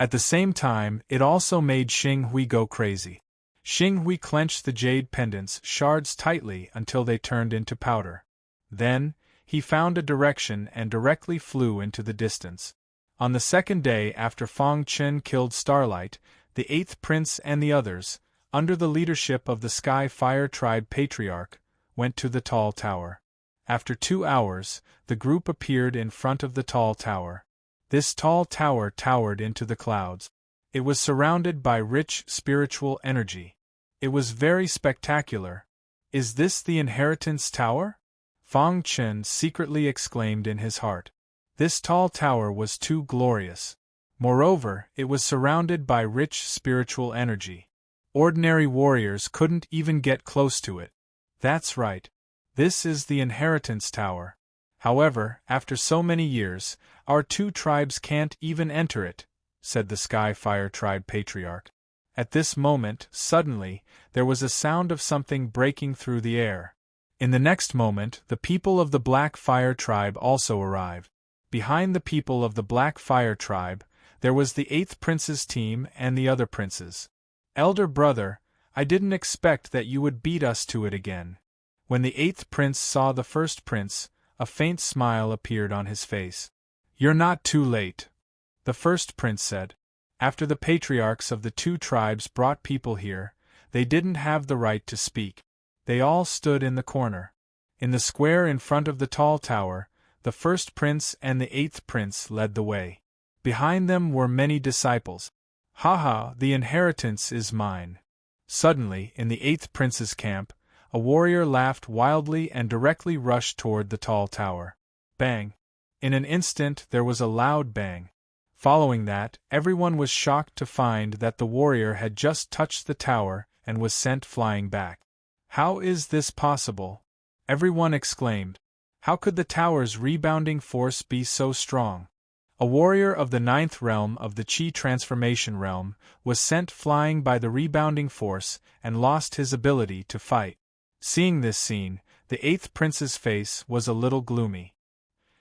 At the same time, it also made Xing Hui go crazy. Xing Hui clenched the jade pendant's shards tightly until they turned into powder. Then, he found a direction and directly flew into the distance. On the second day after Fang Chen killed Starlight, the 8th prince and the others, under the leadership of the Sky Fire Tribe Patriarch, went to the tall tower. After 2 hours, the group appeared in front of the tall tower. This tall tower towered into the clouds. It was surrounded by rich spiritual energy. It was very spectacular. "Is this the Inheritance Tower?" Fang Chen secretly exclaimed in his heart. This tall tower was too glorious. Moreover, it was surrounded by rich spiritual energy. Ordinary warriors couldn't even get close to it. That's right. This is the Inheritance Tower. However, after so many years, our two tribes can't even enter it, said the Sky Fire Tribe Patriarch. At this moment, suddenly, there was a sound of something breaking through the air. In the next moment, the people of the Black Fire Tribe also arrived. Behind the people of the Black Fire Tribe, there was the 8th Prince's team and the other princes. "Elder brother, I didn't expect that you would beat us to it again." When the 8th Prince saw the 1st Prince, a faint smile appeared on his face. "You're not too late," the 1st Prince said. "After the patriarchs of the two tribes brought people here, they didn't have the right to speak. They all stood in the corner. In the square in front of the tall tower, the 1st Prince and the 8th Prince led the way. Behind them were many disciples. "Ha, the inheritance is mine." Suddenly, in the 8th Prince's camp, a warrior laughed wildly and directly rushed toward the tall tower. Bang! In an instant there was a loud bang. Following that, everyone was shocked to find that the warrior had just touched the tower and was sent flying back. "How is this possible?" everyone exclaimed. "How could the tower's rebounding force be so strong?" A warrior of the 9th realm of the Qi transformation realm was sent flying by the rebounding force and lost his ability to fight. Seeing this scene, the 8th Prince's face was a little gloomy.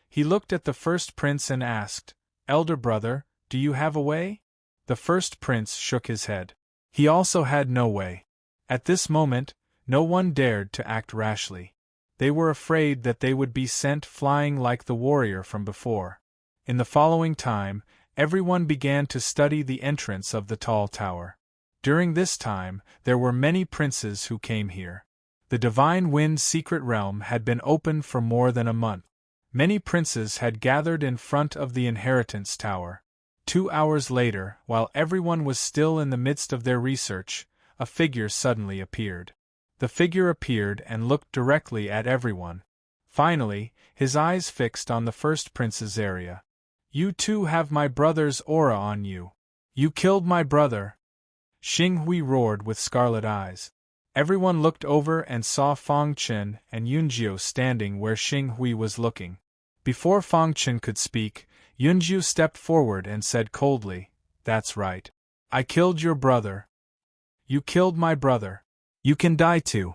He looked at the 1st Prince and asked, "Elder brother, do you have a way?" The 1st Prince shook his head. He also had no way. At this moment, no one dared to act rashly. They were afraid that they would be sent flying like the warrior from before. In the following time, everyone began to study the entrance of the tall tower. During this time, there were many princes who came here. The Divine Wind secret realm had been open for more than a month. Many princes had gathered in front of the Inheritance Tower. 2 hours later, while everyone was still in the midst of their research, a figure suddenly appeared. The figure appeared and looked directly at everyone. Finally, his eyes fixed on the 1st Prince's area. "You too have my brother's aura on you. You killed my brother." Xing Hui roared with scarlet eyes. Everyone looked over and saw Fang Chen and Yunjiu standing where Xing Hui was looking. Before Fang Chen could speak, Yunjiu stepped forward and said coldly, "That's right. I killed your brother." "You killed my brother. You can die too."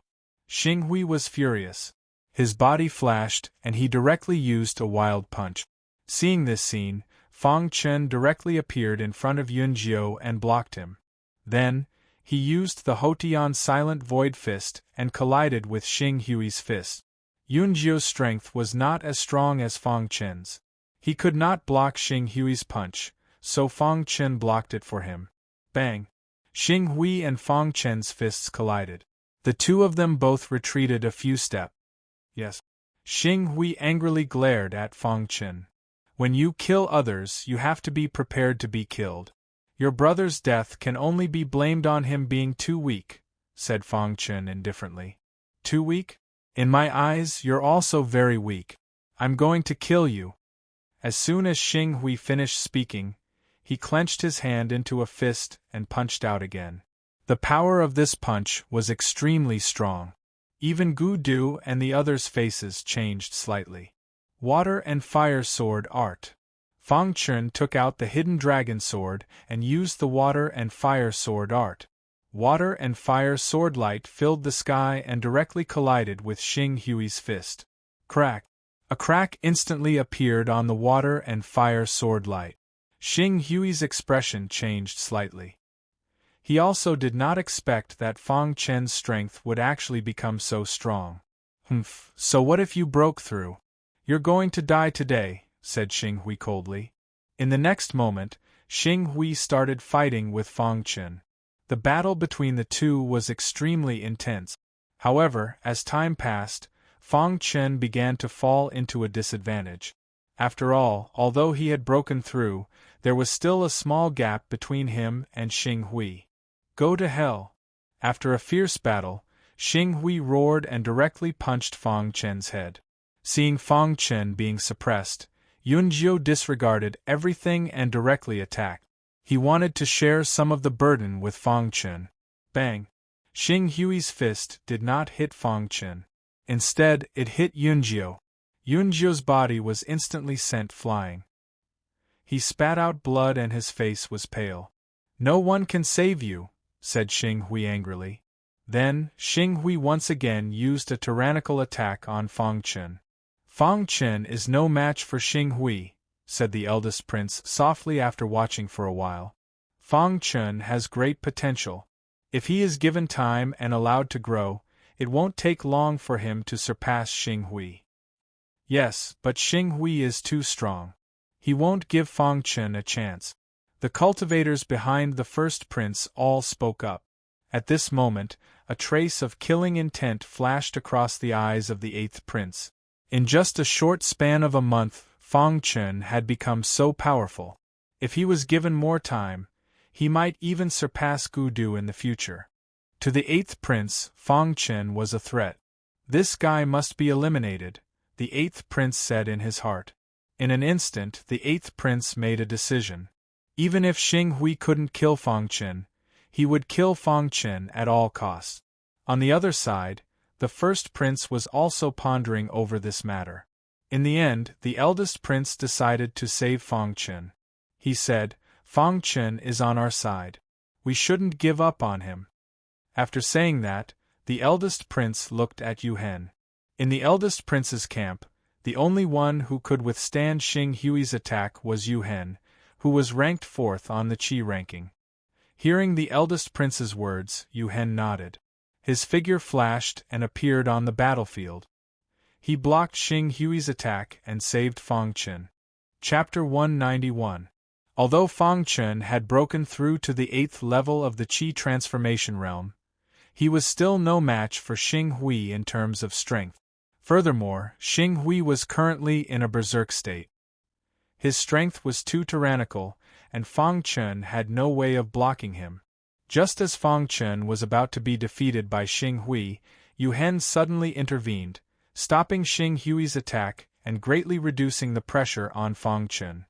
Xing Hui was furious. His body flashed, and he directly used a wild punch. Seeing this scene, Fang Chen directly appeared in front of Yunjiu and blocked him. Then, he used the Hotian Silent Void Fist and collided with Xing Hui's fist. Yunjiu's strength was not as strong as Fang Chen's. He could not block Xing Hui's punch, so Fang Chen blocked it for him. Bang! Xing Hui and Fang Chen's fists collided. The two of them both retreated a few steps. Yes. Xing Hui angrily glared at Fang Chen. "When you kill others, you have to be prepared to be killed. Your brother's death can only be blamed on him being too weak," said Fang Chen indifferently. "Too weak? In my eyes, you're also very weak. I'm going to kill you." As soon as Xing Hui finished speaking, he clenched his hand into a fist and punched out again. The power of this punch was extremely strong. Even Gu Du and the others' faces changed slightly. Water and Fire Sword Art. Fang Chen took out the hidden dragon sword and used the Water and Fire Sword Art. Water and Fire Sword Light filled the sky and directly collided with Xing Hui's fist. Crack! A crack instantly appeared on the Water and Fire Sword Light. Xing Hui's expression changed slightly. He also did not expect that Fang Chen's strength would actually become so strong. "Humph, so what if you broke through? You're going to die today," said Xing Hui coldly. In the next moment, Xing Hui started fighting with Fang Chen. The battle between the two was extremely intense. However, as time passed, Fang Chen began to fall into a disadvantage. After all, although he had broken through, there was still a small gap between him and Xing Hui. "Go to hell!" After a fierce battle, Xing Hui roared and directly punched Fang Chen's head. Seeing Fang Chen being suppressed, Yunjiu disregarded everything and directly attacked. He wanted to share some of the burden with Fang Chen. Bang! Xing Hui's fist did not hit Fang Chen. Instead, it hit Yunjiu. Yunjiu's body was instantly sent flying. He spat out blood and his face was pale. "No one can save you," said Xing Hui angrily. Then, Xing Hui once again used a tyrannical attack on Fang Chen. "Fang Chen is no match for Xing Hui," said the eldest prince softly after watching for a while. "Fang Chen has great potential. If he is given time and allowed to grow, it won't take long for him to surpass Xing Hui." "Yes, but Xing Hui is too strong. He won't give Fang Chen a chance." The cultivators behind the first prince all spoke up. At this moment, a trace of killing intent flashed across the eyes of the eighth prince. In just a short span of a month, Fang Chen had become so powerful. If he was given more time, he might even surpass Gu Du in the future. To the eighth prince, Fang Chen was a threat. "This guy must be eliminated," the eighth prince said in his heart. In an instant, the eighth prince made a decision. Even if Xing Hui couldn't kill Fang Chen, he would kill Fang Chen at all costs. On the other side, the first prince was also pondering over this matter. In the end, the eldest prince decided to save Fang Chen. He said, "Fang Chen is on our side. We shouldn't give up on him." After saying that, the eldest prince looked at Yu Hen. In the eldest prince's camp, the only one who could withstand Xing Hui's attack was Yu Hen, who was ranked 4th on the Qi ranking. Hearing the eldest prince's words, Yu Hen nodded. His figure flashed and appeared on the battlefield. He blocked Xing Hui's attack and saved Fang Chen. Chapter 191. Although Fang Chen had broken through to the 8th level of the Qi transformation realm, he was still no match for Xing Hui in terms of strength. Furthermore, Xing Hui was currently in a berserk state. His strength was too tyrannical, and Fang Chen had no way of blocking him. Just as Fang Chen was about to be defeated by Xing Hui, Yu Hen suddenly intervened, stopping Xing Hui's attack and greatly reducing the pressure on Fang Chen.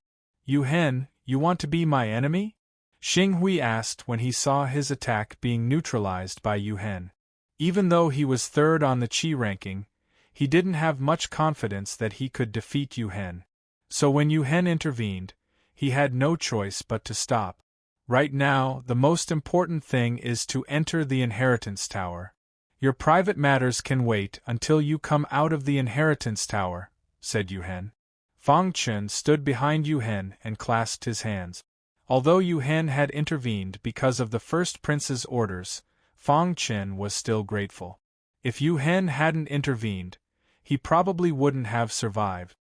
"Yu Hen, you want to be my enemy?" Xing Hui asked when he saw his attack being neutralized by Yu Hen. Even though he was third on the Qi ranking, he didn't have much confidence that he could defeat Yu Hen. So when Yu Hen intervened, he had no choice but to stop. Right now, the most important thing is to enter the Inheritance Tower. Your private matters can wait until you come out of the Inheritance Tower, said Yu Hen. Fang Chen stood behind Yu Hen and clasped his hands. Although Yu Hen had intervened because of the first prince's orders, Fang Chen was still grateful. If Yu Hen hadn't intervened, he probably wouldn't have survived.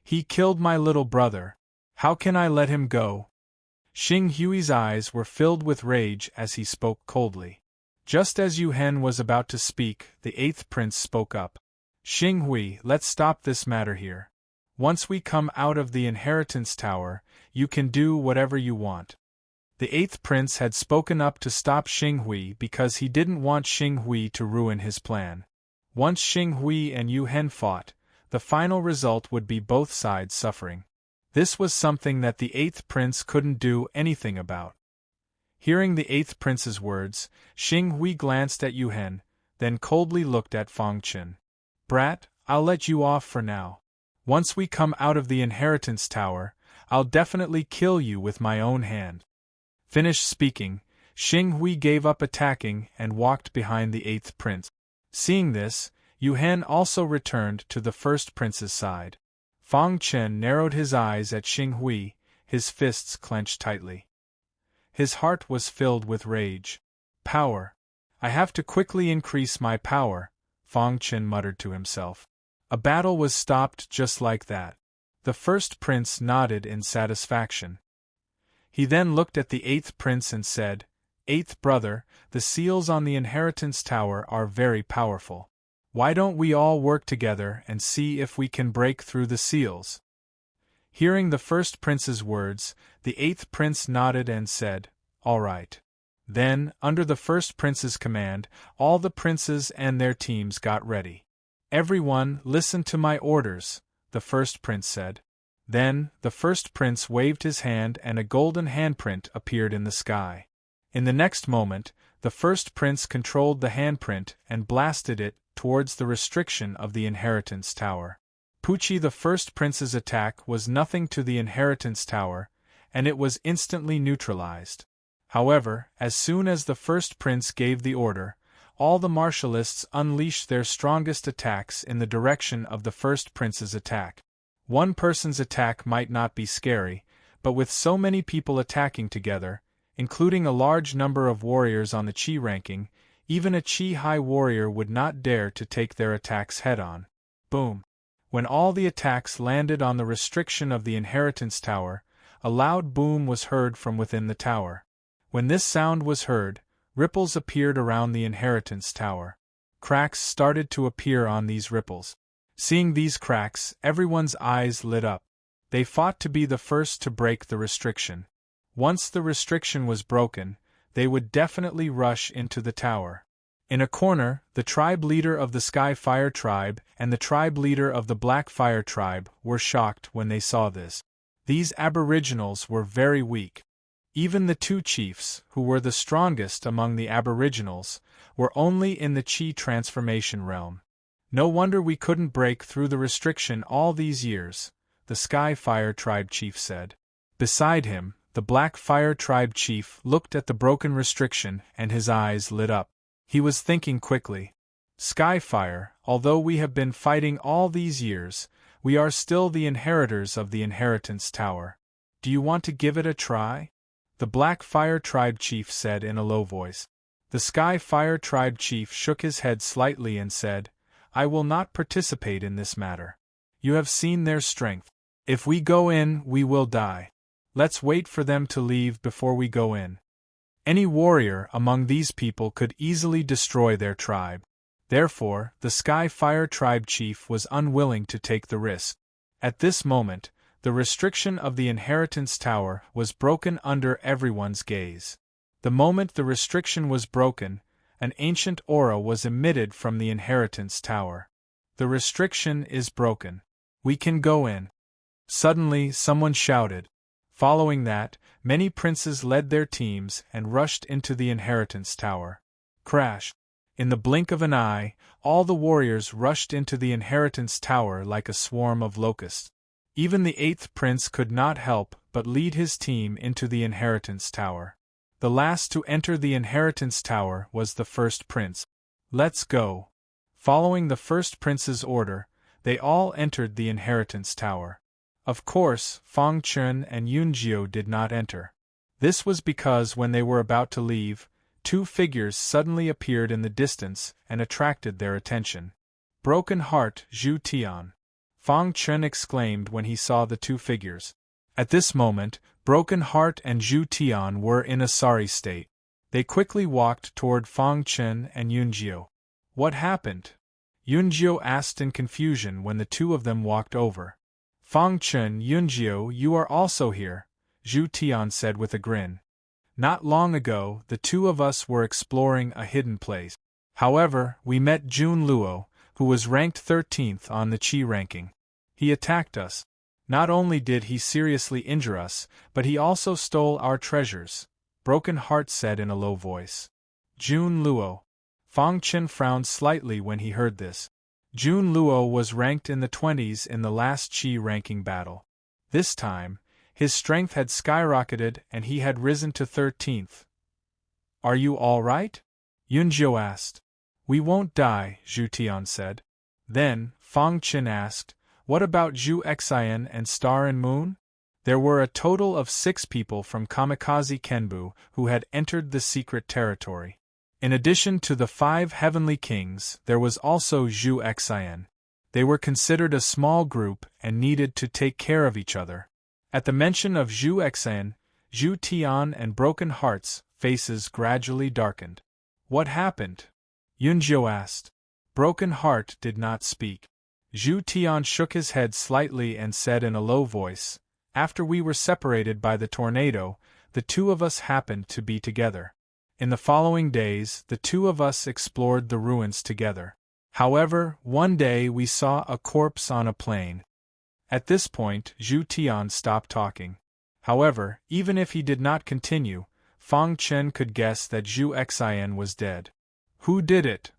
He killed my little brother. How can I let him go? Xing Hui's eyes were filled with rage as he spoke coldly. Just as Yu Hen was about to speak, the eighth prince spoke up. Xing Hui, let's stop this matter here. Once we come out of the Inheritance Tower, you can do whatever you want. The eighth prince had spoken up to stop Xing Hui because he didn't want Xing Hui to ruin his plan. Once Xing Hui and Yu Hen fought, the final result would be both sides suffering. This was something that the eighth prince couldn't do anything about. Hearing the eighth prince's words, Xing Hui glanced at Yu Hen, then coldly looked at Fang Chen. Brat, I'll let you off for now. Once we come out of the Inheritance Tower, I'll definitely kill you with my own hand. Finished speaking, Xing Hui gave up attacking and walked behind the eighth prince. Seeing this, Yu Hen also returned to the first prince's side. Fang Chen narrowed his eyes at Xing Hui, his fists clenched tightly. His heart was filled with rage. Power. I have to quickly increase my power, Fang Chen muttered to himself. A battle was stopped just like that. The first prince nodded in satisfaction. He then looked at the eighth prince and said, Eighth brother, the seals on the Inheritance Tower are very powerful. Why don't we all work together and see if we can break through the seals? Hearing the first prince's words, the eighth prince nodded and said, All right. Then, under the first prince's command, all the princes and their teams got ready. Everyone, listen to my orders, the first prince said. Then, the first prince waved his hand and a golden handprint appeared in the sky. In the next moment, the first prince controlled the handprint and blasted it towards the restriction of the Inheritance Tower. Pucci, the first prince's attack was nothing to the Inheritance Tower, and it was instantly neutralized. However, as soon as the first prince gave the order, all the martialists unleashed their strongest attacks in the direction of the first prince's attack. One person's attack might not be scary, but with so many people attacking together, including a large number of warriors on the Qi ranking, even a Qi high warrior would not dare to take their attacks head-on. Boom! When all the attacks landed on the restriction of the Inheritance Tower, a loud boom was heard from within the tower. When this sound was heard, ripples appeared around the Inheritance Tower. Cracks started to appear on these ripples. Seeing these cracks, everyone's eyes lit up. They fought to be the first to break the restriction. Once the restriction was broken, they would definitely rush into the tower. In a corner, the tribe leader of the Sky Fire tribe and the tribe leader of the Black Fire tribe were shocked when they saw this. These aboriginals were very weak. Even the two chiefs, who were the strongest among the aboriginals, were only in the Qi transformation realm. No wonder we couldn't break through the restriction all these years, the Sky Fire tribe chief said. Beside him, the Black Fire tribe chief looked at the broken restriction and his eyes lit up. He was thinking quickly. Skyfire, although we have been fighting all these years, we are still the inheritors of the Inheritance Tower. Do you want to give it a try? The Black Fire tribe chief said in a low voice. The Sky Fire tribe chief shook his head slightly and said, I will not participate in this matter. You have seen their strength. If we go in, we will die. Let's wait for them to leave before we go in. Any warrior among these people could easily destroy their tribe. Therefore, the Sky Fire tribe chief was unwilling to take the risk. At this moment, the restriction of the Inheritance Tower was broken under everyone's gaze. The moment the restriction was broken, an ancient aura was emitted from the Inheritance Tower. The restriction is broken. We can go in. Suddenly, someone shouted. Following that, many princes led their teams and rushed into the inheritance tower. Crash! In the blink of an eye, all the warriors rushed into the inheritance tower like a swarm of locusts. Even the 8th prince could not help but lead his team into the inheritance tower. The last to enter the inheritance tower was the 1st prince. Let's go! Following the 1st prince's order, they all entered the inheritance tower. Of course, Fang Chun and Yunjiu did not enter. This was because when they were about to leave, 2 figures suddenly appeared in the distance and attracted their attention. Broken Heart, Zhu Tian! Fang Chun exclaimed when he saw the 2 figures. At this moment, Broken Heart and Zhu Tian were in a sorry state. They quickly walked toward Fang Chun and Yunjiu. What happened? Yunjiu asked in confusion when the 2 of them walked over. Fang Chun, Yunjiu, you are also here, Zhu Tian said with a grin. Not long ago, the 2 of us were exploring a hidden place. However, we met Jun Luo, who was ranked 13th on the Qi ranking. He attacked us. Not only did he seriously injure us, but he also stole our treasures, Broken Heart said in a low voice. Jun Luo. Fang Chun frowned slightly when he heard this. Jun Luo was ranked in the 20s in the last Qi ranking battle. This time, his strength had skyrocketed and he had risen to 13th. Are you all right? Yunjiu asked. We won't die, Zhu Tian said. Then, Fang Chun asked, what about Zhu Xian and Star and Moon? There were a total of 6 people from Kamikaze Kenbu who had entered the secret territory. In addition to the 5 heavenly kings, there was also Zhu Xian. They were considered a small group and needed to take care of each other. At the mention of Zhu Xian, Zhu Tian and Broken Heart's faces gradually darkened. What happened? Yunjiu asked. Broken Heart did not speak. Zhu Tian shook his head slightly and said in a low voice, after we were separated by the tornado, the 2 of us happened to be together. In the following days, the 2 of us explored the ruins together. However, one day we saw a corpse on a plain. At this point, Zhu Tian stopped talking. However, even if he did not continue, Fang Chun could guess that Zhu Xian was dead. Who did it?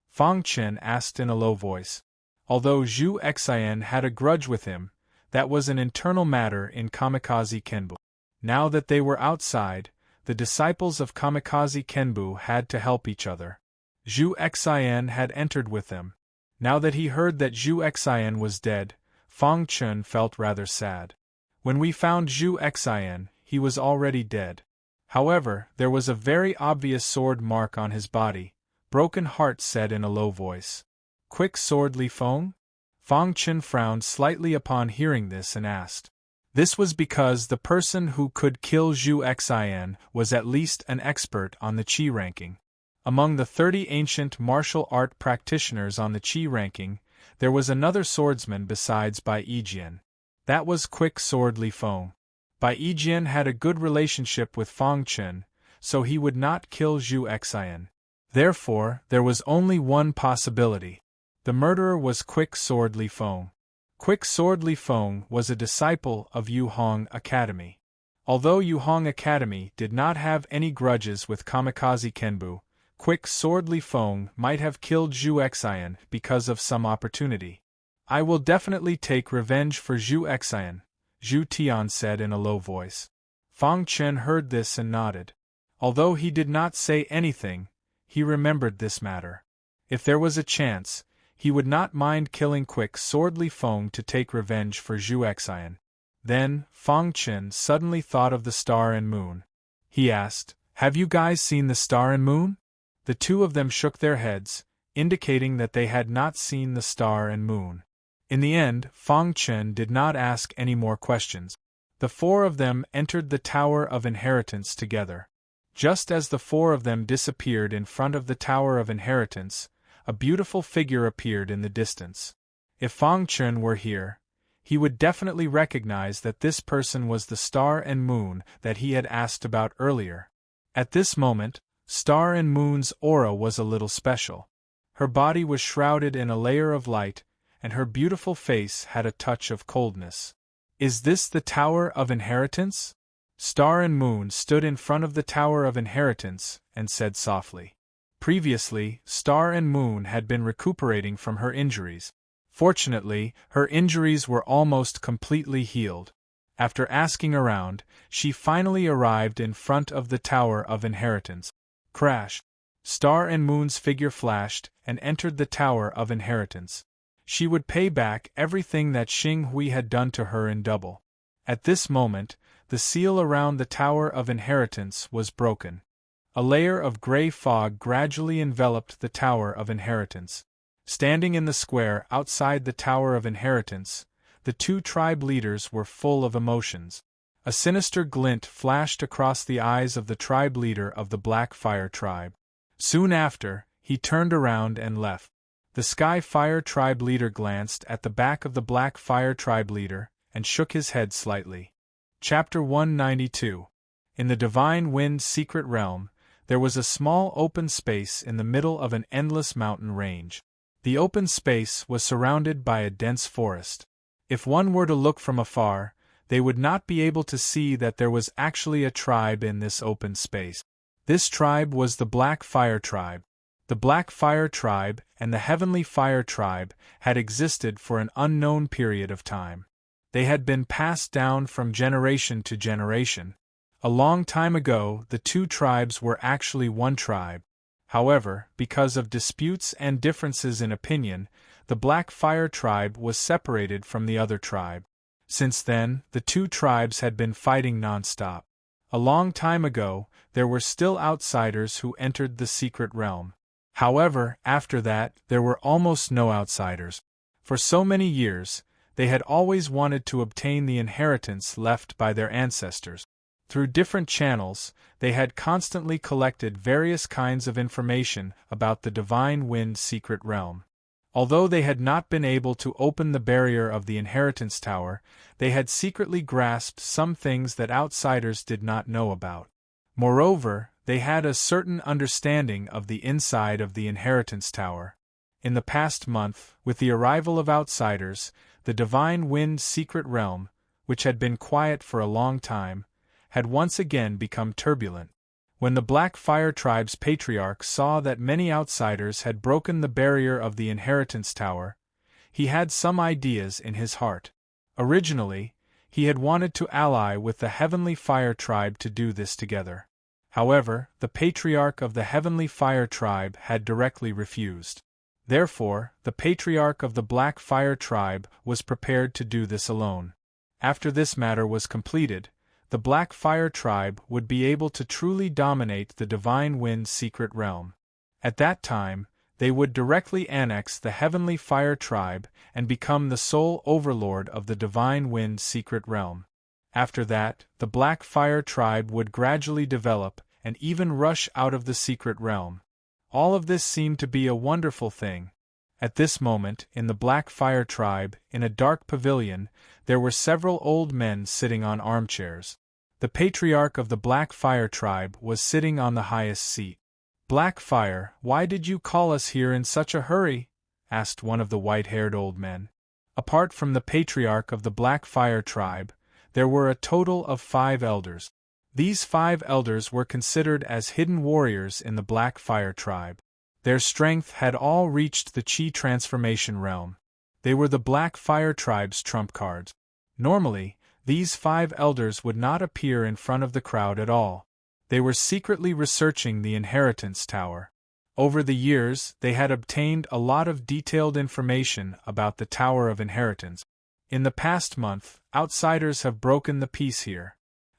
Fang Chun asked in a low voice. Although Zhu Xian had a grudge with him, that was an internal matter in Kamikaze Kenbu. Now that they were outside, the disciples of Kamikaze Kenbu had to help each other. Zhu Xian had entered with them. Now that he heard that Zhu Xian was dead, Fang Chun felt rather sad. When we found Zhu Xian, he was already dead. However, there was a very obvious sword mark on his body, Broken Heart said in a low voice. Quick sword Li Feng? Fang Chun frowned slightly upon hearing this and asked. This was because the person who could kill Zhu Xian was at least an expert on the Qi ranking. Among the 30 ancient martial art practitioners on the Qi ranking, there was another swordsman besides Bai Yijian. That was Quick Sword Li Feng. Bai Yijian had a good relationship with Fang Chun, so he would not kill Zhu Xian. Therefore, there was only one possibility. The murderer was Quick Sword Li Feng. Quick Sword Li Feng was a disciple of Yu Hong Academy. Although Yu Hong Academy did not have any grudges with Kamikaze Kenbu, Quick Sword Li Feng might have killed Zhu Xian because of some opportunity. I will definitely take revenge for Zhu Xian, Zhu Tian said in a low voice. Fang Chun heard this and nodded. Although he did not say anything, he remembered this matter. If there was a chance, he would not mind killing Quick Sword Li Feng to take revenge for Zhu Xian. Then, Fang Chun suddenly thought of the star and moon. He asked, have you guys seen the star and moon? The 2 of them shook their heads, indicating that they had not seen the star and moon. In the end, Fang Chun did not ask any more questions. The 4 of them entered the Tower of Inheritance together. Just as the 4 of them disappeared in front of the Tower of Inheritance, a beautiful figure appeared in the distance. If Fang Chun were here, he would definitely recognize that this person was the star and moon that he had asked about earlier. At this moment, Star and Moon's aura was a little special. Her body was shrouded in a layer of light, and her beautiful face had a touch of coldness. Is this the Tower of Inheritance? Star and Moon stood in front of the Tower of Inheritance and said softly. Previously, Star and Moon had been recuperating from her injuries. Fortunately, her injuries were almost completely healed. After asking around, she finally arrived in front of the Tower of Inheritance. Crash! Star and Moon's figure flashed and entered the Tower of Inheritance. She would pay back everything that Xing Hui had done to her in double. At this moment, the seal around the Tower of Inheritance was broken. A layer of gray fog gradually enveloped the Tower of Inheritance. Standing in the square outside the Tower of Inheritance, the two tribe leaders were full of emotions. A sinister glint flashed across the eyes of the tribe leader of the Black Fire tribe. Soon after, he turned around and left. The Sky Fire tribe leader glanced at the back of the Black Fire tribe leader and shook his head slightly. Chapter 192. In the Divine Wind Secret Realm, there was a small open space in the middle of an endless mountain range. The open space was surrounded by a dense forest. If one were to look from afar, they would not be able to see that there was actually a tribe in this open space. This tribe was the Black Fire tribe. The Black Fire tribe and the Heavenly Fire tribe had existed for an unknown period of time. They had been passed down from generation to generation. A long time ago, the two tribes were actually one tribe. However, because of disputes and differences in opinion, the Black Fire tribe was separated from the other tribe. Since then, the two tribes had been fighting non-stop. A long time ago, there were still outsiders who entered the secret realm. However, after that, there were almost no outsiders. For so many years, they had always wanted to obtain the inheritance left by their ancestors. Through different channels, they had constantly collected various kinds of information about the Divine Wind Secret Realm. Although they had not been able to open the barrier of the Inheritance Tower, they had secretly grasped some things that outsiders did not know about. Moreover, they had a certain understanding of the inside of the Inheritance Tower. In the past month, with the arrival of outsiders, the Divine Wind Secret Realm, which had been quiet for a long time, had once again become turbulent. When the Black Fire tribe's patriarch saw that many outsiders had broken the barrier of the Inheritance Tower, he had some ideas in his heart. Originally, he had wanted to ally with the Heavenly Fire tribe to do this together. However, the patriarch of the Heavenly Fire tribe had directly refused. Therefore, the patriarch of the Black Fire tribe was prepared to do this alone. After this matter was completed, the Black Fire tribe would be able to truly dominate the Divine Wind Secret Realm. At that time, they would directly annex the Heavenly Fire tribe and become the sole overlord of the Divine Wind Secret Realm. After that, the Black Fire tribe would gradually develop and even rush out of the secret realm. All of this seemed to be a wonderful thing. At this moment, in the Black Fire tribe, in a dark pavilion, there were several old men sitting on armchairs. The patriarch of the Black Fire tribe was sitting on the highest seat. "Black Fire, why did you call us here in such a hurry?" asked one of the white-haired old men. Apart from the patriarch of the Black Fire tribe, there were a total of 5 elders. These 5 elders were considered as hidden warriors in the Black Fire tribe. Their strength had all reached the Chi transformation realm. They were the Black Fire tribe's trump cards. Normally, these 5 elders would not appear in front of the crowd at all. They were secretly researching the Inheritance Tower. Over the years, they had obtained a lot of detailed information about the Tower of Inheritance. In the past month, outsiders have broken the peace here.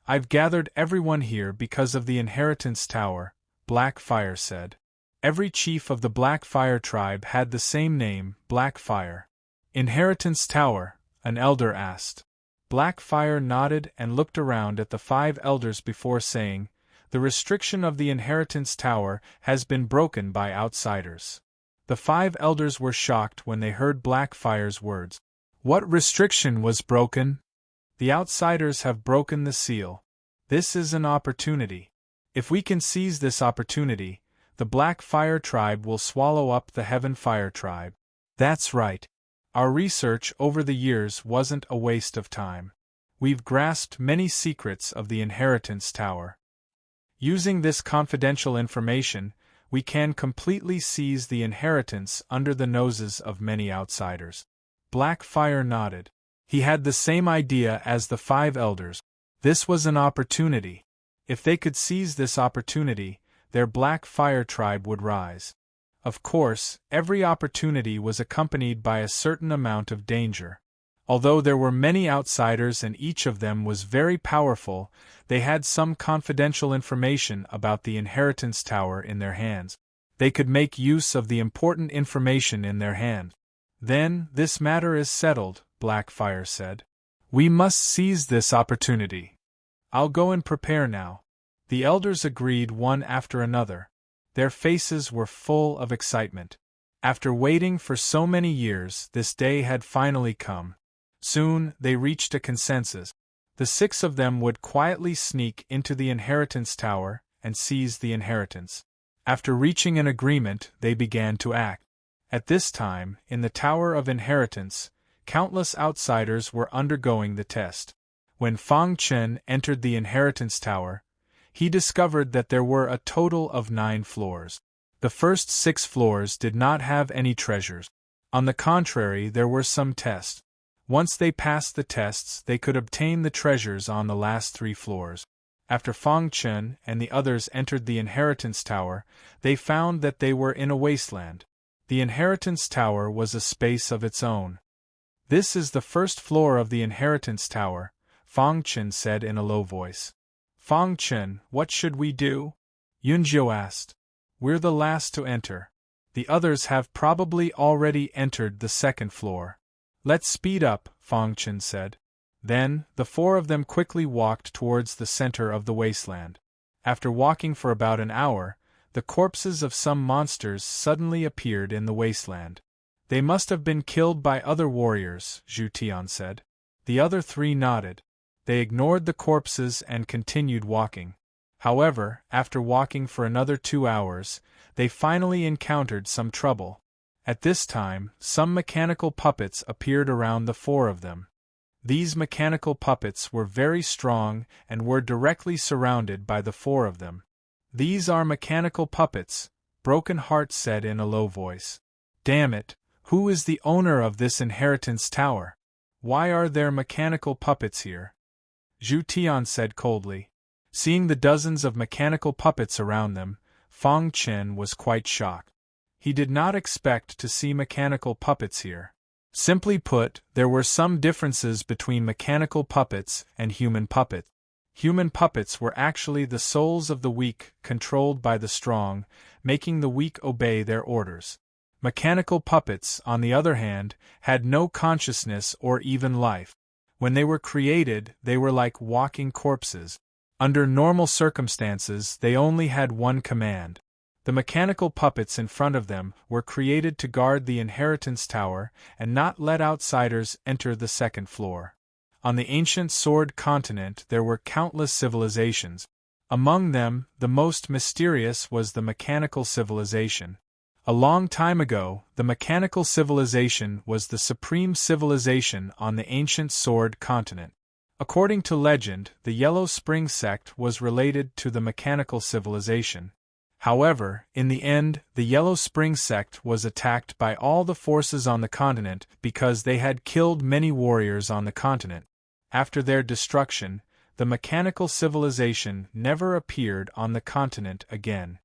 I've gathered everyone here because of the Inheritance Tower, Black Fire said. Every chief of the Black Fire tribe had the same name, Black Fire. Inheritance Tower, an elder asked. Black Fire nodded and looked around at the 5 elders before saying, "The restriction of the Inheritance Tower has been broken by outsiders." The 5 elders were shocked when they heard Black Fire's words. What restriction was broken? The outsiders have broken the seal. This is an opportunity. If we can seize this opportunity, the Black Fire tribe will swallow up the Heaven Fire tribe. That's right. Our research over the years wasn't a waste of time. We've grasped many secrets of the Inheritance Tower. Using this confidential information, we can completely seize the inheritance under the noses of many outsiders. Blackfire nodded. He had the same idea as the 5 elders. This was an opportunity. If they could seize this opportunity, their Blackfire tribe would rise. Of course, every opportunity was accompanied by a certain amount of danger. Although there were many outsiders and each of them was very powerful, they had some confidential information about the Inheritance Tower in their hands. They could make use of the important information in their hand. Then, this matter is settled, Blackfire said. We must seize this opportunity. I'll go and prepare now. The elders agreed one after another. Their faces were full of excitement. After waiting for so many years, this day had finally come. Soon, they reached a consensus. The 6 of them would quietly sneak into the Inheritance Tower and seize the inheritance. After reaching an agreement, they began to act. At this time, in the Tower of Inheritance, countless outsiders were undergoing the test. When Fang Chen entered the Inheritance Tower, he discovered that there were a total of 9 floors. The first 6 floors did not have any treasures. On the contrary, there were some tests. Once they passed the tests, they could obtain the treasures on the last 3 floors. After Fang Chen and the others entered the Inheritance Tower, they found that they were in a wasteland. The Inheritance Tower was a space of its own. This is the first floor of the Inheritance Tower, Fang Chen said in a low voice. Fang Chen, what should we do? Yunjiu asked. We're the last to enter. The others have probably already entered the second floor. Let's speed up, Fang Chen said. Then, the 4 of them quickly walked towards the center of the wasteland. After walking for about an hour, the corpses of some monsters suddenly appeared in the wasteland. They must have been killed by other warriors, Zhu Tian said. The other 3 nodded. They ignored the corpses and continued walking. However, after walking for another 2 hours, they finally encountered some trouble. At this time, some mechanical puppets appeared around the 4 of them. These mechanical puppets were very strong and were directly surrounded by the 4 of them. These are mechanical puppets, Broken Heart said in a low voice. Damn it, who is the owner of this Inheritance Tower? Why are there mechanical puppets here? Zhu Tian said coldly. Seeing the dozens of mechanical puppets around them, Fang Chen was quite shocked. He did not expect to see mechanical puppets here. Simply put, there were some differences between mechanical puppets and human puppets. Human puppets were actually the souls of the weak, controlled by the strong, making the weak obey their orders. Mechanical puppets, on the other hand, had no consciousness or even life. When they were created, they were like walking corpses. Under normal circumstances, they only had one command. The mechanical puppets in front of them were created to guard the Inheritance Tower and not let outsiders enter the second floor. On the ancient Sword Continent there were countless civilizations. Among them, the most mysterious was the mechanical civilization. A long time ago, the mechanical civilization was the supreme civilization on the ancient Sword Continent. According to legend, the Yellow Spring sect was related to the mechanical civilization. However, in the end, the Yellow Spring sect was attacked by all the forces on the continent because they had killed many warriors on the continent. After their destruction, the mechanical civilization never appeared on the continent again.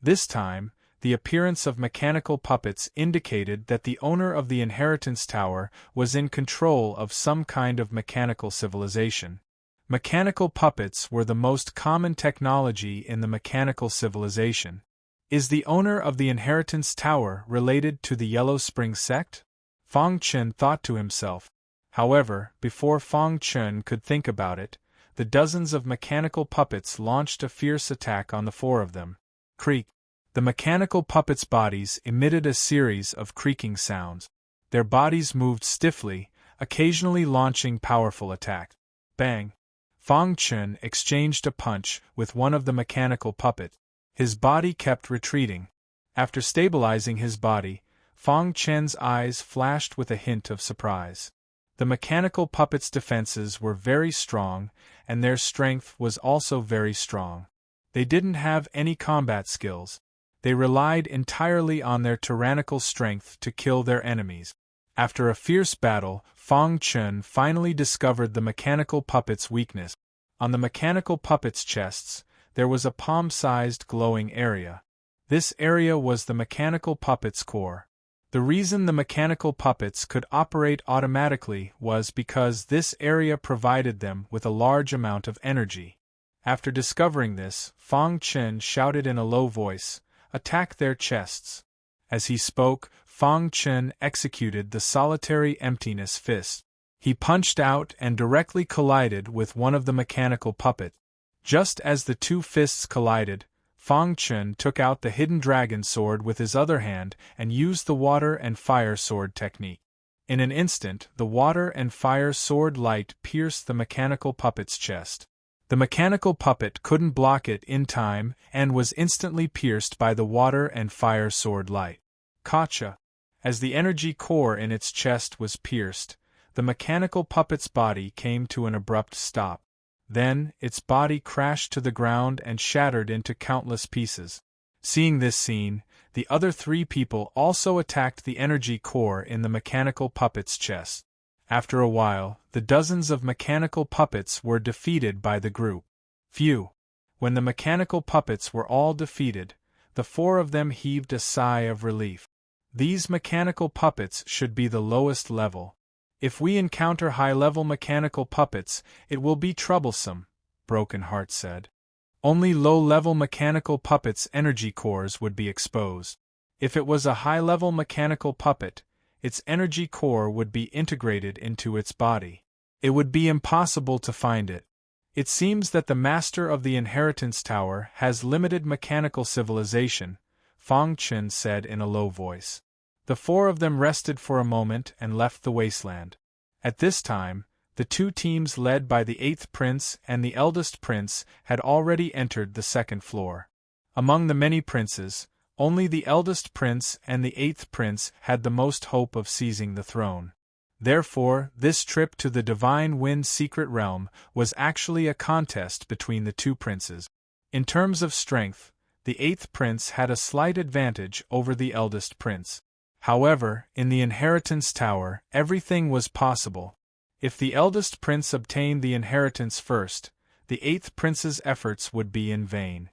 This time, the appearance of mechanical puppets indicated that the owner of the Inheritance Tower was in control of some kind of mechanical civilization. Mechanical puppets were the most common technology in the mechanical civilization. Is the owner of the Inheritance Tower related to the Yellow Spring sect? Fang Chen thought to himself. However, before Fang Chen could think about it, the dozens of mechanical puppets launched a fierce attack on the 4 of them. Creak! The mechanical puppets' bodies emitted a series of creaking sounds. Their bodies moved stiffly, occasionally launching powerful attacks. Bang! Fang Chen exchanged a punch with one of the mechanical puppets. His body kept retreating. After stabilizing his body, Fang Chen's eyes flashed with a hint of surprise. The mechanical puppets' defenses were very strong, and their strength was also very strong. They didn't have any combat skills. They relied entirely on their tyrannical strength to kill their enemies. After a fierce battle, Fang Chun finally discovered the mechanical puppets' weakness. On the mechanical puppets' chests, there was a palm-sized glowing area. This area was the mechanical puppets' core. The reason the mechanical puppets could operate automatically was because this area provided them with a large amount of energy. After discovering this, Fang Chun shouted in a low voice, "Attack their chests." As he spoke, Fang Chun executed the solitary emptiness fist. He punched out and directly collided with one of the mechanical puppets. Just as the two fists collided, Fang Chun took out the hidden dragon sword with his other hand and used the water and fire sword technique. In an instant, the water and fire sword light pierced the mechanical puppet's chest. The mechanical puppet couldn't block it in time and was instantly pierced by the water and fire sword light. Gotcha! As the energy core in its chest was pierced, the mechanical puppet's body came to an abrupt stop. Then, its body crashed to the ground and shattered into countless pieces. Seeing this scene, the other three people also attacked the energy core in the mechanical puppet's chest. After a while, the dozens of mechanical puppets were defeated by the group. Phew! When the mechanical puppets were all defeated, the four of them heaved a sigh of relief. These mechanical puppets should be the lowest level. If we encounter high-level mechanical puppets, it will be troublesome, Broken Heart said. Only low-level mechanical puppets' energy cores would be exposed. If it was a high-level mechanical puppet, its energy core would be integrated into its body. It would be impossible to find it. It seems that the master of the Inheritance Tower has limited mechanical civilization, Fang Chun said in a low voice. The four of them rested for a moment and left the wasteland. At this time, the two teams led by the 8th prince and the eldest prince had already entered the 2nd floor. Among the many princes, only the eldest prince and the 8th prince had the most hope of seizing the throne. Therefore, this trip to the Divine Wind Secret Realm was actually a contest between the two princes. In terms of strength, the 8th prince had a slight advantage over the eldest prince. However, in the Inheritance Tower, everything was possible. If the eldest prince obtained the inheritance first, the 8th prince's efforts would be in vain.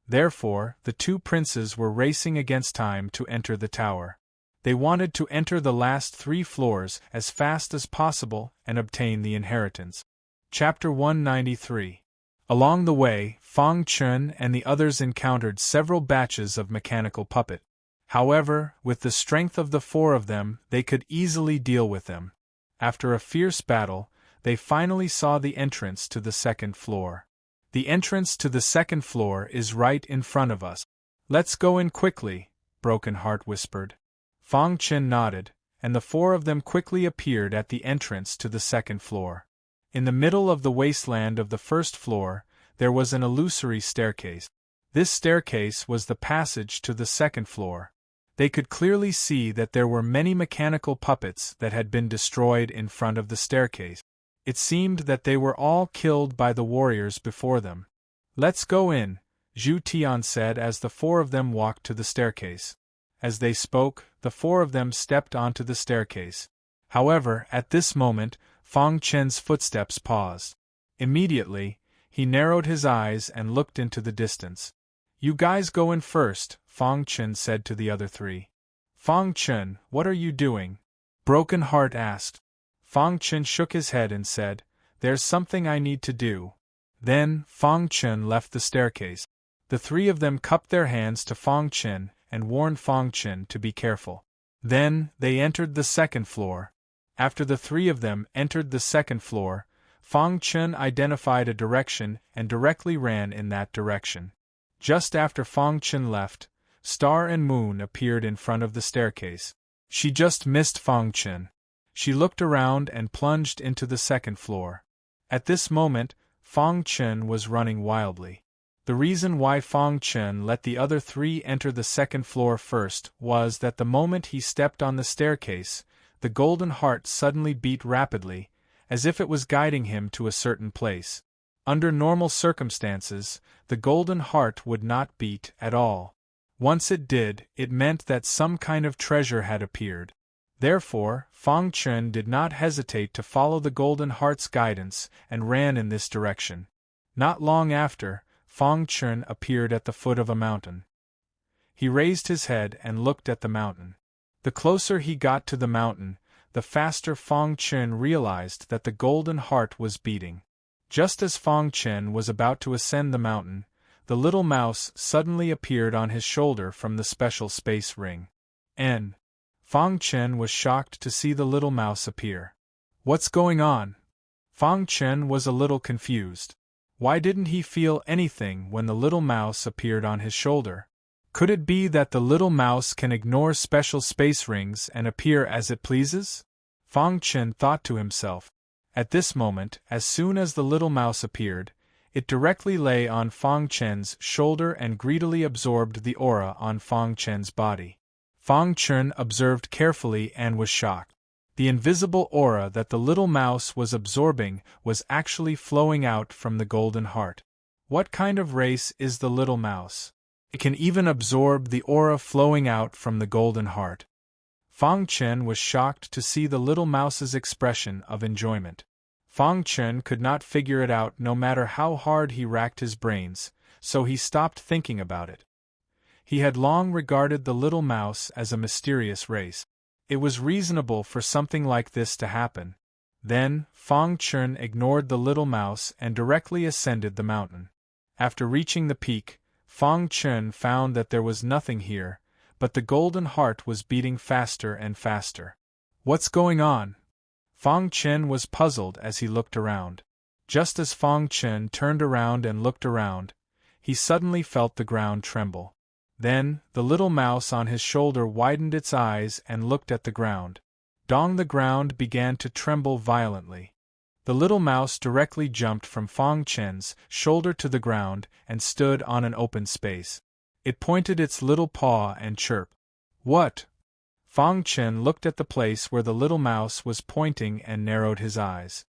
Therefore, the two princes were racing against time to enter the tower. They wanted to enter the last 3 floors as fast as possible and obtain the inheritance. Chapter 193. Along the way, Fang Chun and the others encountered several batches of mechanical puppet. However, with the strength of the 4 of them, they could easily deal with them. After a fierce battle, they finally saw the entrance to the 2nd floor. The entrance to the 2nd floor is right in front of us. Let's go in quickly, Broken Heart whispered. Fang Chun nodded, and the 4 of them quickly appeared at the entrance to the 2nd floor. In the middle of the wasteland of the 1st floor, there was an illusory staircase. This staircase was the passage to the 2nd floor. They could clearly see that there were many mechanical puppets that had been destroyed in front of the staircase. It seemed that they were all killed by the warriors before them. "Let's go in," Zhu Tian said as the 4 of them walked to the staircase. As they spoke, the 4 of them stepped onto the staircase. However, at this moment, Fang Chun's footsteps paused. Immediately, he narrowed his eyes and looked into the distance. "You guys go in first," Fang Chun said to the other 3. "Fang Chun, what are you doing?" Broken Heart asked. Fang Chun shook his head and said, "There's something I need to do." Then, Fang Chun left the staircase. The 3 of them cupped their hands to Fang Chun and warned Fang Chun to be careful. Then, they entered the 2nd floor. After the 3 of them entered the 2nd floor, Fang Chun identified a direction and directly ran in that direction. Just after Fang Chun left, Star and Moon appeared in front of the staircase. She just missed Fang Chun. She looked around and plunged into the 2nd floor. At this moment, Fang Chun was running wildly. The reason why Fang Chun let the other 3 enter the 2nd floor first was that the moment he stepped on the staircase, the golden heart suddenly beat rapidly, as if it was guiding him to a certain place. Under normal circumstances, the golden heart would not beat at all. Once it did, it meant that some kind of treasure had appeared. Therefore, Fang Chen did not hesitate to follow the golden heart's guidance and ran in this direction. Not long after, Fang Chen appeared at the foot of a mountain. He raised his head and looked at the mountain. The closer he got to the mountain, the faster Fang Chen realized that the golden heart was beating. Just as Fang Chen was about to ascend the mountain, the little mouse suddenly appeared on his shoulder from the special space ring. Fang Chen was shocked to see the little mouse appear. What's going on? Fang Chen was a little confused. Why didn't he feel anything when the little mouse appeared on his shoulder? Could it be that the little mouse can ignore special space rings and appear as it pleases? Fang Chen thought to himself. At this moment, as soon as the little mouse appeared, it directly lay on Fang Chen's shoulder and greedily absorbed the aura on Fang Chen's body. Fang Chen observed carefully and was shocked. The invisible aura that the little mouse was absorbing was actually flowing out from the golden heart. What kind of race is the little mouse? It can even absorb the aura flowing out from the golden heart. Fang Chen was shocked to see the little mouse's expression of enjoyment. Fang Chen could not figure it out no matter how hard he racked his brains, so he stopped thinking about it. He had long regarded the little mouse as a mysterious race. It was reasonable for something like this to happen. Then, Fang Chen ignored the little mouse and directly ascended the mountain. After reaching the peak, Fang Chen found that there was nothing here, but the golden heart was beating faster and faster. What's going on? Fang Chen was puzzled as he looked around. Just as Fang Chen turned around and looked around, he suddenly felt the ground tremble. Then, the little mouse on his shoulder widened its eyes and looked at the ground. The ground began to tremble violently. The little mouse directly jumped from Fang Chen's shoulder to the ground and stood on an open space. It pointed its little paw and chirped. What? Fang Chen looked at the place where the little mouse was pointing and narrowed his eyes.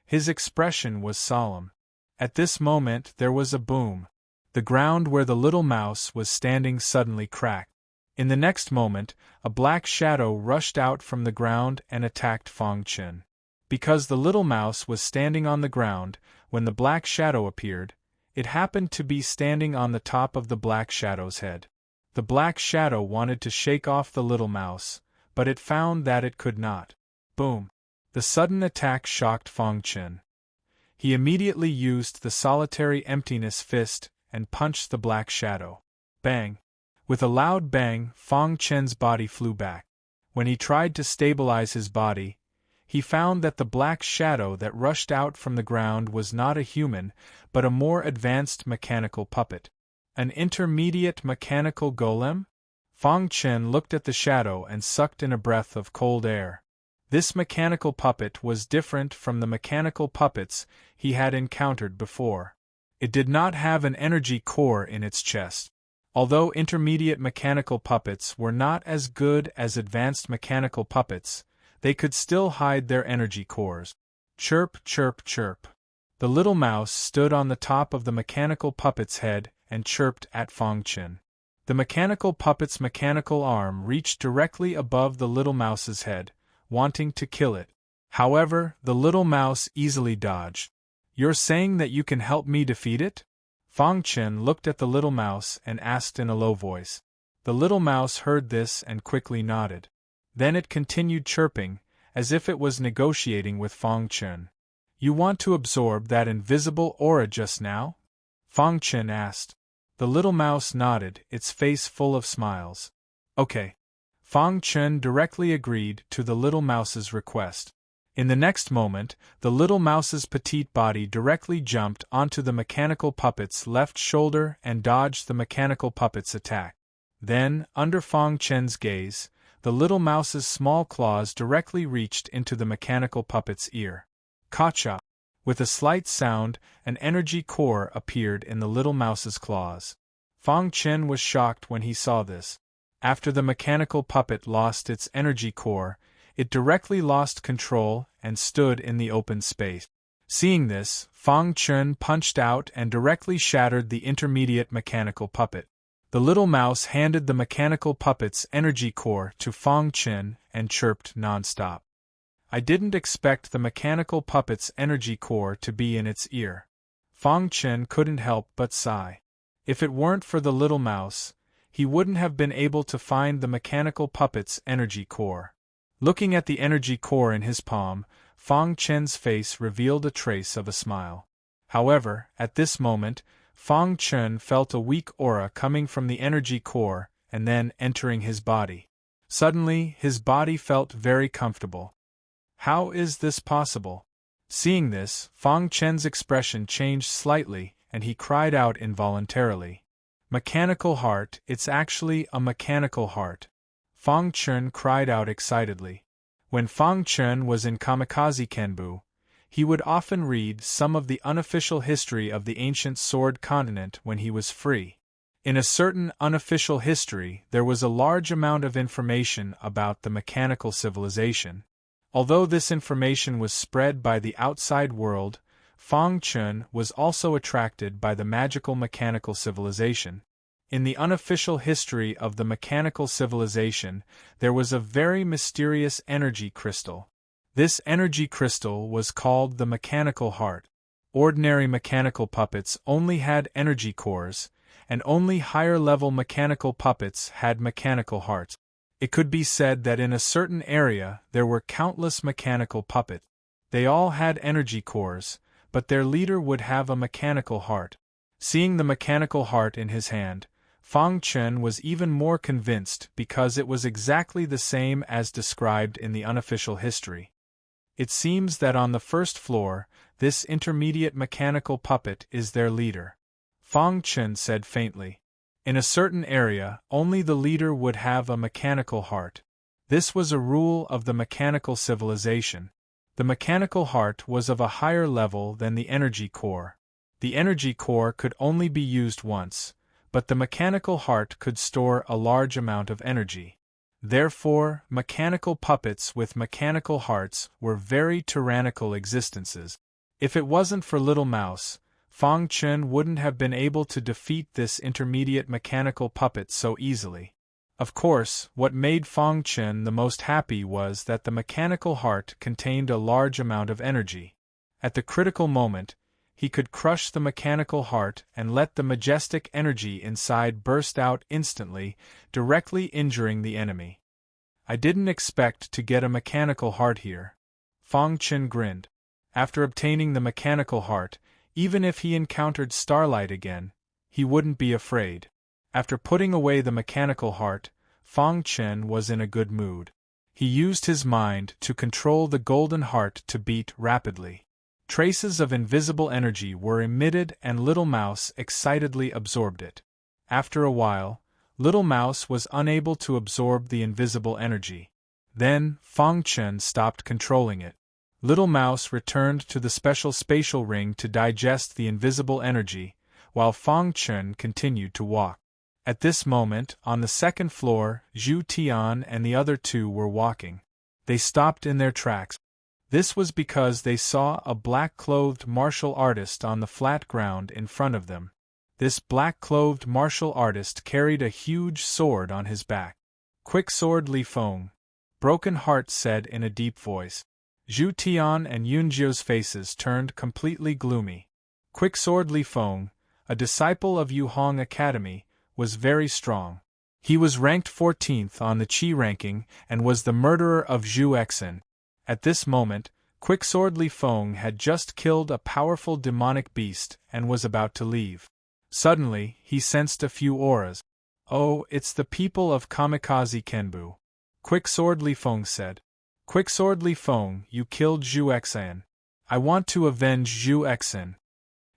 His expression was solemn. At this moment there was a boom. The ground where the little mouse was standing suddenly cracked. In the next moment, a black shadow rushed out from the ground and attacked Fang Chen. Because the little mouse was standing on the ground, when the black shadow appeared, it happened to be standing on the top of the black shadow's head. The black shadow wanted to shake off the little mouse, but it found that it could not. Boom! The sudden attack shocked Fang Chen. He immediately used the solitary emptiness fist and punched the black shadow. Bang! With a loud bang, Fang Chen's body flew back. When he tried to stabilize his body, he found that the black shadow that rushed out from the ground was not a human, but a more advanced mechanical puppet. An intermediate mechanical golem? Fang Chen looked at the shadow and sucked in a breath of cold air. This mechanical puppet was different from the mechanical puppets he had encountered before. It did not have an energy core in its chest. Although intermediate mechanical puppets were not as good as advanced mechanical puppets, they could still hide their energy cores. Chirp, chirp, chirp. The little mouse stood on the top of the mechanical puppet's head and chirped at Fang Chen. The mechanical puppet's mechanical arm reached directly above the little mouse's head, wanting to kill it. However, the little mouse easily dodged. You're saying that you can help me defeat it? Fang Chen looked at the little mouse and asked in a low voice. The little mouse heard this and quickly nodded. Then it continued chirping, as if it was negotiating with Fang Chen. You want to absorb that invisible aura just now? Fang Chen asked. The little mouse nodded, its face full of smiles. Okay. Fang Chen directly agreed to the little mouse's request. In the next moment, the little mouse's petite body directly jumped onto the mechanical puppet's left shoulder and dodged the mechanical puppet's attack. Then, under Fang Chen's gaze, the little mouse's small claws directly reached into the mechanical puppet's ear. Ka-cha! With a slight sound, an energy core appeared in the little mouse's claws. Fang Chen was shocked when he saw this. After the mechanical puppet lost its energy core, It directly lost control and stood in the open space. Seeing this, Fang Chun punched out and directly shattered the intermediate mechanical puppet. The little mouse handed the mechanical puppet's energy core to Fang Chun and chirped non-stop. I didn't expect the mechanical puppet's energy core to be in its ear. Fang Chun couldn't help but sigh. If it weren't for the little mouse, he wouldn't have been able to find the mechanical puppet's energy core. Looking at the energy core in his palm, Fang Chun's face revealed a trace of a smile. However, at this moment, Fang Chun felt a weak aura coming from the energy core and then entering his body. Suddenly, his body felt very comfortable. How is this possible? Seeing this, Fang Chun's expression changed slightly and he cried out involuntarily. Mechanical heart, it's actually a mechanical heart. Fang Chun cried out excitedly. When Fang Chun was in Kamikaze Kenbu, he would often read some of the unofficial history of the ancient Sword Continent when he was free. In a certain unofficial history, there was a large amount of information about the mechanical civilization. Although this information was spread by the outside world, Fang Chun was also attracted by the magical mechanical civilization. In the unofficial history of the mechanical civilization, there was a very mysterious energy crystal. This energy crystal was called the mechanical heart. Ordinary mechanical puppets only had energy cores, and only higher-level mechanical puppets had mechanical hearts. It could be said that in a certain area there were countless mechanical puppets. They all had energy cores, but their leader would have a mechanical heart. Seeing the mechanical heart in his hand, Fang Chun was even more convinced because it was exactly the same as described in the unofficial history. It seems that on the first floor, this intermediate mechanical puppet is their leader. Fang Chun said faintly. In a certain area, only the leader would have a mechanical heart. This was a rule of the mechanical civilization. The mechanical heart was of a higher level than the energy core. The energy core could only be used once, but the mechanical heart could store a large amount of energy. Therefore, mechanical puppets with mechanical hearts were very tyrannical existences. If it wasn't for Little Mouse, Fang Chun wouldn't have been able to defeat this intermediate mechanical puppet so easily. Of course, what made Fang Chun the most happy was that the mechanical heart contained a large amount of energy. At the critical moment, he could crush the mechanical heart and let the majestic energy inside burst out instantly, directly injuring the enemy. I didn't expect to get a mechanical heart here. Fang Chun grinned. After obtaining the mechanical heart, even if he encountered Starlight again, he wouldn't be afraid. After putting away the mechanical heart, Fang Chun was in a good mood. He used his mind to control the golden heart to beat rapidly. Traces of invisible energy were emitted and Little Mouse excitedly absorbed it. After a while, Little Mouse was unable to absorb the invisible energy. Then, Fang Chun stopped controlling it. Little Mouse returned to the special spatial ring to digest the invisible energy, while Fang Chun continued to walk. At this moment, on the second floor, Zhu Tian and the other two were walking. They stopped in their tracks. This was because they saw a black-clothed martial artist on the flat ground in front of them. This black-clothed martial artist carried a huge sword on his back. "Quick sword, Li Feng," Broken Heart said in a deep voice. Zhu Tian and Yunjio's faces turned completely gloomy. Quick sword Li Feng, a disciple of Yu Hong Academy, was very strong. He was ranked 14th on the Qi ranking and was the murderer of Zhu Exin. At this moment, Quicksword Li Feng had just killed a powerful demonic beast and was about to leave. Suddenly, he sensed a few auras. "Oh, it's the people of Kamikaze Kenbu," Quicksword Li Feng said. "Quicksword Li Feng, you killed Zhu Exin. I want to avenge Zhu Exin."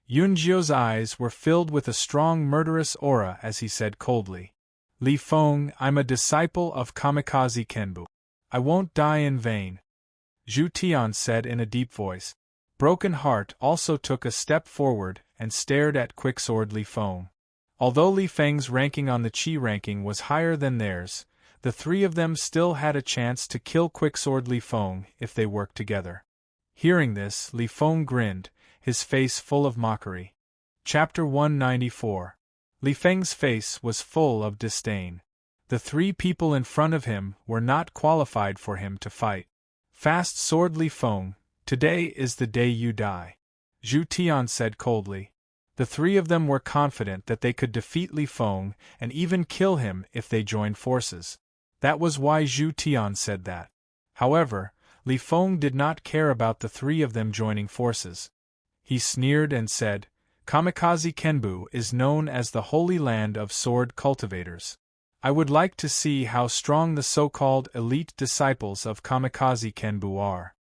Yunjio's eyes were filled with a strong murderous aura as he said coldly. "Li Feng, I'm a disciple of Kamikaze Kenbu. I won't die in vain," Zhu Tian said in a deep voice. Broken Heart also took a step forward and stared at Quicksword Li Feng. Although Li Feng's ranking on the Qi ranking was higher than theirs, The three of them still had a chance to kill Quicksword Li Feng if they worked together. Hearing this, Li Feng grinned, his face full of mockery. Chapter 194. Li Feng's face was full of disdain. The three people in front of him were not qualified for him to fight. Fast Sword Li Feng, today is the day you die, Zhu Tian said coldly. The three of them were confident that they could defeat Li Feng and even kill him if they joined forces. That was why Zhu Tian said that. However, Li Feng did not care about the three of them joining forces. He sneered and said, Kamikaze Kenbu is known as the Holy Land of Sword Cultivators. I would like to see how strong the so-called elite disciples of Kamikaze Kenbu are.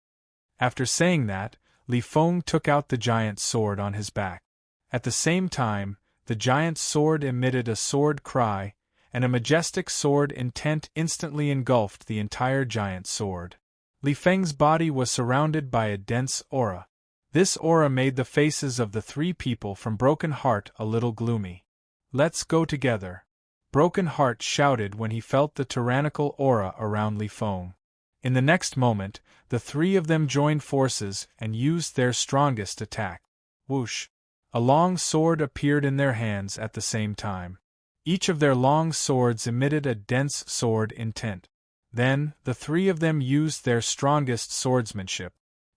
After saying that, Li Feng took out the giant sword on his back. At the same time, the giant sword emitted a sword cry, and a majestic sword intent instantly engulfed the entire giant sword. Li Feng's body was surrounded by a dense aura. This aura made the faces of the three people from Broken Heart a little gloomy. Let's go together, Broken Heart shouted when he felt the tyrannical aura around Li Feng. In the next moment, the three of them joined forces and used their strongest attack. Whoosh! A long sword appeared in their hands at the same time. Each of their long swords emitted a dense sword intent. Then, the three of them used their strongest swordsmanship.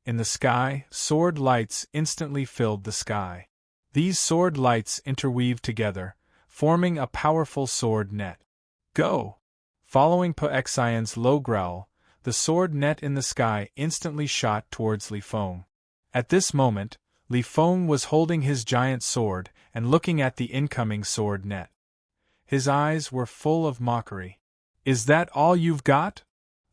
In the sky, sword lights instantly filled the sky. These sword lights interweaved together, forming a powerful sword net. Go! Following Po Xian's low growl, the sword net in the sky instantly shot towards Li Feng. At this moment, Li Feng was holding his giant sword and looking at the incoming sword net. His eyes were full of mockery. Is that all you've got?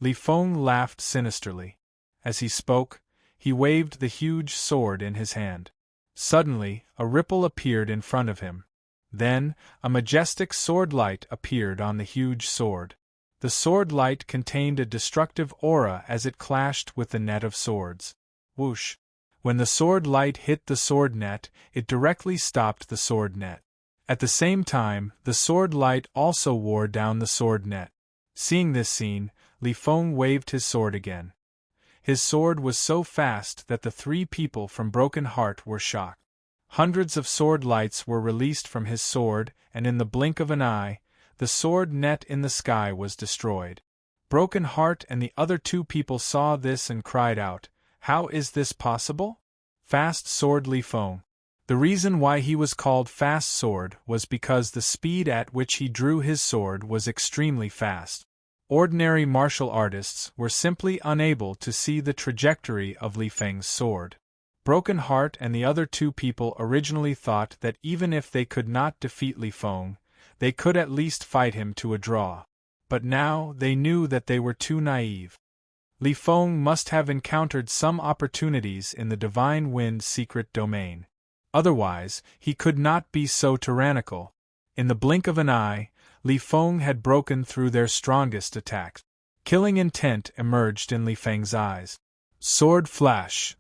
Li Feng laughed sinisterly. As he spoke, he waved the huge sword in his hand. Suddenly, a ripple appeared in front of him. Then, a majestic sword light appeared on the huge sword. The sword light contained a destructive aura as it clashed with the net of swords. Whoosh! When the sword light hit the sword net, it directly stopped the sword net. At the same time, the sword light also wore down the sword net. Seeing this scene, Li Feng waved his sword again. His sword was so fast that the three people from Broken Heart were shocked. Hundreds of sword lights were released from his sword, and in the blink of an eye, the sword net in the sky was destroyed. Broken Heart and the other two people saw this and cried out, "How is this possible?" Fast Sword Li Feng. The reason why he was called Fast Sword was because the speed at which he drew his sword was extremely fast. Ordinary martial artists were simply unable to see the trajectory of Li Feng's sword. Broken Heart and the other two people originally thought that even if they could not defeat Li Feng, they could at least fight him to a draw. But now they knew that they were too naive. Li Feng must have encountered some opportunities in the Divine Wind secret domain. Otherwise, he could not be so tyrannical. In the blink of an eye, Li Feng had broken through their strongest attacks. Killing intent emerged in Li Feng's eyes. Sword flash!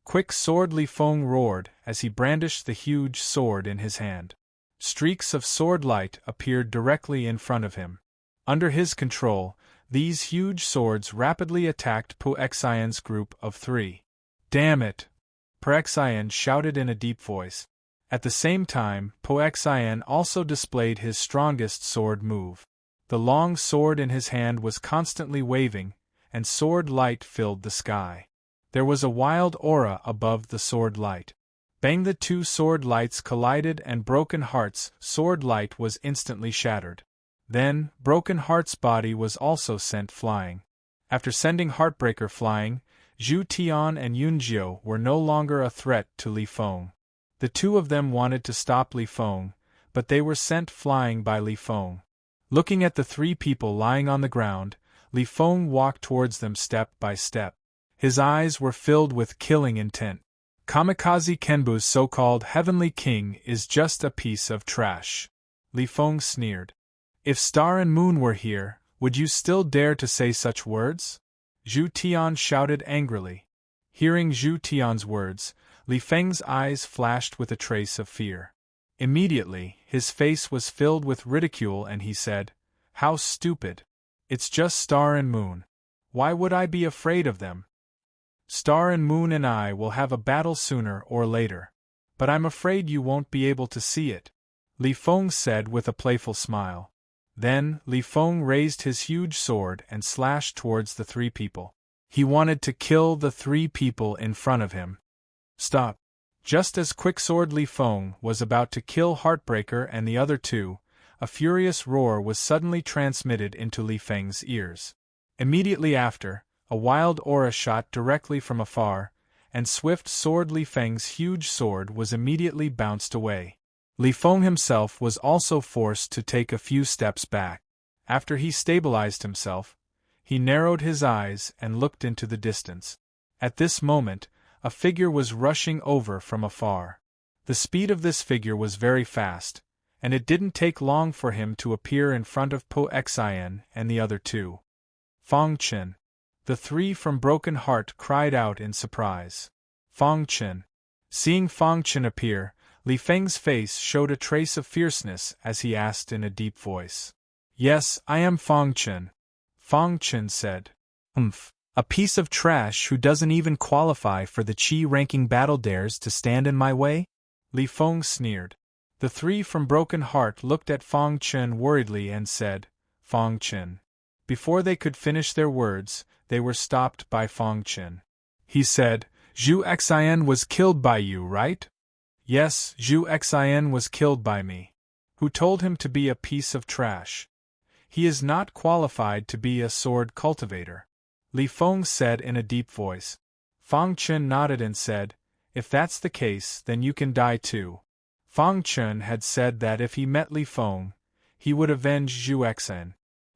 Quick Sword Li Feng roared as he brandished the huge sword in his hand. Streaks of sword light appeared directly in front of him. Under his control, these huge swords rapidly attacked Po Xian's group of three. Damn it! Po Xian shouted in a deep voice. At the same time, Po Xian also displayed his strongest sword move. The long sword in his hand was constantly waving, and sword light filled the sky. There was a wild aura above the sword light. Bang! The two sword lights collided and Broken Heart's sword light was instantly shattered. Then, Broken Heart's body was also sent flying. After sending Heartbreaker flying, Zhu Tian and Yunjiu were no longer a threat to Li Feng. The two of them wanted to stop Li Feng, but they were sent flying by Li Feng. Looking at the three people lying on the ground, Li Feng walked towards them step by step. His eyes were filled with killing intent. Kamikaze Kenbu's so-called Heavenly King is just a piece of trash. Li Feng sneered. If Star and Moon were here, would you still dare to say such words? Zhu Tian shouted angrily. Hearing Zhu Tian's words, Li Feng's eyes flashed with a trace of fear. Immediately, his face was filled with ridicule and he said, "How stupid! It's just Star and Moon. Why would I be afraid of them? Star and Moon and I will have a battle sooner or later. But I'm afraid you won't be able to see it, Li Feng said with a playful smile. Then, Li Feng raised his huge sword and slashed towards the three people. He wanted to kill the three people in front of him. Stop! Just as Quicksword Li Feng was about to kill Heartbreaker and the other two, a furious roar was suddenly transmitted into Li Feng's ears. Immediately after, a wild aura shot directly from afar, and swift sword Li Feng's huge sword was immediately bounced away. Li Feng himself was also forced to take a few steps back. After he stabilized himself, he narrowed his eyes and looked into the distance. At this moment, a figure was rushing over from afar. The speed of this figure was very fast, and it didn't take long for him to appear in front of Po Xin and the other two. Fang Chen. The three from Broken Heart cried out in surprise. Fang Chen. Seeing Fang Chen appear, Li Feng's face showed a trace of fierceness as he asked in a deep voice. Yes, I am Fang Chen. Fang Chen said. A piece of trash who doesn't even qualify for the Qi-ranking battle dares to stand in my way? Li Feng sneered. The three from Broken Heart looked at Fang Chen worriedly and said, Fang Chen. Before they could finish their words, they were stopped by Fang Chen. He said, Zhu Xian was killed by you, right? Yes, Zhu Xian was killed by me. Who told him to be a piece of trash? He is not qualified to be a sword cultivator, Li Feng said in a deep voice. Fang Chen nodded and said, If that's the case, then you can die too. Fang Chen had said that if he met Li Feng, he would avenge Zhu Xian.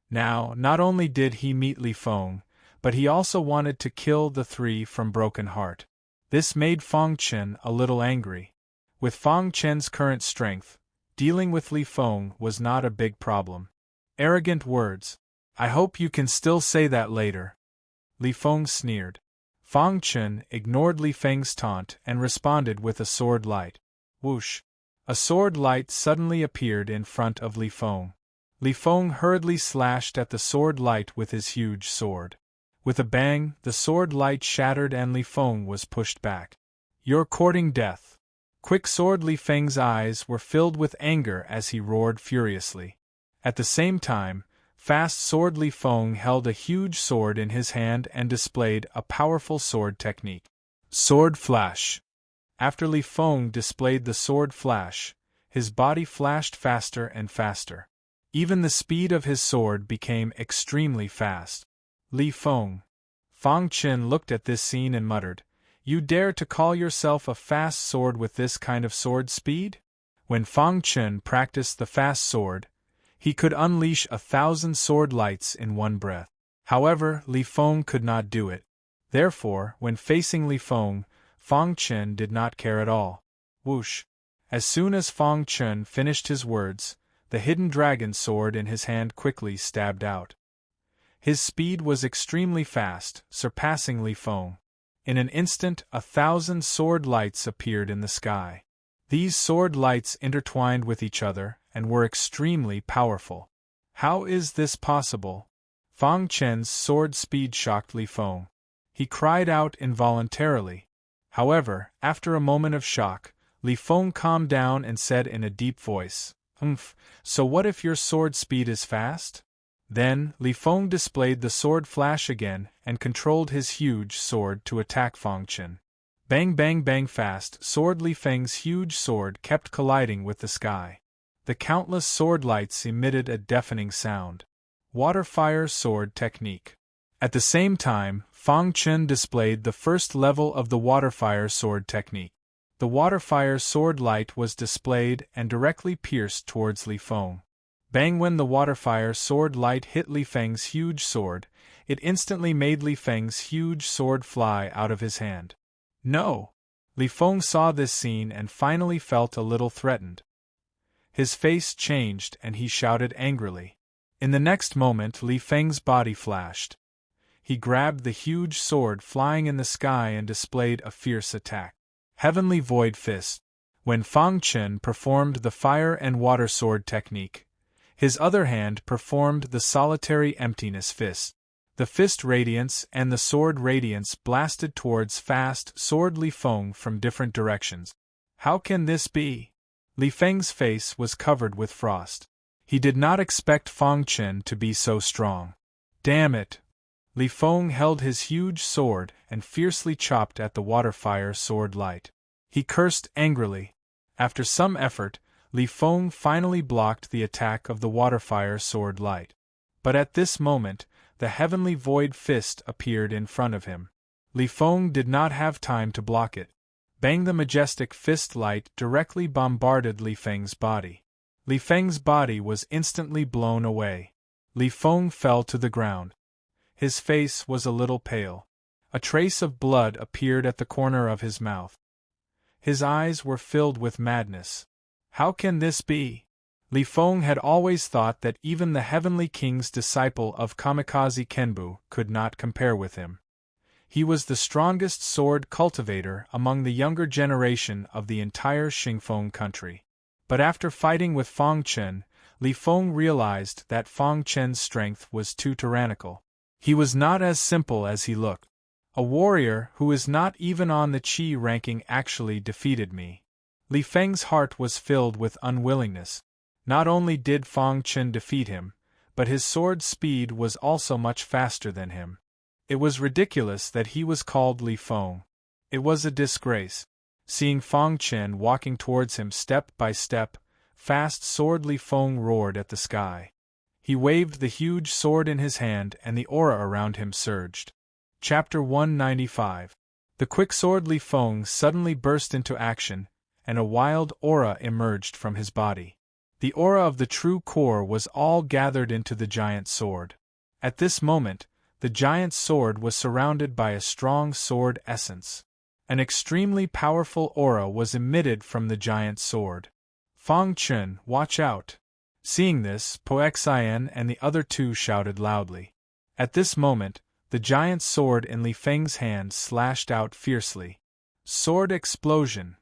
Now, not only did he meet Li Feng, but he also wanted to kill the three from Broken Heart. This made Fang Chen a little angry. With Fang Chen's current strength, dealing with Li Feng was not a big problem. Arrogant words. I hope you can still say that later. Li Feng sneered. Fang Chen ignored Li Feng's taunt and responded with a sword light. Whoosh! A sword light suddenly appeared in front of Li Feng. Li Feng hurriedly slashed at the sword light with his huge sword. With a bang, the sword light shattered and Li Feng was pushed back. You're courting death. Quicksword Li Feng's eyes were filled with anger as he roared furiously. At the same time, Fast Sword Li Feng held a huge sword in his hand and displayed a powerful sword technique. Sword Flash. After Li Feng displayed the sword flash, his body flashed faster and faster. Even the speed of his sword became extremely fast. Li Feng. Fang Chen looked at this scene and muttered, You dare to call yourself a fast sword with this kind of sword speed? When Fang Chen practiced the fast sword, he could unleash 1,000 sword lights in one breath. However, Li Feng could not do it. Therefore, when facing Li Feng, Fang Chen did not care at all. Whoosh! As soon as Fang Chen finished his words, the hidden dragon sword in his hand quickly stabbed out. His speed was extremely fast, surpassing Li Feng. In an instant, 1,000 sword lights appeared in the sky. These sword lights intertwined with each other and were extremely powerful. How is this possible? Fang Chen's sword speed shocked Li Feng. He cried out involuntarily. However, after a moment of shock, Li Feng calmed down and said in a deep voice, So what if your sword speed is fast? Then, Li Feng displayed the sword flash again and controlled his huge sword to attack Fang Chen. Bang bang bang fast sword Li Feng's huge sword kept colliding with the sky. The countless sword lights emitted a deafening sound. Water-fire sword technique. At the same time, Fang Chen displayed the first level of the water-fire sword technique. The water-fire sword light was displayed and directly pierced towards Li Feng. Bang! When the water-fire sword light hit Li Feng's huge sword, it instantly made Li Feng's huge sword fly out of his hand. No! Li Feng saw this scene and finally felt a little threatened. His face changed and he shouted angrily. In the next moment Li Feng's body flashed. He grabbed the huge sword flying in the sky and displayed a fierce attack. Heavenly Void Fist. When Fang Chen performed the fire and water sword technique, His other hand performed the solitary emptiness fist. The fist radiance and the sword radiance blasted towards fast sword Li Feng from different directions. How can this be? Li Feng's face was covered with frost. He did not expect Fang Chen to be so strong. Damn it! Li Feng held his huge sword and fiercely chopped at the waterfire sword light. He cursed angrily. After some effort, Li Feng finally blocked the attack of the waterfire sword light. But at this moment, the heavenly void fist appeared in front of him. Li Feng did not have time to block it. Bang! The majestic fist light directly bombarded Li Feng's body. Li Feng's body was instantly blown away. Li Feng fell to the ground. His face was a little pale. A trace of blood appeared at the corner of his mouth. His eyes were filled with madness. How can this be? Li Feng had always thought that even the Heavenly King's disciple of Kamikaze Kenbu could not compare with him. He was the strongest sword cultivator among the younger generation of the entire Xingfeng country. But after fighting with Fang Chen, Li Feng realized that Fang Chen's strength was too tyrannical. He was not as simple as he looked. A warrior who is not even on the Qi ranking actually defeated me. Li Feng's heart was filled with unwillingness. Not only did Fang Chen defeat him, but his sword speed was also much faster than him. It was ridiculous that he was called Li Feng. It was a disgrace. Seeing Fang Chen walking towards him step by step, fast sword Li Feng roared at the sky. He waved the huge sword in his hand and the aura around him surged. Chapter 195. The quick sword Li Feng suddenly burst into action, and a wild aura emerged from his body. The aura of the true core was all gathered into the giant sword. At this moment, the giant sword was surrounded by a strong sword essence. An extremely powerful aura was emitted from the giant sword. Fang Chen, watch out! Seeing this, Po Xian and the other two shouted loudly. At this moment, the giant sword in Li Feng's hand slashed out fiercely. Sword explosion!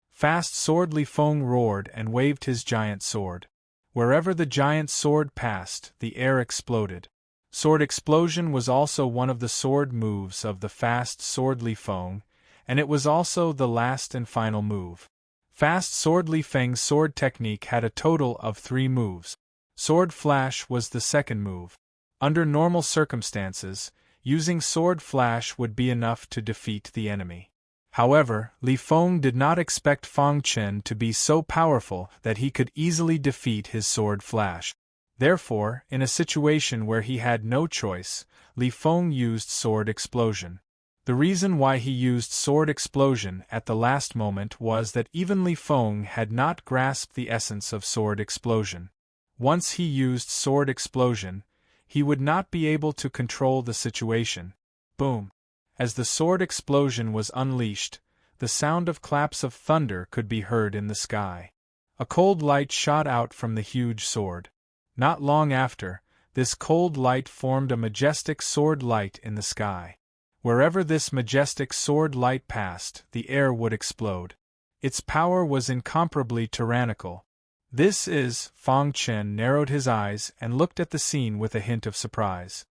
Fast sword Li Feng roared and waved his giant sword. Wherever the giant sword passed, the air exploded. Sword explosion was also one of the sword moves of the fast sword Li Feng, and it was also the last and final move. Fast sword Li Feng's sword technique had a total of 3 moves. Sword flash was the second move. Under normal circumstances, using sword flash would be enough to defeat the enemy. However, Li Feng did not expect Fang Chen to be so powerful that he could easily defeat his sword flash. Therefore, in a situation where he had no choice, Li Feng used sword explosion. The reason why he used sword explosion at the last moment was that even Li Feng had not grasped the essence of sword explosion. Once he used sword explosion, he would not be able to control the situation. Boom! As the sword explosion was unleashed, the sound of claps of thunder could be heard in the sky. A cold light shot out from the huge sword. Not long after, this cold light formed a majestic sword light in the sky. Wherever this majestic sword light passed, the air would explode. Its power was incomparably tyrannical. This is, Fang Chen narrowed his eyes and looked at the scene with a hint of surprise.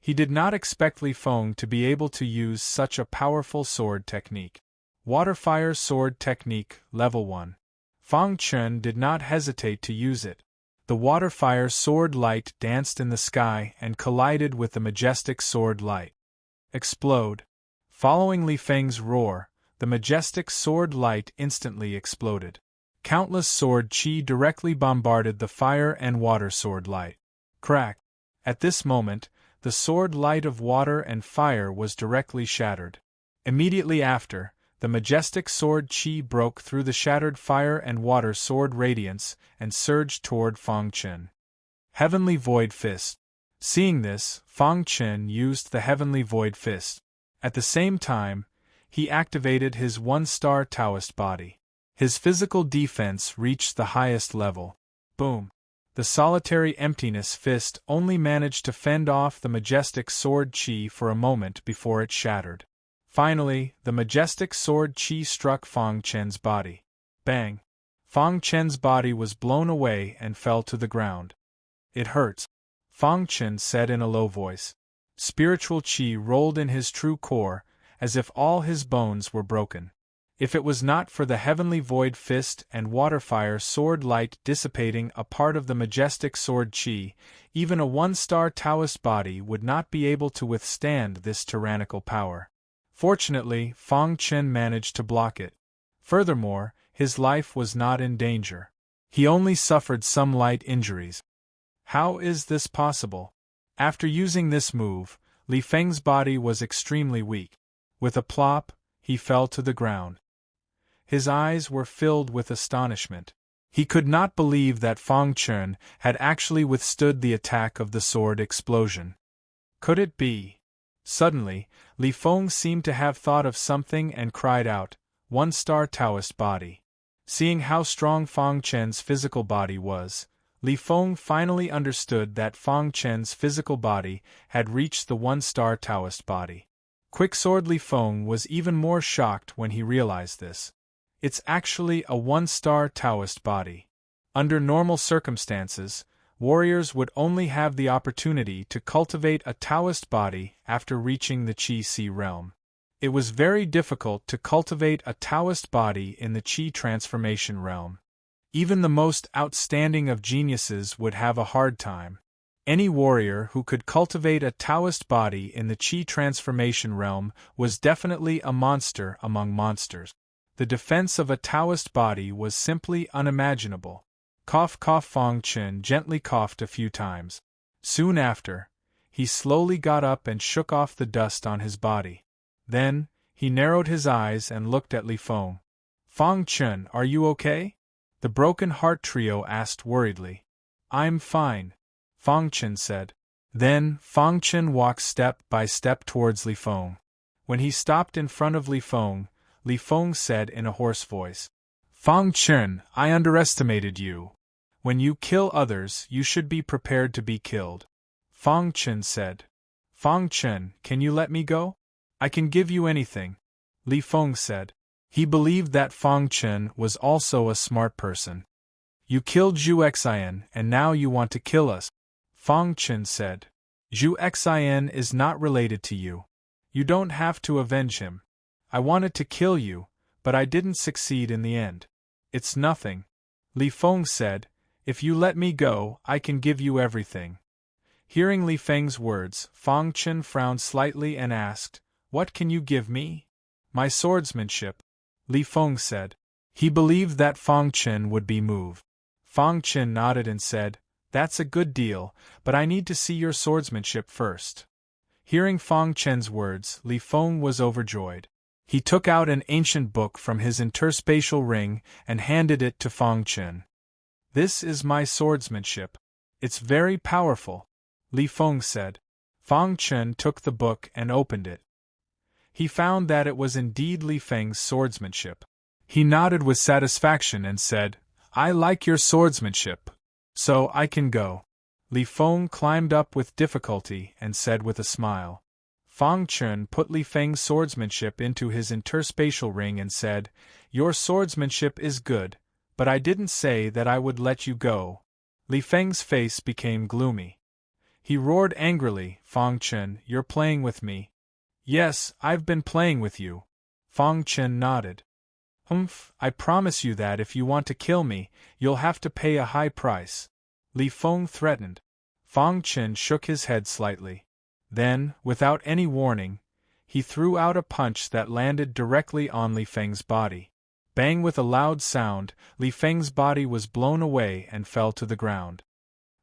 He did not expect Li Feng to be able to use such a powerful sword technique. Waterfire sword technique, level 1. Fang Chen did not hesitate to use it. The waterfire sword light danced in the sky and collided with the majestic sword light. Explode! Following Li Feng's roar, the majestic sword light instantly exploded. Countless sword chi directly bombarded the fire and water sword light. Crack! At this moment, the sword light of water and fire was directly shattered. Immediately after, the majestic sword chi broke through the shattered fire and water sword radiance and surged toward Fang Chen. Heavenly Void Fist. Seeing this, Fang Chen used the Heavenly Void Fist. At the same time, he activated his 1-star Taoist body. His physical defense reached the highest level. Boom! The solitary emptiness fist only managed to fend off the majestic sword chi for a moment before it shattered. Finally, the majestic sword chi struck Fang Chen's body. Bang! Fang Chen's body was blown away and fell to the ground. It hurts, Fang Chen said in a low voice. Spiritual qi rolled in his true core, as if all his bones were broken. If it was not for the heavenly void fist and waterfire sword light dissipating a part of the majestic sword qi, even a one-star Taoist body would not be able to withstand this tyrannical power. Fortunately, Fang Chen managed to block it. Furthermore, his life was not in danger. He only suffered some light injuries. How is this possible? After using this move, Li Feng's body was extremely weak. With a plop, he fell to the ground. His eyes were filled with astonishment. He could not believe that Fang Chen had actually withstood the attack of the sword explosion. Could it be? Suddenly, Li Feng seemed to have thought of something and cried out, "One-star Taoist body." Seeing how strong Fang Chen's physical body was, Li Feng finally understood that Fang Chen's physical body had reached the one-star Taoist body. Quicksword Li Feng was even more shocked when he realized this. It's actually a one-star Taoist body. Under normal circumstances, warriors would only have the opportunity to cultivate a Taoist body after reaching the Qi-Si realm. It was very difficult to cultivate a Taoist body in the Qi transformation realm. Even the most outstanding of geniuses would have a hard time. Any warrior who could cultivate a Taoist body in the Qi transformation realm was definitely a monster among monsters. The defense of a Taoist body was simply unimaginable. Cough cough. Fang Chen gently coughed a few times. Soon after, he slowly got up and shook off the dust on his body. Then, he narrowed his eyes and looked at Li Feng. "Fang Chen, are you okay?" The Broken Heart Trio asked worriedly. "I'm fine," Fang Chen said. Then, Fang Chen walked step by step towards Li Feng. When he stopped in front of Li Feng said in a hoarse voice, "Fang Chen, I underestimated you. When you kill others, you should be prepared to be killed." Fang Chen said, "Fang Chen, can you let me go? I can give you anything," Li Feng said. He believed that Fang Chen was also a smart person. "You killed Zhu Xian and now you want to kill us," Fang Chen said. "Zhu Xian is not related to you. You don't have to avenge him. I wanted to kill you, but I didn't succeed in the end. It's nothing," Li Feng said. "If you let me go, I can give you everything." Hearing Li Feng's words, Fang Chen frowned slightly and asked, "What can you give me?" "My swordsmanship," Li Feng said. He believed that Fang Chen would be moved. Fang Chen nodded and said, "That's a good deal, but I need to see your swordsmanship first." Hearing Fang Chen's words, Li Feng was overjoyed. He took out an ancient book from his interspatial ring and handed it to Fang Chen. "This is my swordsmanship. It's very powerful," Li Feng said. Fang Chen took the book and opened it. He found that it was indeed Li Feng's swordsmanship. He nodded with satisfaction and said, "I like your swordsmanship. So I can go." Li Feng climbed up with difficulty and said with a smile. Fang Chen put Li Feng's swordsmanship into his interspatial ring and said, "Your swordsmanship is good, but I didn't say that I would let you go." Li Feng's face became gloomy. He roared angrily, "Fang Chen, you're playing with me." "Yes, I've been playing with you." Fang Chen nodded. "Humph, I promise you that if you want to kill me, you'll have to pay a high price," Li Feng threatened. Fang Chen shook his head slightly. Then, without any warning, he threw out a punch that landed directly on Li Feng's body. Bang! With a loud sound, Li Feng's body was blown away and fell to the ground.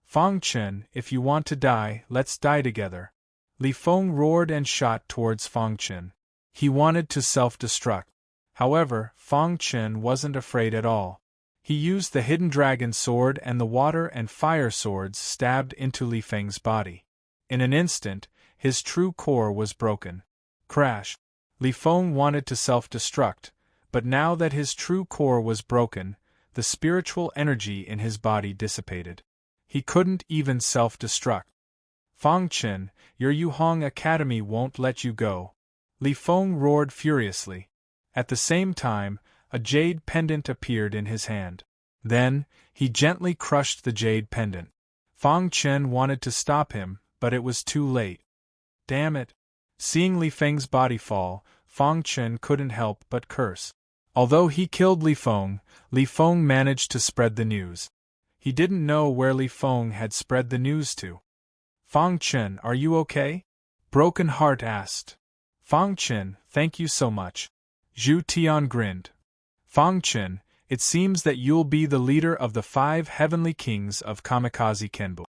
"Fang Chen, if you want to die, let's die together," Li Feng roared and shot towards Fang Chen. He wanted to self-destruct. However, Fang Chen wasn't afraid at all. He used the hidden dragon sword and the water and fire swords stabbed into Li Feng's body. In an instant, his true core was broken. Crash! Li Feng wanted to self-destruct, but now that his true core was broken, the spiritual energy in his body dissipated. He couldn't even self-destruct. "Fang Chen, your Yuhong Academy won't let you go," Li Feng roared furiously. At the same time, a jade pendant appeared in his hand. Then, he gently crushed the jade pendant. Fang Chen wanted to stop him, but it was too late. Damn it! Seeing Li Feng's body fall, Fang Chen couldn't help but curse. Although he killed Li Feng managed to spread the news. He didn't know where Li Feng had spread the news to. Fang Chen, are you okay? Broken Heart asked. Fang Chen, thank you so much. Zhu Tian grinned. Fang Chen, it seems that you'll be the leader of the 5 heavenly kings of Kamikaze Kenbu.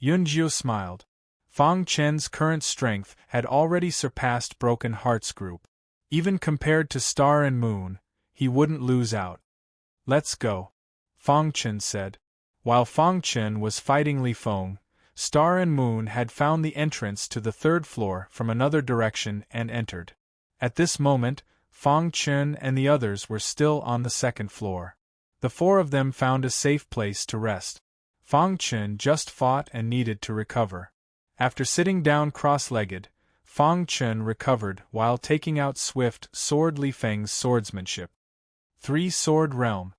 Yunjiu smiled. Fang Chen's current strength had already surpassed Broken Heart's group. Even compared to Star and Moon, he wouldn't lose out. Let's go, Fang Chen said. While Fang Chen was fighting Li Feng, Star and Moon had found the entrance to the 3rd floor from another direction and entered. At this moment, Fang Chen and the others were still on the 2nd floor. The 4 of them found a safe place to rest. Fang Chen just fought and needed to recover. After sitting down cross-legged, Fang Chen recovered while taking out swift sword Li Feng's swordsmanship. 3-Sword Realm.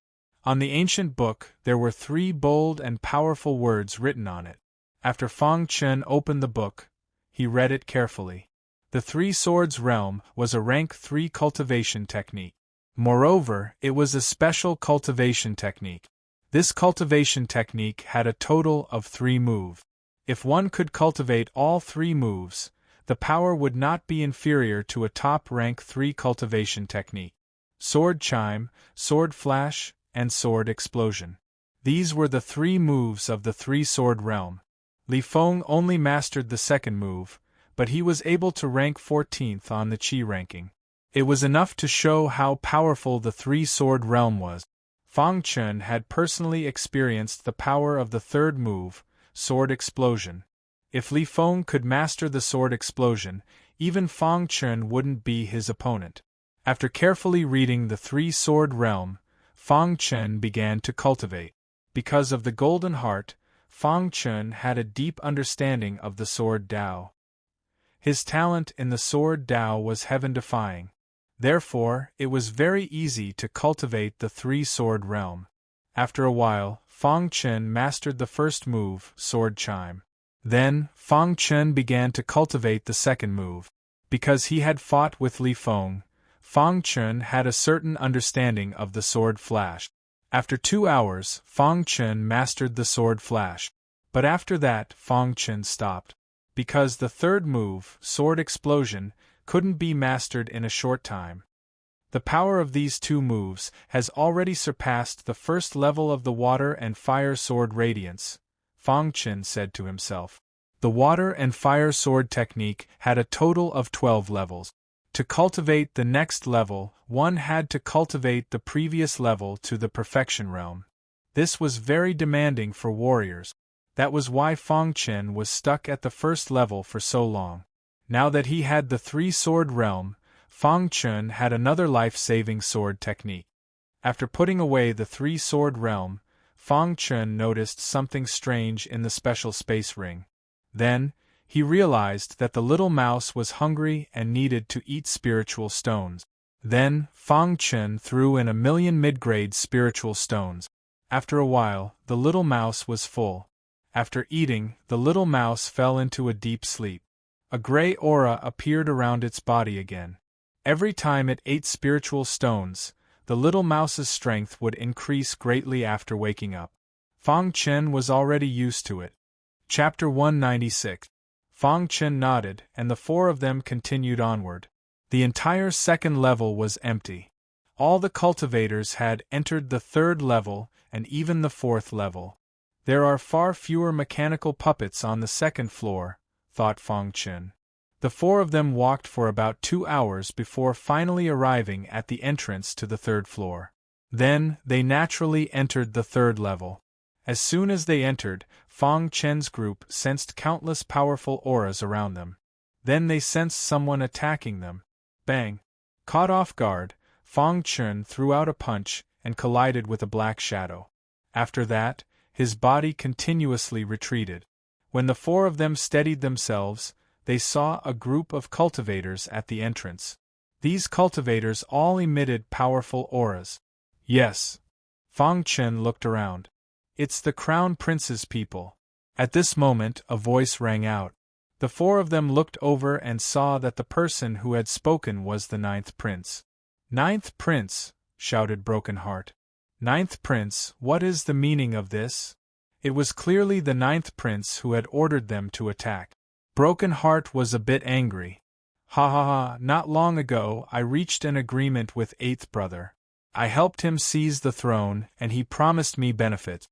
On the ancient book there were 3 bold and powerful words written on it. After Fang Chen opened the book, he read it carefully. The 3 Swords Realm was a rank 3 cultivation technique. Moreover, it was a special cultivation technique. This cultivation technique had a total of 3 moves. If one could cultivate all 3 moves, the power would not be inferior to a top rank 3 cultivation technique. Sword Chime, Sword Flash, and Sword Explosion. These were the 3 moves of the 3-Sword Realm. Li Feng only mastered the 2nd move, but he was able to rank 14th on the Qi ranking. It was enough to show how powerful the 3-Sword Realm was. Fang Chen had personally experienced the power of the 3rd move, Sword Explosion. If Li Feng could master the Sword Explosion, even Fang Chen wouldn't be his opponent. After carefully reading the 3-Sword Realm, Fang Chen began to cultivate. Because of the Golden Heart, Fang Chen had a deep understanding of the Sword Dao. His talent in the Sword Dao was heaven-defying. Therefore, it was very easy to cultivate the 3-Sword Realm. After a while, Fang Chen mastered the 1st move, Sword Chime. Then, Fang Chen began to cultivate the 2nd move. Because he had fought with Li Feng, Fang Chen had a certain understanding of the Sword Flash. After 2 hours, Fang Chen mastered the Sword Flash. But after that, Fang Chen stopped. Because the 3rd move, Sword Explosion, couldn't be mastered in a short time. The power of these 2 moves has already surpassed the 1st level of the Water and Fire Sword Radiance, Fang Chen said to himself. The Water and Fire Sword technique had a total of 12 levels. To cultivate the next level, one had to cultivate the previous level to the Perfection Realm. This was very demanding for warriors. That was why Fang Chen was stuck at the 1st level for so long. Now that he had the 3-Sword Realm, Fang Chen had another life-saving sword technique. After putting away the 3-Sword Realm, Fang Chen noticed something strange in the special space ring. Then, he realized that the little mouse was hungry and needed to eat spiritual stones. Then, Fang Chen threw in 1,000,000 mid-grade spiritual stones. After a while, the little mouse was full. After eating, the little mouse fell into a deep sleep. A gray aura appeared around its body again. Every time it ate spiritual stones, the little mouse's strength would increase greatly after waking up. Fang Chen was already used to it. Chapter 196. Fang Chen nodded, and the 4 of them continued onward. The entire 2nd level was empty. All the cultivators had entered the 3rd level, and even the 4th level. There are far fewer mechanical puppets on the 2nd floor, thought Fang Chen. The 4 of them walked for about 2 hours before finally arriving at the entrance to the 3rd floor. Then, they naturally entered the 3rd level. As soon as they entered, Fang Chen's group sensed countless powerful auras around them. Then they sensed someone attacking them. Bang! Caught off guard, Fang Chen threw out a punch and collided with a black shadow. After that, his body continuously retreated. When the 4 of them steadied themselves, they saw a group of cultivators at the entrance. These cultivators all emitted powerful auras. Yes. Fang Chen looked around. It's the Crown Prince's people. At this moment, a voice rang out. The four of them looked over and saw that the person who had spoken was the ninth prince. "Ninth prince!" shouted Broken Heart. "Ninth prince, what is the meaning of this?" It was clearly the ninth prince who had ordered them to attack. Broken Heart was a bit angry. "Ha ha ha, not long ago I reached an agreement with eighth brother. I helped him seize the throne, and he promised me benefit."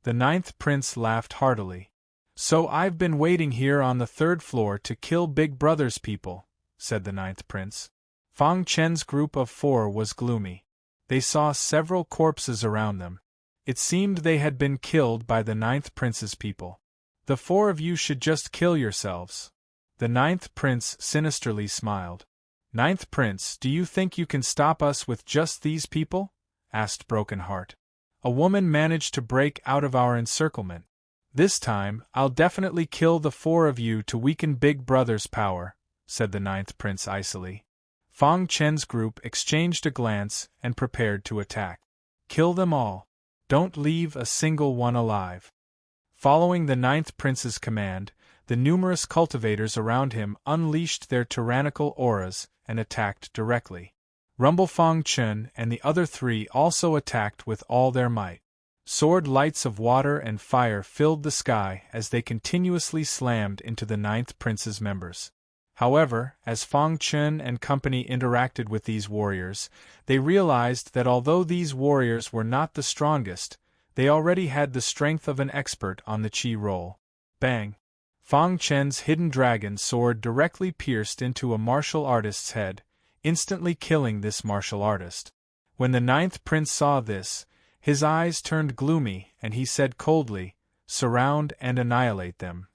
The ninth prince laughed heartily. "So I've been waiting here on the third floor to kill Big Brother's people," said the ninth prince. Fang Chen's group of four was gloomy. They saw several corpses around them. It seemed they had been killed by the ninth prince's people. "The four of you should just kill yourselves." The ninth prince sinisterly smiled. "Ninth prince, do you think you can stop us with just these people?" asked Broken Heart. "A woman managed to break out of our encirclement. This time, I'll definitely kill the four of you to weaken Big Brother's power," said the ninth prince icily. Fang Chen's group exchanged a glance and prepared to attack. "Kill them all. Don't leave a single one alive." Following the ninth prince's command, the numerous cultivators around him unleashed their tyrannical auras and attacked directly. Rumble Fang Chen and the other three also attacked with all their might. Sword lights of water and fire filled the sky as they continuously slammed into the ninth prince's members. However, as Fang Chen and company interacted with these warriors, they realized that although these warriors were not the strongest, they already had the strength of an expert on the Qi roll. Bang! Fang Chen's hidden dragon sword directly pierced into a martial artist's head, instantly killing this martial artist. When the ninth prince saw this, his eyes turned gloomy and he said coldly, "Surround and annihilate them."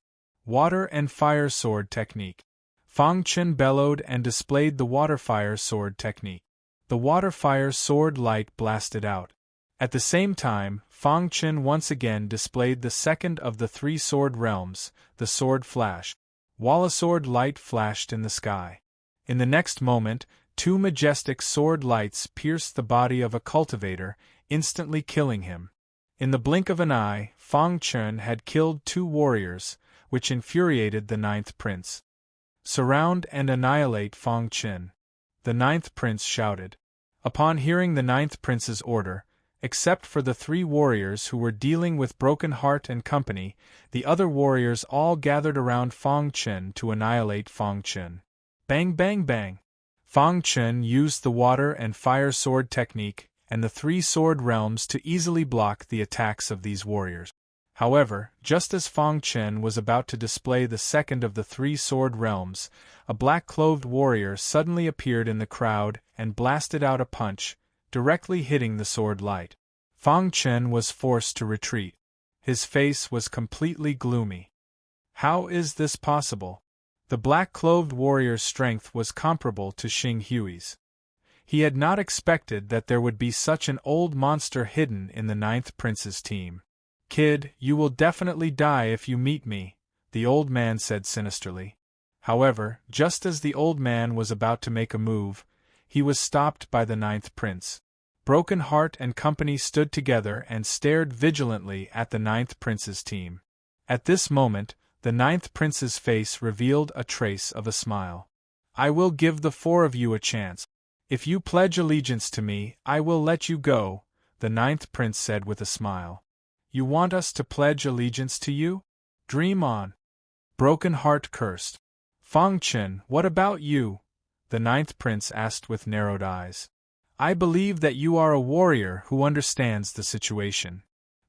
Water and fire sword technique. Fang Chen bellowed and displayed the water-fire sword technique. The water-fire sword light blasted out. At the same time, Fang Chen once again displayed the second of the three sword realms, the sword flash. While a sword light flashed in the sky. In the next moment, two majestic sword lights pierced the body of a cultivator, instantly killing him. In the blink of an eye, Fang Chen had killed two warriors, which infuriated the ninth prince. "Surround and annihilate Fang Chen," the ninth prince shouted. Upon hearing the ninth prince's order, except for the three warriors who were dealing with Broken Heart and company, the other warriors all gathered around Fang Chen to annihilate Fang Chen. Bang bang bang! Fang Chen used the water and fire sword technique and the three sword realms to easily block the attacks of these warriors. However, just as Fang Chen was about to display the second of the three sword realms, a black-clothed warrior suddenly appeared in the crowd and blasted out a punch, directly hitting the sword light. Fang Chen was forced to retreat. His face was completely gloomy. How is this possible? The black-clothed warrior's strength was comparable to Xing Hui's. He had not expected that there would be such an old monster hidden in the ninth prince's team. "Kid, you will definitely die if you meet me," the old man said sinisterly. However, just as the old man was about to make a move, he was stopped by the ninth prince. Broken Heart and company stood together and stared vigilantly at the ninth prince's team. At this moment, the ninth prince's face revealed a trace of a smile. "I will give the four of you a chance. If you pledge allegiance to me, I will let you go," the ninth prince said with a smile. "You want us to pledge allegiance to you? Dream on." Broken Heart cursed. "Fang Chen, what about you?" the ninth prince asked with narrowed eyes. "I believe that you are a warrior who understands the situation."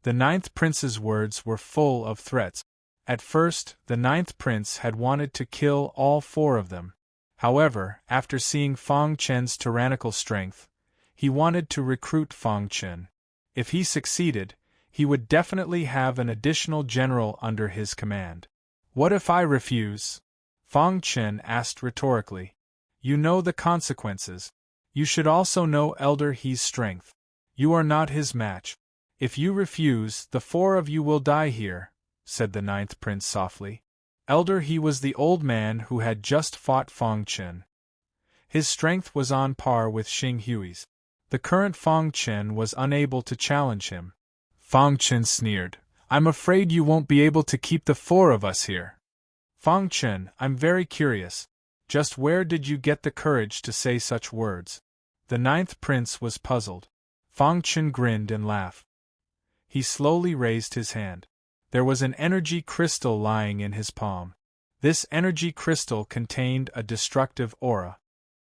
The ninth prince's words were full of threats. At first, the ninth prince had wanted to kill all four of them. However, after seeing Fang Chen's tyrannical strength, he wanted to recruit Fang Chen. If he succeeded, he would definitely have an additional general under his command. "What if I refuse?" Fang Chen asked rhetorically. "You know the consequences. You should also know Elder He's strength. You are not his match. If you refuse, the four of you will die here," said the ninth prince softly. Elder He was the old man who had just fought Fang Chen. His strength was on par with Xing Hui's. The current Fang Chen was unable to challenge him. Fang Chen sneered. I'm afraid you won't be able to keep the four of us here. Fang Chen, I'm very curious. Just where did you get the courage to say such words? The ninth prince was puzzled. Fang Chen grinned and laughed. He slowly raised his hand. There was an energy crystal lying in his palm. This energy crystal contained a destructive aura.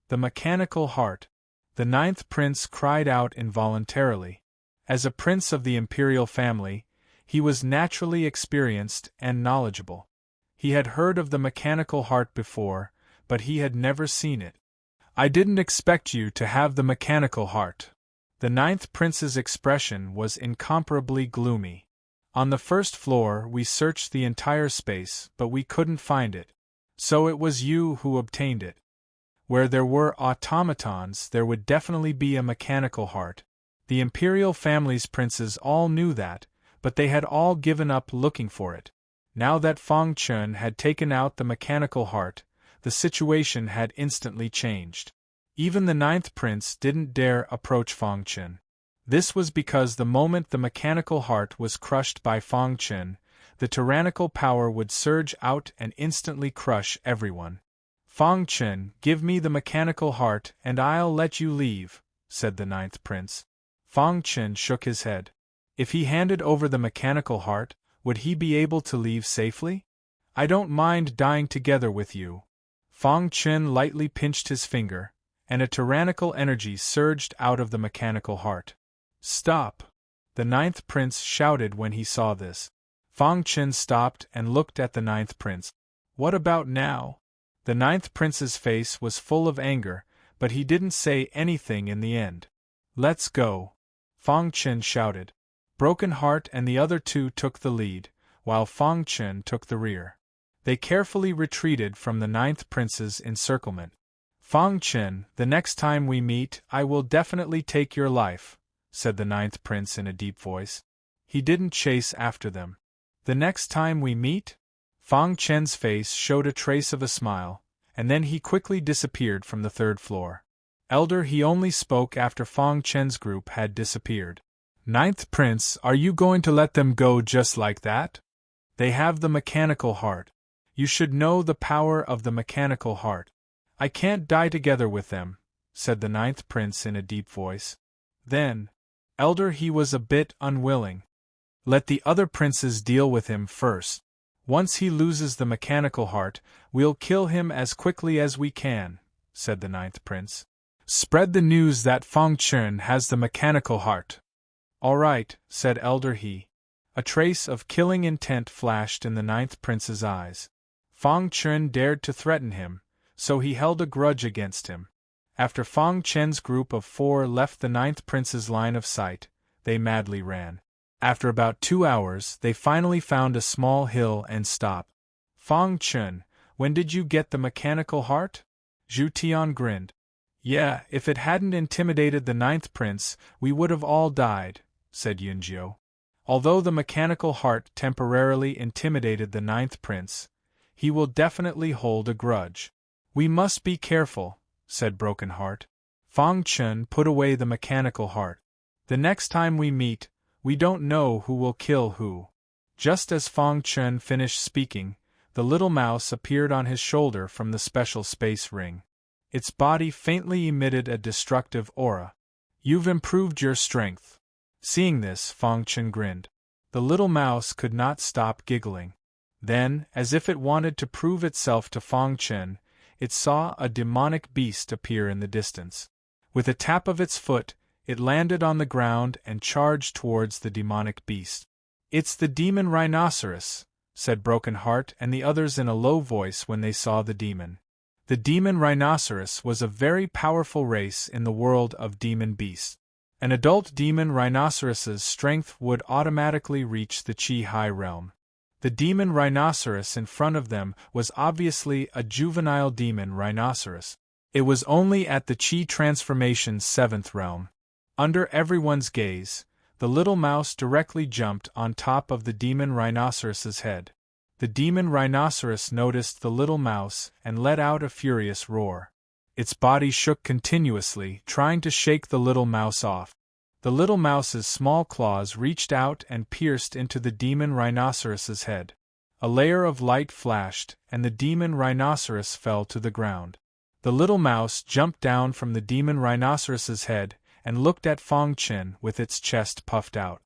The mechanical heart. The ninth prince cried out involuntarily. As a prince of the imperial family, he was naturally experienced and knowledgeable. He had heard of the mechanical heart before, but he had never seen it. I didn't expect you to have the mechanical heart. The ninth prince's expression was incomparably gloomy. On the first floor we searched the entire space, but we couldn't find it. So it was you who obtained it. Where there were automatons, there would definitely be a mechanical heart. The imperial family's princes all knew that, but they had all given up looking for it. Now that Fang Chen had taken out the mechanical heart, the situation had instantly changed. Even the ninth prince didn't dare approach Fang Chen. This was because the moment the mechanical heart was crushed by Fang Chen, the tyrannical power would surge out and instantly crush everyone. Fang Chen, give me the mechanical heart and I'll let you leave, said the ninth prince. Fang Chen shook his head. If he handed over the mechanical heart, would he be able to leave safely? I don't mind dying together with you. Fang Chen lightly pinched his finger, and a tyrannical energy surged out of the mechanical heart. Stop! The ninth prince shouted when he saw this. Fang Chen stopped and looked at the ninth prince. What about now? The ninth prince's face was full of anger, but he didn't say anything in the end. Let's go! Fang Chen shouted. Broken Heart and the other two took the lead, while Fang Chen took the rear. They carefully retreated from the ninth prince's encirclement. Fang Chen, the next time we meet, I will definitely take your life, said the ninth prince in a deep voice. He didn't chase after them. The next time we meet? Fang Chen's face showed a trace of a smile, and then he quickly disappeared from the third floor. Elder, he only spoke after Fang Chen's group had disappeared. Ninth prince, are you going to let them go just like that? They have the mechanical heart. You should know the power of the mechanical heart. I can't die together with them, said the ninth prince in a deep voice. Then, Elder, he was a bit unwilling. Let the other princes deal with him first. Once he loses the mechanical heart, we'll kill him as quickly as we can, said the ninth prince. Spread the news that Fang Chen has the mechanical heart. All right, said Elder He. A trace of killing intent flashed in the ninth prince's eyes. Fang Chen dared to threaten him, so he held a grudge against him. After Fang Chen's group of 4 left the ninth prince's line of sight, they madly ran. After about 2 hours, they finally found a small hill and stopped. Fang Chen, when did you get the mechanical heart? Zhu Tian grinned. Yeah, if it hadn't intimidated the ninth prince, we would have all died, said Yunjiu. Although the mechanical heart temporarily intimidated the ninth prince, he will definitely hold a grudge. We must be careful, said Broken Heart. Fang Chen put away the mechanical heart. The next time we meet, we don't know who will kill who. Just as Fang Chen finished speaking, the little mouse appeared on his shoulder from the special space ring. Its body faintly emitted a destructive aura. You've improved your strength. Seeing this, Fang Chen grinned. The little mouse could not stop giggling. Then, as if it wanted to prove itself to Fang Chen, it saw a demonic beast appear in the distance. With a tap of its foot, it landed on the ground and charged towards the demonic beast. It's the demon rhinoceros, said Broken Heart and the others in a low voice when they saw the demon. The demon rhinoceros was a very powerful race in the world of demon beasts. An adult demon rhinoceros's strength would automatically reach the Qi High realm. The demon rhinoceros in front of them was obviously a juvenile demon rhinoceros. It was only at the Qi transformation's 7th realm. Under everyone's gaze, the little mouse directly jumped on top of the demon rhinoceros's head. The demon rhinoceros noticed the little mouse and let out a furious roar. Its body shook continuously, trying to shake the little mouse off. The little mouse's small claws reached out and pierced into the demon rhinoceros's head. A layer of light flashed, and the demon rhinoceros fell to the ground. The little mouse jumped down from the demon rhinoceros's head and looked at Fang Chen with its chest puffed out.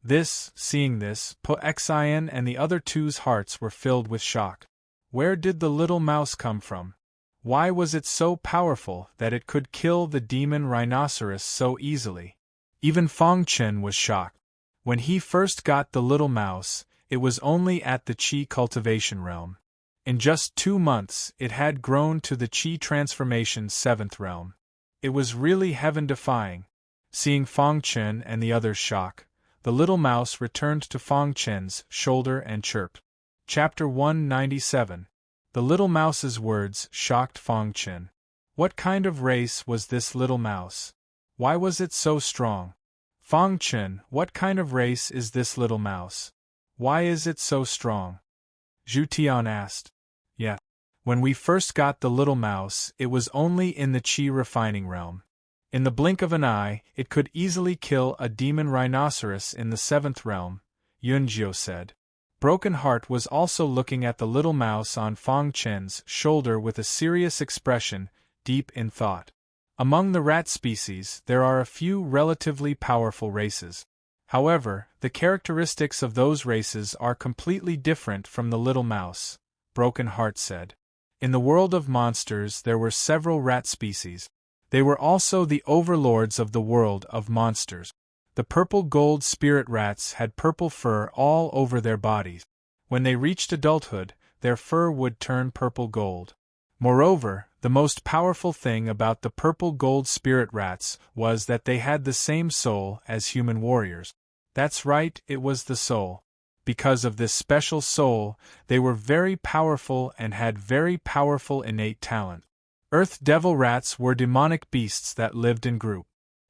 Seeing this, Po Xian and the other two's hearts were filled with shock. Where did the little mouse come from? Why was it so powerful that it could kill the demon rhinoceros so easily? Even Fang Chen was shocked. When he first got the little mouse, it was only at the Qi cultivation realm. In just 2 months, it had grown to the Qi transformation 7th realm. It was really heaven-defying. Seeing Fang Chen and the others' shock, the little mouse returned to Fang Chen's shoulder and chirped. Chapter 197. The little mouse's words shocked Fang Chen. What kind of race was this little mouse? Why was it so strong? Fang Chen, what kind of race is this little mouse? Why is it so strong? Zhu Tian asked. Yeah. When we first got the little mouse, it was only in the Qi refining realm. In the blink of an eye, it could easily kill a demon rhinoceros in the 7th realm, Yunjiu said. Broken Heart was also looking at the little mouse on Fang Chen's shoulder with a serious expression, deep in thought. Among the rat species, there are a few relatively powerful races. However, the characteristics of those races are completely different from the little mouse, Broken Heart said. In the world of monsters there were several rat species. They were also the overlords of the world of monsters. The purple gold spirit rats had purple fur all over their bodies. When they reached adulthood, their fur would turn purple gold. Moreover, the most powerful thing about the purple gold spirit rats was that they had the same soul as human warriors. That's right, it was the soul. Because of this special soul, they were very powerful and had very powerful innate talent. Earth devil rats were demonic beasts that lived in groups.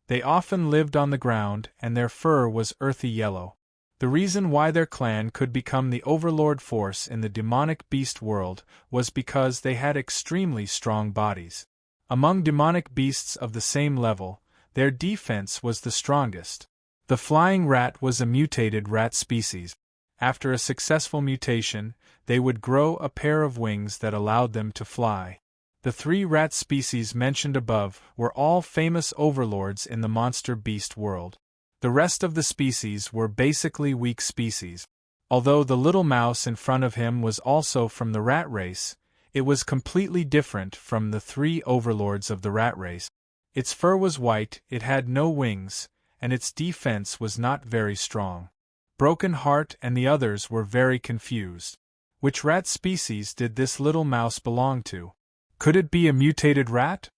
They often lived on the ground and their fur was earthy yellow. The reason why their clan could become the overlord force in the demonic beast world was because they had extremely strong bodies. Among demonic beasts of the same level, their defense was the strongest. The flying rat was a mutated rat species. After a successful mutation, they would grow a pair of wings that allowed them to fly. The 3 rat species mentioned above were all famous overlords in the monster beast world. The rest of the species were basically weak species. Although the little mouse in front of him was also from the rat race, it was completely different from the 3 overlords of the rat race. Its fur was white, it had no wings, and its defense was not very strong. Broken Heart and the others were very confused. Which rat species did this little mouse belong to? Could it be a mutated rat?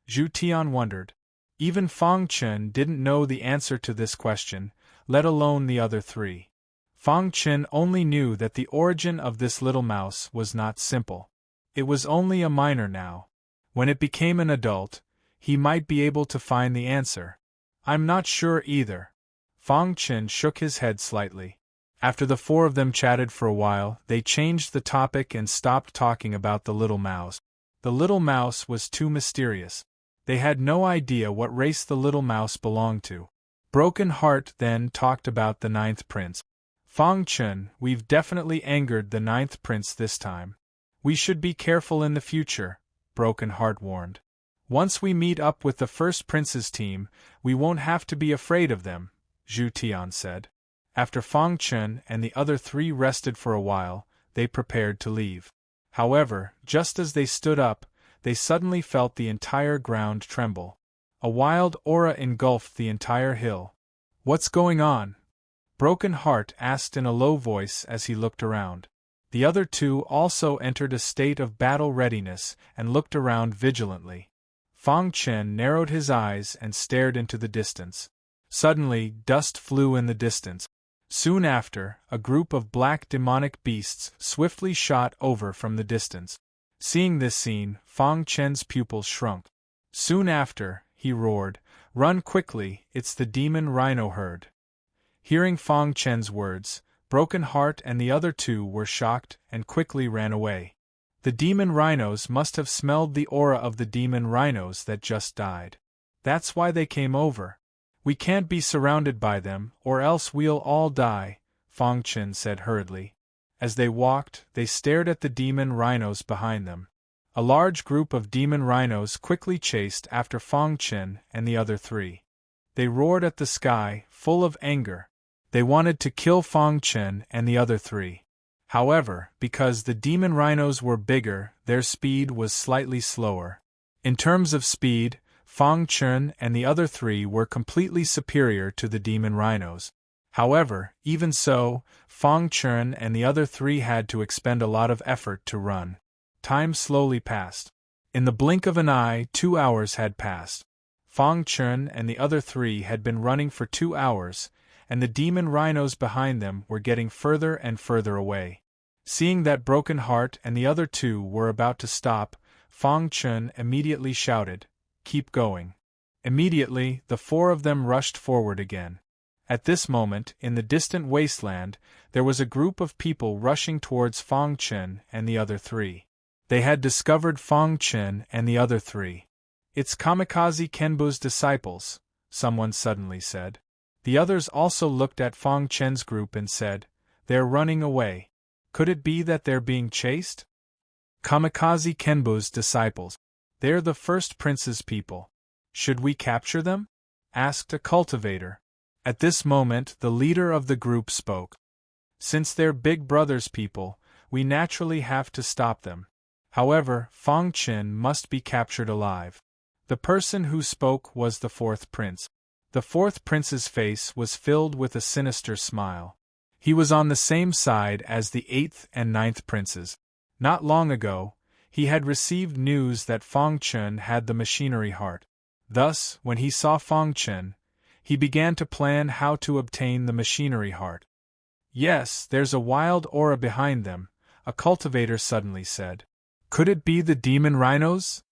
Zhu Tian wondered. Even Fang Chen didn't know the answer to this question, let alone the other 3. Fang Chen only knew that the origin of this little mouse was not simple. It was only a minor now. When it became an adult, he might be able to find the answer. I'm not sure either. Fang Chen shook his head slightly. After the 4 of them chatted for a while, they changed the topic and stopped talking about the little mouse. The little mouse was too mysterious. They had no idea what race the little mouse belonged to. Broken Heart then talked about the 9th prince. Fang Chen, we've definitely angered the 9th prince this time. We should be careful in the future, Broken Heart warned. Once we meet up with the 1st prince's team, we won't have to be afraid of them, Zhu Tian said. After Fang Chen and the other 3 rested for a while, they prepared to leave. However, just as they stood up, they suddenly felt the entire ground tremble. A wild aura engulfed the entire hill. What's going on? Broken Heart asked in a low voice as he looked around. The other 2 also entered a state of battle readiness and looked around vigilantly. Fang Chen narrowed his eyes and stared into the distance. Suddenly, dust flew in the distance. Soon after, a group of black demonic beasts swiftly shot over from the distance. Seeing this scene, Fang Chen's pupils shrunk. Soon after, he roared, "Run quickly, it's the demon rhino herd." Hearing Fang Chen's words, Broken Heart and the other 2 were shocked and quickly ran away. The demon rhinos must have smelled the aura of the demon rhinos that just died. That's why they came over. We can't be surrounded by them, or else we'll all die, Fong Chen said hurriedly. As they walked, they stared at the demon rhinos behind them. A large group of demon rhinos quickly chased after Fong Chen and the other three. They roared at the sky, full of anger. They wanted to kill Fong Chen and the other three. However, because the demon rhinos were bigger, their speed was slightly slower. In terms of speed, Fong Chen and the other three were completely superior to the demon rhinos. However, even so, Fong Chen and the other three had to expend a lot of effort to run. Time slowly passed. In the blink of an eye, 2 hours had passed. Fong Chen and the other three had been running for 2 hours, and the demon rhinos behind them were getting further and further away. Seeing that Broken Heart and the other two were about to stop, Fong Chen immediately shouted, "Keep going." Immediately, the 4 of them rushed forward again. At this moment, in the distant wasteland, there was a group of people rushing towards Fong Chen and the other three. They had discovered Fong Chen and the other three. "It's Kamikaze Kenbu's disciples," someone suddenly said. The others also looked at Fong Chen's group and said, "They're running away. Could it be that they're being chased?" Kamikaze Kenbu's disciples. They're the first prince's people. Should we capture them? Asked a cultivator. At this moment, the leader of the group spoke. Since they're Big Brother's people, we naturally have to stop them. However, Fong Chen must be captured alive. The person who spoke was the 4th prince. The 4th prince's face was filled with a sinister smile. He was on the same side as the 8th and 9th princes. Not long ago, he had received news that Fong Chen had the machinery heart. Thus, when he saw Fong Chen, he began to plan how to obtain the machinery heart. "Yes, there's a wild aura behind them," a cultivator suddenly said. "Could it be the demon rhinos?"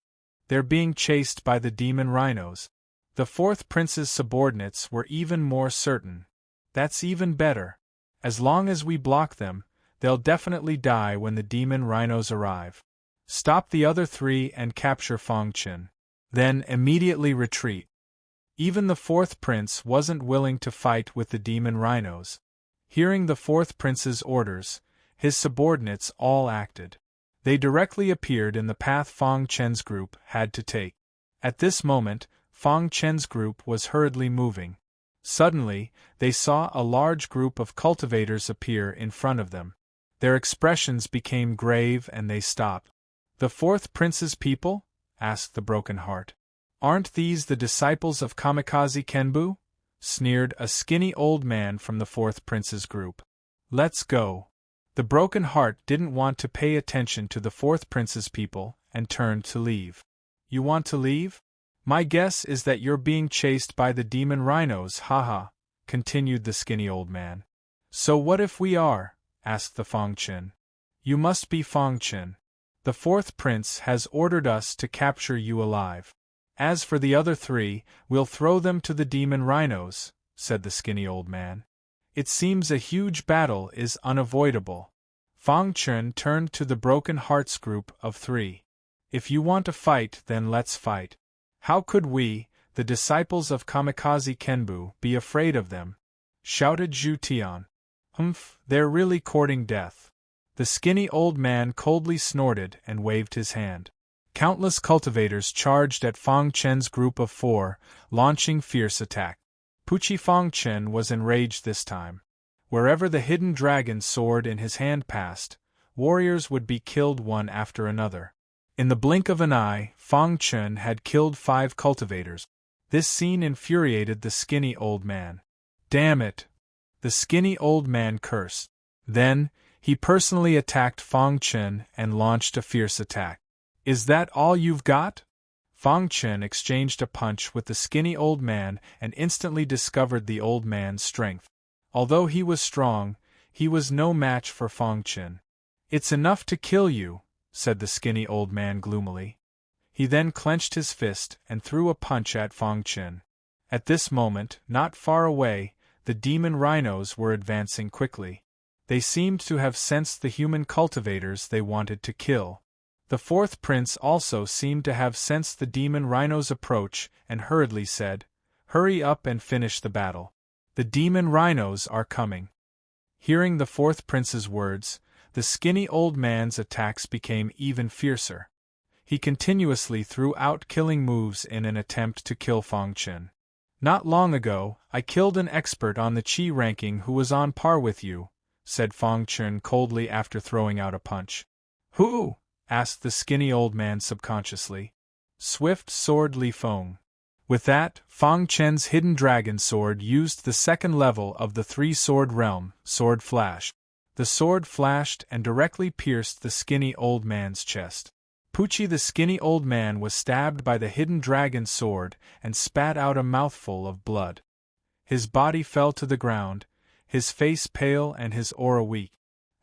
"They're being chased by the demon rhinos." The 4th prince's subordinates were even more certain. "That's even better. As long as we block them, they'll definitely die when the demon rhinos arrive. Stop the other 3 and capture Fong Chen. Then immediately retreat." Even the 4th prince wasn't willing to fight with the demon rhinos. Hearing the 4th prince's orders, his subordinates all acted. They directly appeared in the path Fong Chen's group had to take. At this moment, Fong Chen's group was hurriedly moving. Suddenly, they saw a large group of cultivators appear in front of them. Their expressions became grave and they stopped. "The 4th prince's people?" asked the Broken Heart. "Aren't these the disciples of Kamikaze Kenbu?" sneered a skinny old man from the 4th prince's group. "Let's go." The Broken Heart didn't want to pay attention to the 4th prince's people and turned to leave. "You want to leave? My guess is that you're being chased by the demon rhinos, haha," continued the skinny old man. "So what if we are?" asked the Fong Chen. "You must be Fong Chen. The 4th prince has ordered us to capture you alive. As for the other 3, we'll throw them to the demon rhinos," said the skinny old man. "It seems a huge battle is unavoidable." Fong Chen turned to the Broken Hearts group of 3. "If you want to fight, then let's fight. How could we, the disciples of Kamikaze Kenbu, be afraid of them?" shouted Zhu Tian. They're really courting death." The skinny old man coldly snorted and waved his hand. Countless cultivators charged at Fong Chen's group of 4, launching fierce attack. Puchi Fong Chen was enraged this time. Wherever the hidden dragon sword in his hand passed, warriors would be killed one after another. In the blink of an eye, Fong Chen had killed 5 cultivators. This scene infuriated the skinny old man. "Damn it!" the skinny old man cursed. Then, he personally attacked Fong Chen and launched a fierce attack. "Is that all you've got?" Fong Chen exchanged a punch with the skinny old man and instantly discovered the old man's strength. Although he was strong, he was no match for Fong Chen. "It's enough to kill you," said the skinny old man gloomily. He then clenched his fist and threw a punch at Fong Chen. At this moment, not far away, the demon rhinos were advancing quickly. They seemed to have sensed the human cultivators they wanted to kill. The 4th prince also seemed to have sensed the demon rhino's approach and hurriedly said, Hurry up and finish the battle. The demon rhinos are coming. Hearing the fourth prince's words, the skinny old man's attacks became even fiercer. He continuously threw out killing moves in an attempt to kill Fang Chen. Not long ago, I killed an expert on the Qi ranking who was on par with you, said Fang Chen coldly after throwing out a punch. Who? Asked the skinny old man subconsciously. Swift Sword Li Feng. With that, Fang Chen's hidden dragon sword used the second level of the three-sword realm, Sword Flash. The sword flashed and directly pierced the skinny old man's chest. Pucci the skinny old man was stabbed by the hidden dragon sword and spat out a mouthful of blood. His body fell to the ground, his face pale and his aura weak.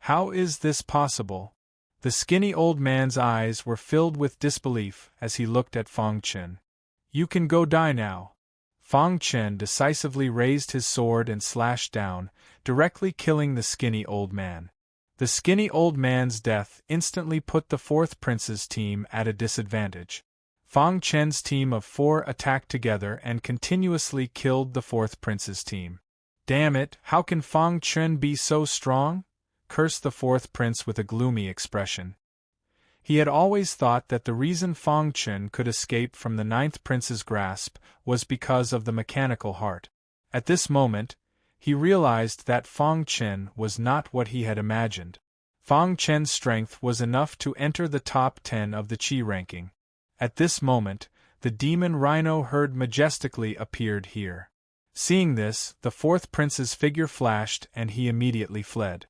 How is this possible? The skinny old man's eyes were filled with disbelief as he looked at Fang Chen. You can go die now. Fang Chen decisively raised his sword and slashed down, directly killing the skinny old man. The skinny old man's death instantly put the fourth prince's team at a disadvantage. Fang Chen's team of 4 attacked together and continuously killed the fourth prince's team. Damn it, how can Fang Chen be so strong? Cursed the fourth prince with a gloomy expression. He had always thought that the reason Fang Chen could escape from the ninth prince's grasp was because of the mechanical heart. At this moment, he realized that Fang Chen was not what he had imagined. Fang Chen's strength was enough to enter the top 10 of the Qi ranking. At this moment, the demon rhino herd majestically appeared here. Seeing this, the fourth prince's figure flashed and he immediately fled.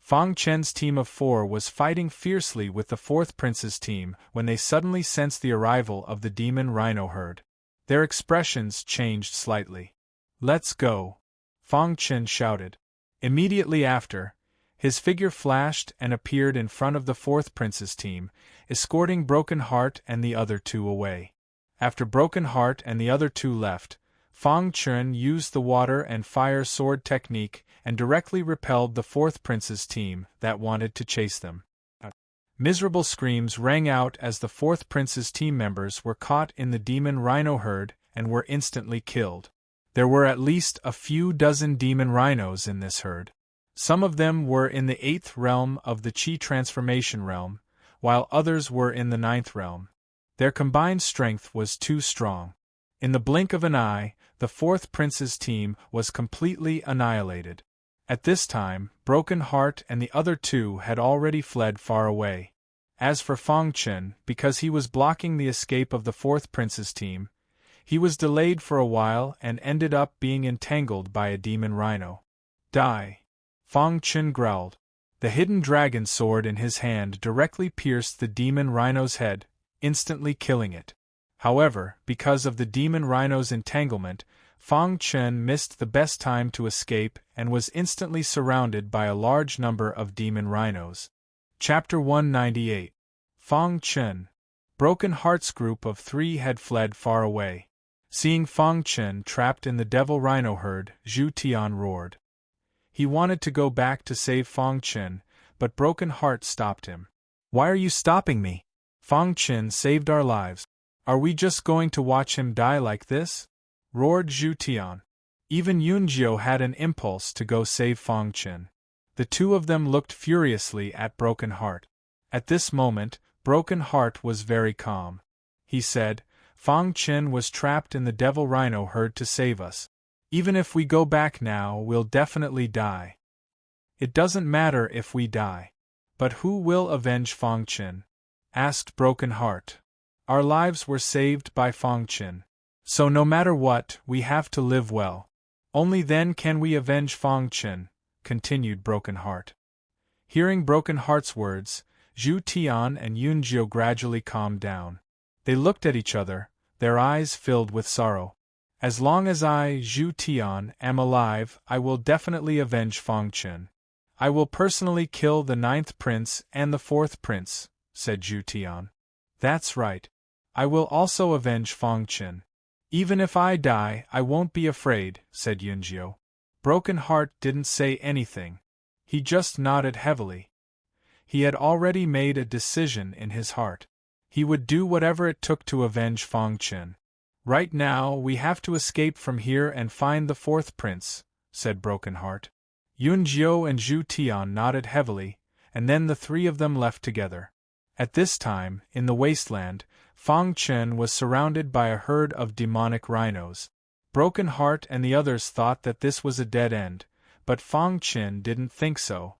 Fang Chen's team of 4 was fighting fiercely with the fourth prince's team when they suddenly sensed the arrival of the demon rhino herd. Their expressions changed slightly. Let's go! Fang Chen shouted. Immediately after, his figure flashed and appeared in front of the fourth prince's team, escorting Broken Heart and the other 2 away. After Broken Heart and the other 2 left, Fang Chen used the water and fire sword technique and directly repelled the fourth prince's team that wanted to chase them. Miserable screams rang out as the fourth prince's team members were caught in the demon rhino herd and were instantly killed. There were at least a few dozen demon rhinos in this herd. Some of them were in the 8th realm of the Qi transformation realm, while others were in the 9th realm. Their combined strength was too strong. In the blink of an eye, the fourth prince's team was completely annihilated. At this time, Broken Heart and the other 2 had already fled far away. As for Fang Chen, because he was blocking the escape of the fourth prince's team, he was delayed for a while and ended up being entangled by a demon rhino. Die! Fang Chen growled. The hidden dragon sword in his hand directly pierced the demon rhino's head, instantly killing it. However, because of the demon rhino's entanglement, Fang Chen missed the best time to escape and was instantly surrounded by a large number of demon rhinos. Chapter 198. Fang Chen. Broken Heart's group of 3 had fled far away. Seeing Fang Chen trapped in the devil rhino herd, Zhu Tian roared. He wanted to go back to save Fang Chen, but Broken Heart stopped him. Why are you stopping me? Fang Chen saved our lives. Are we just going to watch him die like this? Roared Zhu Tian. Even Yunjiu had an impulse to go save Fang Chen. The 2 of them looked furiously at Broken Heart. At this moment, Broken Heart was very calm. He said, Fang Chen was trapped in the devil rhino herd to save us. Even if we go back now, we'll definitely die. It doesn't matter if we die. But who will avenge Fang Chen? Asked Broken Heart. Our lives were saved by Fang Chen. So no matter what, we have to live well. Only then can we avenge Fang Chen, continued Broken Heart. Hearing Broken Heart's words, Zhu Tian and Yunjiu gradually calmed down. They looked at each other, their eyes filled with sorrow. As long as I, Zhu Tian, am alive, I will definitely avenge Fang Chen. I will personally kill the 9th prince and the 4th prince, said Zhu Tian. That's right. I will also avenge Fang Chen. Even if I die, I won't be afraid, said Yunjiu. Broken Heart didn't say anything. He just nodded heavily. He had already made a decision in his heart. He would do whatever it took to avenge Fang Chen. Right now we have to escape from here and find the fourth prince, said Broken Heart. Yun Jiao and Zhu Tian nodded heavily, and then the three of them left together. At this time, in the wasteland, Fang Chen was surrounded by a herd of demonic rhinos. Broken Heart and the others thought that this was a dead end, but Fang Chen didn't think so.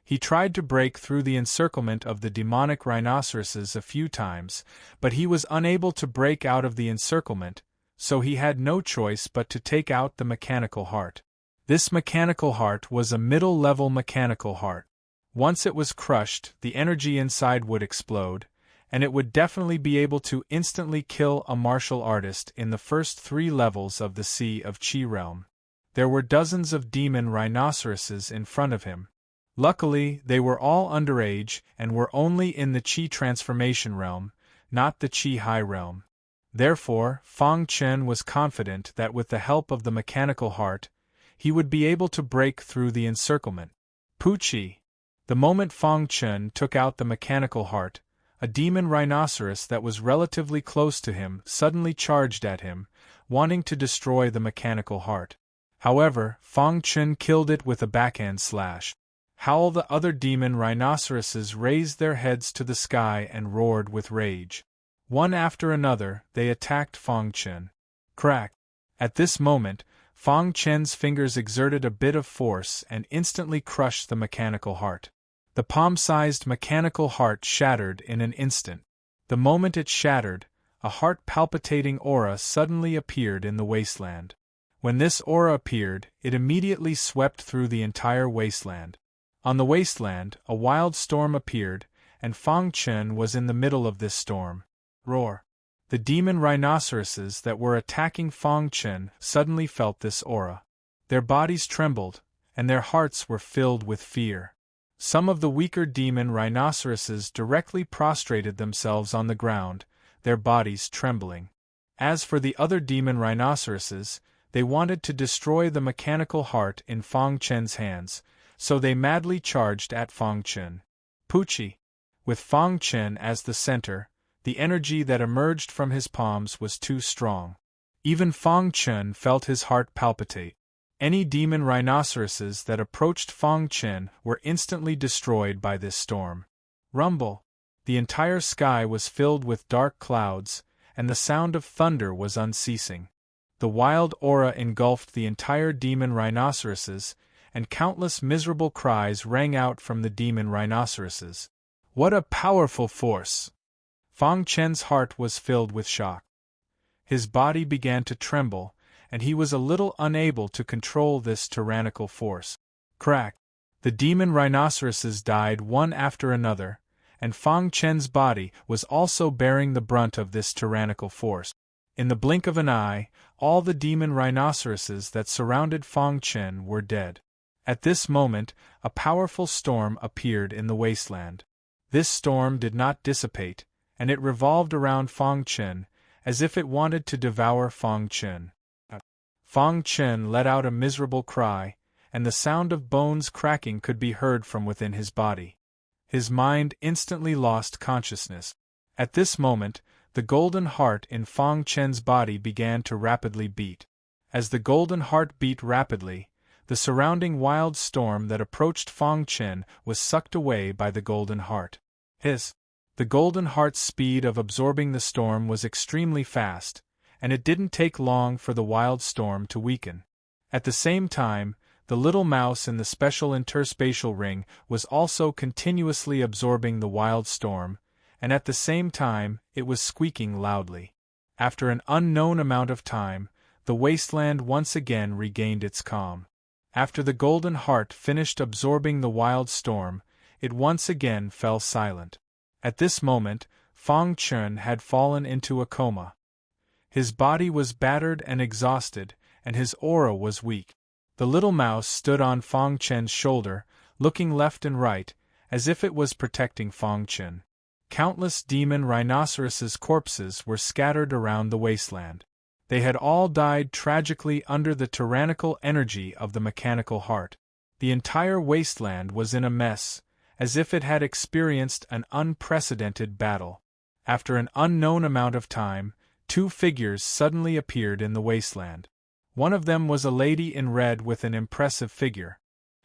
He tried to break through the encirclement of the demonic rhinoceroses a few times, but he was unable to break out of the encirclement, so he had no choice but to take out the mechanical heart. This mechanical heart was a middle-level mechanical heart. Once it was crushed, the energy inside would explode, and it would definitely be able to instantly kill a martial artist in the first 3 levels of the Sea of Qi realm. There were dozens of demon rhinoceroses in front of him. Luckily, they were all underage and were only in the Qi transformation realm, not the Qi high realm. Therefore, Fang Chen was confident that with the help of the mechanical heart, he would be able to break through the encirclement. Puchi! The moment Fang Chen took out the mechanical heart, a demon rhinoceros that was relatively close to him suddenly charged at him, wanting to destroy the mechanical heart. However, Fang Chen killed it with a backhand slash. Howl! The other demon rhinoceroses raised their heads to the sky and roared with rage. One after another, they attacked Fang Chen. Crack! At this moment, Fang Chen's fingers exerted a bit of force and instantly crushed the mechanical heart. The palm-sized mechanical heart shattered in an instant. The moment it shattered, a heart-palpitating aura suddenly appeared in the wasteland. When this aura appeared, it immediately swept through the entire wasteland. On the wasteland, a wild storm appeared, and Fang Chen was in the middle of this storm. Roar! The demon rhinoceroses that were attacking Fang Chen suddenly felt this aura. Their bodies trembled, and their hearts were filled with fear. Some of the weaker demon rhinoceroses directly prostrated themselves on the ground, their bodies trembling. As for the other demon rhinoceroses, they wanted to destroy the mechanical heart in Fang Chen's hands, so they madly charged at Fang Chen. Puchi! With Fang Chen as the center, the energy that emerged from his palms was too strong. Even Fang Chen felt his heart palpitate. Any demon rhinoceroses that approached Fang Chen were instantly destroyed by this storm. Rumble! The entire sky was filled with dark clouds, and the sound of thunder was unceasing. The wild aura engulfed the entire demon rhinoceroses, and countless miserable cries rang out from the demon rhinoceroses. What a powerful force! Fang Chen's heart was filled with shock. His body began to tremble, and he was a little unable to control this tyrannical force. Crack! The demon rhinoceroses died one after another, and Fang Chen's body was also bearing the brunt of this tyrannical force. In the blink of an eye, all the demon rhinoceroses that surrounded Fang Chen were dead. At this moment, a powerful storm appeared in the wasteland. This storm did not dissipate, and it revolved around Fang Chen, as if it wanted to devour Fang Chen. Fang Chen let out a miserable cry, and the sound of bones cracking could be heard from within his body. His mind instantly lost consciousness. At this moment, the golden heart in Fang Chen's body began to rapidly beat. As the golden heart beat rapidly, the surrounding wild storm that approached Fang Chen was sucked away by the golden heart. The golden heart's speed of absorbing the storm was extremely fast, and it didn't take long for the wild storm to weaken. At the same time, the little mouse in the special interspatial ring was also continuously absorbing the wild storm, and at the same time, it was squeaking loudly. After an unknown amount of time, the wasteland once again regained its calm. After the golden heart finished absorbing the wild storm, it once again fell silent. At this moment, Fang Chen had fallen into a coma. His body was battered and exhausted, and his aura was weak. The little mouse stood on Fang Chen's shoulder, looking left and right, as if it was protecting Fang Chen. Countless demon rhinoceroses' corpses were scattered around the wasteland. They had all died tragically under the tyrannical energy of the mechanical heart. The entire wasteland was in a mess, as if it had experienced an unprecedented battle. After an unknown amount of time, 2 figures suddenly appeared in the wasteland. One of them was a lady in red with an impressive figure.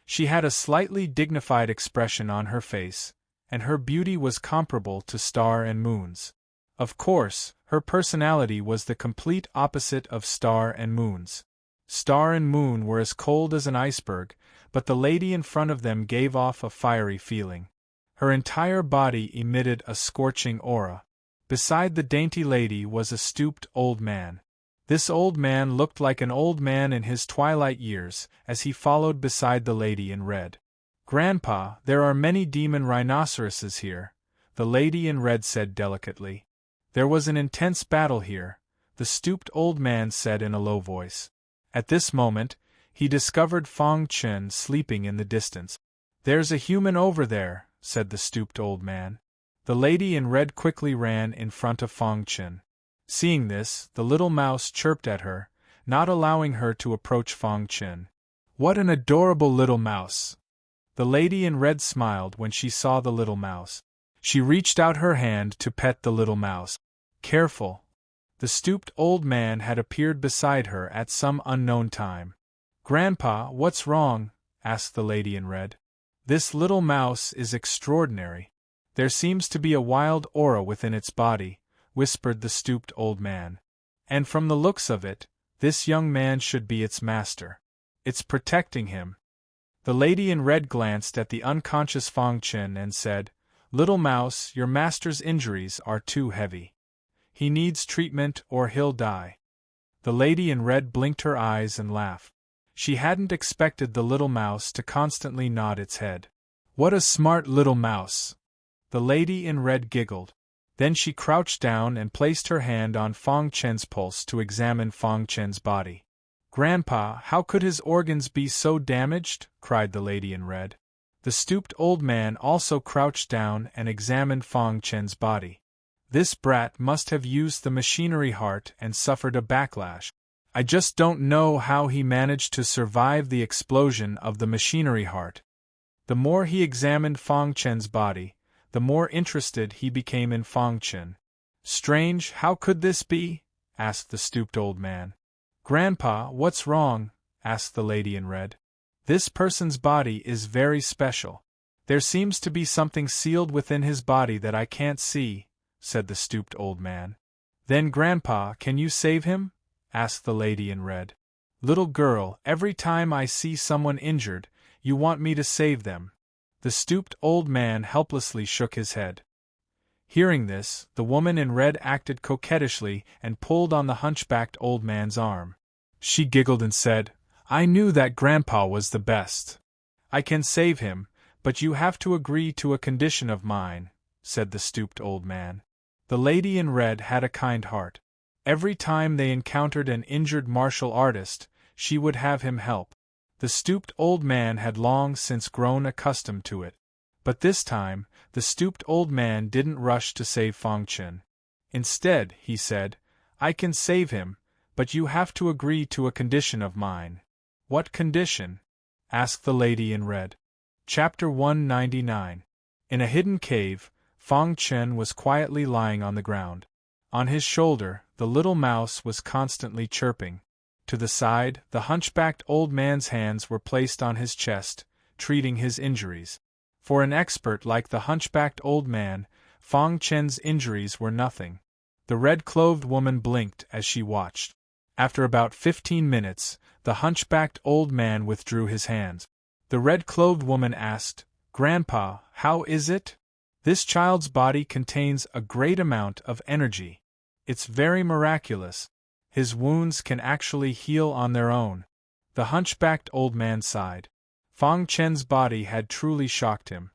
She had a slightly dignified expression on her face, and her beauty was comparable to Star and Moon's. Of course, her personality was the complete opposite of Star and Moon's. Star and Moon were as cold as an iceberg, but the lady in front of them gave off a fiery feeling. Her entire body emitted a scorching aura. Beside the dainty lady was a stooped old man. This old man looked like an old man in his twilight years as he followed beside the lady in red. "Grandpa, there are many demon rhinoceroses here," the lady in red said delicately. "There was an intense battle here," the stooped old man said in a low voice. At this moment, he discovered Fang Chen sleeping in the distance. "There's a human over there," said the stooped old man. The lady in red quickly ran in front of Fang Chen. Seeing this, the little mouse chirped at her, not allowing her to approach Fang Chen. "What an adorable little mouse!" The lady in red smiled when she saw the little mouse. She reached out her hand to pet the little mouse. "Careful!" The stooped old man had appeared beside her at some unknown time. "Grandpa, what's wrong?" asked the lady in red. "This little mouse is extraordinary. There seems to be a wild aura within its body," whispered the stooped old man. "And from the looks of it, this young man should be its master. It's protecting him." The lady in red glanced at the unconscious Fang Chen and said, "Little mouse, your master's injuries are too heavy. He needs treatment or he'll die." The lady in red blinked her eyes and laughed. She hadn't expected the little mouse to constantly nod its head. "What a smart little mouse!" The lady in red giggled. Then she crouched down and placed her hand on Fang Chen's pulse to examine Fang Chen's body. "Grandpa, how could his organs be so damaged?" cried the lady in red. The stooped old man also crouched down and examined Fang Chen's body. "This brat must have used the machinery heart and suffered a backlash. I just don't know how he managed to survive the explosion of the machinery heart." The more he examined Fang Chen's body, the more interested he became in Fang Chen. "Strange, how could this be?" asked the stooped old man. "Grandpa, what's wrong?" asked the lady in red. "This person's body is very special. There seems to be something sealed within his body that I can't see," said the stooped old man. "Then Grandpa, can you save him?" asked the lady in red. "Little girl, every time I see someone injured, you want me to save them." The stooped old man helplessly shook his head. Hearing this, the woman in red acted coquettishly and pulled on the hunchbacked old man's arm. She giggled and said, "I knew that Grandpa was the best. I can save him, but you have to agree to a condition of mine," said the stooped old man. The lady in red had a kind heart. Every time they encountered an injured martial artist, she would have him help. The stooped old man had long since grown accustomed to it. But this time, the stooped old man didn't rush to save Fang Chen. Instead, he said, "I can save him, but you have to agree to a condition of mine." "What condition?" asked the lady in red. Chapter 199. In a hidden cave, Fang Chen was quietly lying on the ground. On his shoulder, the little mouse was constantly chirping. To the side, the hunchbacked old man's hands were placed on his chest, treating his injuries. For an expert like the hunchbacked old man, Fang Chen's injuries were nothing. The red-clothed woman blinked as she watched. After about 15 minutes, the hunchbacked old man withdrew his hands. The red-clothed woman asked, "Grandpa, how is it?" "This child's body contains a great amount of energy. It's very miraculous. His wounds can actually heal on their own." The hunchbacked old man sighed. Fang Chen's body had truly shocked him.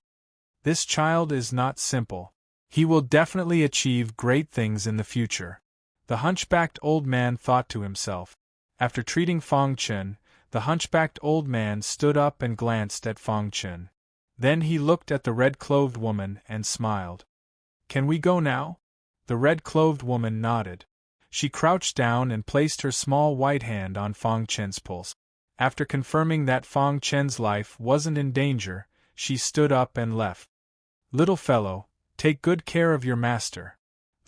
This child is not simple. He will definitely achieve great things in the future. The hunchbacked old man thought to himself. After treating Fang Chen, the hunchbacked old man stood up and glanced at Fang Chen. Then he looked at the red-clothed woman and smiled. "Can we go now?" The red-clothed woman nodded. She crouched down and placed her small white hand on Fang Chen's pulse. After confirming that Fang Chen's life wasn't in danger, she stood up and left. "Little fellow, take good care of your master."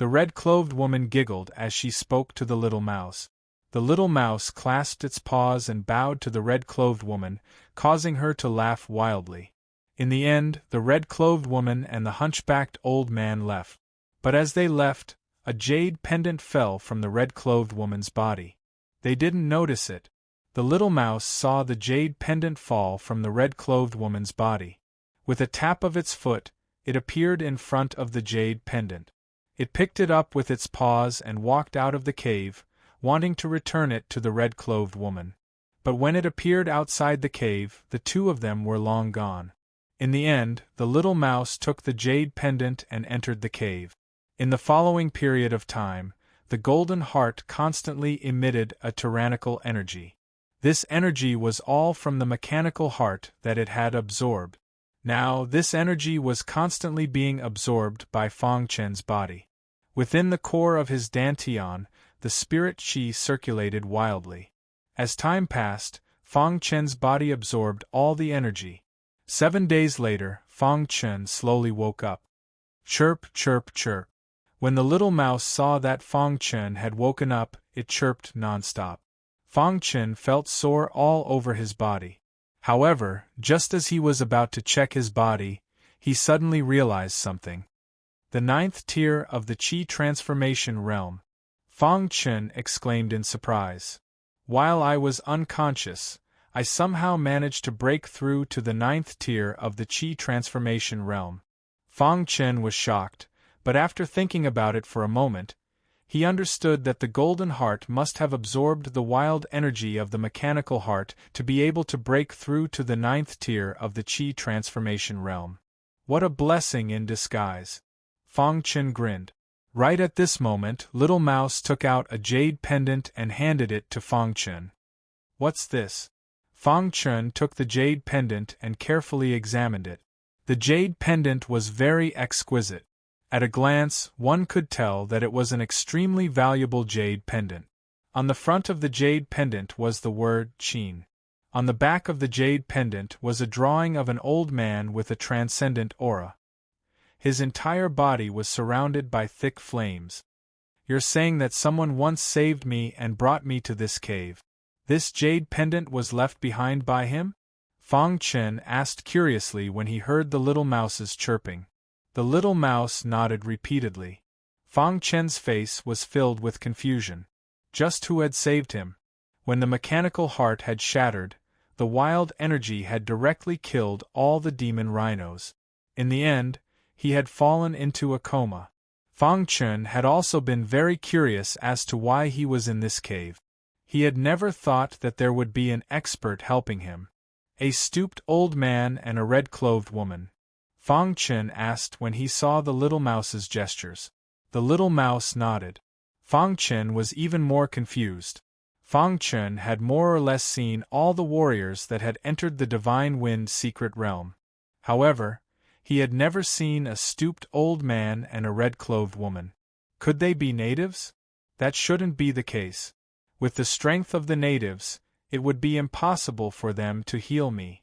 The red-clothed woman giggled as she spoke to the little mouse. The little mouse clasped its paws and bowed to the red-clothed woman, causing her to laugh wildly. In the end, the red-clothed woman and the hunchbacked old man left. But as they left, a jade pendant fell from the red-clothed woman's body. They didn't notice it. The little mouse saw the jade pendant fall from the red-clothed woman's body. With a tap of its foot, it appeared in front of the jade pendant. It picked it up with its paws and walked out of the cave, wanting to return it to the red-clothed woman. But when it appeared outside the cave, the two of them were long gone. In the end, the little mouse took the jade pendant and entered the cave. In the following period of time, the golden heart constantly emitted a tyrannical energy. This energy was all from the mechanical heart that it had absorbed. Now, this energy was constantly being absorbed by Fang Chen's body. Within the core of his dantian, the spirit qi circulated wildly. As time passed, Fang Chen's body absorbed all the energy. 7 days later, Fang Chen slowly woke up. Chirp, chirp, chirp. When the little mouse saw that Fang Chen had woken up, it chirped nonstop. Fang Chen felt sore all over his body. However, just as he was about to check his body, he suddenly realized something. The 9th tier of the Qi transformation realm. Fang Chen exclaimed in surprise. While I was unconscious, I somehow managed to break through to the 9th tier of the Qi transformation realm. Fang Chen was shocked, but after thinking about it for a moment, he understood that the golden heart must have absorbed the wild energy of the mechanical heart to be able to break through to the 9th tier of the Qi transformation realm. What a blessing in disguise! Fang Chen grinned. Right at this moment, Little Mouse took out a jade pendant and handed it to Fang Chen. What's this? Fang Chen took the jade pendant and carefully examined it. The jade pendant was very exquisite. At a glance, one could tell that it was an extremely valuable jade pendant. On the front of the jade pendant was the word Qin. On the back of the jade pendant was a drawing of an old man with a transcendent aura. His entire body was surrounded by thick flames. You're saying that someone once saved me and brought me to this cave. This jade pendant was left behind by him? Fang Chen asked curiously when he heard the little mouse's chirping. The little mouse nodded repeatedly. Fang Chen's face was filled with confusion. Just who had saved him? When the mechanical heart had shattered, the wild energy had directly killed all the demon rhinos. In the end, he had fallen into a coma. Fang Chen had also been very curious as to why he was in this cave. He had never thought that there would be an expert helping him. A stooped old man and a red-clothed woman. Fang Chen asked when he saw the little mouse's gestures. The little mouse nodded. Fang Chen was even more confused. Fang Chen had more or less seen all the warriors that had entered the Divine Wind secret realm. However, he had never seen a stooped old man and a red-clothed woman. Could they be natives? That shouldn't be the case. With the strength of the natives, it would be impossible for them to heal me.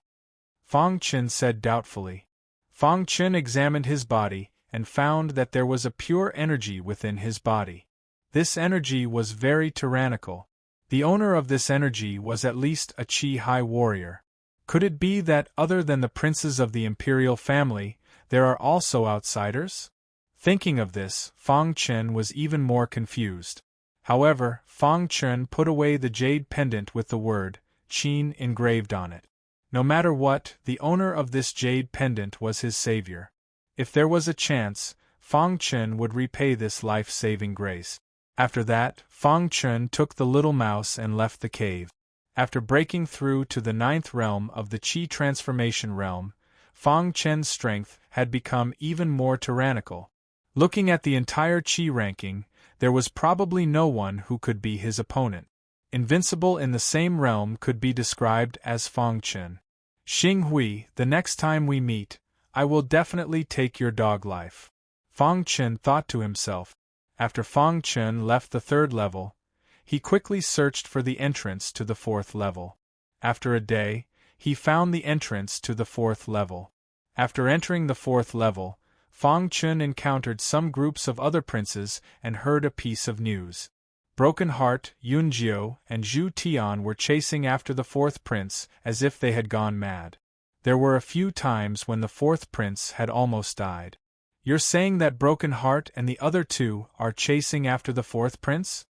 Fang Chen said doubtfully. Fang Chen examined his body and found that there was a pure energy within his body. This energy was very tyrannical. The owner of this energy was at least a Qi high warrior. Could it be that other than the princes of the imperial family, there are also outsiders? Thinking of this, Fang Chen was even more confused. However, Fang Chen put away the jade pendant with the word Qin engraved on it. No matter what, the owner of this jade pendant was his savior. If there was a chance, Fang Chen would repay this life-saving grace. After that, Fang Chen took the little mouse and left the cave. After breaking through to the 9th realm of the Qi transformation realm, Fang Chen's strength had become even more tyrannical. Looking at the entire Qi ranking, there was probably no one who could be his opponent. Invincible in the same realm could be described as Fang Chen. Xing Hui, the next time we meet, I will definitely take your dog life. Fang Chen thought to himself. After Fang Chen left the 3rd level, he quickly searched for the entrance to the 4th level. After a day, he found the entrance to the 4th level. After entering the 4th level, Fang Chun encountered some groups of other princes and heard a piece of news. Broken Heart, Yunjiu, and Zhu Tian were chasing after the fourth prince as if they had gone mad. There were a few times when the fourth prince had almost died. You're saying that Broken Heart and the other two are chasing after the fourth prince?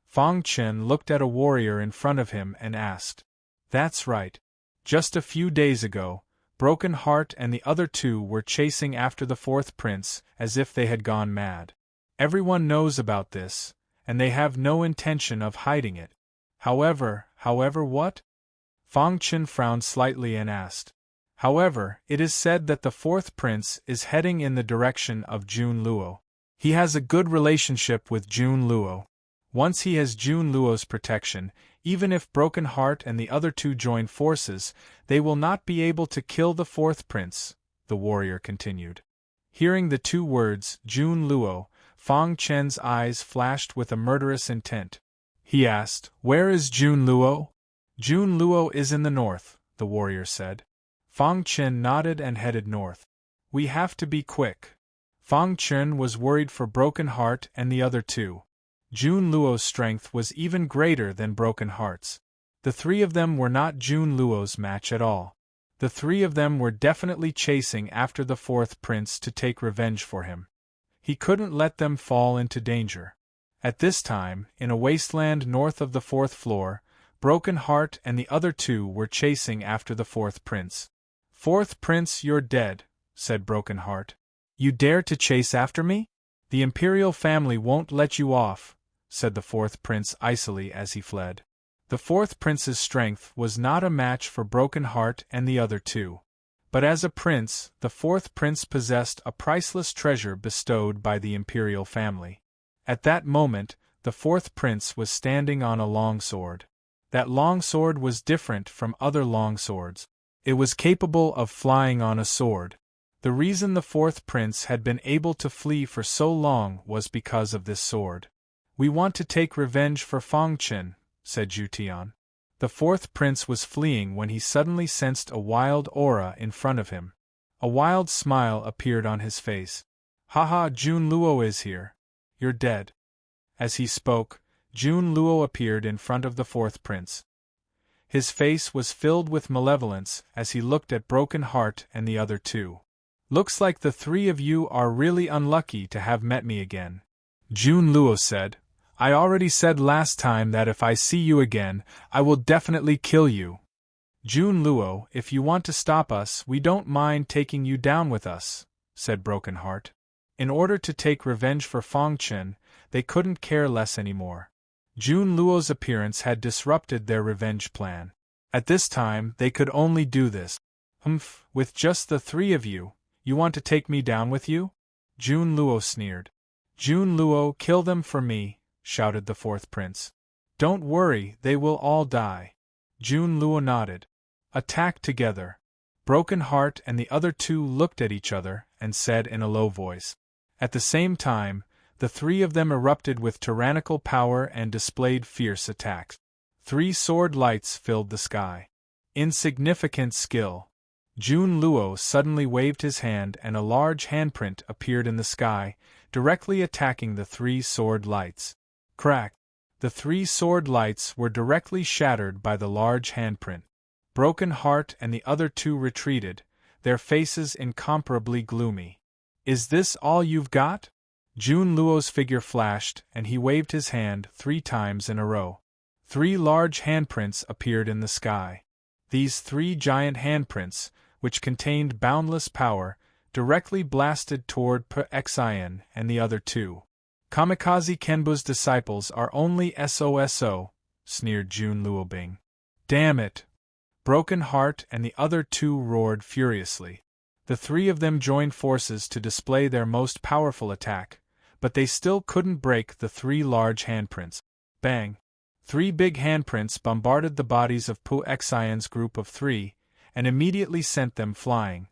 Fang Chen looked at a warrior in front of him and asked. That's right. Just a few days ago, Broken Heart and the other two were chasing after the fourth prince as if they had gone mad. Everyone knows about this, and they have no intention of hiding it. However what? Fang Chen frowned slightly and asked. However, it is said that the fourth prince is heading in the direction of Jun Luo. He has a good relationship with Jun Luo. Once he has Jun Luo's protection, even if Broken Heart and the other two join forces, they will not be able to kill the fourth prince, the warrior continued. Hearing the two words, Jun Luo, Fang Chen's eyes flashed with a murderous intent. He asked, Where is Jun Luo? Jun Luo is in the north, the warrior said. Fang Chen nodded and headed north. We have to be quick. Fang Chen was worried for Broken Heart and the other two. Jun Luo's strength was even greater than Broken Heart's. The three of them were not Jun Luo's match at all. The three of them were definitely chasing after the fourth prince to take revenge for him. He couldn't let them fall into danger. At this time, in a wasteland north of the fourth floor, Broken Heart and the other two were chasing after the fourth prince. Fourth prince, you're dead, said Broken Heart. You dare to chase after me? The imperial family won't let you off, said the fourth prince icily as he fled. The fourth prince's strength was not a match for Broken Heart and the other two. But as a prince, the fourth prince possessed a priceless treasure bestowed by the imperial family. At that moment, the fourth prince was standing on a long sword. That long sword was different from other long swords. It was capable of flying on a sword. The reason the fourth prince had been able to flee for so long was because of this sword. We want to take revenge for Fang Chen, said Zhu Tian. The fourth prince was fleeing when he suddenly sensed a wild aura in front of him. A wild smile appeared on his face. Haha, Jun Luo is here. You're dead. As he spoke, Jun Luo appeared in front of the fourth prince. His face was filled with malevolence as he looked at Broken Heart and the other two. Looks like the three of you are really unlucky to have met me again. Jun Luo said. I already said last time that if I see you again, I will definitely kill you. Jun Luo, if you want to stop us, we don't mind taking you down with us, said Broken Heart. In order to take revenge for Fang Chen, they couldn't care less anymore. Jun Luo's appearance had disrupted their revenge plan. At this time, they could only do this. With just the three of you, you want to take me down with you? Jun Luo sneered. Jun Luo, kill them for me, shouted the fourth prince. Don't worry, they will all die. Jun Luo nodded. Attack together. Broken Heart and the other two looked at each other and said in a low voice. At the same time, the three of them erupted with tyrannical power and displayed fierce attacks. 3 sword lights filled the sky. Insignificant skill. Jun Luo suddenly waved his hand and a large handprint appeared in the sky, directly attacking the 3 sword lights. Crack! The 3 sword lights were directly shattered by the large handprint. Broken Heart and the other two retreated, their faces incomparably gloomy. Is this all you've got? Jun Luo's figure flashed and he waved his hand 3 times in a row. 3 large handprints appeared in the sky. These 3 giant handprints, which contained boundless power, directly blasted toward Xian and the other two. Kamikaze Kenbu's disciples are only SOSO, sneered Jun Luobing. Damn it! Broken Heart and the other two roared furiously. The 3 of them joined forces to display their most powerful attack, but they still couldn't break the 3 large handprints. Bang! 3 big handprints bombarded the bodies of Xian's group of 3, and immediately sent them flying.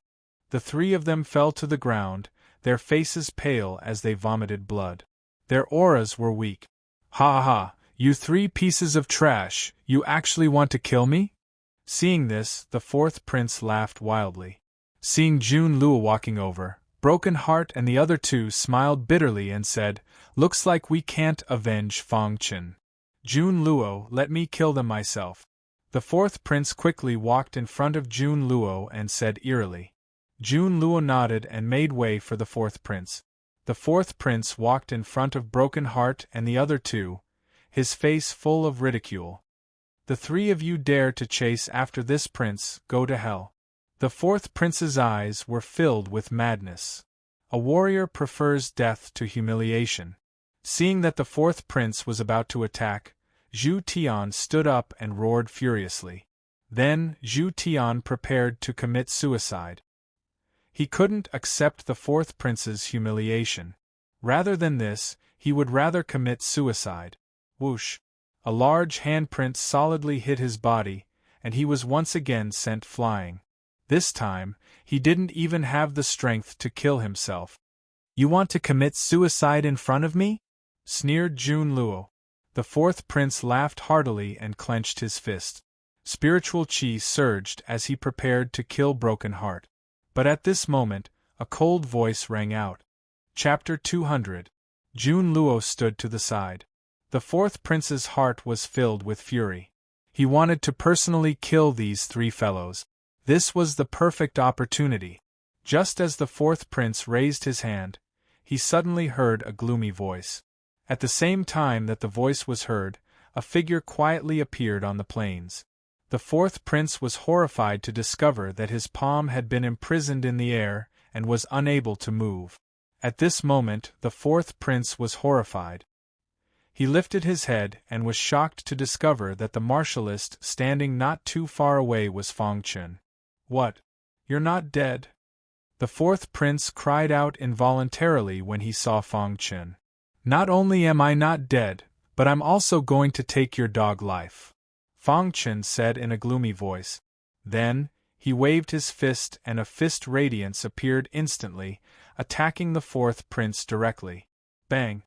The 3 of them fell to the ground, their faces pale as they vomited blood. Their auras were weak. Ha ha, you 3 pieces of trash, you actually want to kill me? Seeing this, the 4th prince laughed wildly. Seeing Jun Luo walking over, Broken Heart and the other two smiled bitterly and said, "Looks like we can't avenge Fang Chen. Jun Luo, let me kill them myself." The fourth prince quickly walked in front of Jun Luo and said eerily. Jun Luo nodded and made way for the fourth prince. The fourth prince walked in front of Broken Heart and the other two, his face full of ridicule. "The three of you dare to chase after this prince, go to hell." The fourth prince's eyes were filled with madness. A warrior prefers death to humiliation. Seeing that the fourth prince was about to attack, Zhu Tian stood up and roared furiously. Then, Zhu Tian prepared to commit suicide. He couldn't accept the fourth prince's humiliation. Rather than this, he would rather commit suicide. Whoosh! A large handprint solidly hit his body, and he was once again sent flying. This time, he didn't even have the strength to kill himself. "You want to commit suicide in front of me?" sneered Jun Luo. The fourth prince laughed heartily and clenched his fist. Spiritual chi surged as he prepared to kill Broken Heart. But at this moment, a cold voice rang out. Chapter 200. Jun Luo stood to the side. The fourth prince's heart was filled with fury. He wanted to personally kill these three fellows. This was the perfect opportunity. Just as the fourth prince raised his hand, he suddenly heard a gloomy voice. At the same time that the voice was heard, a figure quietly appeared on the plains. The fourth prince was horrified to discover that his palm had been imprisoned in the air and was unable to move. At this moment, the fourth prince was horrified. He lifted his head and was shocked to discover that the martialist standing not too far away was Fang Chen. "What? You're not dead?" The fourth prince cried out involuntarily when he saw Fang Chen. "Not only am I not dead, but I'm also going to take your dog life," Fang Chen said in a gloomy voice. Then, he waved his fist and a fist radiance appeared instantly, attacking the fourth prince directly. Bang!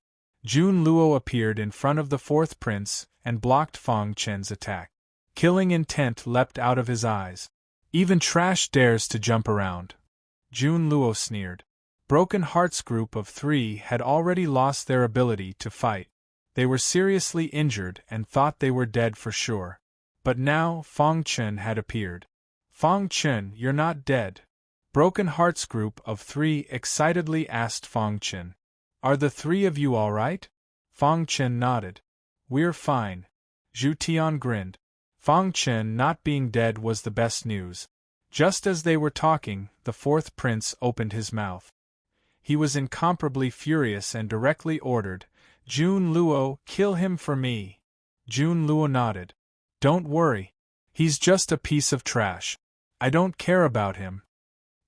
Jun Luo appeared in front of the fourth prince and blocked Fang Chen's attack. Killing intent leapt out of his eyes. "Even trash dares to jump around," Jun Luo sneered. Broken Heart's group of three had already lost their ability to fight. They were seriously injured and thought they were dead for sure. But now Fang Chen had appeared. "Fang Chen, you're not dead?" Broken Heart's group of three excitedly asked Fang Chen. "Are the three of you all right?" Fang Chen nodded. "We're fine." Zhu Tian grinned. Fang Chen not being dead was the best news. Just as they were talking, the fourth prince opened his mouth. He was incomparably furious and directly ordered, "Jun Luo, kill him for me." Jun Luo nodded. "Don't worry. He's just a piece of trash. I don't care about him."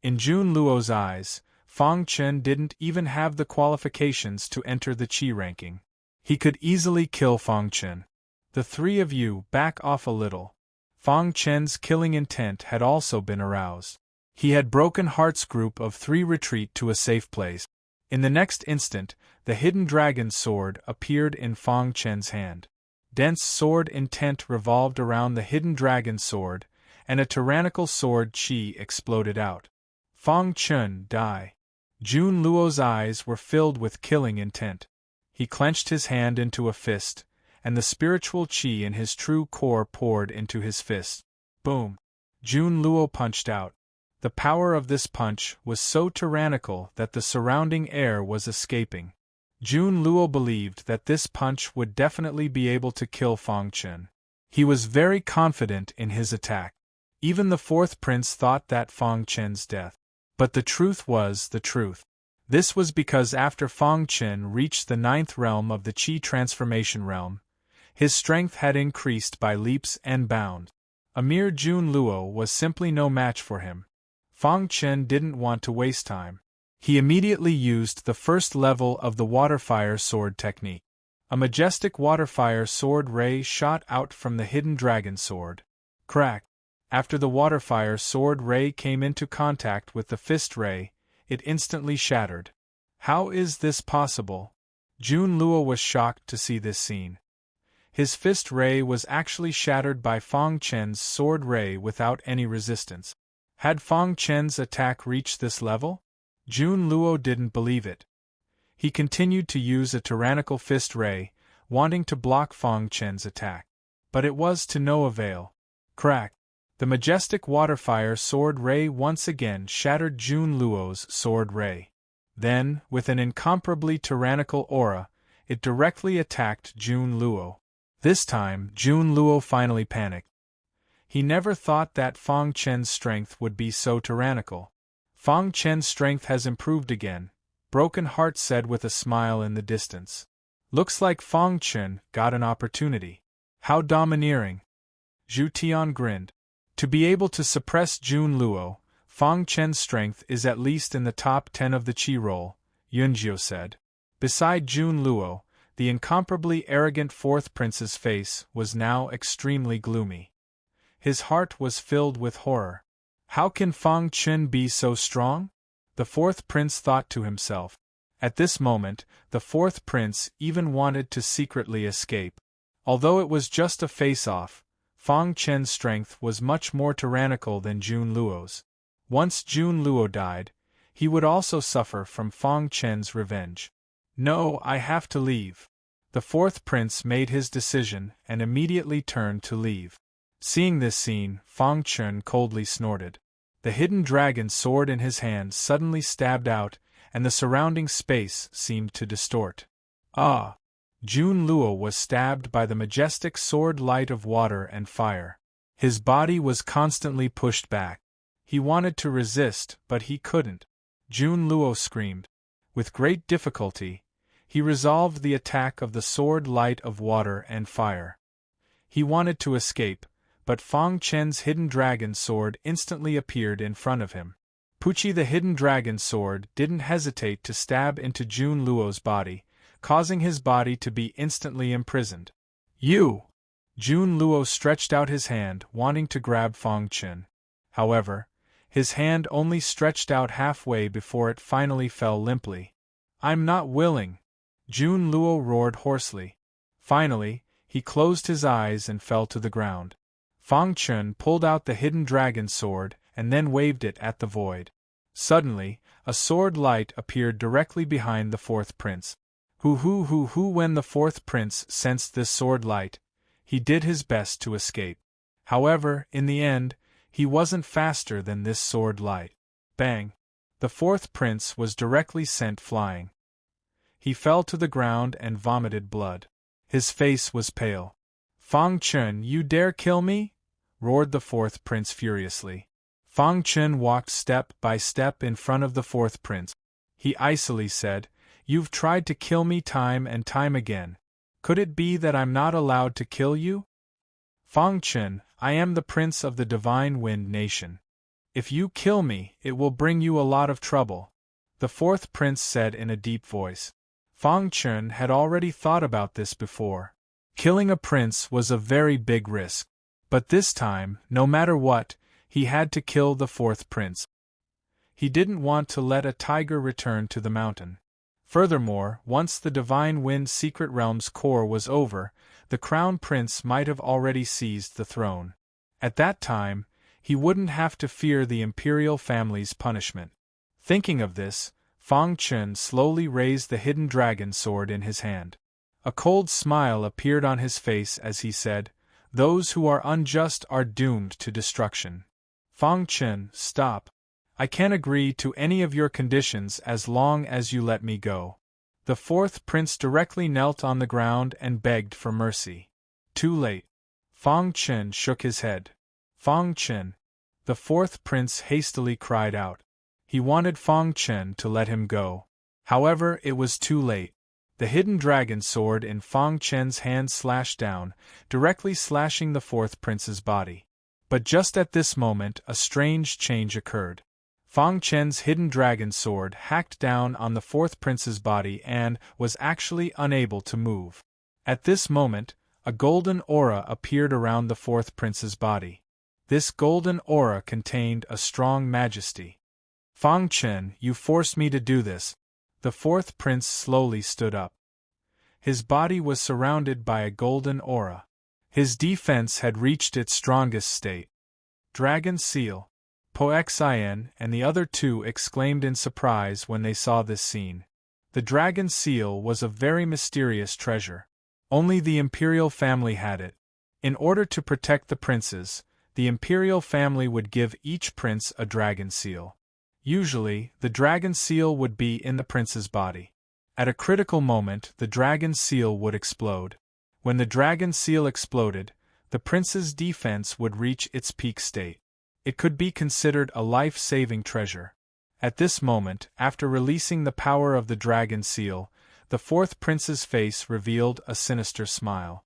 In Jun Luo's eyes, Fang Chen didn't even have the qualifications to enter the Qi ranking. He could easily kill Fang Chen. "The three of you, back off a little." Fang Chen's killing intent had also been aroused. He had Broken Heart's group of three retreat to a safe place. In the next instant, the hidden dragon sword appeared in Fang Chen's hand. Dense sword intent revolved around the hidden dragon sword, and a tyrannical sword chi exploded out. "Fang Chen, die." Jun Luo's eyes were filled with killing intent. He clenched his hand into a fist, and the spiritual chi in his true core poured into his fist. Boom! Jun Luo punched out. The power of this punch was so tyrannical that the surrounding air was escaping. Jun Luo believed that this punch would definitely be able to kill Fang Chen. He was very confident in his attack. Even the fourth prince thought that Fang Chen's death. But the truth was the truth. This was because after Fang Chen reached the 9th realm of the Qi transformation realm, his strength had increased by leaps and bounds. A mere Jun Luo was simply no match for him. Fang Chen didn't want to waste time. He immediately used the first level of the Waterfire Sword technique. A majestic Waterfire Sword ray shot out from the hidden dragon sword. Crack! After the Waterfire Sword ray came into contact with the fist ray, it instantly shattered. How is this possible? Jun Luo was shocked to see this scene. His fist ray was actually shattered by Fang Chen's sword ray without any resistance. Had Fang Chen's attack reached this level? Jun Luo didn't believe it. He continued to use a tyrannical fist ray, wanting to block Fang Chen's attack. But it was to no avail. Crack! The majestic water-fire sword ray once again shattered Jun Luo's sword ray. Then, with an incomparably tyrannical aura, it directly attacked Jun Luo. This time, Jun Luo finally panicked. He never thought that Fang Chen's strength would be so tyrannical. Fang Chen's strength has improved again, Broken Heart said with a smile in the distance. Looks like Fang Chen got an opportunity. How domineering. Zhu Tian grinned. To be able to suppress Jun Luo, Fang Chen's strength is at least in the top 10 of the Qi roll, Yunjiu said. Beside Jun Luo, the incomparably arrogant fourth prince's face was now extremely gloomy. His heart was filled with horror. How can Fang Chen be so strong? The fourth prince thought to himself. At this moment, the fourth prince even wanted to secretly escape. Although it was just a face-off, Fang Chen's strength was much more tyrannical than Jun Luo's. Once Jun Luo died, he would also suffer from Fang Chen's revenge. No, I have to leave. The fourth prince made his decision and immediately turned to leave. Seeing this scene, Fang Chen coldly snorted. The hidden dragon sword in his hand suddenly stabbed out, and the surrounding space seemed to distort. Ah! Jun Luo was stabbed by the majestic sword light of water and fire. His body was constantly pushed back. He wanted to resist, but he couldn't. Jun Luo screamed. With great difficulty, he resolved the attack of the sword light of water and fire. He wanted to escape, but Fang Chen's hidden dragon sword instantly appeared in front of him. Puchi the hidden dragon sword didn't hesitate to stab into Jun Luo's body, causing his body to be instantly imprisoned. You! Jun Luo stretched out his hand, wanting to grab Fang Chen. However, his hand only stretched out halfway before it finally fell limply. I'm not willing! Jun Luo roared hoarsely. Finally, he closed his eyes and fell to the ground. Fang Chen pulled out the hidden dragon sword and then waved it at the void. Suddenly, a sword light appeared directly behind the fourth prince. When the fourth prince sensed this sword light, he did his best to escape. However, in the end, he wasn't faster than this sword light. Bang! The fourth prince was directly sent flying. He fell to the ground and vomited blood. His face was pale. Fang Chen, you dare kill me? Roared the fourth prince furiously. Fang Chen walked step by step in front of the fourth prince. He icily said, You've tried to kill me time and time again. Could it be that I'm not allowed to kill you? Fang Chen, I am the prince of the Divine Wind Nation. If you kill me, it will bring you a lot of trouble, the fourth prince said in a deep voice. Fang Chen had already thought about this before. Killing a prince was a very big risk. But this time, no matter what, he had to kill the fourth prince. He didn't want to let a tiger return to the mountain. Furthermore, once the Divine Wind Secret Realm's core was over, the Crown Prince might have already seized the throne. At that time, he wouldn't have to fear the imperial family's punishment. Thinking of this, Fang Chen slowly raised the hidden dragon sword in his hand. A cold smile appeared on his face as he said, Those who are unjust are doomed to destruction. Fang Chen, stop. I can't agree to any of your conditions as long as you let me go. The fourth prince directly knelt on the ground and begged for mercy. Too late. Fang Chen shook his head. Fang Chen. The fourth prince hastily cried out. He wanted Fang Chen to let him go. However, it was too late. The hidden dragon sword in Fang Chen's hand slashed down, directly slashing the fourth prince's body. But just at this moment a strange change occurred. Fang Chen's hidden dragon sword hacked down on the fourth prince's body and was actually unable to move. At this moment, a golden aura appeared around the fourth prince's body. This golden aura contained a strong majesty. Fang Chen, you forced me to do this. The fourth prince slowly stood up. His body was surrounded by a golden aura. His defense had reached its strongest state. Dragon Seal. Poexin and the other two exclaimed in surprise when they saw this scene. The dragon seal was a very mysterious treasure. Only the imperial family had it. In order to protect the princes, the imperial family would give each prince a dragon seal. Usually, the dragon seal would be in the prince's body. At a critical moment, the dragon seal would explode. When the dragon seal exploded, the prince's defense would reach its peak state. It could be considered a life-saving treasure. At this moment, after releasing the power of the dragon seal, the fourth prince's face revealed a sinister smile.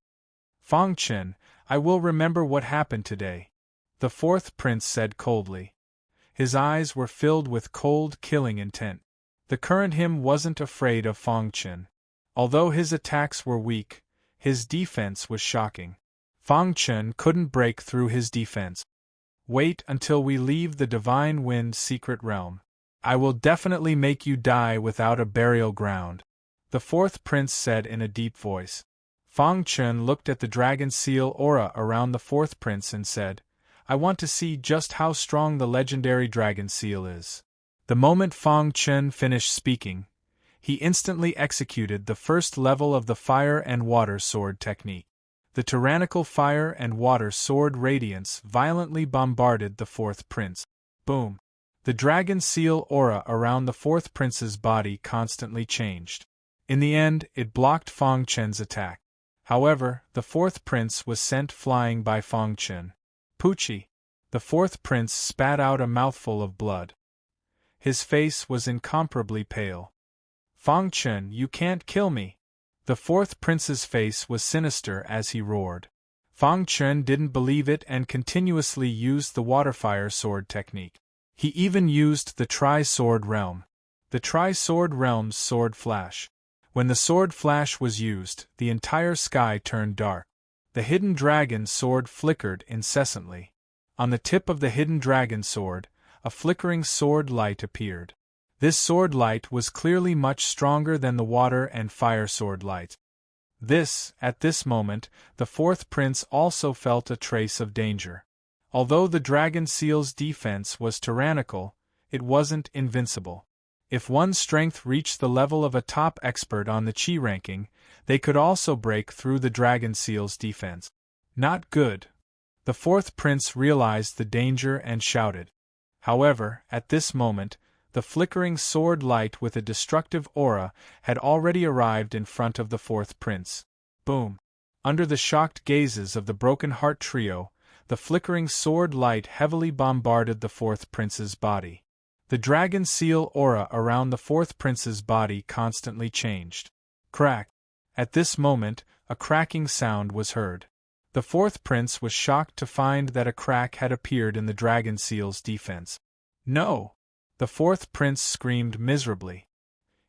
"Fangchen, I will remember what happened today," the fourth prince said coldly. His eyes were filled with cold, killing intent. The current him wasn't afraid of Fangchen. Although his attacks were weak, his defense was shocking. Fangchen couldn't break through his defense. "Wait until we leave the Divine Wind's secret realm. I will definitely make you die without a burial ground," the fourth prince said in a deep voice. Fangchen looked at the dragon seal aura around the fourth prince and said, "I want to see just how strong the legendary dragon seal is." The moment Fangchen finished speaking, he instantly executed the first level of the fire and water sword technique. The tyrannical fire and water sword radiance violently bombarded the fourth prince. Boom! The dragon seal aura around the fourth prince's body constantly changed. In the end, it blocked Fangchen's attack. However, the fourth prince was sent flying by Fangchen. "Poochie!" The fourth prince spat out a mouthful of blood. His face was incomparably pale. "Fangchen, you can't kill me!" The fourth prince's face was sinister as he roared. Fangchen didn't believe it and continuously used the water-fire sword technique. He even used the Tri-Sword Realm. The Tri-Sword Realm's sword flash. When the sword flash was used, the entire sky turned dark. The hidden dragon sword flickered incessantly. On the tip of the hidden dragon sword, a flickering sword light appeared. This sword light was clearly much stronger than the water and fire sword light. At this moment, the fourth prince also felt a trace of danger. Although the dragon seal's defense was tyrannical, it wasn't invincible. If one's strength reached the level of a top expert on the Qi ranking, they could also break through the dragon seal's defense. Not good. The fourth prince realized the danger and shouted. However, at this moment, the flickering sword light with a destructive aura had already arrived in front of the fourth prince. Boom! Under the shocked gazes of the Broken Heart trio, the flickering sword light heavily bombarded the fourth prince's body. The dragon seal aura around the fourth prince's body constantly changed. Crack! At this moment, a cracking sound was heard. The fourth prince was shocked to find that a crack had appeared in the dragon seal's defense. "No!" The fourth prince screamed miserably.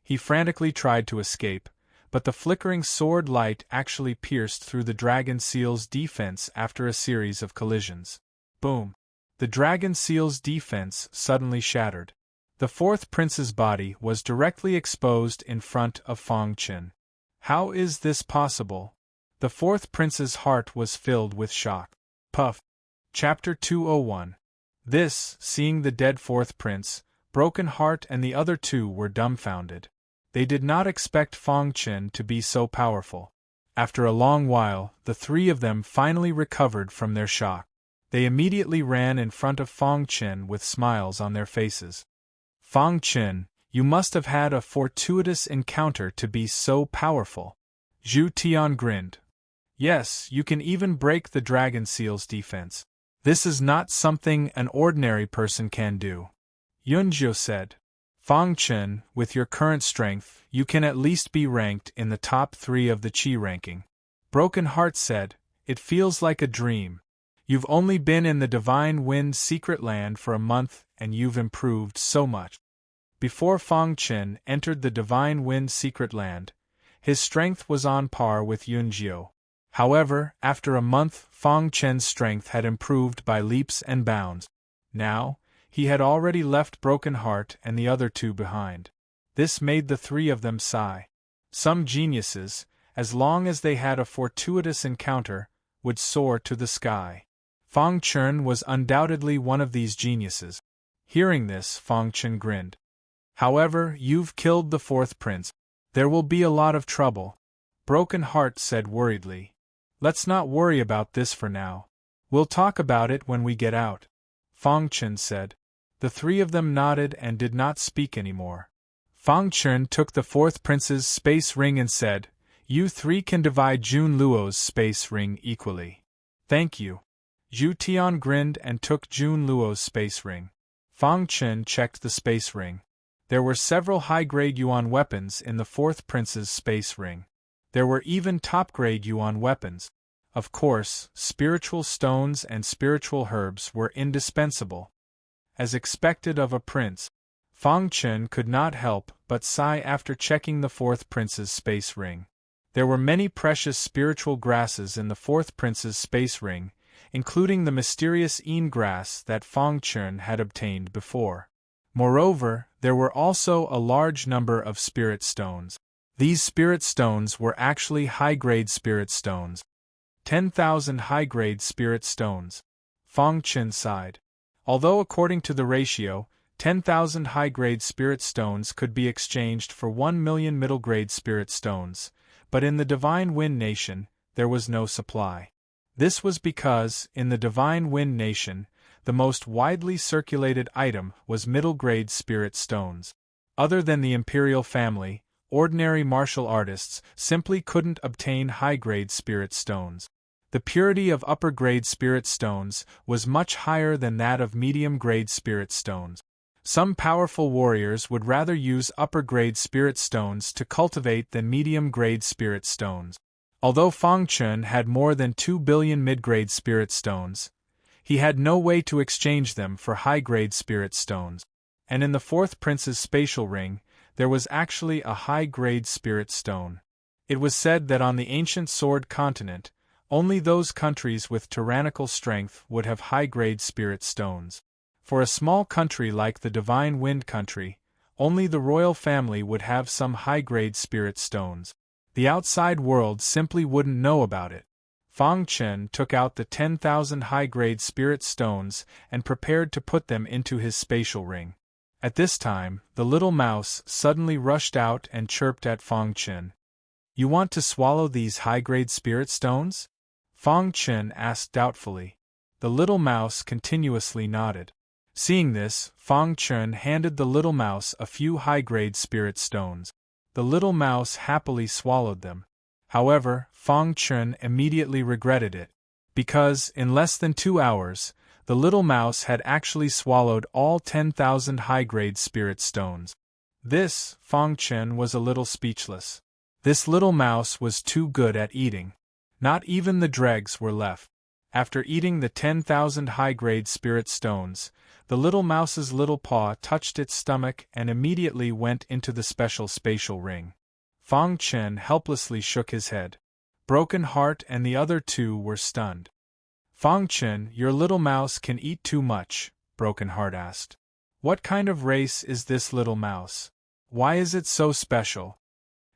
He frantically tried to escape, but the flickering sword light actually pierced through the dragon seal's defense after a series of collisions. Boom! The dragon seal's defense suddenly shattered. The fourth prince's body was directly exposed in front of Fangchen. How is this possible? The fourth prince's heart was filled with shock. Puff. Chapter 201. Seeing the dead fourth prince, Broken Heart and the other two were dumbfounded. They did not expect Fangchen to be so powerful. After a long while, the three of them finally recovered from their shock. They immediately ran in front of Fangchen with smiles on their faces. "Fangchen, you must have had a fortuitous encounter to be so powerful." Zhu Tian grinned. "Yes, you can even break the dragon seal's defense. This is not something an ordinary person can do," Yunjiu said. "Fangchen, with your current strength, you can at least be ranked in the top 3 of the Qi ranking." Broken Heart said, "It feels like a dream. You've only been in the Divine Wind's secret land for a month and you've improved so much." Before Fangchen entered the Divine Wind's secret land, his strength was on par with Yunjiu. However, after a month, Fangchen's strength had improved by leaps and bounds. Now, he had already left Broken Heart and the other two behind. This made the three of them sigh. Some geniuses, as long as they had a fortuitous encounter, would soar to the sky. Fangchen was undoubtedly one of these geniuses. Hearing this, Fang Chen grinned. However, you've killed the fourth prince. There will be a lot of trouble. Broken Heart said worriedly. Let's not worry about this for now. We'll talk about it when we get out. Fang Chen said. The three of them nodded and did not speak anymore. Fang Chen took the fourth prince's space ring and said, You three can divide Jun Luo's space ring equally. Thank you. Zhu Tian grinned and took Jun Luo's space ring. Fang Chen checked the space ring. There were several high-grade yuan weapons in the fourth prince's space ring. There were even top-grade yuan weapons. Of course, spiritual stones and spiritual herbs were indispensable. As expected of a prince, Fang Chen could not help but sigh after checking the fourth prince's space ring. There were many precious spiritual grasses in the fourth prince's space ring, including the mysterious Yin grass that Fang Chen had obtained before. Moreover, there were also a large number of spirit stones. These spirit stones were actually high-grade spirit stones. 10,000 high-grade spirit stones. Fang Chen sighed. Although according to the ratio, 10,000 high-grade spirit stones could be exchanged for 1 million middle-grade spirit stones, but in the Divine Wind Nation, there was no supply. This was because, in the Divine Wind Nation, the most widely circulated item was middle-grade spirit stones. Other than the imperial family, ordinary martial artists simply couldn't obtain high-grade spirit stones. The purity of upper-grade spirit stones was much higher than that of medium-grade spirit stones. Some powerful warriors would rather use upper-grade spirit stones to cultivate than medium-grade spirit stones. Although Fang Chen had more than 2 billion mid-grade spirit stones, he had no way to exchange them for high-grade spirit stones. And in the fourth prince's spatial ring, there was actually a high-grade spirit stone. It was said that on the ancient Sword Continent, only those countries with tyrannical strength would have high-grade spirit stones. For a small country like the Divine Wind Country, only the royal family would have some high-grade spirit stones. The outside world simply wouldn't know about it. Fang Chen took out the 10,000 high-grade spirit stones and prepared to put them into his spatial ring. At this time, the little mouse suddenly rushed out and chirped at Fang Chen. You want to swallow these high-grade spirit stones? Fang Chen asked doubtfully. The little mouse continuously nodded. Seeing this, Fang Chen handed the little mouse a few high-grade spirit stones. The little mouse happily swallowed them. However, Fang Chen immediately regretted it, because, in less than 2 hours, the little mouse had actually swallowed all 10,000 high-grade spirit stones. This, Fang Chen was a little speechless. This little mouse was too good at eating. Not even the dregs were left. After eating the 10,000 high-grade spirit stones, the little mouse's little paw touched its stomach and immediately went into the special spatial ring. Fang Chen helplessly shook his head. Broken Heart and the other two were stunned. Fang Chen, your little mouse can eat too much, Broken Heart asked. What kind of race is this little mouse? Why is it so special?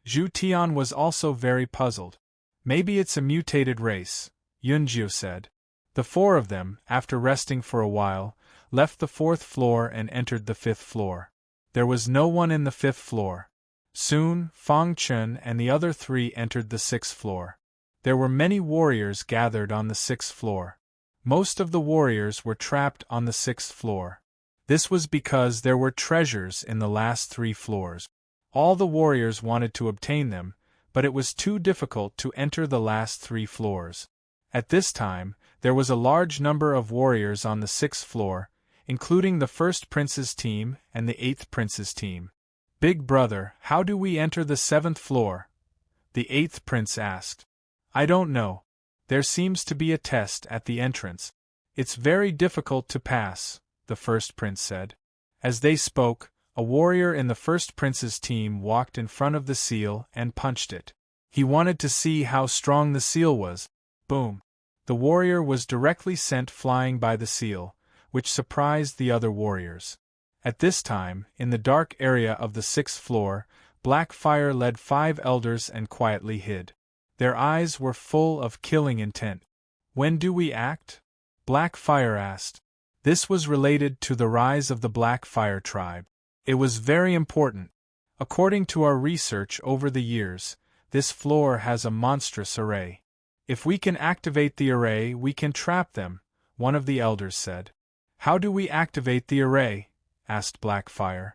Zhu Tian was also very puzzled. Maybe it's a mutated race, Yunjiu said. The four of them, after resting for a while, left the 4th floor and entered the 5th floor. There was no one in the 5th floor. Soon, Fang Chen and the other 3 entered the 6th floor. There were many warriors gathered on the 6th floor. Most of the warriors were trapped on the 6th floor. This was because there were treasures in the last 3 floors. All the warriors wanted to obtain them, but it was too difficult to enter the last 3 floors. At this time, there was a large number of warriors on the 6th floor, including the 1st Prince's team and the 8th Prince's team. Big brother, how do we enter the 7th floor? The 8th Prince asked. I don't know. There seems to be a test at the entrance. It's very difficult to pass, the 1st Prince said. As they spoke, a warrior in the 1st Prince's team walked in front of the seal and punched it. He wanted to see how strong the seal was. Boom! The warrior was directly sent flying by the seal, which surprised the other warriors. At this time, in the dark area of the 6th floor, Black Fire led 5 elders and quietly hid. Their eyes were full of killing intent. When do we act? Black Fire asked. This was related to the rise of the Black Fire tribe. It was very important. According to our research over the years, this floor has a monstrous array. If we can activate the array, we can trap them, one of the elders said. How do we activate the array? Asked Blackfire.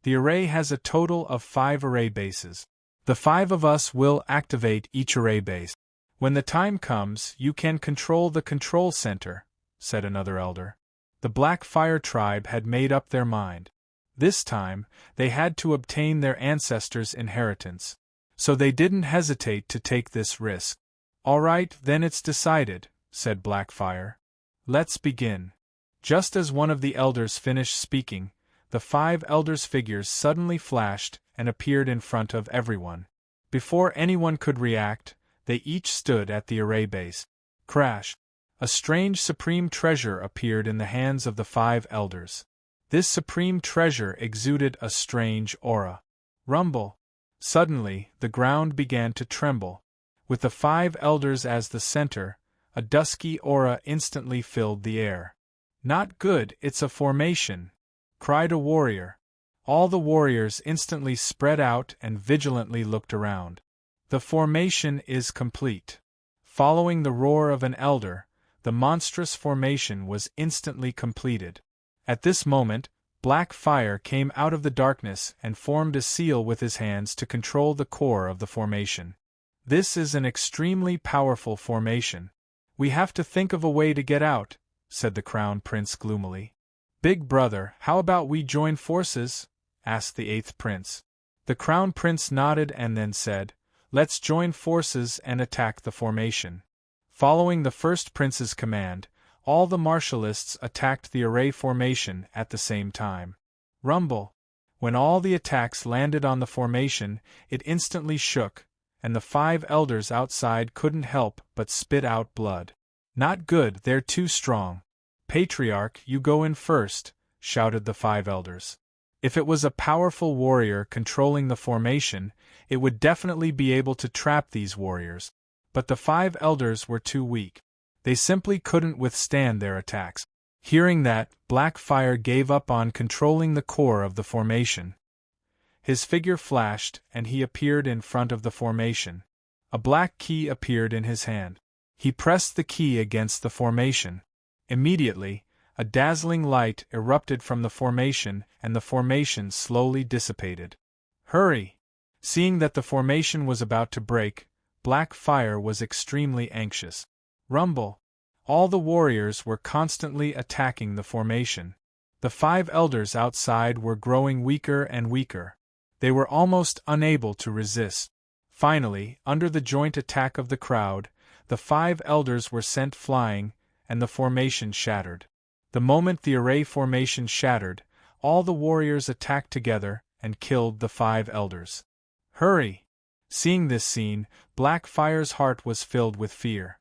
The array has a total of 5 array bases. The 5 of us will activate each array base. When the time comes, you can control the control center, said another elder. The Black Fire tribe had made up their mind. This time, they had to obtain their ancestors' inheritance. So they didn't hesitate to take this risk. All right, then it's decided, said Blackfire. Let's begin. Just as one of the elders finished speaking, the 5 elders' figures suddenly flashed and appeared in front of everyone. Before anyone could react, they each stood at the array base. Crash! A strange supreme treasure appeared in the hands of the 5 elders. This supreme treasure exuded a strange aura. Rumble! Suddenly, the ground began to tremble. With the 5 elders as the center, a dusky aura instantly filled the air. Not good, it's a formation, cried a warrior. All the warriors instantly spread out and vigilantly looked around. The formation is complete. Following the roar of an elder, the monstrous formation was instantly completed. At this moment, Black Fire came out of the darkness and formed a seal with his hands to control the core of the formation. This is an extremely powerful formation. We have to think of a way to get out, said the Crown Prince gloomily. Big brother, how about we join forces? Asked the 8th Prince. The Crown Prince nodded and then said, Let's join forces and attack the formation. Following the First Prince's command, all the martialists attacked the array formation at the same time. Rumble! When all the attacks landed on the formation, it instantly shook, and the 5 elders outside couldn't help but spit out blood. Not good, they're too strong. Patriarch, you go in first, shouted the 5 elders. If it was a powerful warrior controlling the formation, it would definitely be able to trap these warriors. But the 5 elders were too weak. They simply couldn't withstand their attacks. Hearing that, Blackfire gave up on controlling the core of the formation. His figure flashed, and he appeared in front of the formation. A black key appeared in his hand. He pressed the key against the formation. Immediately, a dazzling light erupted from the formation, and the formation slowly dissipated. Hurry! Seeing that the formation was about to break, Blackfire was extremely anxious. Rumble! All the warriors were constantly attacking the formation. The 5 elders outside were growing weaker and weaker. They were almost unable to resist. Finally, under the joint attack of the crowd, the 5 elders were sent flying, and the formation shattered. The moment the array formation shattered, all the warriors attacked together and killed the 5 elders. Hurry! Seeing this scene, Blackfire's heart was filled with fear.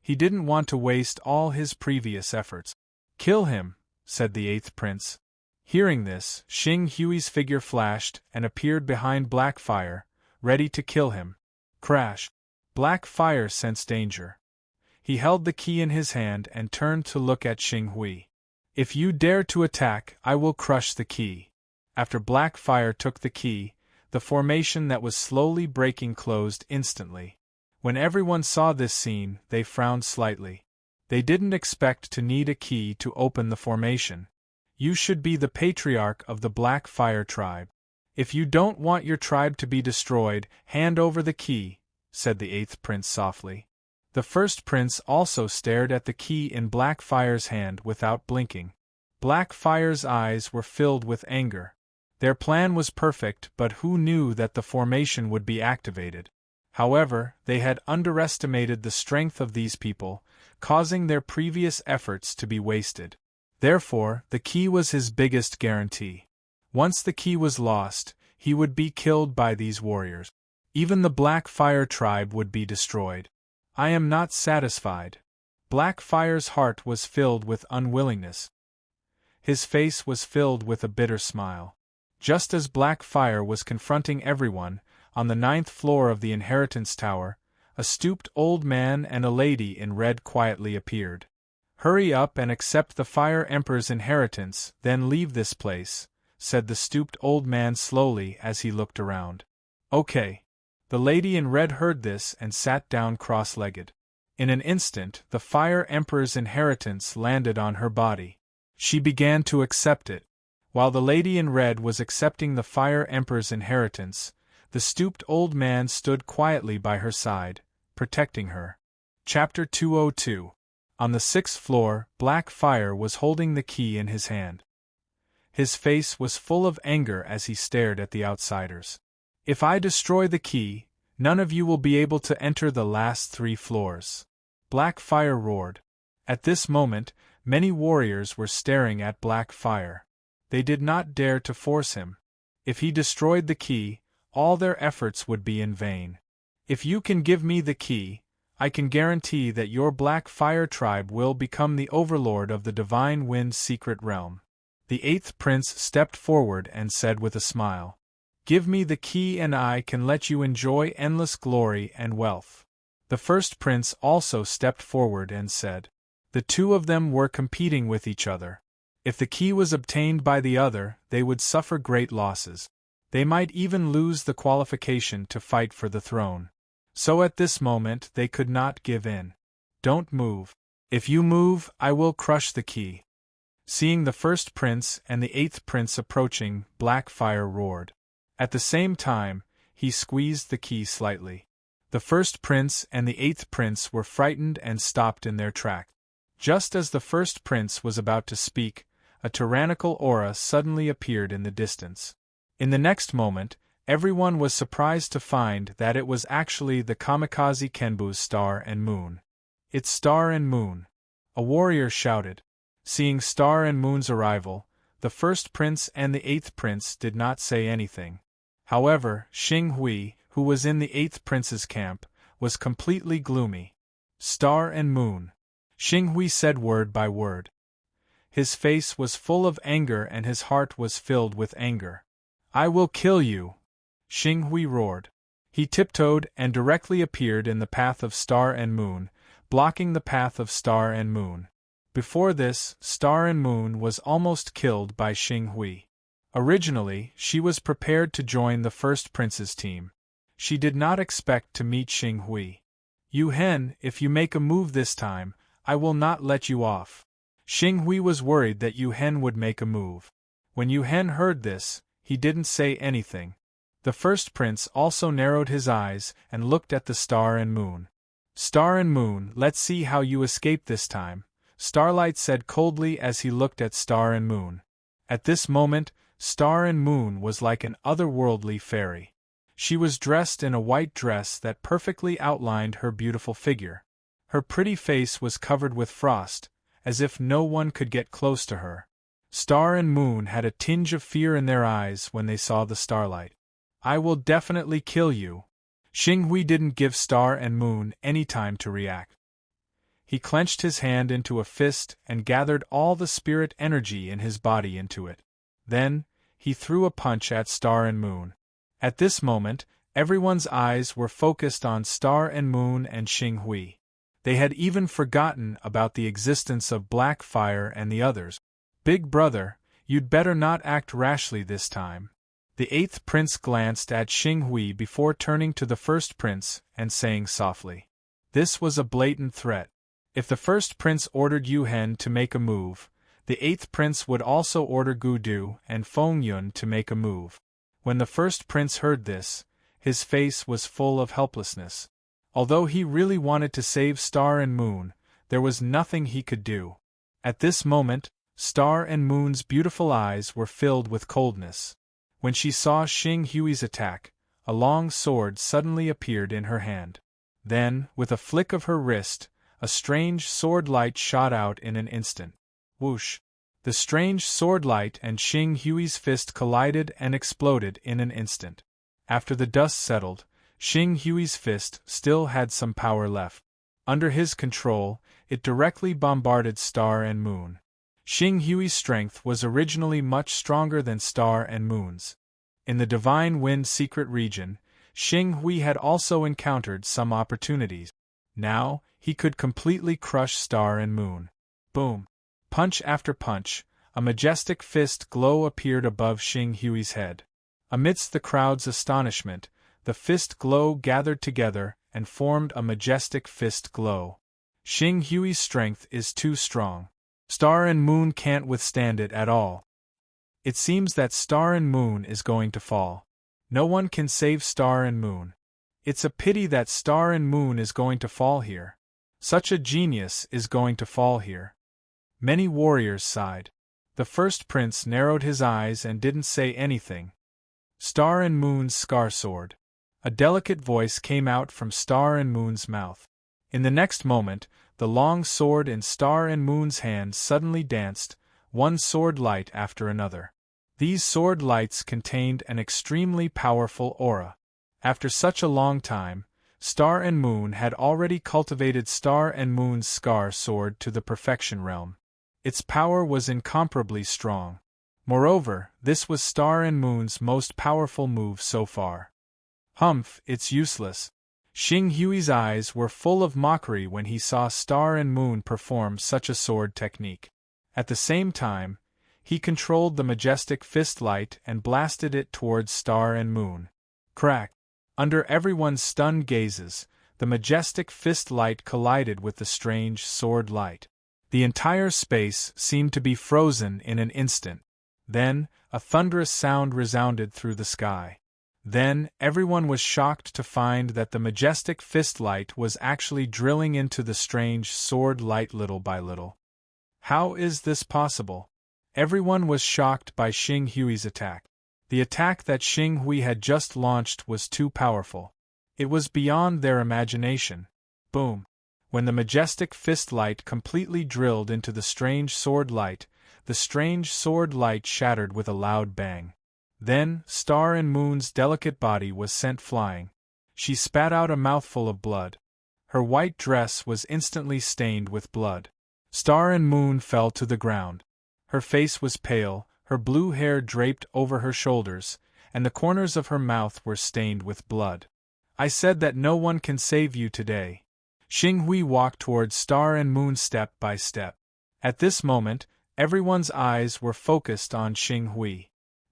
He didn't want to waste all his previous efforts. Kill him, said the 8th Prince. Hearing this, Xing Hui's figure flashed and appeared behind Blackfire, ready to kill him. Crash! Blackfire sensed danger. He held the key in his hand and turned to look at Xing Hui. If you dare to attack, I will crush the key. After Blackfire took the key, the formation that was slowly breaking closed instantly. When everyone saw this scene, they frowned slightly. They didn't expect to need a key to open the formation. You should be the patriarch of the Black Fire tribe. If you don't want your tribe to be destroyed, hand over the key, said the 8th Prince softly. The First Prince also stared at the key in Blackfire's hand without blinking. Blackfire's eyes were filled with anger. Their plan was perfect, but who knew that the formation would be activated? However, they had underestimated the strength of these people, causing their previous efforts to be wasted. Therefore, the key was his biggest guarantee. Once the key was lost, he would be killed by these warriors. Even the Black Fire tribe would be destroyed. I am not satisfied. Blackfire's heart was filled with unwillingness. His face was filled with a bitter smile. Just as Blackfire was confronting everyone, on the 9th floor of the Inheritance Tower, a stooped old man and a lady in red quietly appeared. "Hurry up and accept the Fire Emperor's inheritance, then leave this place," said the stooped old man slowly as he looked around. "Okay." The lady in red heard this and sat down cross-legged. In an instant, the Fire Emperor's inheritance landed on her body. She began to accept it. While the lady in red was accepting the Fire Emperor's inheritance, the stooped old man stood quietly by her side, protecting her. Chapter 202. On the 6th floor, Black Fire was holding the key in his hand. His face was full of anger as he stared at the outsiders. "If I destroy the key, none of you will be able to enter the last 3 floors. Black Fire roared. At this moment, many warriors were staring at Black Fire. They did not dare to force him. If he destroyed the key, all their efforts would be in vain. "If you can give me the key, I can guarantee that your Black Fire tribe will become the overlord of the Divine Wind's secret realm." The 8th prince stepped forward and said with a smile, "Give me the key and I can let you enjoy endless glory and wealth." The 1st prince also stepped forward and said. The two of them were competing with each other. If the key was obtained by the other, they would suffer great losses. They might even lose the qualification to fight for the throne. So at this moment they could not give in. "Don't move. If you move, I will crush the key." Seeing the 1st prince and the 8th prince approaching, Black Fire roared. At the same time, he squeezed the key slightly. The 1st prince and the 8th prince were frightened and stopped in their track. Just as the 1st prince was about to speak, a tyrannical aura suddenly appeared in the distance. In the next moment, everyone was surprised to find that it was actually the kamikaze Kenbu's Star and Moon. "It's Star and Moon!" a warrior shouted. Seeing Star and Moon's arrival, the 1st prince and the 8th prince did not say anything. However, Xing Hui, who was in the 8th prince's camp, was completely gloomy. "Star and Moon," Xing Hui said word by word. His face was full of anger and his heart was filled with anger. "I will kill you!" Xing Hui roared. He tiptoed and directly appeared in the path of Star and Moon, blocking the path of Star and Moon. Before this, Star and Moon was almost killed by Xing Hui. Originally, she was prepared to join the 1st prince's team. She did not expect to meet Xing Hui. "Yu Hen, if you make a move this time, I will not let you off." Xing Hui was worried that Yu Hen would make a move. When Yu Hen heard this, he didn't say anything. The 1st prince also narrowed his eyes and looked at the Star and Moon. "Star and Moon, let's see how you escape this time," Starlight said coldly as he looked at Star and Moon. At this moment, Star and Moon was like an otherworldly fairy. She was dressed in a white dress that perfectly outlined her beautiful figure. Her pretty face was covered with frost, as if no one could get close to her. Star and Moon had a tinge of fear in their eyes when they saw the Starlight. "I will definitely kill you." Xing Hui didn't give Star and Moon any time to react. He clenched his hand into a fist and gathered all the spirit energy in his body into it. Then, he threw a punch at Star and Moon. At this moment, everyone's eyes were focused on Star and Moon and Xing Hui. They had even forgotten about the existence of Black Fire and the others. "Big brother, you'd better not act rashly this time." The 8th prince glanced at Xing Hui before turning to the 1st prince and saying softly. This was a blatant threat. If the 1st prince ordered Yu Hen to make a move, the 8th prince would also order Gu Du and Feng Yun to make a move. When the 1st prince heard this, his face was full of helplessness. Although he really wanted to save Star and Moon, there was nothing he could do. At this moment, Star and Moon's beautiful eyes were filled with coldness. When she saw Xing Hui's attack, a long sword suddenly appeared in her hand. Then, with a flick of her wrist, a strange sword light shot out in an instant. Whoosh! The strange sword light and Xing Hui's fist collided and exploded in an instant. After the dust settled, Xing Hui's fist still had some power left. Under his control, it directly bombarded Star and Moon. Xing Hui's strength was originally much stronger than Star and Moon's. In the Divine Wind secret region, Xing Hui had also encountered some opportunities. Now, he could completely crush Star and Moon. Boom! Punch after punch, a majestic fist glow appeared above Xing Hui's head. Amidst the crowd's astonishment, the fist glow gathered together and formed a majestic fist glow. Xing Hui's strength is too strong. Star and Moon can't withstand it at all. It seems that Star and Moon is going to fall. No one can save Star and Moon. It's a pity that Star and Moon is going to fall here. Such a genius is going to fall here. Many warriors sighed. The first prince narrowed his eyes and didn't say anything. Star and Moon's scar sword. A delicate voice came out from Star and Moon's mouth. In the next moment, the long sword in Star and Moon's hand suddenly danced, one sword light after another. These sword lights contained an extremely powerful aura. After such a long time, Star and Moon had already cultivated Star and Moon's scar sword to the perfection realm. Its power was incomparably strong. Moreover, this was Star and Moon's most powerful move so far. Humph, it's useless. Xing Hui's eyes were full of mockery when he saw Star and Moon perform such a sword technique. At the same time, he controlled the majestic fist light and blasted it towards Star and Moon. Crack! Under everyone's stunned gazes, the majestic fist light collided with the strange sword light. The entire space seemed to be frozen in an instant. Then, a thunderous sound resounded through the sky. Then, everyone was shocked to find that the majestic fist light was actually drilling into the strange sword light little by little. How is this possible? Everyone was shocked by Xing Hui's attack. The attack that Xing Hui had just launched was too powerful. It was beyond their imagination. Boom! When the majestic fist light completely drilled into the strange sword light, the strange sword light shattered with a loud bang. Then, Star and Moon's delicate body was sent flying. She spat out a mouthful of blood. Her white dress was instantly stained with blood. Star and Moon fell to the ground. Her face was pale, her blue hair draped over her shoulders, and the corners of her mouth were stained with blood. I said that no one can save you today. Xing Hui walked towards Star and Moon step by step. At this moment, everyone's eyes were focused on Xing Hui.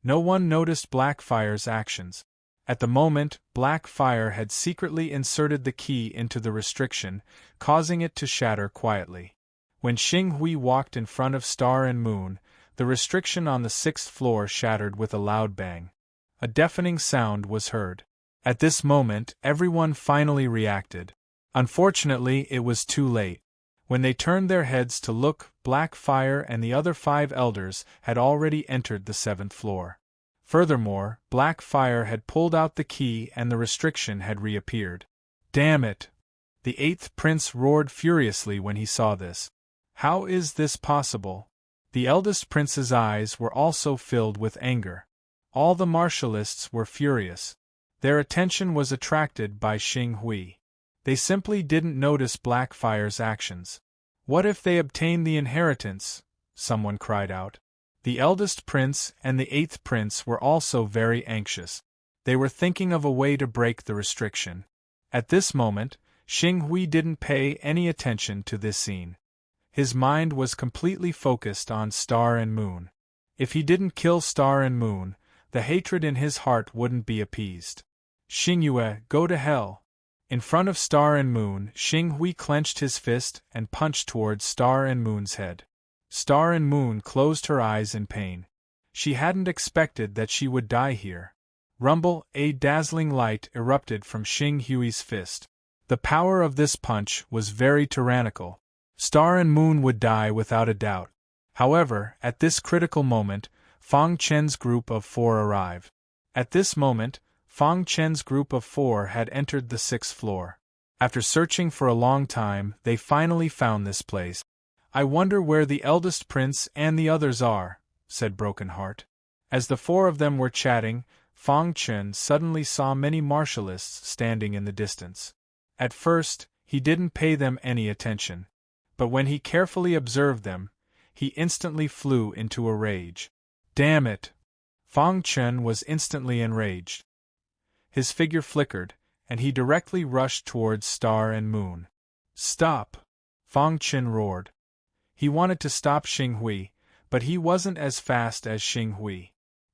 No one noticed Blackfire's actions. At the moment, Blackfire had secretly inserted the key into the restriction, causing it to shatter quietly. When Xing Hui walked in front of Star and Moon, the restriction on the 6th floor shattered with a loud bang. A deafening sound was heard. At this moment, everyone finally reacted. Unfortunately, it was too late. When they turned their heads to look, Blackfire and the other 5 elders had already entered the 7th floor. Furthermore, Blackfire had pulled out the key and the restriction had reappeared. Damn it! The 8th prince roared furiously when he saw this. How is this possible? The eldest prince's eyes were also filled with anger. All the martialists were furious. Their attention was attracted by Xing Hui. They simply didn't notice Blackfire's actions. What if they obtained the inheritance? Someone cried out. The eldest prince and the 8th prince were also very anxious. They were thinking of a way to break the restriction. At this moment, Xing Hui didn't pay any attention to this scene. His mind was completely focused on Star and Moon. If he didn't kill Star and Moon, the hatred in his heart wouldn't be appeased. Xingyue, go to hell! In front of Star and Moon, Xing Hui clenched his fist and punched towards Star and Moon's head. Star and Moon closed her eyes in pain. She hadn't expected that she would die here. Rumble, a dazzling light erupted from Xing Hui's fist. The power of this punch was very tyrannical. Star and Moon would die without a doubt. However, at this critical moment, Fang Chen's group of 4 arrived. At this moment, Fang Chen's group of 4 had entered the 6th floor. After searching for a long time, they finally found this place. I wonder where the eldest prince and the others are, said Broken Heart. As the 4 of them were chatting, Fang Chen suddenly saw many martialists standing in the distance. At first, he didn't pay them any attention. But when he carefully observed them, he instantly flew into a rage. Damn it! Fang Chen was instantly enraged. His figure flickered, and he directly rushed towards Star and Moon. Stop! Fang Chen roared. He wanted to stop Xing Hui, but he wasn't as fast as Xing Hui.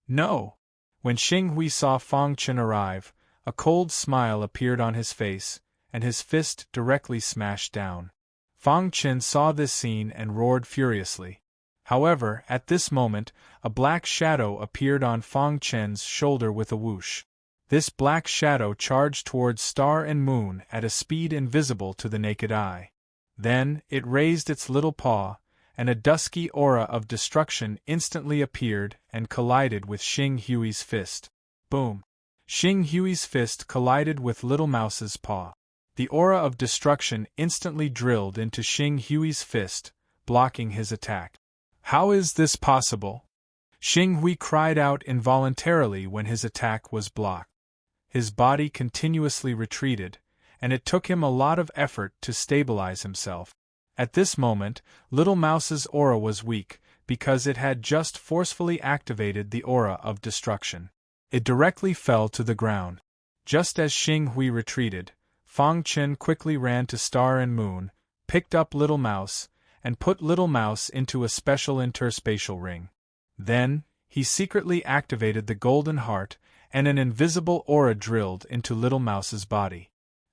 No! When Xing Hui saw Fang Chen arrive, a cold smile appeared on his face, and his fist directly smashed down. Fang Chen saw this scene and roared furiously. However, at this moment, a black shadow appeared on Fang Chen's shoulder with a whoosh. This black shadow charged towards Star and Moon at a speed invisible to the naked eye. Then, it raised its little paw, and a dusky aura of destruction instantly appeared and collided with Xing Hui's fist. Boom! Xing Hui's fist collided with Little Mouse's paw. The aura of destruction instantly drilled into Xing Hui's fist, blocking his attack. How is this possible? Xing Hui cried out involuntarily when his attack was blocked. His body continuously retreated, and it took him a lot of effort to stabilize himself. At this moment, Little Mouse's aura was weak, because it had just forcefully activated the aura of destruction. It directly fell to the ground. Just as Xing Hui retreated, Fang Chen quickly ran to Star and Moon, picked up Little Mouse, and put Little Mouse into a special interspatial ring. Then, he secretly activated the Golden Heart, and an invisible aura drilled into Little Mouse's body.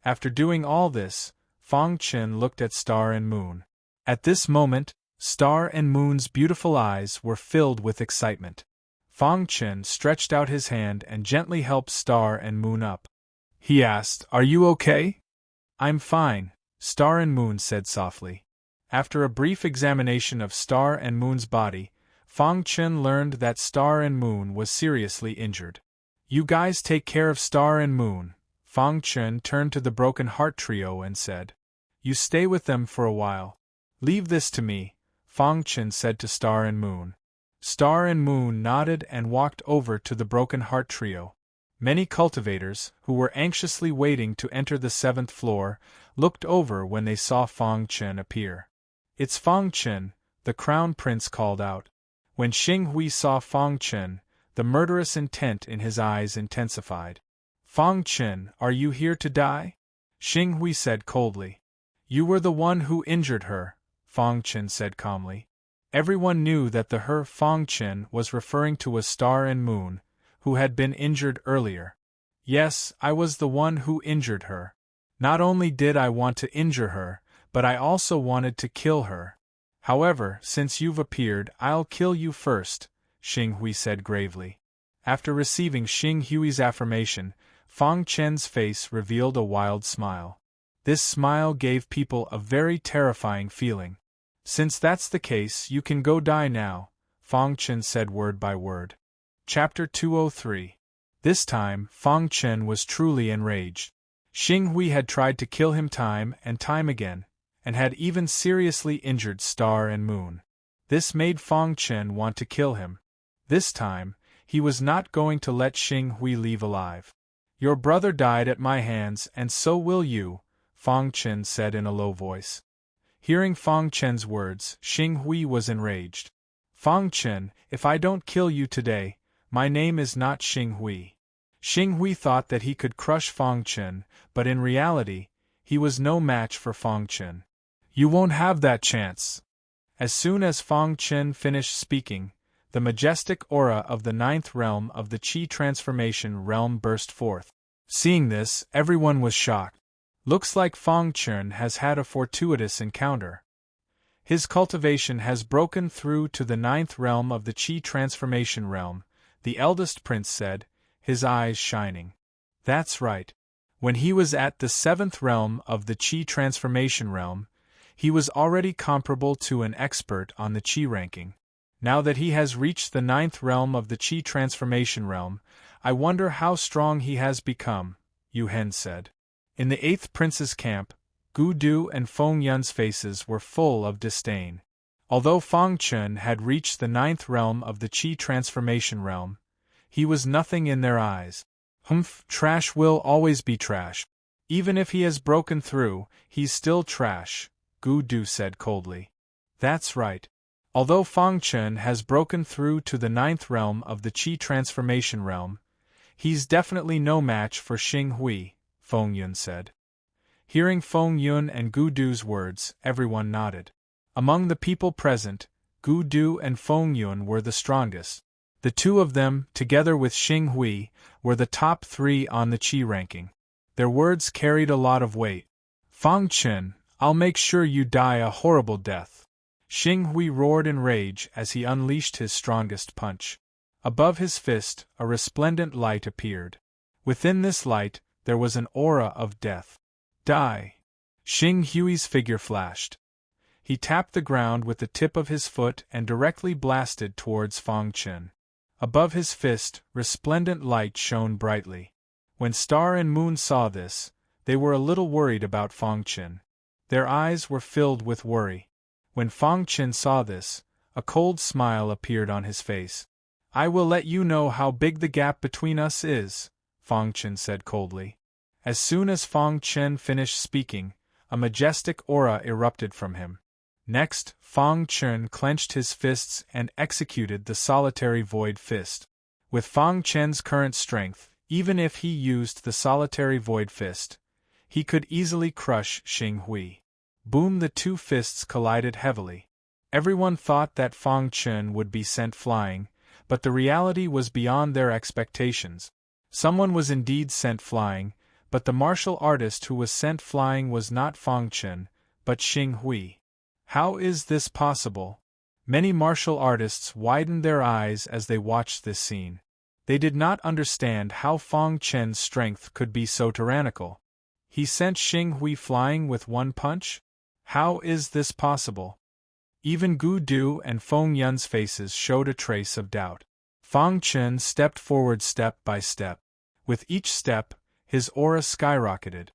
After doing all this, Fang Chen looked at Star and Moon. At this moment, Star and Moon's beautiful eyes were filled with excitement. Fang Chen stretched out his hand and gently helped Star and Moon up. He asked, "Are you okay?" "I'm fine," Star and Moon said softly. After a brief examination of Star and Moon's body, Fang Chen learned that Star and Moon was seriously injured. "You guys take care of Star and Moon." Fang Chen turned to the Broken Heart trio and said, "You stay with them for a while. Leave this to me," Fang Chen said to Star and Moon. Star and Moon nodded and walked over to the Broken Heart trio. Many cultivators, who were anxiously waiting to enter the 7th floor, looked over when they saw Fang Chen appear. "It's Fang Chen," the Crown Prince called out. When Xing Hui saw Fang Chen, the murderous intent in his eyes intensified. "Fang Chen, are you here to die?" Xing Hui said coldly. "You were the one who injured her," Fang Chen said calmly. Everyone knew that the her Fang Chen was referring to a Star and Moon, who had been injured earlier. "Yes, I was the one who injured her. Not only did I want to injure her, but I also wanted to kill her. However, since you've appeared, I'll kill you first," Xing Hui said gravely. After receiving Xing Hui's affirmation, Fang Chen's face revealed a wild smile. This smile gave people a very terrifying feeling. "Since that's the case, you can go die now," Fang Chen said word by word. Chapter 203. This time, Fang Chen was truly enraged. Xing Hui had tried to kill him time and time again, and had even seriously injured Star and Moon. This made Fang Chen want to kill him. This time, he was not going to let Xing Hui leave alive. "Your brother died at my hands and so will you," Fang Chen said in a low voice. Hearing Fang Chen's words, Xing Hui was enraged. "Fang Chen, if I don't kill you today, my name is not Xing Hui." Xing Hui thought that he could crush Fang Chen, but in reality, he was no match for Fang Chen. "You won't have that chance." As soon as Fang Chen finished speaking, the majestic aura of the 9th realm of the Qi transformation realm burst forth. Seeing this, everyone was shocked. Looks like Fang Chen has had a fortuitous encounter. His cultivation has broken through to the 9th realm of the Qi transformation realm, the eldest prince said, his eyes shining. That's right. When he was at the 7th realm of the Qi transformation realm, he was already comparable to an expert on the Qi ranking. Now that he has reached the 9th realm of the Qi transformation realm, I wonder how strong he has become, Yu Hen said. In the 8th prince's camp, Gu Du and Feng Yun's faces were full of disdain. Although Fang Chen had reached the 9th realm of the Qi transformation realm, he was nothing in their eyes. "Humph, trash will always be trash. Even if he has broken through, he's still trash," Gu Du said coldly. "That's right. Although Fang Chen has broken through to the 9th realm of the Qi transformation realm, he's definitely no match for Xing Hui," Feng Yun said. Hearing Feng Yun and Gu Du's words, everyone nodded. Among the people present, Gu Du and Feng Yun were the strongest. The two of them, together with Xing Hui, were the top 3 on the qi ranking. Their words carried a lot of weight. Fang Chen, I'll make sure you die a horrible death. Xing Hui roared in rage as he unleashed his strongest punch. Above his fist, a resplendent light appeared. Within this light, there was an aura of death. Die! Xing Hui's figure flashed. He tapped the ground with the tip of his foot and directly blasted towards Fang Chen. Above his fist, resplendent light shone brightly. When Star and Moon saw this, they were a little worried about Fang Chen. Their eyes were filled with worry. When Fang Chen saw this, a cold smile appeared on his face. I will let you know how big the gap between us is, Fang Chen said coldly. As soon as Fang Chen finished speaking, a majestic aura erupted from him. Next, Fang Chen clenched his fists and executed the solitary void fist. With Fang Chen's current strength, even if he used the solitary void fist, he could easily crush Xing Hui. Boom! The two fists collided heavily. Everyone thought that Fang Chen would be sent flying, but the reality was beyond their expectations. Someone was indeed sent flying, but the martial artist who was sent flying was not Fang Chen, but Xing Hui. How is this possible? Many martial artists widened their eyes as they watched this scene. They did not understand how Fang Chen's strength could be so tyrannical. He sent Xing Hui flying with one punch? How is this possible? Even Gu Du and Feng Yun's faces showed a trace of doubt. Fang Chen stepped forward step by step. With each step, his aura skyrocketed.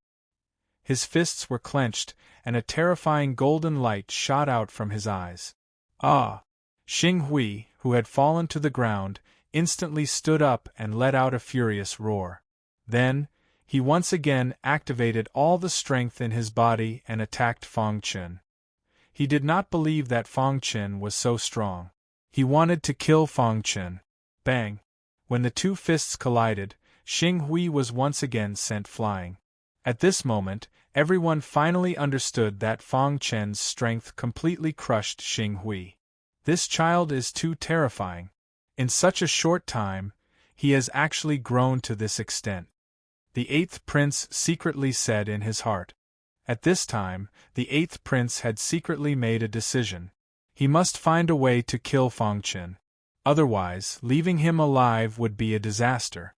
His fists were clenched, and a terrifying golden light shot out from his eyes. Ah! Xing Hui, who had fallen to the ground, instantly stood up and let out a furious roar. Then, he once again activated all the strength in his body and attacked Fang Chen. He did not believe that Fang Chen was so strong. He wanted to kill Fang Chen. Bang! When the two fists collided, Xing Hui was once again sent flying. At this moment, everyone finally understood that Fang Chen's strength completely crushed Xing Hui. This child is too terrifying. In such a short time, he has actually grown to this extent. The 8th prince secretly said in his heart. At this time, the 8th prince had secretly made a decision. He must find a way to kill Fang Chen. Otherwise, leaving him alive would be a disaster.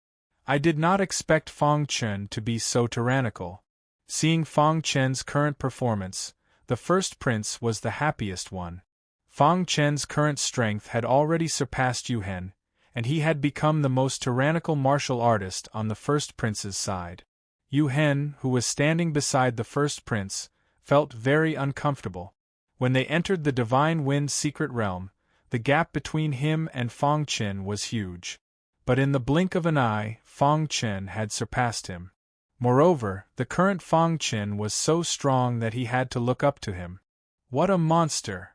I did not expect Fang Chen to be so tyrannical. Seeing Fang Chen's current performance, the first prince was the happiest one. Fang Chen's current strength had already surpassed Yu Hen, and he had become the most tyrannical martial artist on the first prince's side. Yu Hen, who was standing beside the first prince, felt very uncomfortable. When they entered the Divine Wind's secret realm, the gap between him and Fang Chen was huge. But in the blink of an eye, Fang Chen had surpassed him. Moreover, the current Fang Chen was so strong that he had to look up to him. What a monster!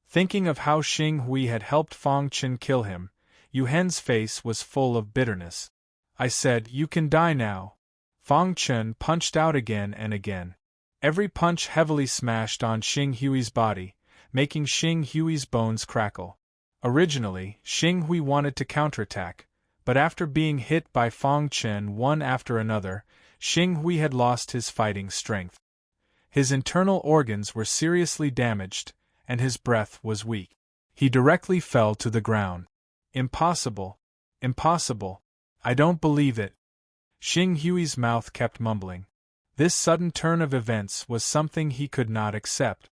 Thinking of how Xing Hui had helped Fang Chen kill him, Yu Hen's face was full of bitterness. I said, "You can die now." Fang Chen punched out again and again. Every punch heavily smashed on Xing Hui's body, making Xing Hui's bones crackle. Originally, Xing Hui wanted to counterattack, but after being hit by Fang Chen one after another, Xing Hui had lost his fighting strength. His internal organs were seriously damaged, and his breath was weak. He directly fell to the ground. Impossible! Impossible! I don't believe it! Xing Hui's mouth kept mumbling. This sudden turn of events was something he could not accept.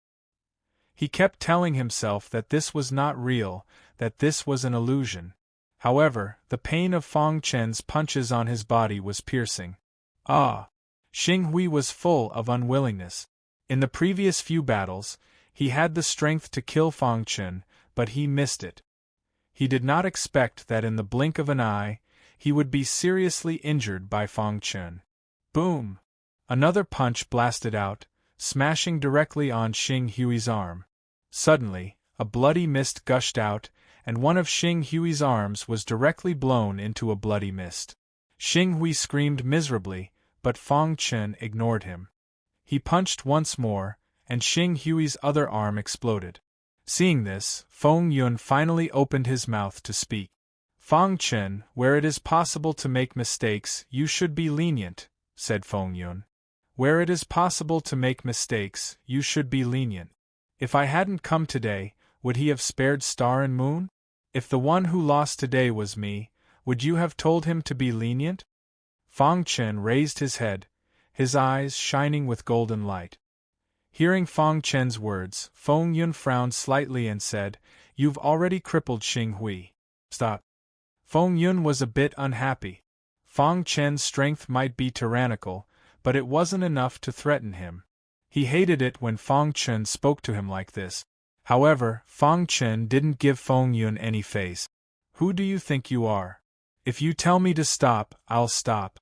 He kept telling himself that this was not real, that this was an illusion. However, the pain of Fang Chen's punches on his body was piercing. Ah! Xing Hui was full of unwillingness. In the previous few battles, he had the strength to kill Fang Chen, but he missed it. He did not expect that in the blink of an eye, he would be seriously injured by Fang Chen. Boom! Another punch blasted out, smashing directly on Xing Hui's arm. Suddenly, a bloody mist gushed out, and one of Xing Hui's arms was directly blown into a bloody mist. Xing Hui screamed miserably, but Fang Chen ignored him. He punched once more, and Xing Hui's other arm exploded. Seeing this, Feng Yun finally opened his mouth to speak. Fang Chen, where it is possible to make mistakes, you should be lenient, said Feng Yun. Where it is possible to make mistakes, you should be lenient. If I hadn't come today, would he have spared Star and Moon? If the one who lost today was me, would you have told him to be lenient? Fang Chen raised his head, his eyes shining with golden light. Hearing Fang Chen's words, Feng Yun frowned slightly and said, "You've already crippled Xing Hui. Stop." Feng Yun was a bit unhappy. Fang Chen's strength might be tyrannical, but it wasn't enough to threaten him. He hated it when Fang Chen spoke to him like this. However, Fang Chen didn't give Feng Yun any face. "Who do you think you are? If you tell me to stop, I'll stop."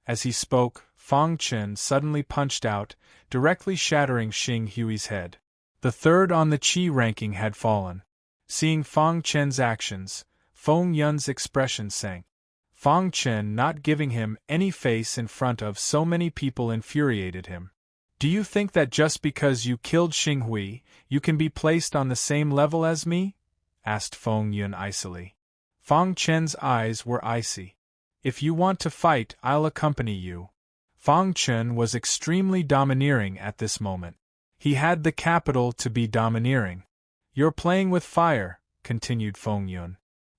As he spoke, Fang Chen suddenly punched out, directly shattering Xing Hui's head. The third on the Qi ranking had fallen. Seeing Fang Chen's actions, Feng Yun's expression sank. Fang Chen not giving him any face in front of so many people infuriated him. "Do you think that just because you killed Xing Hui, you can be placed on the same level as me?" asked Feng Yun icily. Fang Chen's eyes were icy. "If you want to fight, I'll accompany you." Fang Chen was extremely domineering at this moment. He had the capital to be domineering. "You're playing with fire," continued Feng Yun.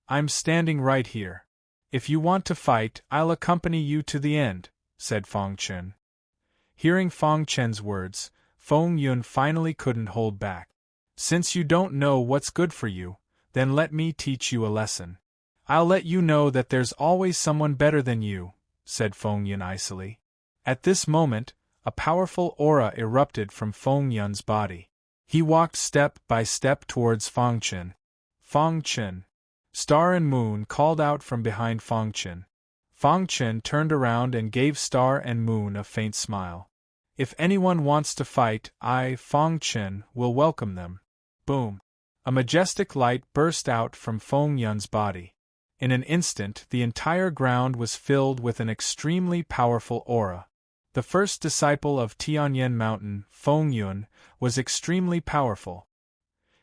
"I'm standing right here. If you want to fight, I'll accompany you to the end," said Fang Chen. Hearing Fang Chen's words, Feng Yun finally couldn't hold back. "Since you don't know what's good for you, then let me teach you a lesson. I'll let you know that there's always someone better than you," said Feng Yun icily. At this moment, a powerful aura erupted from Feng Yun's body. He walked step by step towards Fang Chen. "Fang Chen!" Star and Moon called out from behind Fang Chen. Fang Chen turned around and gave Star and Moon a faint smile. "If anyone wants to fight, I, Fang Chen, will welcome them." Boom! A majestic light burst out from Feng Yun's body. In an instant, the entire ground was filled with an extremely powerful aura. The first disciple of Tianyan Mountain, Feng Yun, was extremely powerful.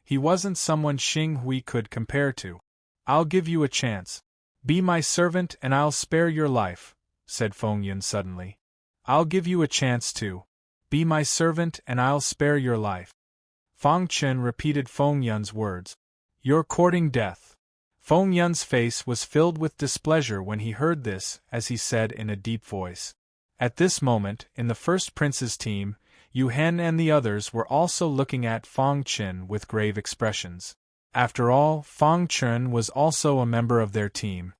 He wasn't someone Xing Hui could compare to. "I'll give you a chance. Be my servant and I'll spare your life," said Feng Yun suddenly. "I'll give you a chance too. Be my servant and I'll spare your life." Fang Chen repeated Feng Yun's words. "You're courting death." Feng Yun's face was filled with displeasure when he heard this, as he said in a deep voice. At this moment, in the first prince's team, Yu Hen and the others were also looking at Fang Chen with grave expressions. After all, Fang Chen was also a member of their team.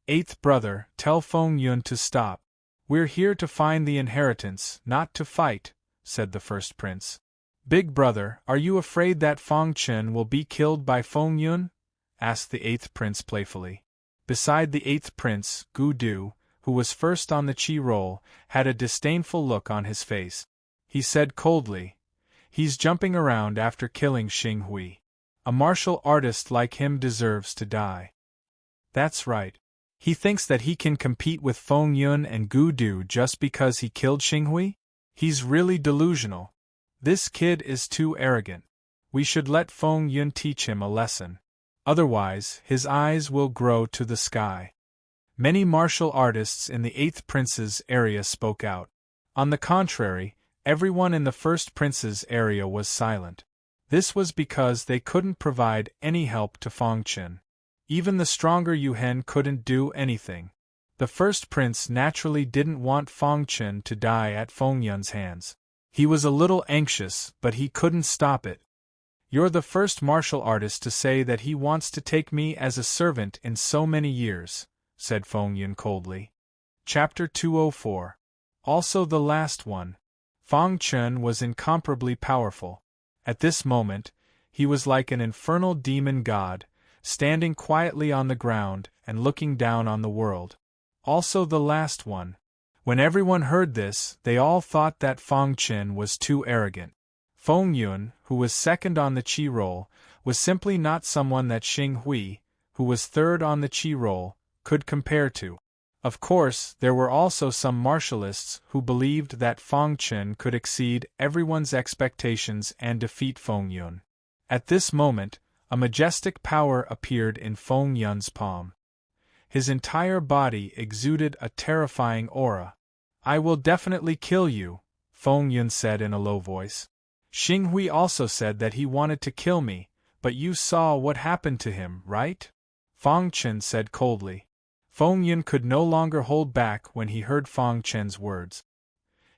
"Eighth brother, tell Feng Yun to stop. We're here to find the inheritance, not to fight," said the first prince. "Big brother, are you afraid that Fang Chen will be killed by Feng Yun?" asked the eighth prince playfully. Beside the eighth prince, Gu Du, who was first on the Qi roll, had a disdainful look on his face. He said coldly, "He's jumping around after killing Xing Hui. A martial artist like him deserves to die." "That's right. He thinks that he can compete with Feng Yun and Gu Du just because he killed Xing Hui? He's really delusional. This kid is too arrogant. We should let Feng Yun teach him a lesson. Otherwise, his eyes will grow to the sky." Many martial artists in the 8th Prince's area spoke out. On the contrary, everyone in the 1st Prince's area was silent. This was because they couldn't provide any help to Fang Chen. Even the stronger Yu Hen couldn't do anything. The 1st Prince naturally didn't want Fang Chen to die at Feng Yun's hands. He was a little anxious, but he couldn't stop it. "You're the first martial artist to say that he wants to take me as a servant in so many years," said Feng Yun coldly. Chapter 204. Also the last one. Fang Chen was incomparably powerful. At this moment, he was like an infernal demon god, standing quietly on the ground and looking down on the world. Also the last one. When everyone heard this, they all thought that Fang Chen was too arrogant. Feng Yun, who was second on the Qi roll, was simply not someone that Xing Hui, who was third on the Qi roll, could compare to. Of course, there were also some martialists who believed that Fang Chen could exceed everyone's expectations and defeat Feng Yun. At this moment, a majestic power appeared in Feng Yun's palm. His entire body exuded a terrifying aura. "I will definitely kill you," Feng Yun said in a low voice. "Xing Hui also said that he wanted to kill me, but you saw what happened to him, right?" Fang Chen said coldly. Feng Yun could no longer hold back when he heard Fang Chen's words.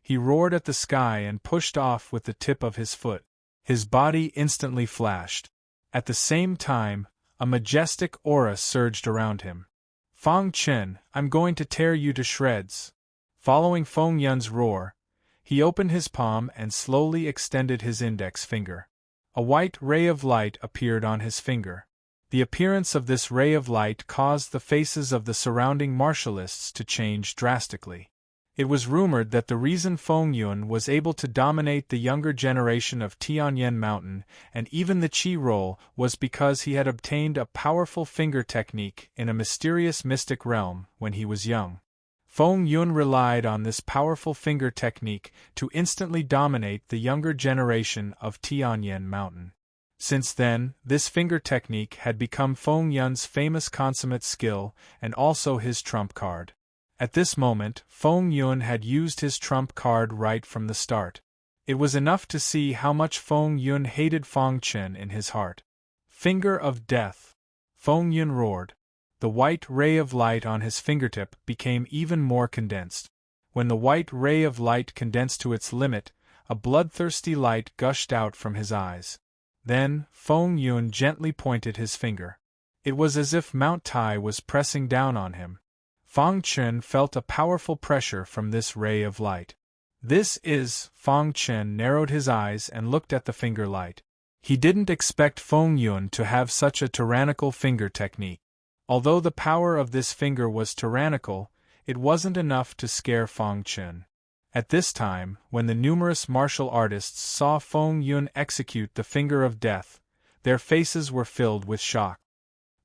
He roared at the sky and pushed off with the tip of his foot. His body instantly flashed. At the same time, a majestic aura surged around him. "Fang Chen, I'm going to tear you to shreds." Following Feng Yun's roar, he opened his palm and slowly extended his index finger. A white ray of light appeared on his finger. The appearance of this ray of light caused the faces of the surrounding martialists to change drastically. It was rumored that the reason Feng Yun was able to dominate the younger generation of Tianyan Mountain and even the Qi Roll was because he had obtained a powerful finger technique in a mysterious mystic realm when he was young. Feng Yun relied on this powerful finger technique to instantly dominate the younger generation of Tianyan Mountain. Since then, this finger technique had become Feng Yun's famous consummate skill and also his trump card. At this moment, Feng Yun had used his trump card right from the start. It was enough to see how much Feng Yun hated Fang Chen in his heart. "Finger of Death!" Feng Yun roared. The white ray of light on his fingertip became even more condensed. When the white ray of light condensed to its limit, a bloodthirsty light gushed out from his eyes. Then, Feng Yun gently pointed his finger. It was as if Mount Tai was pressing down on him. Fang Chen felt a powerful pressure from this ray of light. "This is..." Fang Chen narrowed his eyes and looked at the finger light. He didn't expect Feng Yun to have such a tyrannical finger technique. Although the power of this finger was tyrannical, it wasn't enough to scare Fang Chen. At this time, when the numerous martial artists saw Feng Yun execute the finger of death, their faces were filled with shock.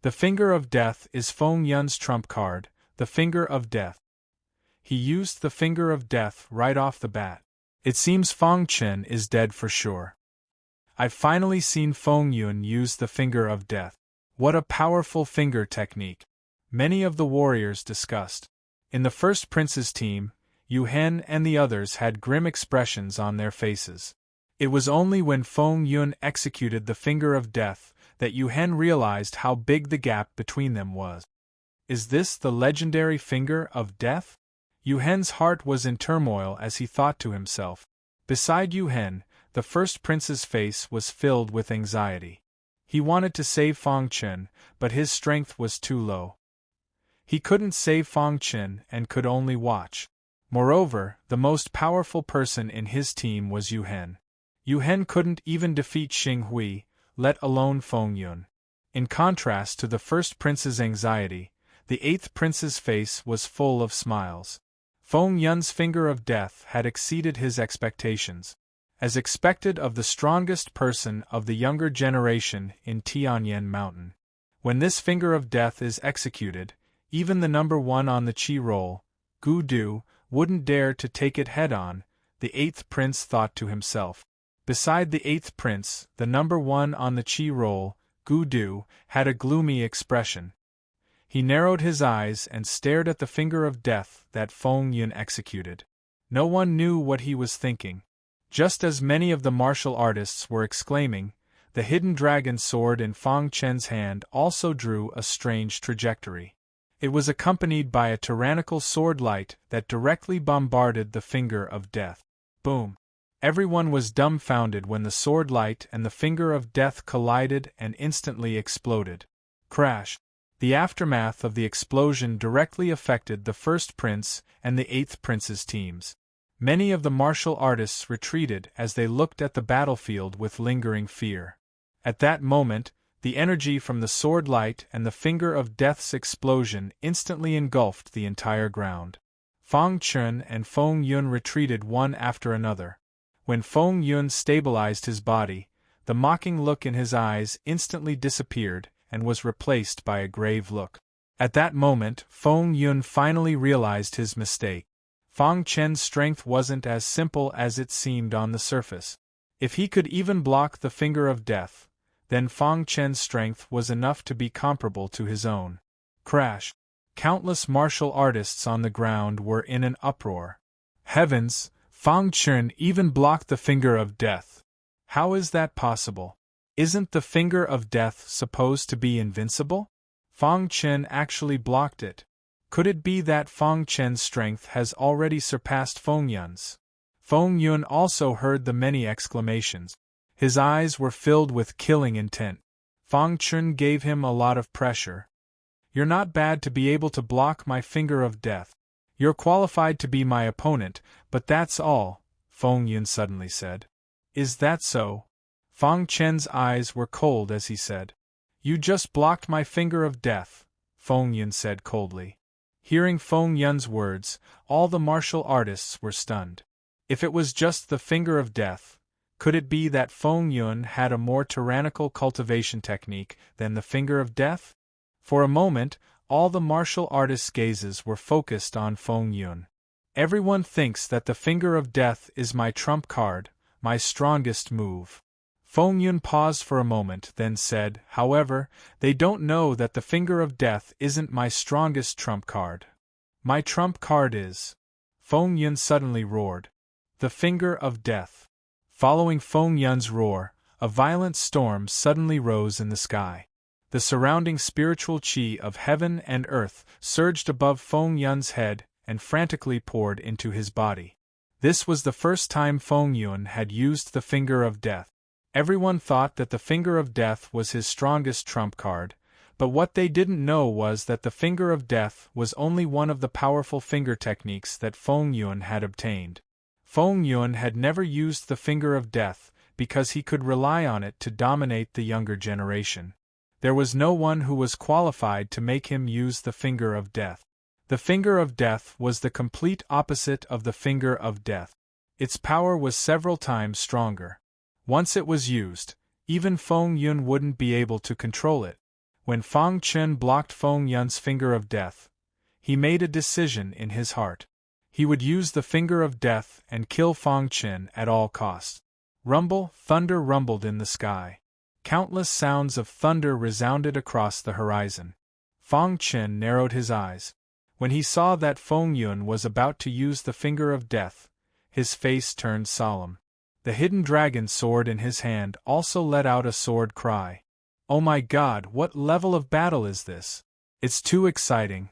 The finger of death is Feng Yun's trump card, the finger of death. He used the finger of death right off the bat. It seems Fang Chen is dead for sure. I've finally seen Feng Yun use the finger of death. What a powerful finger technique! Many of the warriors discussed. In the first prince's team, Yu Hen and the others had grim expressions on their faces. It was only when Feng Yun executed the finger of death that Yu Hen realized how big the gap between them was. Is this the legendary finger of death? Yu Hen's heart was in turmoil as he thought to himself. Beside Yu Hen, the first prince's face was filled with anxiety. He wanted to save Fang Chen, but his strength was too low. He couldn't save Fang Chen and could only watch. Moreover, the most powerful person in his team was Yu Hen. Yu Hen couldn't even defeat Xing Hui, let alone Feng Yun. In contrast to the first prince's anxiety, the eighth prince's face was full of smiles. Feng Yun's finger of death had exceeded his expectations. As expected of the strongest person of the younger generation in Tianyan Mountain. When this finger of death is executed, even the number one on the Qi Roll, Gu Du, wouldn't dare to take it head-on, the eighth prince thought to himself. Beside the eighth prince, the number one on the Qi Roll, Gu Du, had a gloomy expression. He narrowed his eyes and stared at the finger of death that Feng Yun executed. No one knew what he was thinking. Just as many of the martial artists were exclaiming, the hidden dragon sword in Fang Chen's hand also drew a strange trajectory. It was accompanied by a tyrannical sword light that directly bombarded the finger of death. Boom! Everyone was dumbfounded when the sword light and the finger of death collided and instantly exploded. Crash! The aftermath of the explosion directly affected the first prince and the eighth prince's teams. Many of the martial artists retreated as they looked at the battlefield with lingering fear. At that moment, the energy from the sword light and the finger of death's explosion instantly engulfed the entire ground. Fang Chen and Feng Yun retreated one after another. When Feng Yun stabilized his body, the mocking look in his eyes instantly disappeared and was replaced by a grave look. At that moment, Feng Yun finally realized his mistake. Fang Chen's strength wasn't as simple as it seemed on the surface. If he could even block the finger of death, then Fang Chen's strength was enough to be comparable to his own. Crash! Countless martial artists on the ground were in an uproar. Heavens, Fang Chen even blocked the finger of death. How is that possible? Isn't the finger of death supposed to be invincible? Fang Chen actually blocked it. Could it be that Fang Chen's strength has already surpassed Feng Yun's? Feng Yun also heard the many exclamations. His eyes were filled with killing intent. Fang Chen gave him a lot of pressure. You're not bad to be able to block my finger of death. You're qualified to be my opponent, but that's all, Feng Yun suddenly said. Is that so? Fang Chen's eyes were cold as he said. You just blocked my finger of death, Feng Yun said coldly. Hearing Feng Yun's words, all the martial artists were stunned. If it was just the finger of death, could it be that Feng Yun had a more tyrannical cultivation technique than the finger of death? For a moment, all the martial artists' gazes were focused on Feng Yun. Everyone thinks that the finger of death is my trump card, my strongest move. Feng Yun paused for a moment, then said, however, they don't know that the finger of death isn't my strongest trump card. My trump card is. Feng Yun suddenly roared. The finger of death. Following Feng Yun's roar, a violent storm suddenly rose in the sky. The surrounding spiritual qi of heaven and earth surged above Feng Yun's head and frantically poured into his body. This was the first time Feng Yun had used the finger of death. Everyone thought that the finger of death was his strongest trump card, but what they didn't know was that the finger of death was only one of the powerful finger techniques that Feng Yun had obtained. Feng Yun had never used the finger of death because he could rely on it to dominate the younger generation. There was no one who was qualified to make him use the finger of death. The finger of death was the complete opposite of the finger of death. Its power was several times stronger. Once it was used, even Feng Yun wouldn't be able to control it. When Fang Chen blocked Feng Yun's finger of death, he made a decision in his heart. He would use the finger of death and kill Fang Chen at all costs. Rumble, thunder rumbled in the sky. Countless sounds of thunder resounded across the horizon. Fang Chen narrowed his eyes. When he saw that Feng Yun was about to use the finger of death, his face turned solemn. The hidden dragon sword in his hand also let out a sword cry. Oh my God, what level of battle is this? It's too exciting.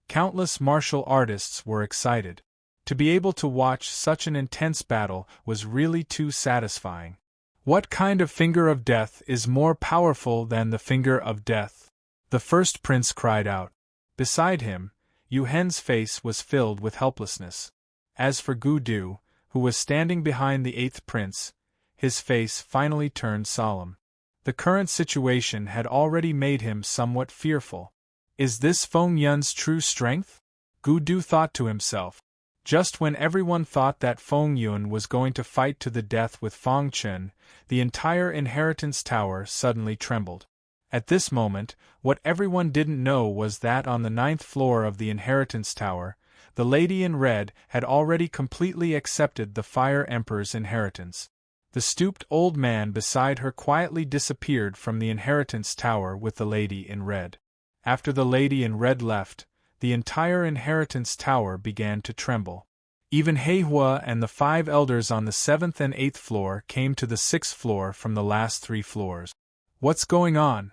Countless martial artists were excited. To be able to watch such an intense battle was really too satisfying. What kind of finger of death is more powerful than the finger of death? The first prince cried out. Beside him, Yu Hen's face was filled with helplessness. As for Gu Du, who was standing behind the eighth prince, his face finally turned solemn. The current situation had already made him somewhat fearful. Is this Feng Yun's true strength? Gu Du thought to himself. Just when everyone thought that Feng Yun was going to fight to the death with Fang Chen, the entire inheritance tower suddenly trembled. At this moment, what everyone didn't know was that on the 9th floor of the inheritance tower, the lady in red had already completely accepted the Fire Emperor's inheritance. The stooped old man beside her quietly disappeared from the inheritance tower with the lady in red. After the lady in red left, the entire inheritance tower began to tremble. Even Heihua and the 5 elders on the 7th and 8th floor came to the 6th floor from the last 3 floors. What's going on?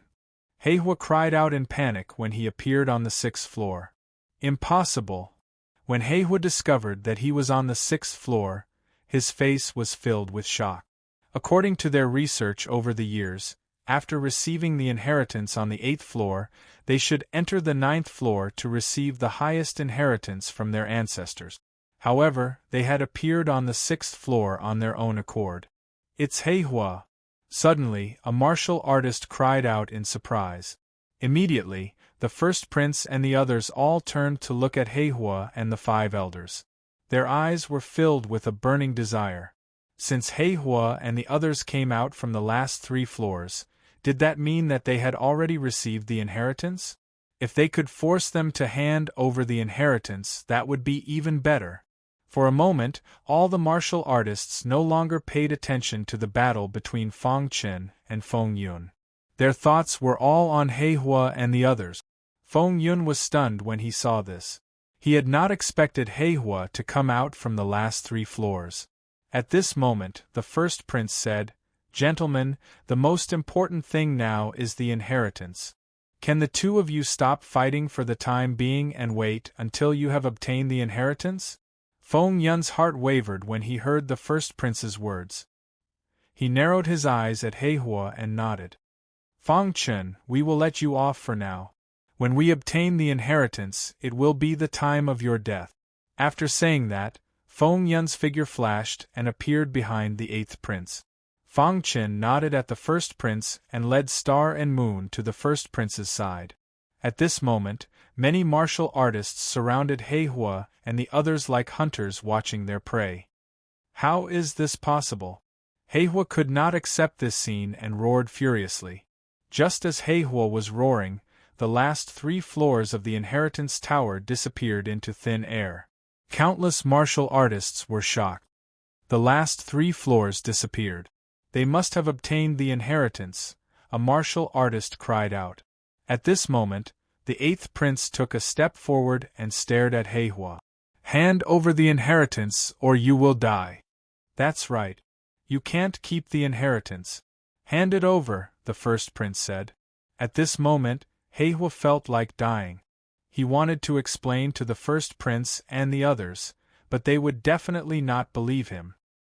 Heihua cried out in panic when he appeared on the 6th floor. Impossible! When Heihua discovered that he was on the 6th floor, his face was filled with shock. According to their research over the years, after receiving the inheritance on the 8th floor, they should enter the 9th floor to receive the highest inheritance from their ancestors. However, they had appeared on the 6th floor on their own accord. It's Heihua! Suddenly, a martial artist cried out in surprise. Immediately, the first prince and the others all turned to look at Heihua and the 5 elders. Their eyes were filled with a burning desire. Since Heihua and the others came out from the last 3 floors, did that mean that they had already received the inheritance? If they could force them to hand over the inheritance, that would be even better. For a moment, all the martial artists no longer paid attention to the battle between Fang Chen and Feng Yun. Their thoughts were all on Heihua and the others. Feng Yun was stunned when he saw this. He had not expected Heihua to come out from the last 3 floors. At this moment, the first prince said, "Gentlemen, the most important thing now is the inheritance. Can the 2 of you stop fighting for the time being and wait until you have obtained the inheritance?" Feng Yun's heart wavered when he heard the first prince's words. He narrowed his eyes at Heihua and nodded. "Feng Chen, we will let you off for now. When we obtain the inheritance, it will be the time of your death." After saying that, Feng Yun's figure flashed and appeared behind the 8th prince. Feng Chen nodded at the first prince and led Star and Moon to the first prince's side. At this moment, many martial artists surrounded Heihua and the others like hunters watching their prey. How is this possible? Heihua could not accept this scene and roared furiously. Just as Heihua was roaring, the last 3 floors of the inheritance tower disappeared into thin air. Countless martial artists were shocked. The last 3 floors disappeared. They must have obtained the inheritance, a martial artist cried out. At this moment, the 8th prince took a step forward and stared at Heihua. "Hand over the inheritance or you will die." "That's right. You can't keep the inheritance. Hand it over," the first prince said. At this moment, Heihua felt like dying. He wanted to explain to the first prince and the others, but they would definitely not believe him.